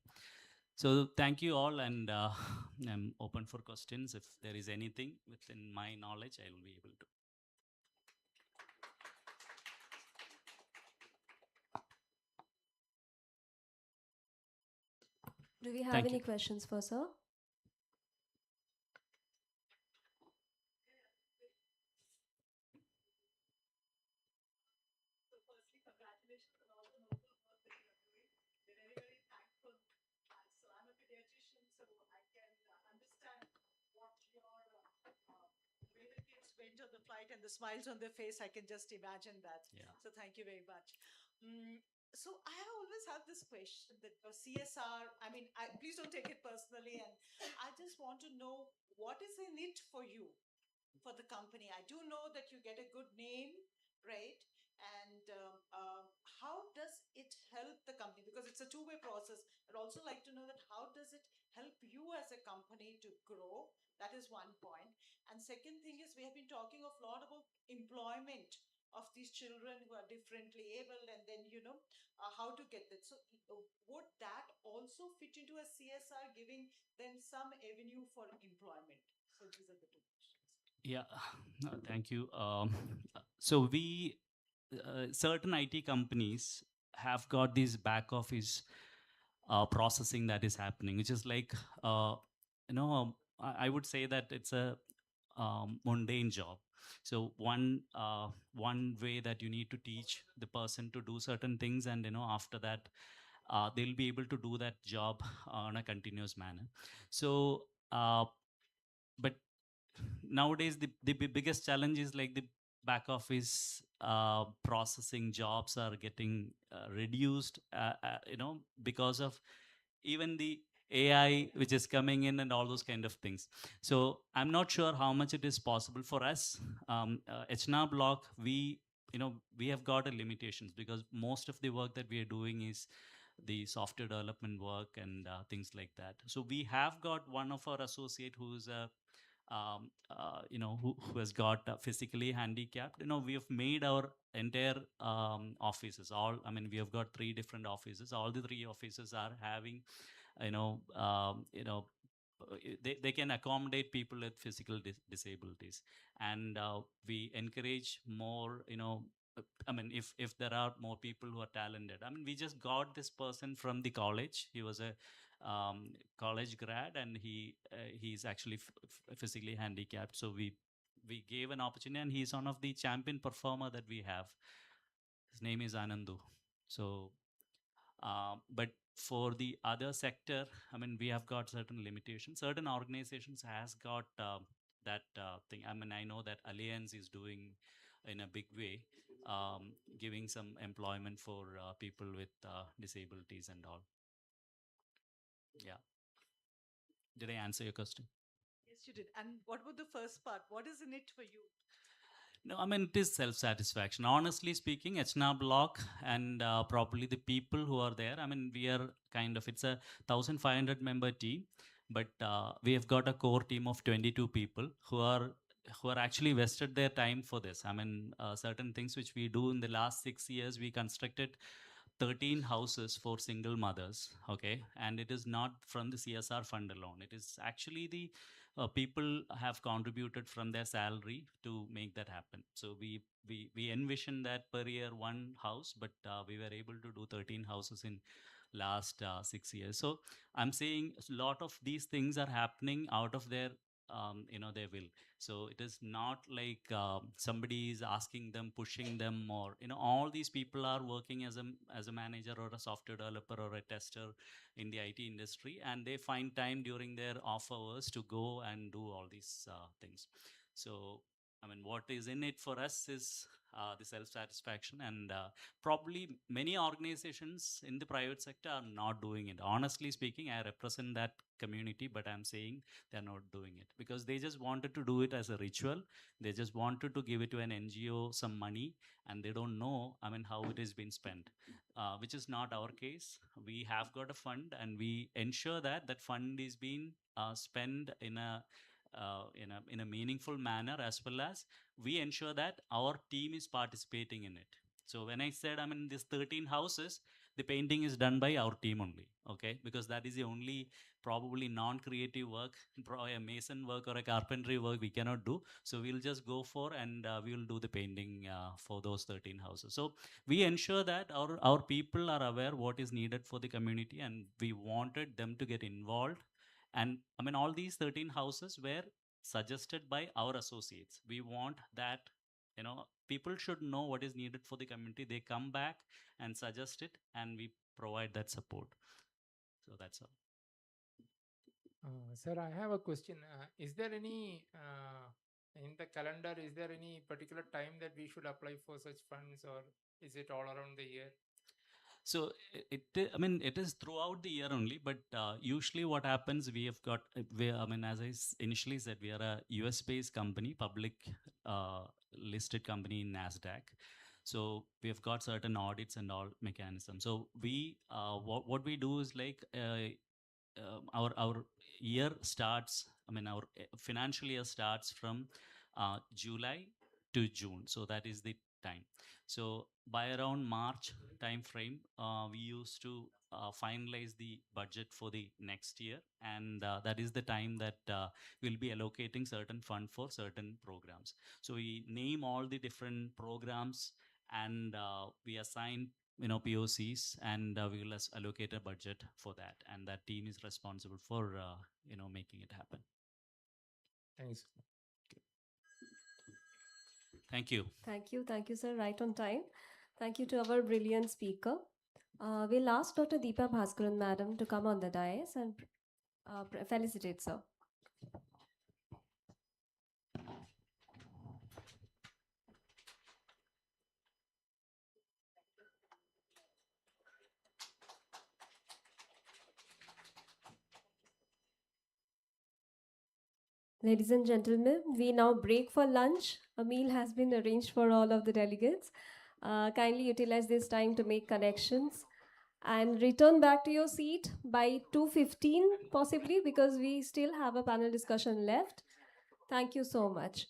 So thank you all, and I'm open for questions. If there is anything within my knowledge, I will be able to. Do we have Thank any you. questions for sir? Went on the flight and the smiles on their face, I can just imagine that. Yeah. So thank you very much. So I have always had this question that CSR, I mean, please don't take it personally, and I just want to know what is in it for you, for the company. I do know that you get a good name, right? And how does it help the company? Because it's a two-way process. I'd also like to know that how does it help you as a company to grow? That is one point. And second thing is we have been talking a lot about employment of these children who are differently able, and then how to get that. So would that also fit into a CSR, giving them some avenue for employment? So these are the two questions. Yeah, thank you. So we certain IT companies have got this back office processing that is happening, which is like I would say that it's a mundane job. So one way that you need to teach the person to do certain things, and after that they'll be able to do that job on a continuous manner. So but nowadays the biggest challenge is like the back office processing jobs are getting reduced, because of even the AI which is coming in and all those kind of things. So I'm not sure how much it is possible for us. HNA block, we have got a limitations because most of the work that we are doing is the software development work and things like that. So we have got one of our associate who's a who has got physically handicapped. We have made our entire offices. We have got 3 different offices. All the 3 offices are having, you know, they can accommodate people with physical disabilities, and we encourage more. If there are more people who are talented. We just got this person from the college. He was a college grad, and he's actually physically handicapped. So we gave an opportunity, and he's one of the champion performer that we have. His name is Anandu. So but for the other sector, we have got certain limitations. Certain organizations has got that thing. I know that Alliance is doing in a big way, giving some employment for people with disabilities and all. Yeah. Did I answer your question? Yes, you did. And what about the first part? What is in it for you? No, it is self-satisfaction. Honestly speaking, HNA block and probably the people who are there. We are it's a 1,500 member team, but we have got a core team of 22 people who are actually vested their time for this. Certain things which we do in the last 6 years, we constructed 13 houses for single mothers, okay, and it is not from the CSR fund alone. It is actually the people have contributed from their salary to make that happen. So we envision that per year one house, but we were able to do 13 houses in last 6 years. So I'm saying a lot of these things are happening out of their their will. So it is not like somebody is asking them, pushing them, or all these people are working as a manager or a software developer or a tester in the IT industry, and they find time during their off hours to go and do all these things. So what is in it for us is the self-satisfaction, and probably many organizations in the private sector are not doing it. Honestly speaking, I represent that community, but I'm saying they're not doing it because they just wanted to do it as a ritual. They just wanted to give it to an NGO some money, and they don't know how it is being spent, which is not our case. We have got a fund, and we ensure that that fund is being spent in a meaningful manner, as well as we ensure that our team is participating in it. So when I said these 13 houses, the painting is done by our team only, okay, because that is the only probably non-creative work, a mason work or a carpentry work we cannot do. So we'll just go for and we will do the painting for those 13 houses. So we ensure that our people are aware what is needed for the community, and we wanted them to get involved. And I mean, all these 13 houses were suggested by our associates. We want that, you know, people should know what is needed for the community. They come back and suggest it, and we provide that support. So that's all. Sir, I have a question. Is there any, in the calendar, is there any particular time that we should apply for such funds, or is it all around the year? So I mean, it is throughout the year only, but usually what happens, we have got, I mean, as I initially said, we are a US-based company, public listed company in NASDAQ. So we have got certain audits and all mechanisms. So we, what we do is like, our year starts, I mean, our financial year starts from July to June. So that is the time. So by around March time frame, we used to finalize the budget for the next year, and that is the time that we'll be allocating certain fund for certain programs. So we name all the different programs, and we assign, you know, POCs, and we will allocate a budget for that, and that team is responsible for you know, making it happen. Thanks. Thank you. Thank you, sir. Right on time. Thank you to our brilliant speaker. We'll ask Dr. Deepa Bhaskaran, madam, to come on the dais and felicitate, sir. Ladies and gentlemen, we now break for lunch. A meal has been arranged for all of the delegates. Kindly utilize this time to make connections and return back to your seat by 2:15 possibly, because we still have a panel discussion left. Thank you so much.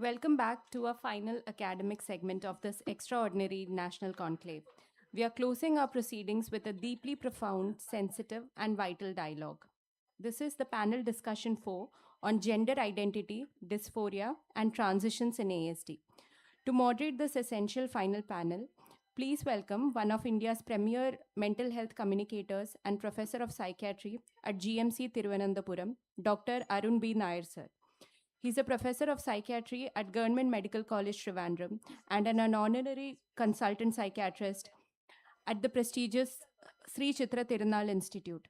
Welcome back to our final academic segment of this extraordinary national conclave. We are closing our proceedings with a deeply profound, sensitive, and vital dialogue. This is the panel discussion 4 on gender identity, dysphoria, and transitions in ASD. To moderate this essential final panel, please welcome one of India's premier mental health communicators and professor of psychiatry at GMC Thiruvananthapuram, Dr. Arun B. Nair sir. He's a professor of psychiatry at Government Medical College Trivandrum and an honorary consultant psychiatrist at the prestigious Sri Chitra Tirunal Institute.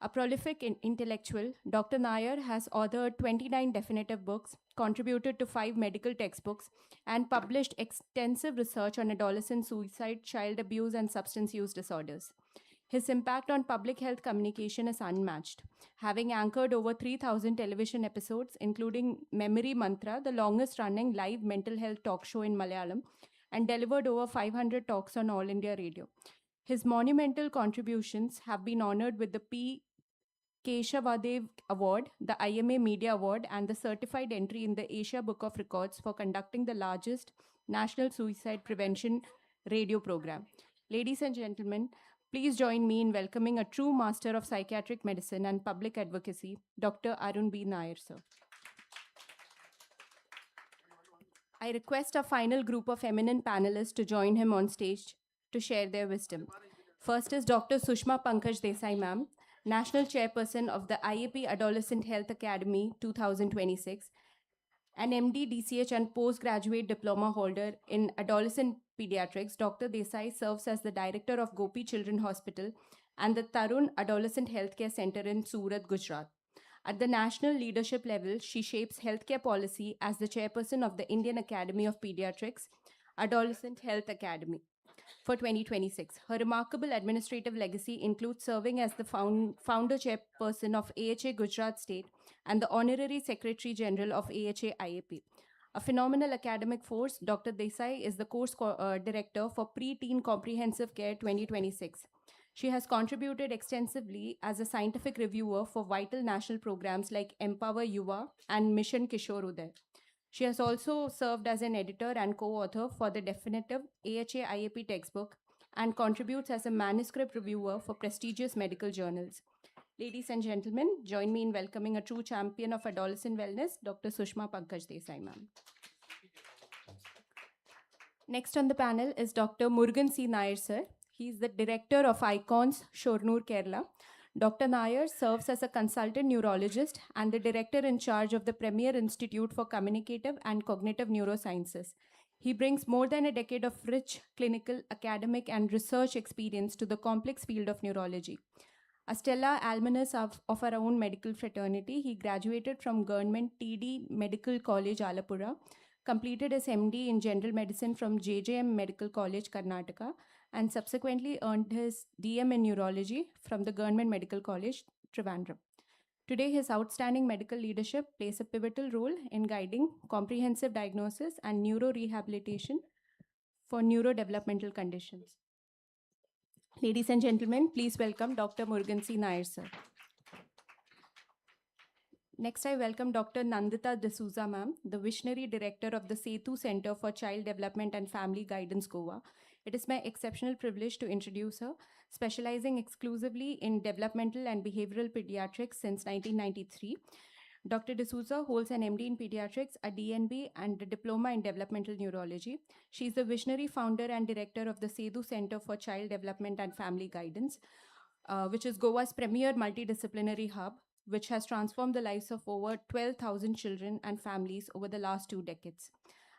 A prolific intellectual, Dr. Nair has authored 29 definitive books, contributed to 5 medical textbooks, and published extensive research on adolescent suicide, child abuse, and substance use disorders. His impact on public health communication is unmatched, having anchored over 3,000 television episodes, including Memory Mantra, the longest running live mental health talk show in Malayalam, and delivered over 500 talks on All India Radio. His monumental contributions have been honored with the P. Keshavadev Award, the IMA Media Award, and the certified entry in the Asia Book of Records for conducting the largest national suicide prevention radio program. Ladies and gentlemen, please join me in welcoming a true master of psychiatric medicine and public advocacy, Dr. Arun B. Nair, sir. I request a final group of eminent panelists to join him on stage to share their wisdom. First is Dr. Sushma Pankaj Desai, ma'am, National Chairperson of the IAP Adolescent Health Academy 2026, an MD, DCH, and postgraduate diploma holder in adolescent pediatrics. Dr. Desai serves as the director of Gopi Children Hospital and the Tarun Adolescent Healthcare Center in Surat, Gujarat. At the national leadership level, she shapes healthcare policy as the chairperson of the Indian Academy of Pediatrics Adolescent Health Academy for 2026. Her remarkable administrative legacy includes serving as the founder chairperson of AHA Gujarat State and the honorary secretary general of AHA IAP. A phenomenal academic force, Dr. Desai is the course director for Pre-Teen Comprehensive Care 2026. She has contributed extensively as a scientific reviewer for vital national programs like Empower Yuva and Mission Kishore Uday. She has also served as an editor and co-author for the definitive AHA IAP textbook and contributes as a manuscript reviewer for prestigious medical journals. Ladies and gentlemen, join me in welcoming a true champion of adolescent wellness, Dr. Sushma Pankaj Desai, ma'am. Next on the panel is Dr. Murugan C. Nair, sir. He is the director of ICONS, Shornur, Kerala. Dr. Nair serves as a consultant neurologist and the director in charge of the Premier Institute for Communicative and Cognitive Neurosciences. He brings more than a decade of rich clinical, academic, and research experience to the complex field of neurology. A stellar alumnus of our own medical fraternity, he graduated from Government TD Medical College, Alapura, completed his MD in General Medicine from JJM Medical College, Karnataka, and subsequently earned his DM in Neurology from the Government Medical College, Trivandrum. Today, his outstanding medical leadership plays a pivotal role in guiding comprehensive diagnosis and neurorehabilitation for neurodevelopmental conditions. Ladies and gentlemen, please welcome Dr. Murugan C. Nair, sir. Next, I welcome Dr. Nandita D'Souza, ma'am, the Visionary Director of the Setu Center for Child Development and Family Guidance, Goa. It is my exceptional privilege to introduce her, specializing exclusively in developmental and behavioral pediatrics since 1993. Dr. D'Souza holds an MD in Pediatrics, a DNB, and a Diploma in Developmental Neurology. She is the visionary founder and director of the Setu Center for Child Development and Family Guidance, which is Goa's premier multidisciplinary hub, which has transformed the lives of over 12,000 children and families over the last 2 decades.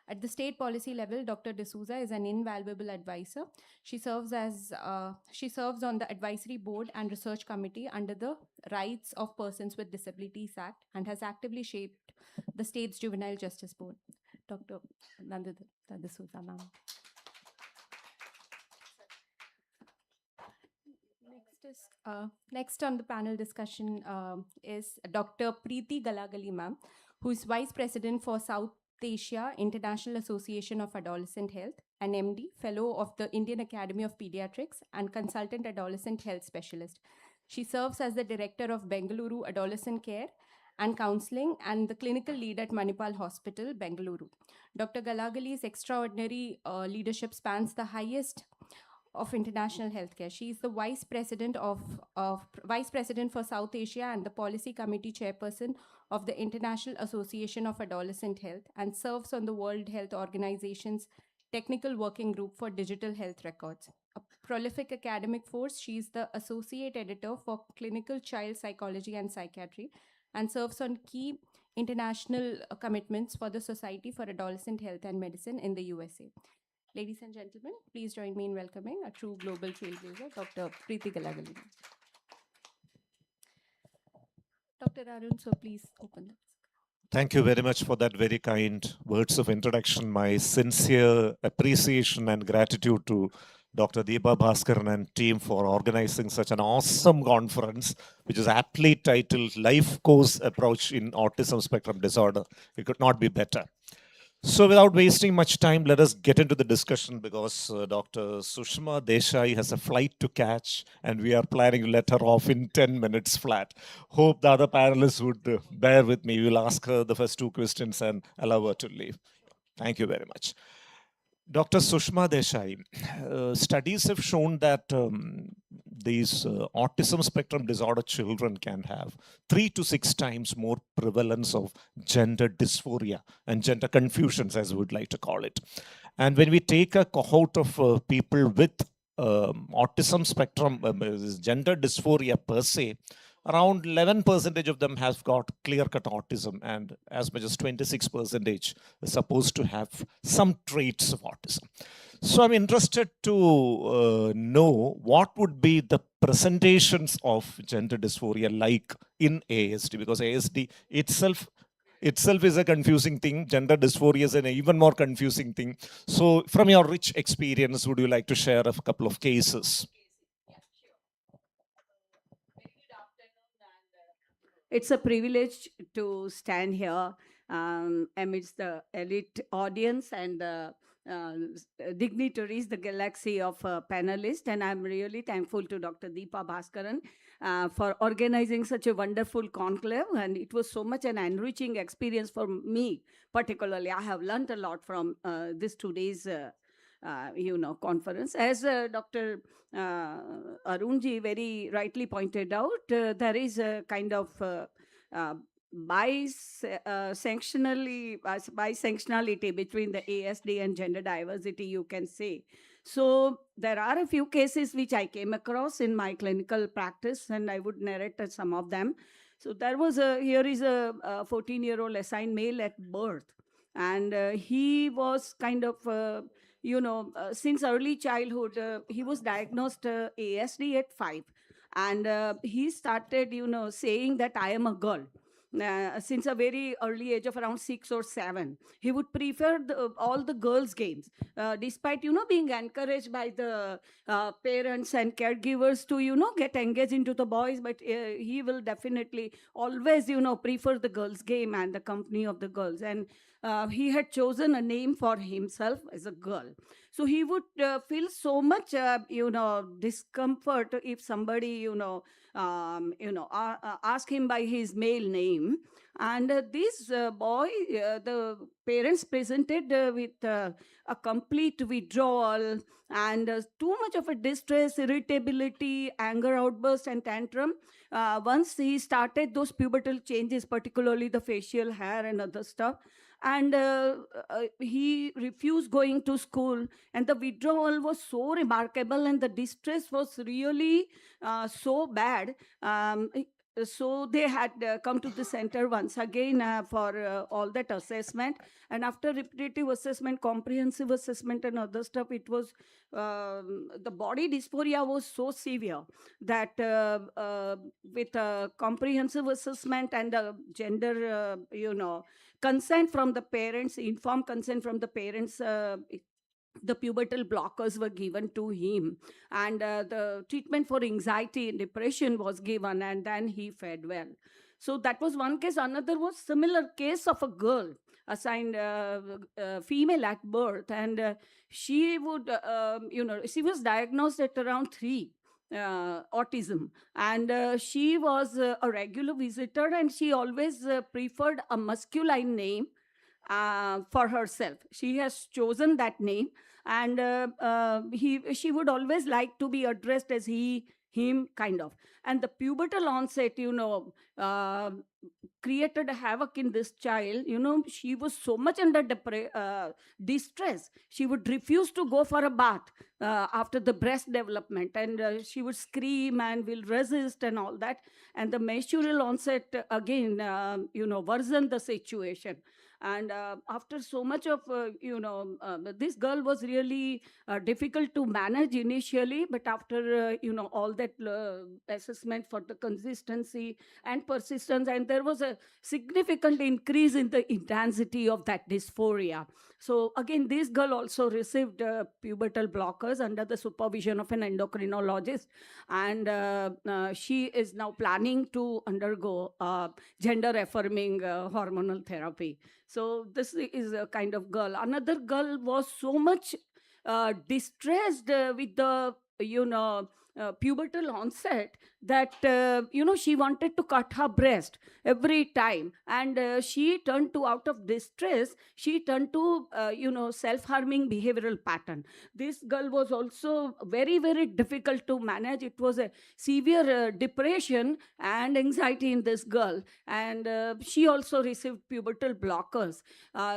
At the state policy level, Dr. D'Souza is an invaluable advisor. She serves on the advisory board and research committee under the Rights of Persons with Disabilities Act and has actively shaped the state's juvenile justice board. Dr. Nandita D'Souza, ma'am. Next on the panel discussion is Dr. Preeti Galagali, ma'am, who is Vice President for South Asia International Association of Adolescent Health, an MD, Fellow of the Indian Academy of Pediatrics, and Consultant Adolescent Health Specialist. She serves as the Director of Bengaluru Adolescent Care and Counseling and the clinical lead at Manipal Hospital, Bengaluru. Dr. Galagali's extraordinary leadership spans the highest of international healthcare. She is the vice president for South Asia and the policy committee chairperson of the International Association of Adolescent Health, and serves on the World Health Organization's technical working group for digital health records. A prolific academic force, she is the associate editor for clinical child psychology and psychiatry, and serves on key international commitments for the Society for Adolescent Health and Medicine in the USA. Ladies and gentlemen, please join me in welcoming a true global trailblazer, Dr. Preeti Galagali. Dr. Arun, so please open the. Thank you very much for that very kind words of introduction. My sincere appreciation and gratitude to Dr. Deepa Bhaskaran and team for organizing such an awesome conference, which is aptly titled Life Course Approach in Autism Spectrum Disorder. It could not be better. So without wasting much time, let us get into the discussion because Dr. Sushma Desai has a flight to catch and we are planning to let her off in 10 minutes flat. Hope the other panelists would bear with me. We'll ask her the first 2 questions and allow her to leave. Thank you very much. Dr. Sushma Desai, studies have shown that these autism spectrum disorder children can have 3 to 6 times more prevalence of gender dysphoria and gender confusions, as we would like to call it. And when we take a cohort of people with autism spectrum, gender dysphoria per se, around 11% of them have got clear-cut autism, and as much as 26% is supposed to have some traits of autism. So I'm interested to know what would be the presentations of gender dysphoria like in ASD, because ASD itself is a confusing thing. Gender dysphoria is an even more confusing thing. So from your rich experience, would you like to share a couple of cases? It's a privilege to stand here amidst the elite audience and the dignitaries, the galaxy of panelists. And I'm really thankful to Dr. Deepa Bhaskaran for organizing such a wonderful conclave. And it was so much an enriching experience for me, particularly. I have learned a lot from this today's conference. As Dr. Arunji very rightly pointed out, there is a kind of bisectionality between the ASD and gender diversity, you can say. So there are a few cases which I came across in my clinical practice, and I would narrate some of them. So here is a 14-year-old assigned male at birth, and he was kind of since early childhood, he was diagnosed ASD at 5. And he started, saying that I am a girl. Since a very early age of around 6 or 7, he would prefer all the girls' games, despite being encouraged by the parents and caregivers to get engaged into the boys. But he will definitely always prefer the girls' game and the company of the girls. And he had chosen a name for himself as a girl. So he would feel so much, discomfort if somebody, ask him by his male name. And this boy, the parents presented with a complete withdrawal and too much of a distress, irritability, anger outburst, and tantrum. Once he started those pubertal changes, particularly the facial hair and other stuff, and he refused going to school, and the withdrawal was so remarkable and the distress was really so bad. So they had come to the center once again for all that assessment, and after repetitive assessment, comprehensive assessment, and other stuff, it was the body dysphoria was so severe that with comprehensive assessment and gender consent from the parents, informed consent from the parents, the pubertal blockers were given to him, and the treatment for anxiety and depression was given, and then he fed well. So that was one case. Another was similar case of a girl assigned female at birth, and she would, she was diagnosed at around 3. autism, and she was a regular visitor, and she always preferred a masculine name for herself. She has chosen that name, and she would always like to be addressed as he, him, kind of. And the pubertal onset, created a havoc in this child. She was so much under distress. She would refuse to go for a bath after the breast development, and she would scream and will resist and all that. And the menstrual onset again, worsened the situation. And after so much of this girl was really difficult to manage initially, but after all that assessment for the consistency and persistence, and there was a significant increase in the intensity of that dysphoria. So again, this girl also received pubertal blockers under the supervision of an endocrinologist, and she is now planning to undergo gender affirming hormonal therapy. So this is a kind of girl. Another girl was so much distressed with the pubertal onset that she wanted to cut her breast every time, and she turned to, out of distress, she turned to self-harming behavioral pattern. This girl was also very, very difficult to manage. It was a severe depression and anxiety in this girl, and she also received pubertal blockers.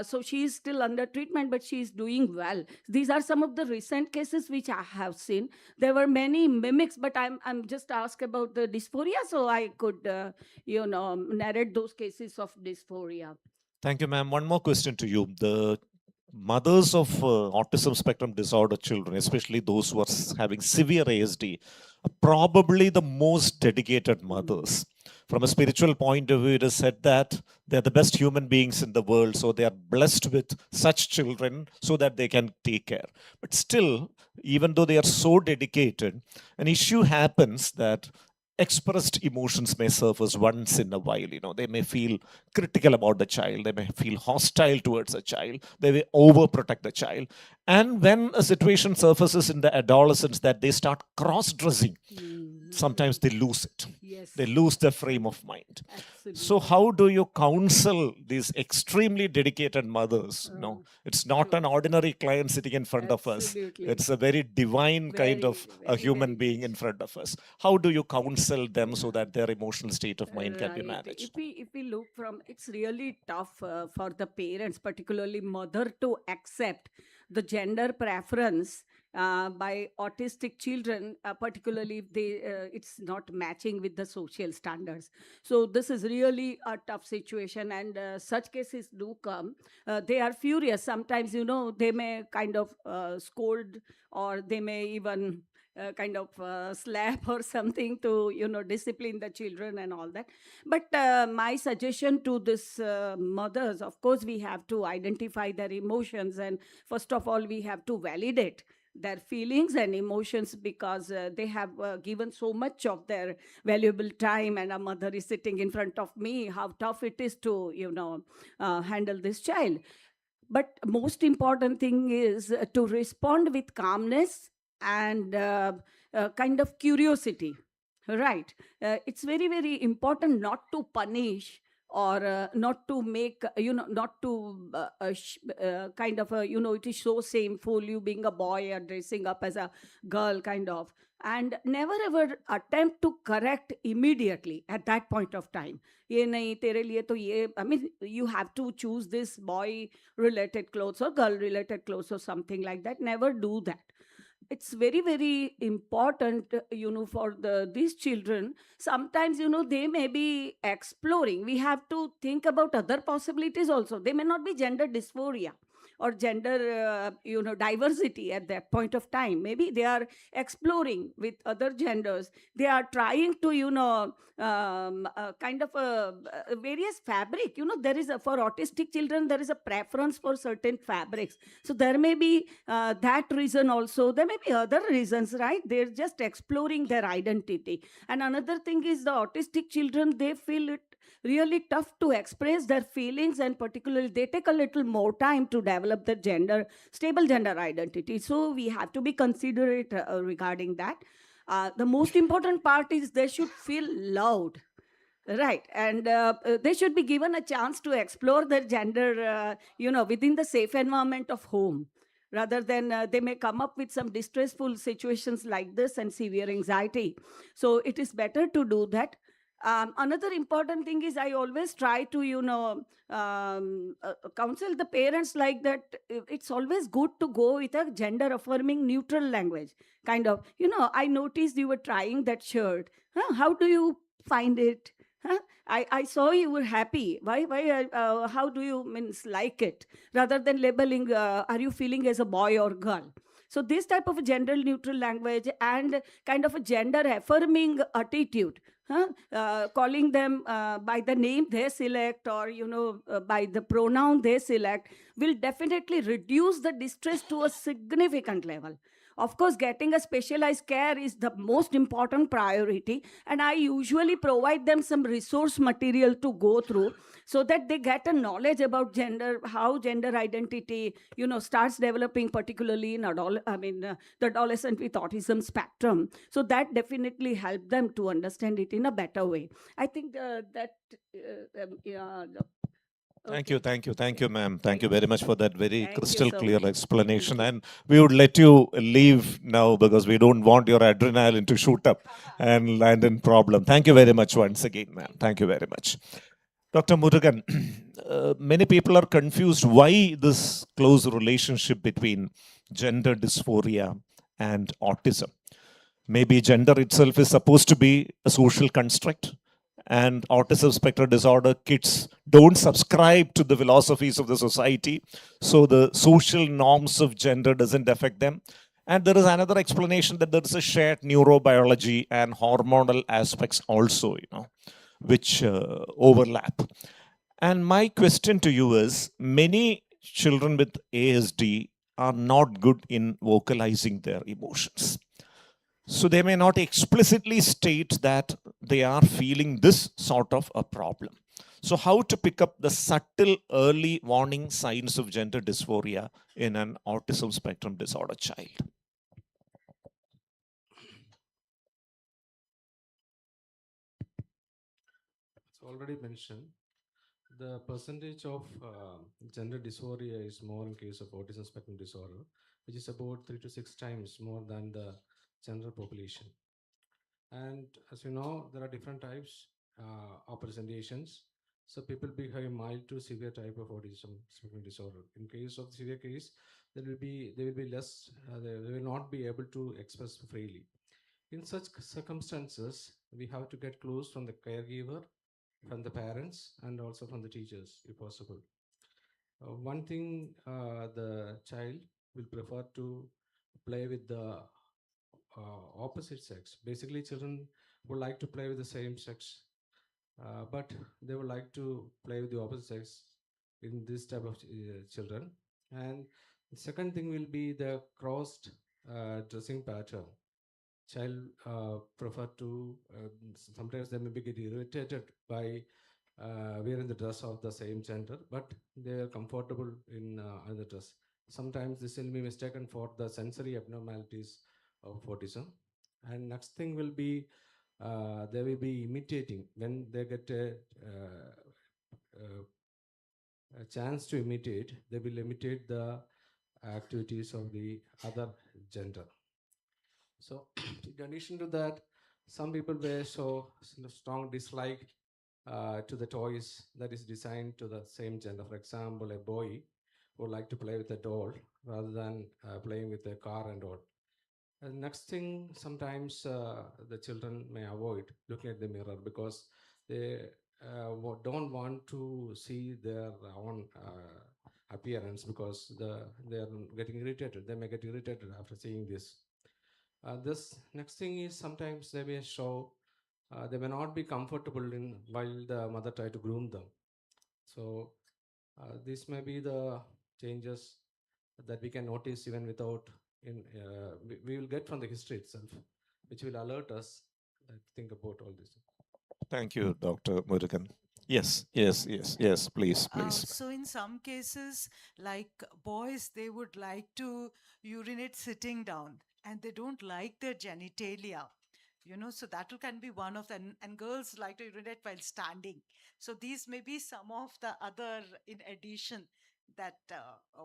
So she is still under treatment, but she is doing well. These are some of the recent cases which I have seen. There were many mimics, but I'm just asked about the dysphoria, so I could narrate those cases of dysphoria. Thank you, ma'am. One more question to you. The mothers of autism spectrum disorder children, especially those who are having severe ASD, are probably the most dedicated mothers. From a spiritual point of view, it is said that they're the best human beings in the world, so they are blessed with such children so that they can take care. But still, even though they are so dedicated, an issue happens that expressed emotions may surface once in a while. They may feel critical about the child, they may feel hostile towards a child, they may overprotect the child. And when a situation surfaces in the adolescence that they start cross-dressing, sometimes they lose it. Yes. They lose their frame of mind. Absolutely. So how do you counsel these extremely dedicated mothers? It's not an ordinary client sitting in front of us. Absolutely. It's a very divine kind Very, of a human being in front of us. How do you counsel them so that their emotional state of mind can be Right. managed? If we look from, it's really tough for the parents, particularly mother, to accept the gender preference by autistic children, particularly if it's not matching with the social standards. So this is really a tough situation, and such cases do come. They are furious. Sometimes, they may kind of scold, or they may even kind of slap or something to discipline the children and all that. But my suggestion to this mothers, of course, we have to identify their emotions, and first of all we have to validate their feelings and emotions, because they have given so much of their valuable time, and a mother is sitting in front of me, how tough it is to handle this child. But most important thing is to respond with calmness and kind of curiosity, right? It's very, very important not to punish, or not to make, not to kind of, it is so shameful, you being a boy or dressing up as a girl, kind of. And never ever attempt to correct immediately at that point of time. ये नहीं तेरे लिए तो ये, I mean, you have to choose this boy related clothes or girl related clothes or something like that. Never do that. It's very, very important, for these children. Sometimes, they may be exploring. We have to think about other possibilities also. They may not be gender dysphoria or gender, diversity at that point of time. Maybe they are exploring with other genders. They are trying to, kind of various fabric. There is for autistic children, there is a preference for certain fabrics. So there may be that reason also. There may be other reasons, right? They're just exploring their identity. And another thing is the autistic children, they feel it really tough to express their feelings, and particularly they take a little more time to develop the stable gender identity. So we have to be considerate regarding that. The most important part is they should feel loved. Right, and they should be given a chance to explore their gender, within the safe environment of home, rather than they may come up with some distressful situations like this and severe anxiety. So it is better to do that. Another important thing is I always try to, counsel the parents like that. It's always good to go with a gender affirming neutral language. Kind of, I noticed you were trying that shirt. Huh? How do you find it? Huh? I saw you were happy. How do you means like it? Rather than labeling, are you feeling as a boy or girl? So this type of a gender neutral language and kind of a gender affirming attitude, calling them by the name they select, or by the pronoun they select, will definitely reduce the distress to a significant level. Of course, getting a specialized care is the most important priority, and I usually provide them some resource material to go through so that they get a knowledge about gender, how gender identity, starts developing, particularly in the adolescent with autism spectrum. So that definitely help them to understand it in a better way. I think Thank you, ma'am. Thank you very much for that very Thank you crystal so clear much. explanation. And we would let you leave now because we don't want your adrenaline to shoot up and land in problem. Thank you very much once again, ma'am. Thank you very much. Dr. Murugan, many people are confused why this close relationship between gender dysphoria and autism. Maybe gender itself is supposed to be a social construct, and autism spectrum disorder kids don't subscribe to the philosophies of the society, so the social norms of gender doesn't affect them. And there is another explanation that there is a shared neurobiology and hormonal aspects also, which overlap. And my question to you is, many children with ASD are not good in vocalizing their emotions. So they may not explicitly state that they are feeling this sort of a problem. So how to pick up the subtle early warning signs of gender dysphoria in an autism spectrum disorder child? It's already mentioned. The percentage of gender dysphoria is more in case of autism spectrum disorder, which is about 3 to 6 times more than the general population. And as you know, there are different types of presentations. So people behave mild to severe type of autism spectrum disorder. In case of severe case, they will be less. They will not be able to express freely. In such circumstances, we have to get clues from the caregiver, from the parents, and also from the teachers, if possible. One thing, the child will prefer to play with the opposite sex. Basically, children would like to play with the same sex, but they would like to play with the opposite sex in this type of children. And the second thing will be the crossed dressing pattern. Child prefer to, sometimes they may get irritated by wearing the dress of the same gender, but they are comfortable in other dress. Sometimes this will be mistaken for the sensory abnormalities of autism. And next thing will be they will be imitating when they get a chance to imitate. They will imitate the activities of the other gender. So in addition to that, some people may show strong dislike to the toys that is designed to the same gender. For example, a boy would like to play with a doll rather than playing with a car and all. And next thing, sometimes the children may avoid looking at the mirror because they don't want to see their own appearance because they are getting irritated. They may get irritated after seeing this. This next thing is sometimes they may show they may not be comfortable in while the mother try to groom them. So this may be the changes that we can notice even without we will get from the history itself, which will alert us that think about all this. Thank you, Dr. Murugan. Yes, please. So in some cases, like boys, they would like to urinate sitting down. and they don't like their genitalia. So that can be one of them. And girls like to urinate while standing. So these may be some of the other, in addition, that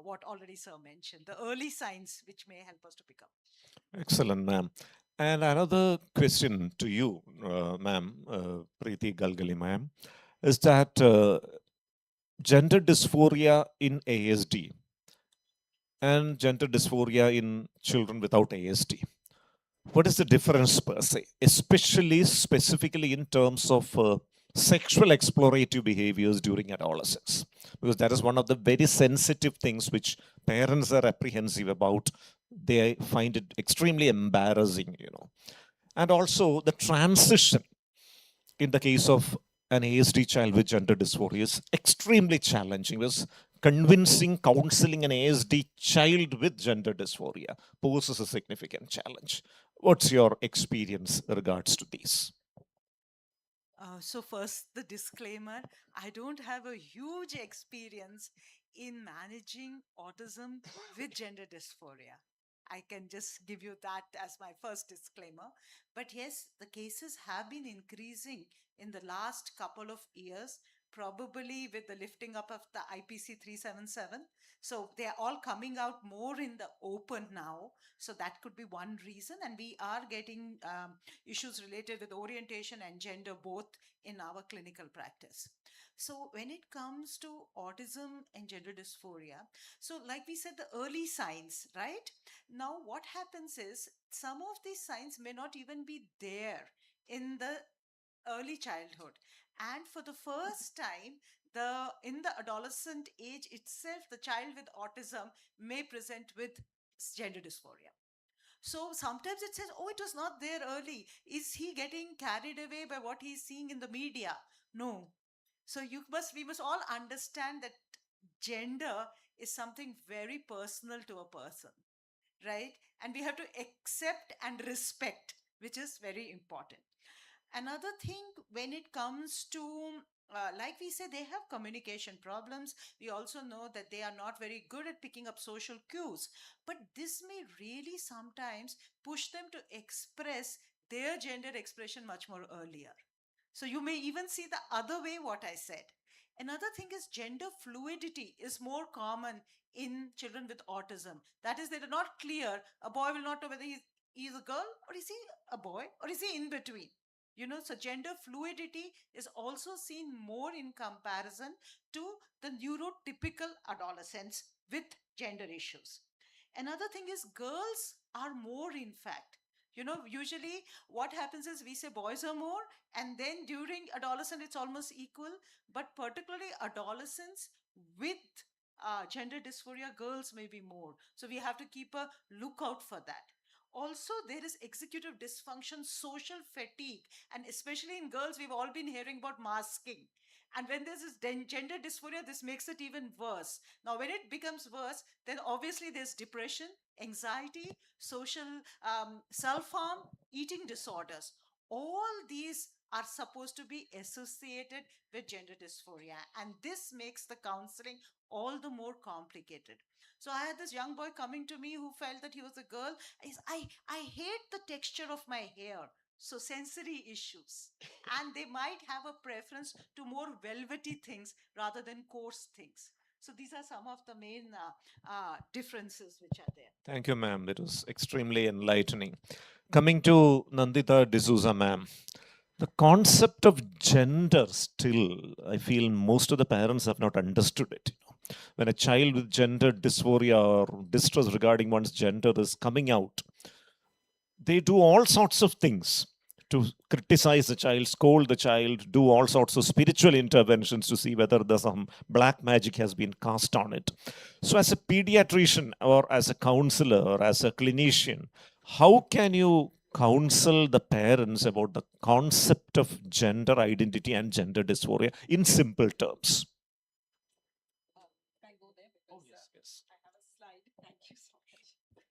what already sir mentioned, the early signs which may help us to pick up. Excellent, ma'am. And another question to you, ma'am, Preeti Galgali, ma'am, is that gender dysphoria in ASD and gender dysphoria in children without ASD. What is the difference per se, especially specifically in terms of sexual explorative behaviors during adolescence? Because that is one of the very sensitive things which parents are apprehensive about. They find it extremely embarrassing, And also the transition in the case of an ASD child with gender dysphoria is extremely challenging because convincing counseling an ASD child with gender dysphoria poses a significant challenge. What's your experience regards to these? So first, the disclaimer, I don't have a huge experience in managing autism with gender dysphoria. I can just give you that as my first disclaimer. But yes, the cases have been increasing in the last couple of years, probably with the lifting up of the IPC 377. So they're all coming out more in the open now. So that could be one reason. And we are getting issues related with orientation and gender both in our clinical practice. So when it comes to autism and gender dysphoria, so like we said, the early signs, right? Now what happens is some of these signs may not even be there in the early childhood, and for the first time, in the adolescent age itself, the child with autism may present with gender dysphoria. So sometimes it says, oh, it was not there early. Is he getting carried away by what he's seeing in the media? No. So we must all understand that gender is something very personal to a person, right? And we have to accept and respect, which is very important. Another thing, when it comes to like we say, they have communication problems. We also know that they are not very good at picking up social cues, but this may really sometimes push them to express their gender expression much more earlier. So you may even see the other way what I said. Another thing is gender fluidity is more common in children with autism. That is, they're not clear. A boy will not know whether he's a girl or is he a boy or is he in between. So gender fluidity is also seen more in comparison to the neurotypical adolescents with gender issues. Another thing is girls are more, in fact. Usually what happens is we say boys are more, and then during adolescence it's almost equal. But particularly adolescents with gender dysphoria, girls may be more. So we have to keep a lookout for that. Also, there is executive dysfunction, social fatigue, and especially in girls, we've all been hearing about masking. And when there's this gender dysphoria, this makes it even worse. Now, when it becomes worse, then obviously there's depression, anxiety, social self harm, eating disorders. All these are supposed to be associated with gender dysphoria. And this makes the counseling all the more complicated. So I had this young boy coming to me who felt that he was a girl. I hate the texture of my hair. So sensory issues. And they might have a preference to more velvety things rather than coarse things. So these are some of the main differences which are there. Thank you, ma'am. It was extremely enlightening. Coming to Nandita D'Souza, ma'am, the concept of gender still, I feel most of the parents have not understood it. When a child with gender dysphoria or distress regarding one's gender is coming out, they do all sorts of things to criticize the child, scold the child, do all sorts of spiritual interventions to see whether there's some black magic has been cast on it. So, as a pediatrician or as a counselor or as a clinician, how can you counsel the parents about the concept of gender identity and gender dysphoria in simple terms?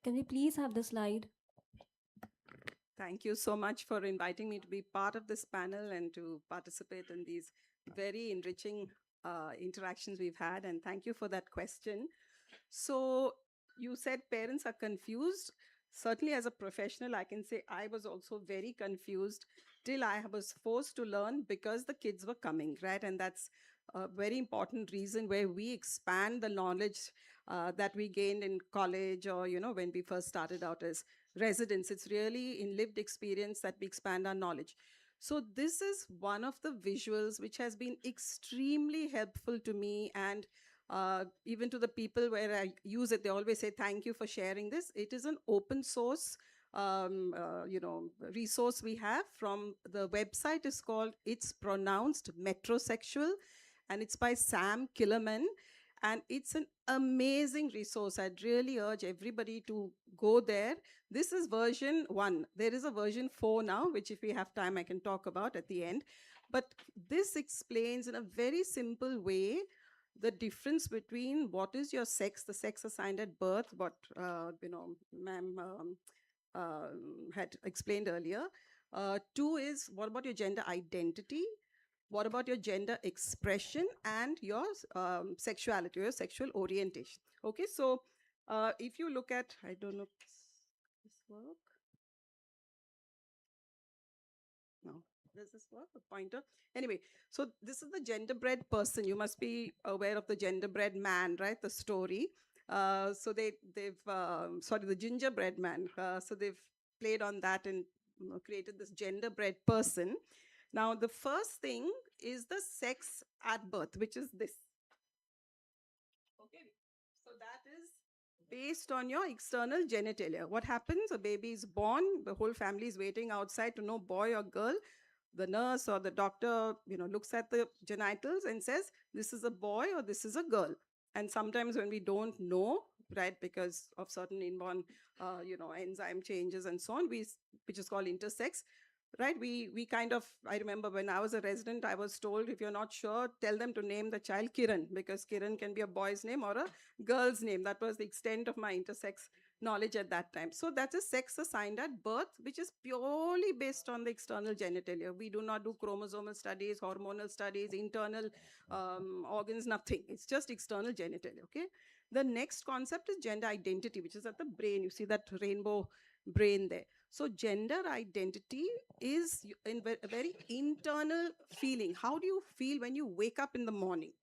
Can we please have the slide? Thank you so much for inviting me to be part of this panel and to participate in these very enriching interactions we've had. And thank you for that question. So you said parents are confused. certainly as a professional, I can say I was also very confused till I was forced to learn because the kids were coming, right? And that's a very important reason where we expand the knowledge that we gained in college or, when we first started out as residents. It's really in lived experience that we expand our knowledge. So this is one of the visuals which has been extremely helpful to me, and even to the people where I use it, they always say, thank you for sharing this. It is an open source resource we have from the website is called It's Pronounced Metrosexual, and it's by Sam Killerman. And it's an amazing resource. I'd really urge everybody to go there. This is version 1. There is a version 4 now, which if we have time, I can talk about at the end. But this explains in a very simple way the difference between what is your sex, the sex assigned at birth, what ma'am had explained earlier. 2 is what about your gender identity? What about your gender expression and your sexuality, your sexual orientation? Okay, so if you look at, I don't know, this work? No. Does this work? A pointer? Anyway, so this is the genderbread person. You must be aware of the genderbread man, right? The story. So the gingerbread man. So they've played on that and created this genderbread person. Now, the first thing is the sex at birth, which is this. Okay, so that is based on your external genitalia. What happens? A baby is born, the whole family is waiting outside to know boy or girl. The nurse or the doctor, looks at the genitals and says, this is a boy or this is a girl. And sometimes when we don't know, right, because of certain inborn, enzyme changes and so on, which is called intersex, right? We kind of, I remember when I was a resident, I was told, if you're not sure, tell them to name the child Kiran, because Kiran can be a boy's name or a girl's name. That was the extent of my intersex knowledge at that time. So that's a sex assigned at birth, which is purely based on the external genitalia. We do not do chromosomal studies, hormonal studies, internal organs, nothing. It's just external genitalia, okay? The next concept is gender identity, which is at the brain. You see that rainbow brain there. So gender identity is a very internal feeling. How do you feel when you wake up in the morning?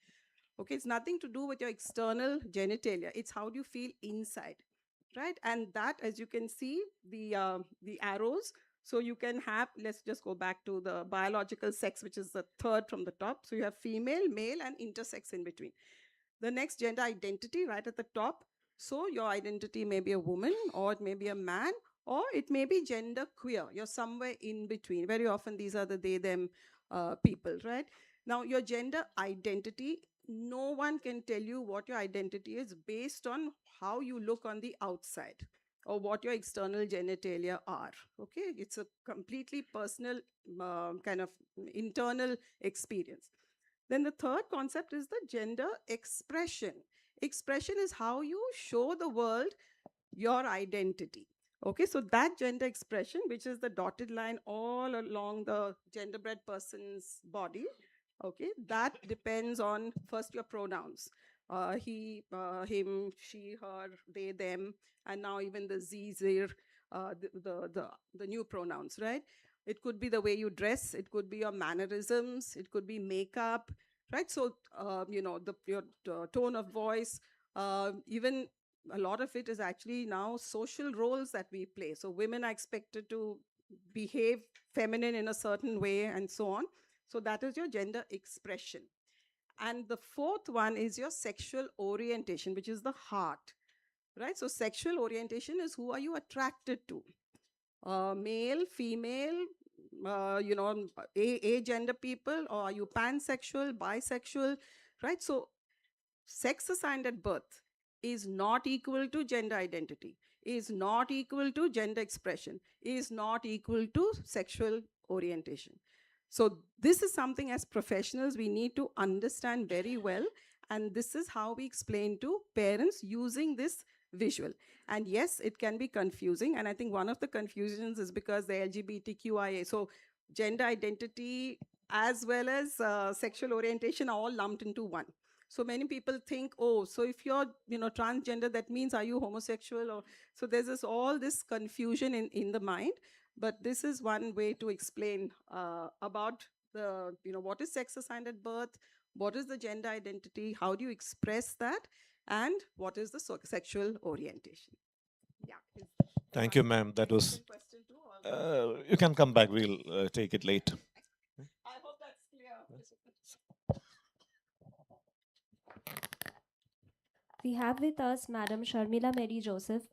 Okay, it's nothing to do with your external genitalia. It's how do you feel inside, right? And that, as you can see, the arrows. So you can have, let's just go back to the biological sex, which is the third from the top. So you have female, male, and intersex in between. The next, gender identity, right at the top. So your identity may be a woman, or it may be a man, or it may be gender queer. You're somewhere in between. Very often these are the they, them people, right? Now your gender identity, no one can tell you what your identity is based on how you look on the outside or what your external genitalia are, okay? It's a completely personal kind of internal experience. Then the third concept is the gender expression. Expression is how you show the world your identity. Okay, so that gender expression, which is the dotted line all along the genderbread person's body, okay, that depends on first your pronouns. He, him, she, her, they, them, and now even the z, zir, the new pronouns, right? It could be the way you dress, it could be your mannerisms, it could be makeup, right? So, your tone of voice, even a lot of it is actually now social roles that we play. So women are expected to behave feminine in a certain way and so on. So that is your gender expression. And the fourth one is your sexual orientation, which is the heart, right? So sexual orientation is who are you attracted to? Male, female, a gender people, or are you pansexual, bisexual, right? So sex assigned at birth is not equal to gender identity, is not equal to gender expression, is not equal to sexual orientation. So this is something as professionals we need to understand very well, and this is how we explain to parents using this visual. And yes, it can be confusing, and I think one of the confusions is because the LGBTQIA, so gender identity as well as sexual orientation are all lumped into one. So many people think, oh, so if you're, transgender, that means are you homosexual? Or so there's all this confusion in the mind. But this is one way to explain about what is sex assigned at birth, what is the gender identity, how do you express that, and what is the sexual orientation. Yeah. Thank you, ma'am. That was. You can come back. We'll take it later. I hope that's clear. We have with us Madam Sharmila Mary Joseph,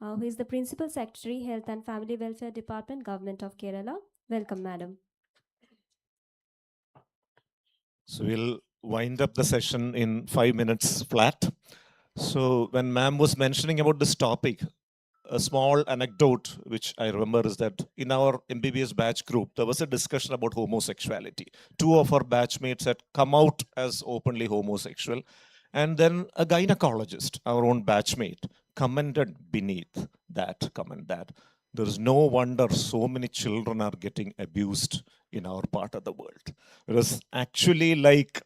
who is the Principal Secretary, Health and Family Welfare Department, Government of Kerala. Welcome, Madam. So we'll wind up the session in 5 minutes flat. So when ma'am was mentioning about this topic, a small anecdote which I remember is that in our MBBS batch group, there was a discussion about homosexuality. 2 of our batchmates had come out as openly homosexual. And then a gynecologist, our own batchmate, commented beneath that comment that there is no wonder so many children are getting abused in our part of the world. It was actually like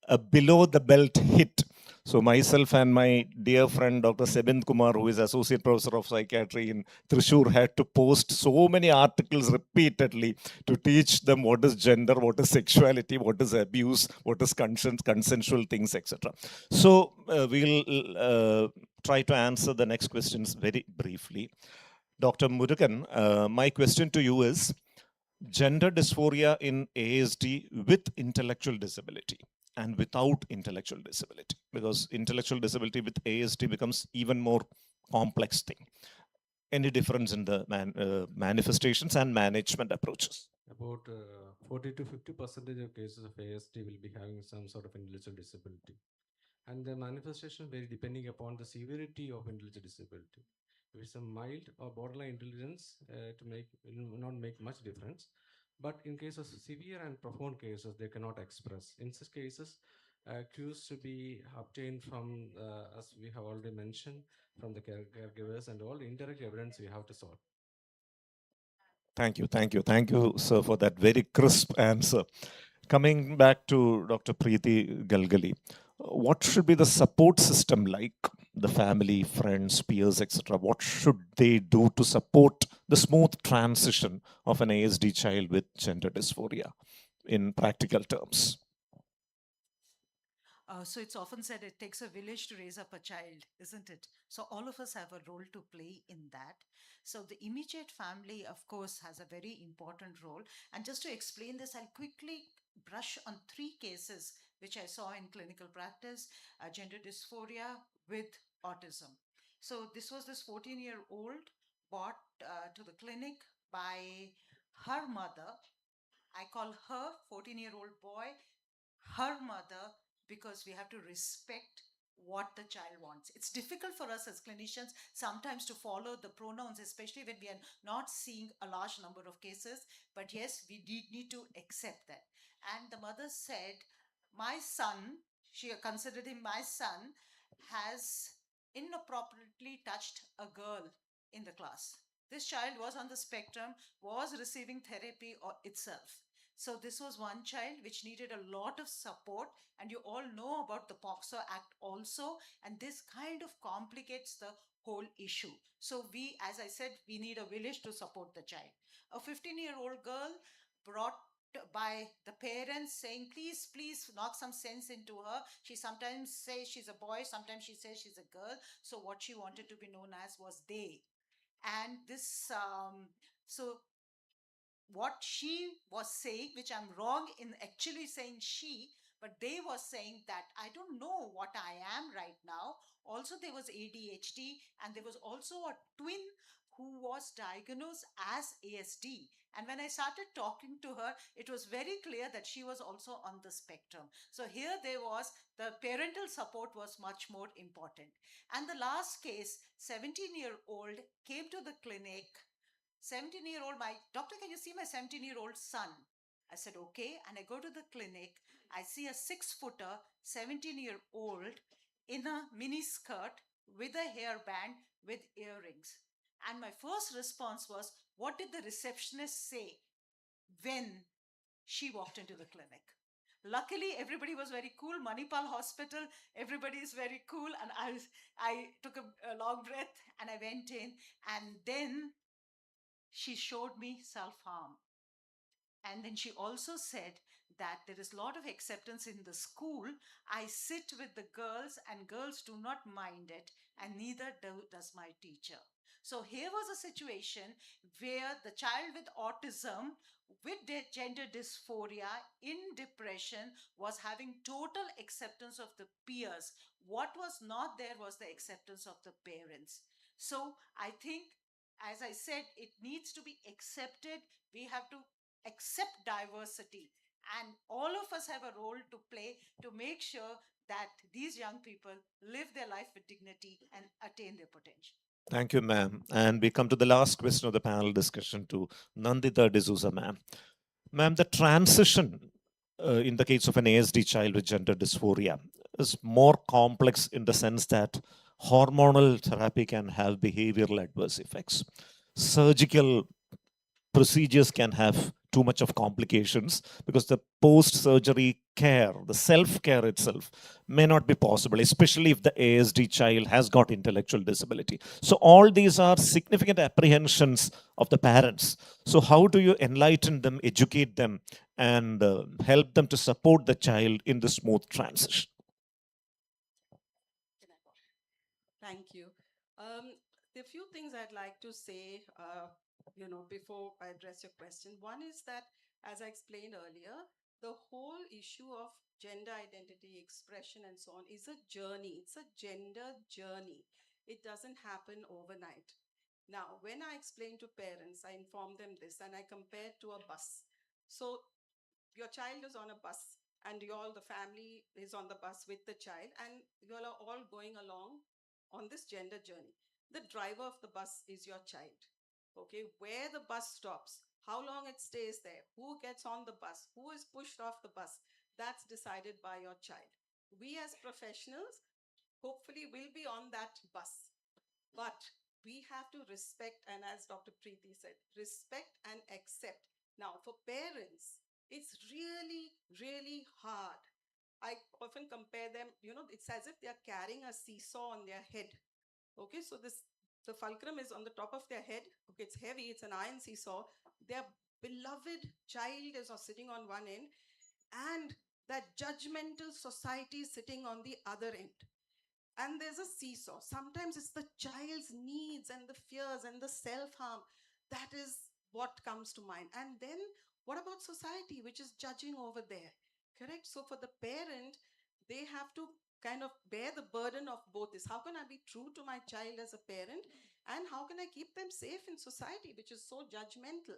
a below the belt hit. So myself and my dear friend Dr. Sebind Kumar, who is Associate Professor of Psychiatry in Thrissur, had to post so many articles repeatedly to teach them what is gender, what is sexuality, what is abuse, what is consensual things, etc. So we'll try to answer the next questions very briefly. Dr. Murugan, my question to you is, gender dysphoria in ASD with intellectual disability and without intellectual disability, because intellectual disability with ASD becomes even more complex thing. Any difference in the manifestations and management approaches? About 40 to 50% of cases of ASD will be having some sort of intellectual disability. And the manifestation vary depending upon the severity of intellectual disability. If it's a mild or borderline intelligence, it will not make much difference. But in case of severe and profound cases, they cannot express. In such cases, cues to be obtained from, as we have already mentioned, from the caregivers, and all the indirect evidence we have to solve. Thank you, sir, for that very crisp answer. Coming back to Dr. Preeti Galgali, what should be the support system like? The family, friends, peers, etc. What should they do to support the smooth transition of an ASD child with gender dysphoria in practical terms? So it's often said it takes a village to raise up a child, isn't it? So all of us have a role to play in that. So the immediate family, of course, has a very important role. And just to explain this, I'll quickly brush on 3 cases which I saw in clinical practice, gender dysphoria with autism. So this was this 14-year-old brought to the clinic by her mother. I call her 14-year-old boy her mother, because we have to respect what the child wants. It's difficult for us as clinicians sometimes to follow the pronouns, especially when we are not seeing a large number of cases. But yes, we need to accept that. And the mother said, my son, she considered him my son, has inappropriately touched a girl in the class. This child was on the spectrum, was receiving therapy itself. So this was one child which needed a lot of support, and you all know about the POXO Act also, and this kind of complicates the whole issue. So we, as I said, we need a village to support the child. A 15-year-old girl brought by the parents saying, please knock some sense into her. She sometimes says she's a boy, sometimes she says she's a girl. So what she wanted to be known as was they. And this, so what she was saying, which I'm wrong in actually saying she, but they were saying that I don't know what I am right now. Also, there was ADHD, and there was also a twin who was diagnosed as ASD. And when I started talking to her, it was very clear that she was also on the spectrum. So here there was the parental support was much more important. And the last case, 17-year-old came to the clinic. 17-year-old, my doctor, can you see my 17-year-old son? I said, okay. And I go to the clinic. I see a 6-footer, 17-year-old in a mini skirt with a hairband with earrings. And my first response was, what did the receptionist say when she walked into the clinic? Luckily, everybody was very cool. Manipal Hospital, everybody is very cool. And I took a long breath and I went in. And then she showed me self harm. And then she also said that there is a lot of acceptance in the school. I sit with the girls, and girls do not mind it, and neither does my teacher. So here was a situation where the child with autism, with gender dysphoria, in depression, was having total acceptance of the peers. What was not there was the acceptance of the parents. So I think, as I said, it needs to be accepted. We have to accept diversity, and all of us have a role to play to make sure that these young people live their life with dignity and attain their potential. Thank you, ma'am. And we come to the last question of the panel discussion to Nandita D'Souza, ma'am. Ma'am, the transition in the case of an ASD child with gender dysphoria is more complex in the sense that hormonal therapy can have behavioral adverse effects. Surgical procedures can have too much of complications because the post-surgery care, the self-care itself may not be possible, especially if the ASD child has got intellectual disability. So all these are significant apprehensions of the parents. So how do you enlighten them, educate them, and help them to support the child in the smooth transition? Thank you. There are a few things I'd like to say, before I address your question. One is that, as I explained earlier, the whole issue of gender identity, expression, and so on is a journey. It's a gender journey. It doesn't happen overnight. Now, when I explain to parents, I inform them this, and I compare to a bus. So your child is on a bus, and you all, the family is on the bus with the child, and you all are all going along on this gender journey. The driver of the bus is your child. Okay, where the bus stops, how long it stays there, who gets on the bus, who is pushed off the bus, that's decided by your child. We as professionals hopefully will be on that bus, but we have to respect, and as Dr. Preeti said, respect and accept. Now, for parents, it's really, really hard. I often compare them, it's as if they're carrying a seesaw on their head. Okay, so the fulcrum is on the top of their head. Okay, it's heavy, it's an iron seesaw. Their beloved child is sitting on one end, and that judgmental society is sitting on the other end. And there's a seesaw. Sometimes it's the child's needs and the fears and the self-harm. That is what comes to mind. And then what about society, which is judging over there? Correct? So for the parent, they have to kind of bear the burden of both this. How can I be true to my child as a parent? And how can I keep them safe in society, which is so judgmental?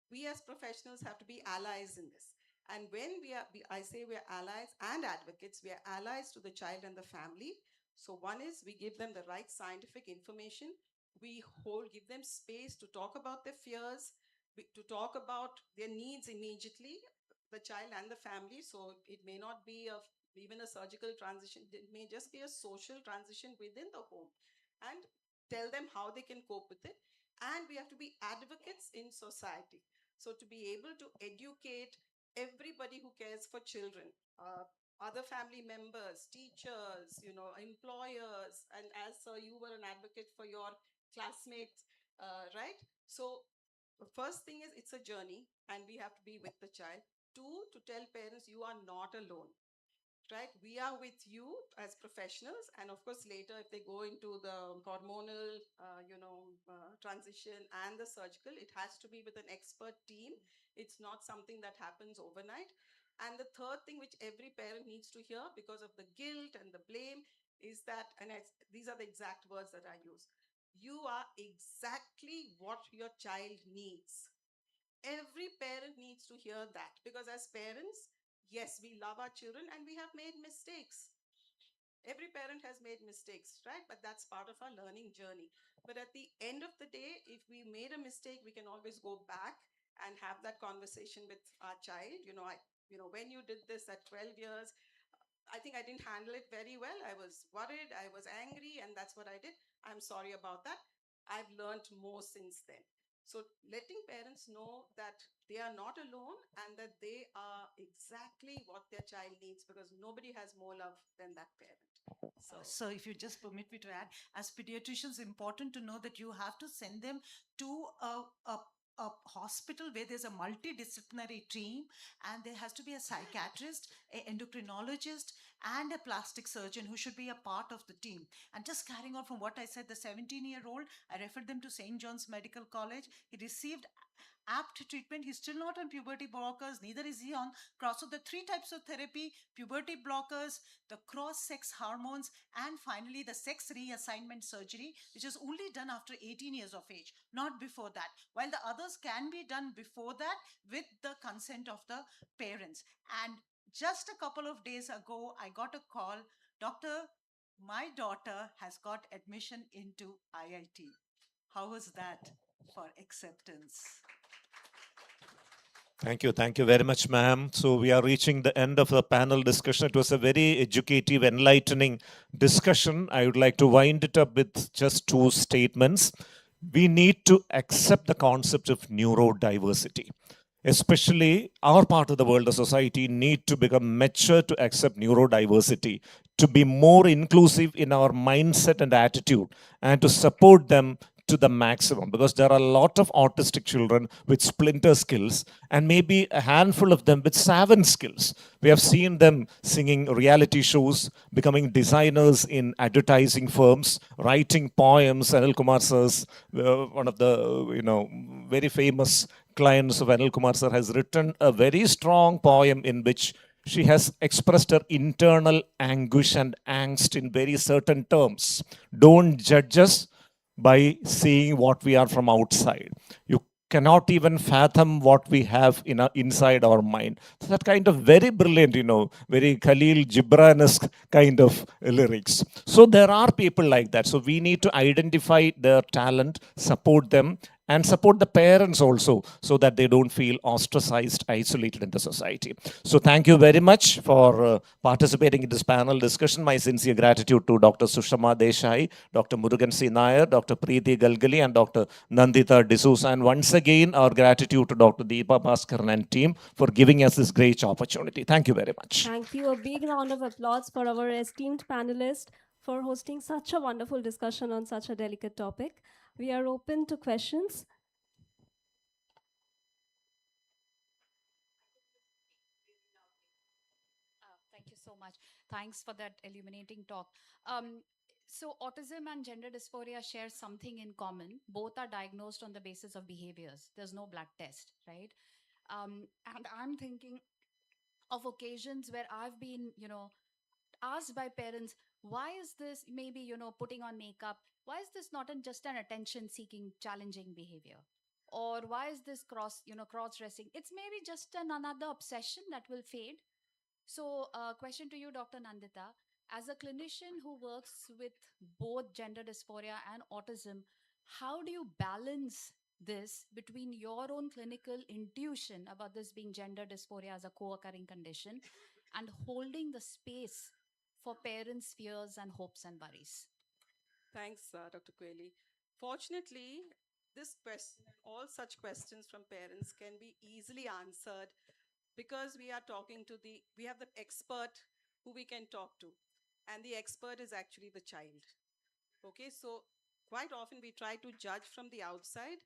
We as professionals have to be allies in this. And when I say we're allies and advocates, we are allies to the child and the family. So one is we give them the right scientific information. We give them space to talk about their fears, to talk about their needs immediately, the child and the family. So it may not be even a surgical transition. It may just be a social transition within the home, and tell them how they can cope with it. And we have to be advocates in society. So to be able to educate everybody who cares for children, other family members, teachers, employers, and as you were an advocate for your classmates, right? So the first thing is it's a journey, and we have to be with the child. Two, to tell parents you are not alone. Right, we are with you as professionals, and of course later if they go into the hormonal transition and the surgical, it has to be with an expert team. It's not something that happens overnight. And the third thing which every parent needs to hear, because of the guilt and the blame, is that, and these are the exact words that I use, you are exactly what your child needs. Every parent needs to hear that, because as parents, yes, we love our children and we have made mistakes. Every parent has made mistakes, right? But that's part of our learning journey. But at the end of the day, if we made a mistake, we can always go back and have that conversation with our child. When you did this at 12 years, I think I didn't handle it very well. I was worried, I was angry, and that's what I did. I'm sorry about that. I've learned more since then. So letting parents know that they are not alone and that they are exactly what their child needs, because nobody has more love than that parent. So, if you just permit me to add, as pediatricians, important to know that you have to send them to a hospital where there's a multidisciplinary team, and there has to be a psychiatrist, a endocrinologist, and a plastic surgeon who should be a part of the team. And just carrying on from what I said, the 17-year-old, I referred them to St. John's Medical College. He received apt treatment. He's still not on puberty blockers, neither is he on cross. So the three types of therapy: puberty blockers, the cross-sex hormones, and finally the sex reassignment surgery, which is only done after 18 years of age, not before that. While the others can be done before that with the consent of the parents. And just a couple of days ago, I got a call, Doctor, my daughter has got admission into IIT. How was that for acceptance? Thank you. Thank you very much, ma'am. So we are reaching the end of the panel discussion. It was a very educative, enlightening discussion. I would like to wind it up with just two statements. We need to accept the concept of neurodiversity. Especially our part of the world, the society, need to become mature to accept neurodiversity, to be more inclusive in our mindset and attitude, and to support them to the maximum, because there are a lot of autistic children with splinter skills and maybe a handful of them with savant skills. We have seen them singing reality shows, becoming designers in advertising firms, writing poems. Anil Kumar sir's one of the very famous clients of Anil Kumar sir has written a very strong poem in which she has expressed her internal anguish and angst in very certain terms. Don't judge us by seeing what we are from outside. You cannot even fathom what we have inside our mind. So that kind of very brilliant, very Khalil Gibran-esque kind of lyrics. So there are people like that. So we need to identify their talent, support them, and support the parents also, so that they don't feel ostracized, isolated in the society. So thank you very much for participating in this panel discussion. My sincere gratitude to Dr. Sushama Desai, Dr. Murugan C. Nair, Dr. Preeti Galgali, and Dr. Nandita D'Souza. And once again, our gratitude to Dr. Deepa Bhaskaran and team for giving us this great opportunity. Thank you very much. Thank you. A big round of applause for our esteemed panelists for hosting such a wonderful discussion on such a delicate topic. We are open to questions. Thank you so much. Thanks for that illuminating talk. So, autism and gender dysphoria share something in common. Both are diagnosed on the basis of behaviors. There's no blood test, right? And I'm thinking of occasions where I've been, asked by parents, why is this maybe, putting on makeup? Why is this not just an attention seeking, challenging behavior? Or why is this cross dressing? It's maybe just another obsession that will fade. So, question to you, Dr. Nandita. As a clinician who works with both gender dysphoria and autism, how do you balance this between your own clinical intuition about this being gender dysphoria as a co occurring condition and holding the space for parents' fears and hopes and worries? Thanks, Dr. Kweli. Fortunately, this question, all such questions from parents can be easily answered because we have the expert who we can talk to, and the expert is actually the child. Okay, so quite often we try to judge from the outside.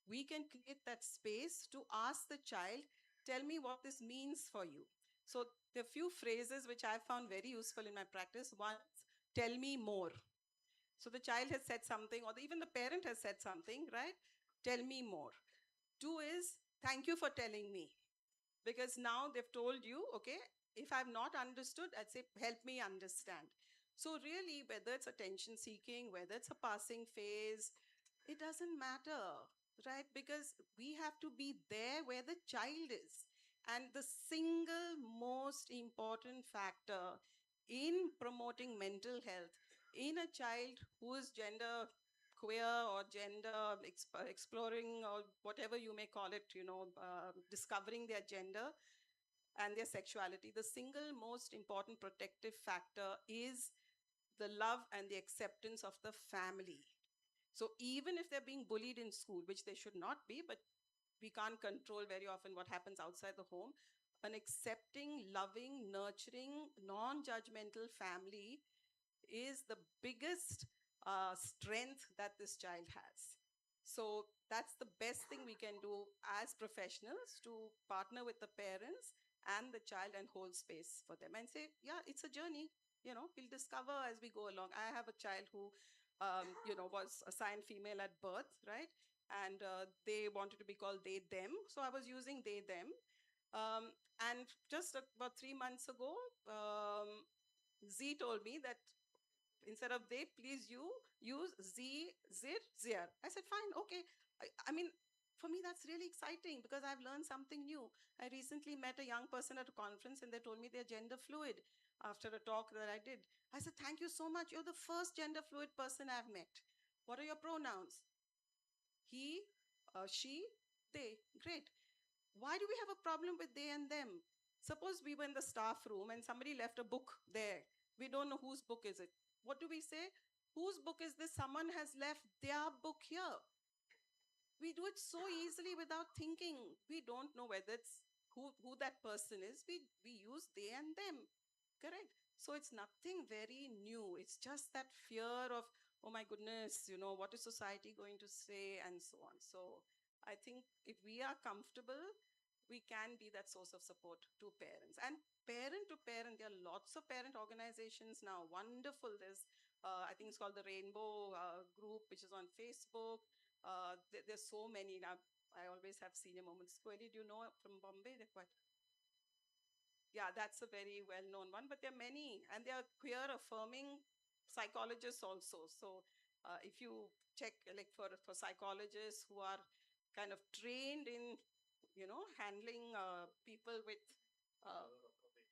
We can create that space to ask the child, tell me what this means for you. So there are few phrases which I found very useful in my practice. One, tell me more. So the child has said something, or even the parent has said something, right? Tell me more. Two is, thank you for telling me. Because now they've told you, okay, if I've not understood, I'd say, help me understand. So really, whether it's attention seeking, whether it's a passing phase, it doesn't matter, right? Because we have to be there where the child is. And the single most important factor in promoting mental health in a child who is gender queer or gender exploring or whatever you may call it, discovering their gender and their sexuality, the single most important protective factor is the love and the acceptance of the family. So even if they're being bullied in school, which they should not be, but we can't control very often what happens outside the home, an accepting, loving, nurturing, non-judgmental family is the biggest strength that this child has. So that's the best thing we can do as professionals, to partner with the parents and the child and hold space for them and say, yeah, it's a journey. We'll discover as we go along. I have a child who, was assigned female at birth, right? And they wanted to be called they, them. So I was using they, them. And just about 3 months ago, Z told me that instead of they, please you use Z, Zir, Zir. I said, fine, okay. I mean, for me, that's really exciting because I've learned something new. I recently met a young person at a conference and they told me they're gender fluid after a talk that I did. I said, thank you so much. You're the first gender fluid person I've met. What are your pronouns? He, she, they. Great. Why do we have a problem with they and them? Suppose we were in the staff room and somebody left a book there. We don't know whose book is it. What do we say? Whose book is this? Someone has left their book here. We do it so easily without thinking. We don't know whether it's who that person is. We use they and them. Correct? So it's nothing very new. It's just that fear of, oh my goodness, what is society going to say, and so on. So I think if we are comfortable, we can be that source of support to parents. And parent to parent, there are lots of parent organizations now. Wonderful. There's, I think it's called the Rainbow Group, which is on Facebook. There's so many now. I always have senior moments. Squirrely, do you know from Bombay? They're quite. Yeah, that's a very well-known one, but there are many, and they are queer affirming psychologists also. So if you check like for psychologists who are kind of trained in, handling people with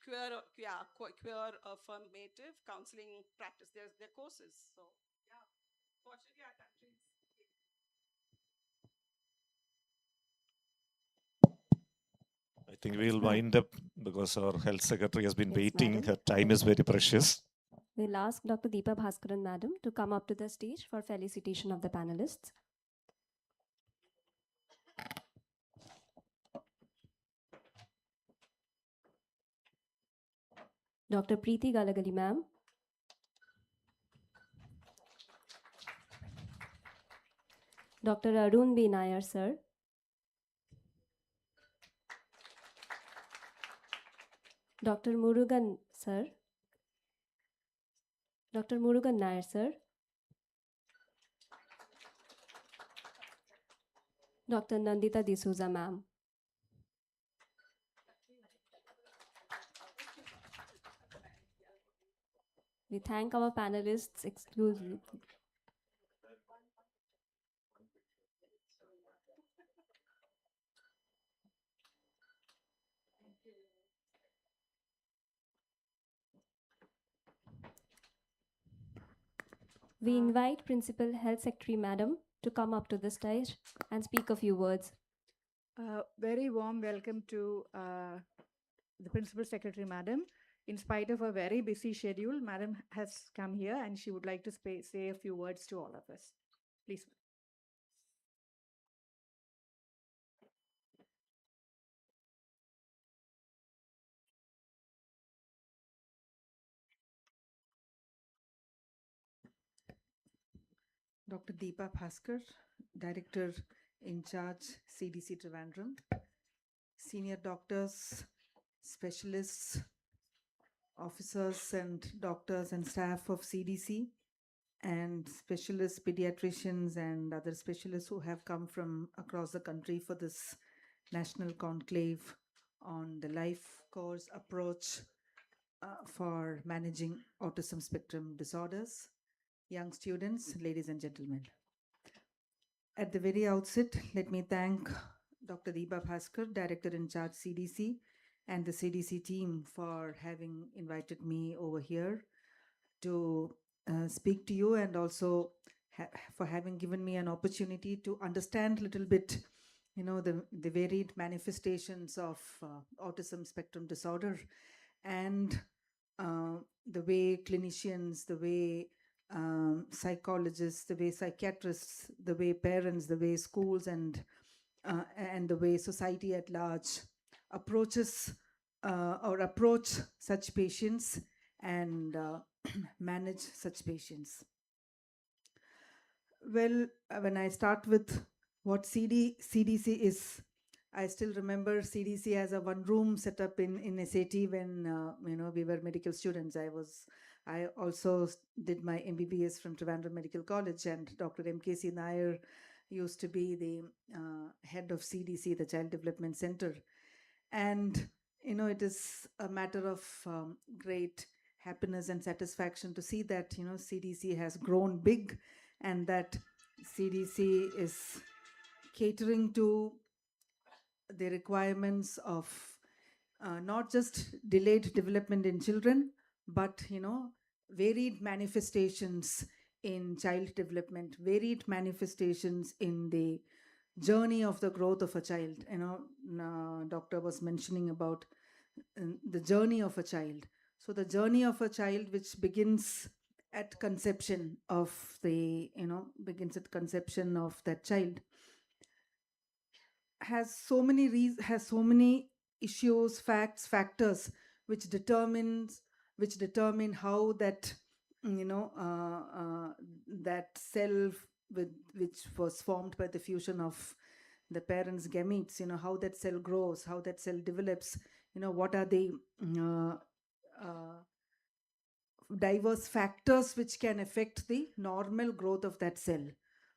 queer affirmative counseling practice, their courses. So yeah, fortunately our country is. I think we'll wind up because our health secretary has been Yes, waiting. madam. Her time is very precious. We'll ask Dr. Deepa Bhaskaran, madam, to come up to the stage for felicitation of the panelists. Dr. Preeti Galagali, ma'am. Dr. Arun B. Nair, sir. Dr. Murugan, sir. Dr. Murugan Nair, sir. Dr. Nandita D'Souza, ma'am. We thank our panelists exclusively. We invite Principal Health Secretary Madam to come up to the stage and speak a few words. Very warm welcome to the Principal Secretary Madam. In spite of a very busy schedule, Madam has come here and she would like to say a few words to all of us. Please. Dr. Deepa Bhaskar, Director in charge, CDC Trivandrum. Senior doctors, specialists, officers and doctors and staff of CDC, and specialists, pediatricians and other specialists who have come from across the country for this national conclave on the life course approach for managing autism spectrum disorders. Young students, ladies and gentlemen. At the very outset, let me thank Dr. Deepa Bhaskar, Director in charge CDC, and the CDC team for having invited me over here to speak to you, and also for having given me an opportunity to understand a little bit, the varied manifestations of autism spectrum disorder, and the way clinicians, the way psychologists, the way psychiatrists, the way parents, the way schools, and the way society at large approaches or approach such patients and manage such patients. Well, when I start with what CDC is, I still remember CDC as a one-room setup in SAT when we were medical students. I also did my MBBS from Trivandrum Medical College, and Dr. MKC Nair used to be the head of CDC, the Child Development Center. And it is a matter of great happiness and satisfaction to see that CDC has grown big, and that CDC is catering to the requirements of not just delayed development in children, but varied manifestations in child development, varied manifestations in the journey of the growth of a child. Doctor was mentioning about the journey of a child. So the journey of a child, which begins at conception of that child, has so many issues, factors which determine how that that cell which was formed by the fusion of the parents' gametes, how that cell grows, how that cell develops, what are the diverse factors which can affect the normal growth of that cell.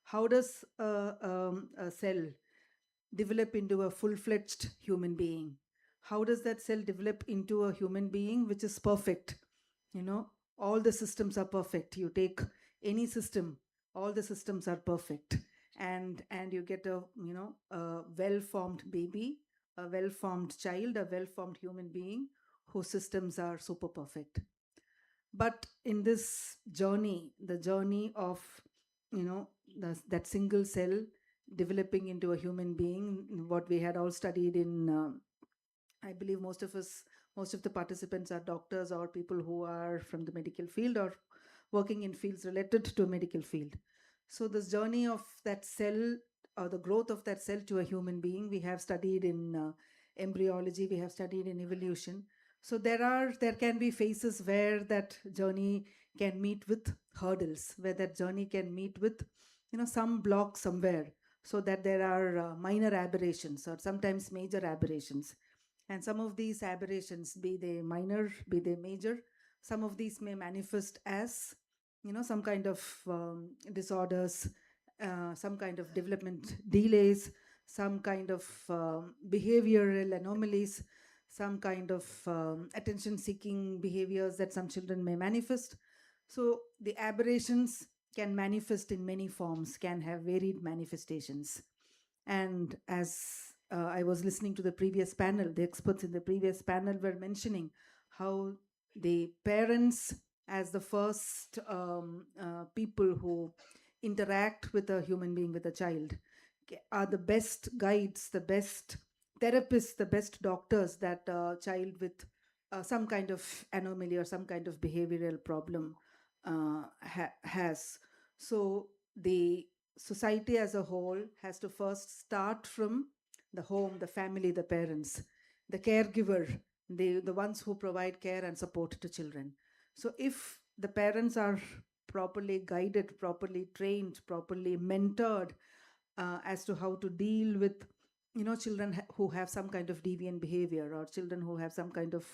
How does a cell develop into a full-fledged human being? How does that cell develop into a human being which is perfect? All the systems are perfect. You take any system, all the systems are perfect, and you get a well-formed baby, a well-formed child, a well-formed human being whose systems are super perfect. But in this journey, the journey of that single cell developing into a human being, what we had all studied in I believe most of the participants are doctors or people who are from the medical field or working in fields related to a medical field. So this journey of that cell, or the growth of that cell to a human being, we have studied in embryology, we have studied in evolution. So there can be phases where that journey can meet with hurdles, where that journey can meet with some block somewhere, so that there are minor aberrations or sometimes major aberrations. And some of these aberrations, be they minor, be they major, some of these may manifest as some kind of disorders, some kind of development delays, some kind of behavioral anomalies, some kind of attention-seeking behaviors that some children may manifest. So the aberrations can manifest in many forms, can have varied manifestations. And as I was listening to the previous panel, the experts in the previous panel were mentioning how the parents, as the first people who interact with a human being, with a child, are the best guides, the best therapists, the best doctors that a child with some kind of anomaly or some kind of behavioral problem has. So the society as a whole has to first start from the home, the family, the parents, the caregiver, the ones who provide care and support to children. So if the parents are properly guided, properly trained, properly mentored as to how to deal with children who have some kind of deviant behavior, or children who have some kind of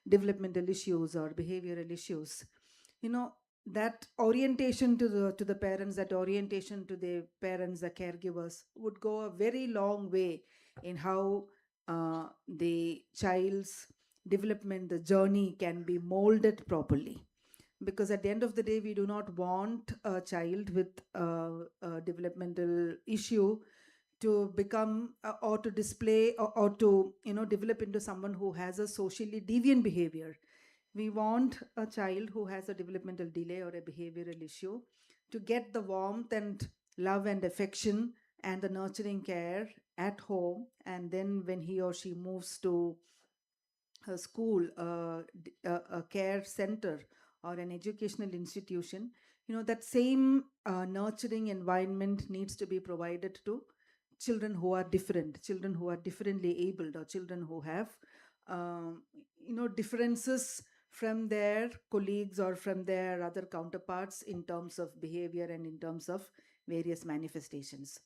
developmental issues or behavioral issues, that orientation to the parents, that orientation to the parents, the caregivers, would go a very long way in how the child's development, the journey, can be molded properly. Because at the end of the day, we do not want a child with a developmental issue to become or to display or to develop into someone who has a socially deviant behavior. We want a child who has a developmental delay or a behavioral issue to get the warmth and love and affection and the nurturing care at home, and then when he or she moves to a school, a care center, or an educational institution, that same nurturing environment needs to be provided to children who are different, children who are differently abled, or children who have, um, differences from their colleagues or from their other counterparts in terms of behavior and in terms of various manifestations.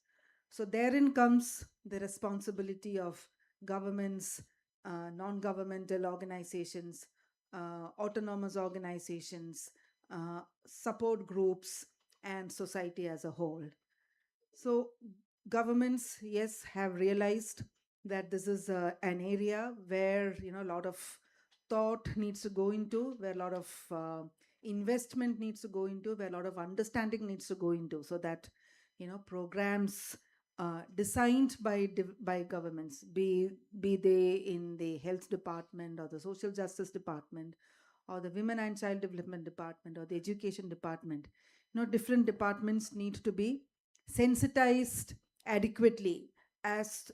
So therein comes the responsibility of governments, non-governmental organizations, autonomous organizations, support groups, and society as a whole. So governments, yes, have realized that this is an area where a lot of thought needs to go into, where a lot of investment needs to go into, where a lot of understanding needs to go into, so that programs designed by governments, be they in the health department or the social justice department or the women and child development department or the education department, different departments need to be sensitized adequately as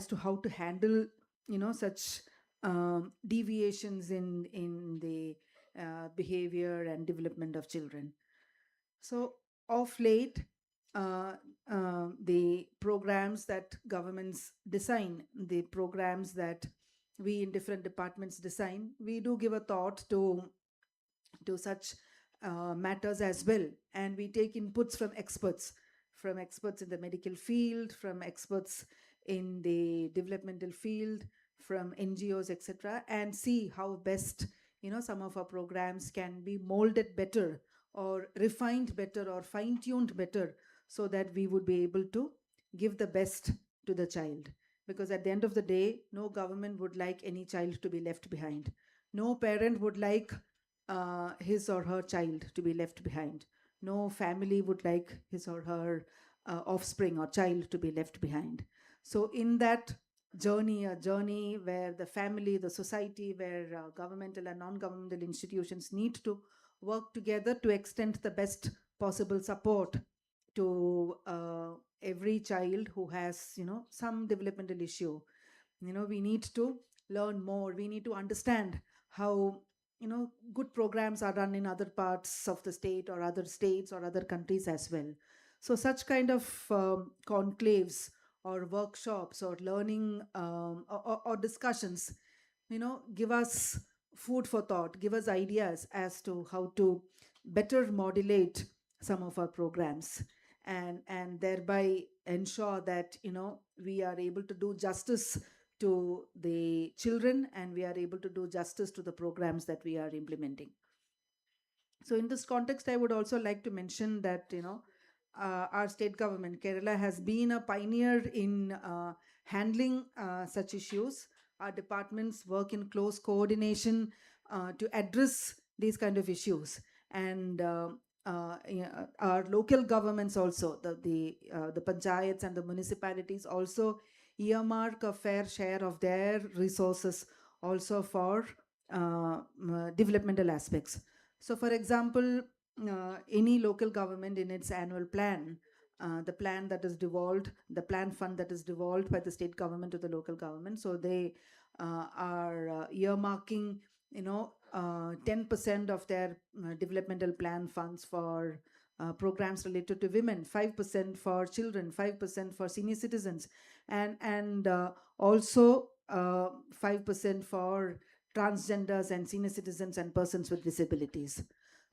to how to handle such deviations in the behavior and development of children. So of late, the programs that governments design, the programs that we in different departments design, we do give a thought to such matters as well, and we take inputs from experts in the medical field, from experts in the developmental field, from NGOs, etc., and see how best some of our programs can be molded better or refined better or fine-tuned better, so that we would be able to give the best to the child. Because at the end of the day, no government would like any child to be left behind. No parent would like his or her child to be left behind. No family would like his or her offspring or child to be left behind. So in that journey, a journey where the family, the society, where governmental and non-governmental institutions need to work together to extend the best possible support to every child who has some developmental issue. We need to learn more, we need to understand how good programs are run in other parts of the state or other states or other countries as well. So such kind of conclaves or workshops or learning or discussions give us food for thought, give us ideas as to how to better modulate some of our programs, and thereby ensure that we are able to do justice to the children, and we are able to do justice to the programs that we are implementing. So in this context, I would also like to mention that our state government, Kerala, has been a pioneer in handling such issues. Our departments work in close coordination to address these kind of issues, and our local governments also, the panchayats and the municipalities also earmark a fair share of their resources also for developmental aspects. So for example, any local government in its annual plan, the plan that is devolved, the plan fund that is devolved by the state government to the local government, so they are earmarking 10% of their developmental plan funds for programs related to women, 5% for children, 5% for senior citizens, and also 5% for transgenders and senior citizens and persons with disabilities.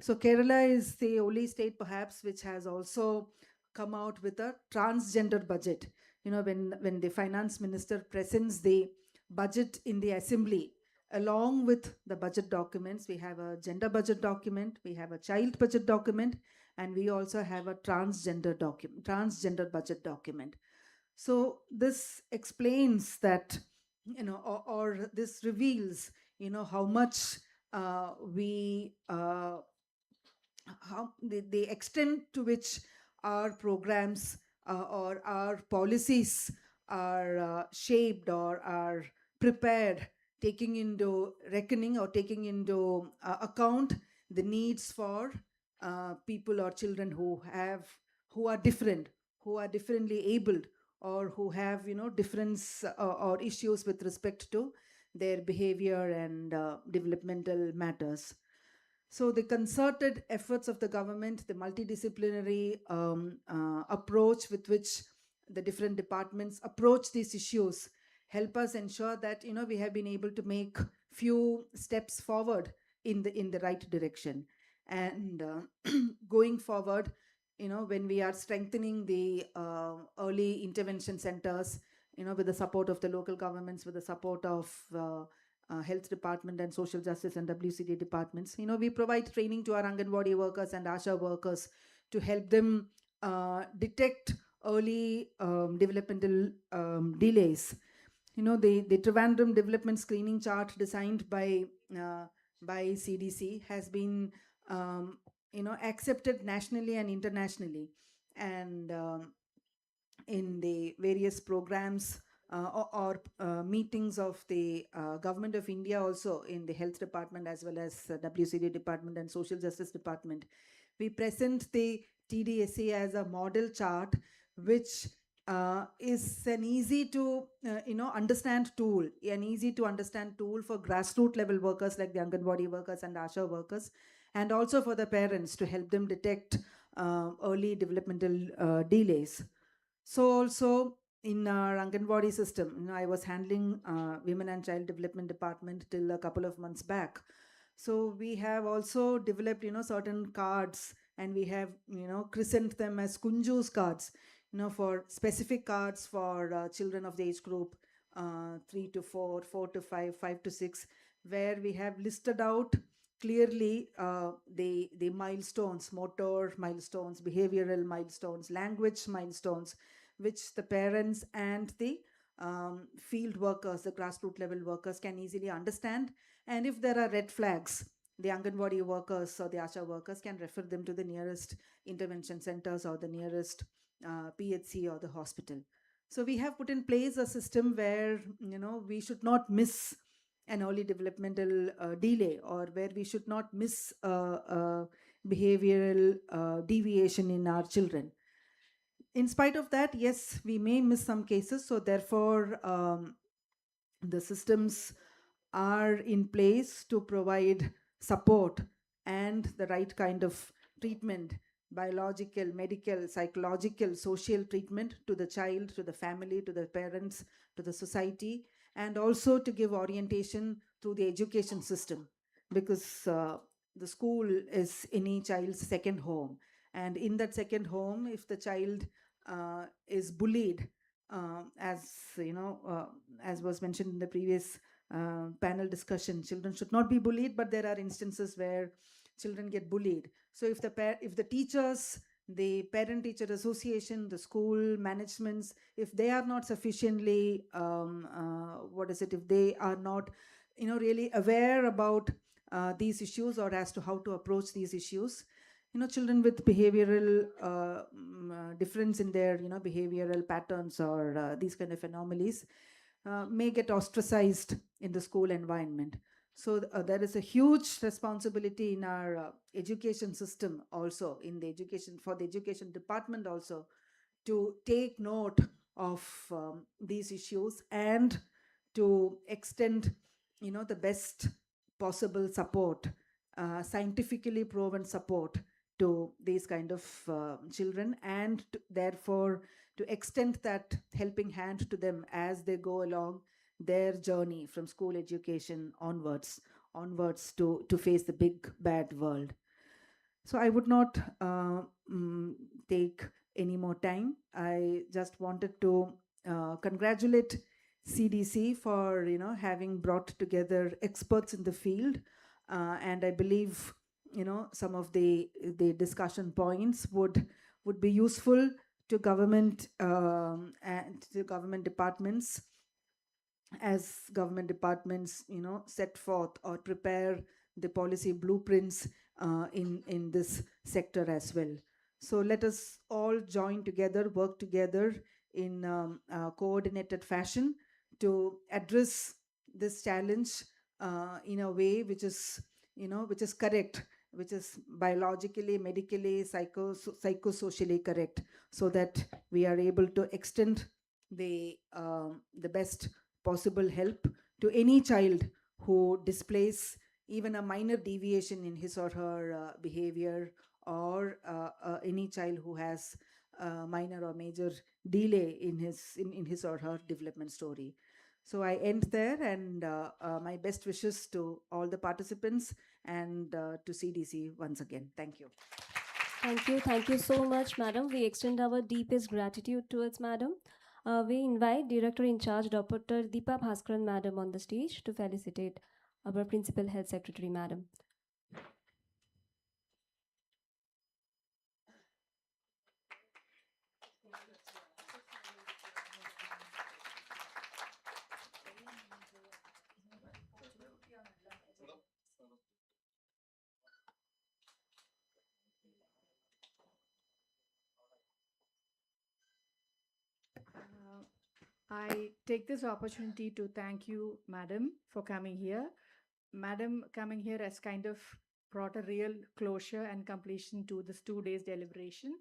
So Kerala is the only state perhaps which has also come out with a transgender budget. When the finance minister presents the budget in the assembly, along with the budget documents, we have a gender budget document, we have a child budget document, and we also have a transgender budget document. So this explains that, or this reveals, how much we how the extent to which our programs or our policies are shaped or are prepared, taking into reckoning or taking into account the needs for people or children who are different, who are differently abled, or who have difference or issues with respect to their behavior and developmental matters. So the concerted efforts of the government, the multidisciplinary approach with which the different departments approach these issues help us ensure that we have been able to make few steps forward in the right direction. And going forward, when we are strengthening the early intervention centers, with the support of the local governments, with the support of health department and social justice and WCD departments, we provide training to our Anganwadi workers and ASHA workers to help them detect early developmental delays. The Trivandrum development screening chart designed by CDC has been accepted nationally and internationally, and in the various programs or meetings of the government of India, also in the health department as well as WCD department and social justice department, we present the TDSA as a model chart, which is an easy to understand tool, an easy to understand tool for grassroots level workers like the Anganwadi workers and ASHA workers, and also for the parents to help them detect early developmental delays. So also in our Anganwadi system, I was handling women and child development department till a couple of months back. So we have also developed, certain cards, and we have, christened them as Kunju's cards, for specific cards for children of the age group 3 to 4, 4 to 5, 5 to 6, where we have listed out clearly the milestones, motor milestones, behavioral milestones, language milestones, which the parents and the field workers, the grassroots level workers can easily understand. And if there are red flags, the Anganwadi workers or the ASHA workers can refer them to the nearest intervention centers or the nearest PHC or the hospital. So we have put in place a system where, we should not miss an early developmental delay, or where we should not miss behavioral deviation in our children. In spite of that, yes, we may miss some cases. So therefore, the systems are in place to provide support and the right kind of treatment, biological, medical, psychological, social treatment to the child, to the family, to the parents, to the society, and also to give orientation through the education system, because the school is any child's second home. And in that second home, if the child is bullied, as as was mentioned in the previous panel discussion, children should not be bullied, but there are instances where children get bullied. So if the teachers, the parent teacher association, the school managements, if they are not sufficiently if they are not really aware about these issues, or as to how to approach these issues, children with behavioral difference in their behavioral patterns, or these kind of anomalies may get ostracized in the school environment. So there is a huge responsibility in our education system, also in the education department also, to take note of these issues and to extend the best possible support, scientifically proven support to these kind of children, and therefore to extend that helping hand to them as they go along their journey from school education onwards to face the big bad world. So I would not take any more time. I just wanted to congratulate CDC for having brought together experts in the field, and I believe some of the discussion points would be useful to government and to government departments, as government departments set forth or prepare the policy blueprints in this sector as well. So let us all join together, work together in a coordinated fashion to address this challenge in a way which is which is correct, which is biologically, medically, psychosocially correct, so that we are able to extend the best possible help to any child who displays even a minor deviation in his or her behavior, or any child who has minor or major delay in his or her development story. So I end there, and my best wishes to all the participants and to CDC once again. Thank you. Thank you so much, madam. We extend our deepest gratitude towards madam. We invite Director in Charge Dr. Deepa Bhaskaran madam on the stage to felicitate our Principal Health Secretary madam. I take this opportunity to thank you, Madam, for coming here. Madam coming here has kind of brought a real closure and completion to this 2 days deliberation.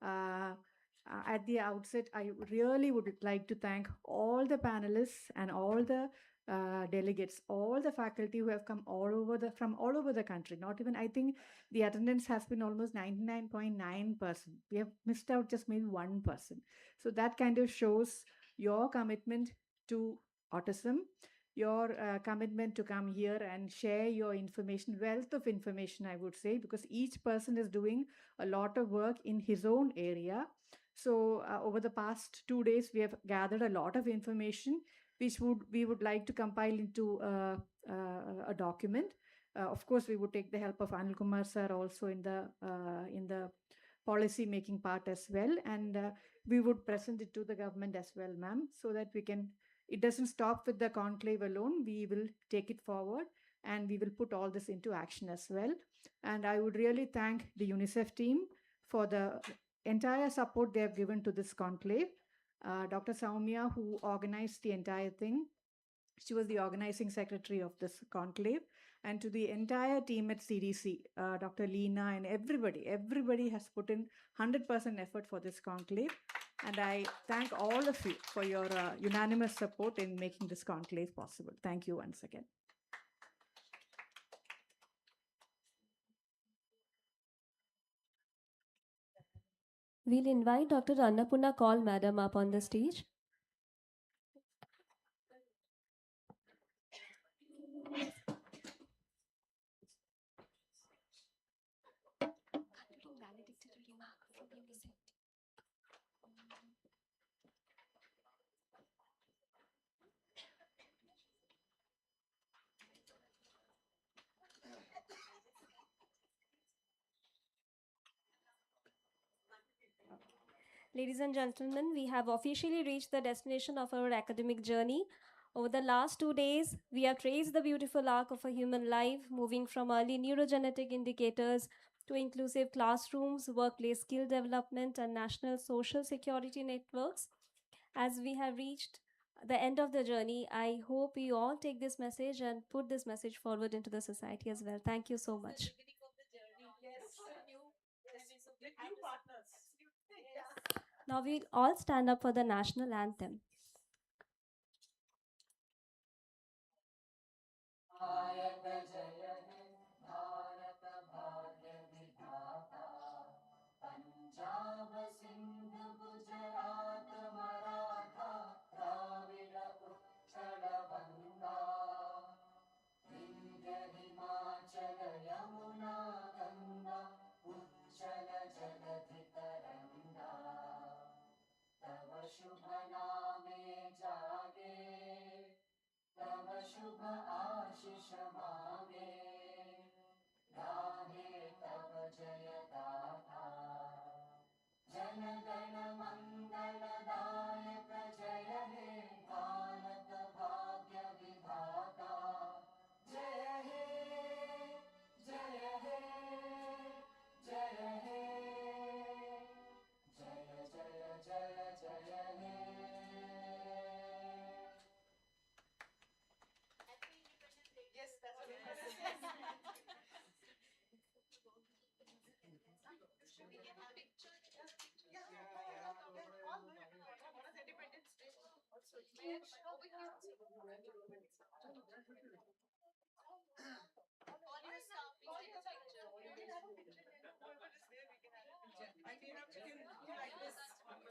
At the outset, I really would like to thank all the panelists and all the delegates, all the faculty who have come from all over the country. Not even, I think the attendance has been almost 99.9%. We have missed out just maybe 1%. So that kind of shows your commitment to autism, your commitment to come here and share your information, wealth of information, I would say, because each person is doing a lot of work in his own area. So over the past 2 days, we have gathered a lot of information, which we would like to compile into a document. Of course, we would take the help of Anil Kumar sir also in the policy making part as well, and we would present it to the government as well, ma'am, so that we can, it doesn't stop with the conclave alone. We will take it forward and we will put all this into action as well. And I would really thank the UNICEF team for the entire support they have given to this conclave. Dr. Saumya, who organized the entire thing, she was the organizing secretary of this conclave. And to the entire team at CDC, Dr. Leena and everybody has put in 100% effort for this conclave. And I thank all of you for your unanimous support in making this conclave possible. Thank you once again. We'll invite Dr. Annapurna Kaul madam up on the stage. Ladies and gentlemen, we have officially reached the destination of our academic journey. Over the last 2 days, we have traced the beautiful arc of a human life, moving from early neurogenetic indicators to inclusive classrooms, workplace skill development, and national social security networks. As we have reached the end of the journey, I hope you all take this message and put this message forward into the society as well. Thank you so much. Now we'll all stand up for the national anthem. Punjab Sindh Gujarat Maratha Dravid Utkal बंगा विंध्य हिमाचल यमुना गंगा उज्जल जलधि तरंगा तव शुभ नामे जागे तव शुभ आशीष मांगे गाहे तव जय गाथा जन गण मंगल दायक जय हे भारत भाग्य विधाता जय हे जय हे जय हे जय जय जय जय हे Yes, that's what it is. Should we get a picture? Yeah, all Independence Day. Also, over here.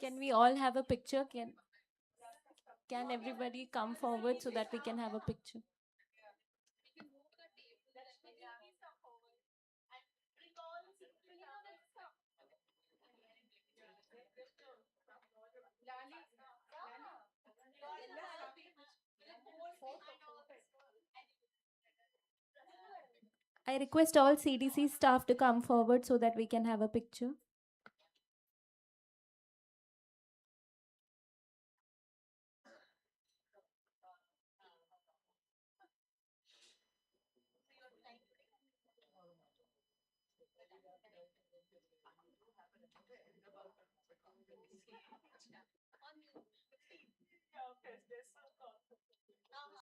Can we all have a picture? Can everybody come forward so that we can have a picture? I request all CDC staff to come forward so that we can have a picture.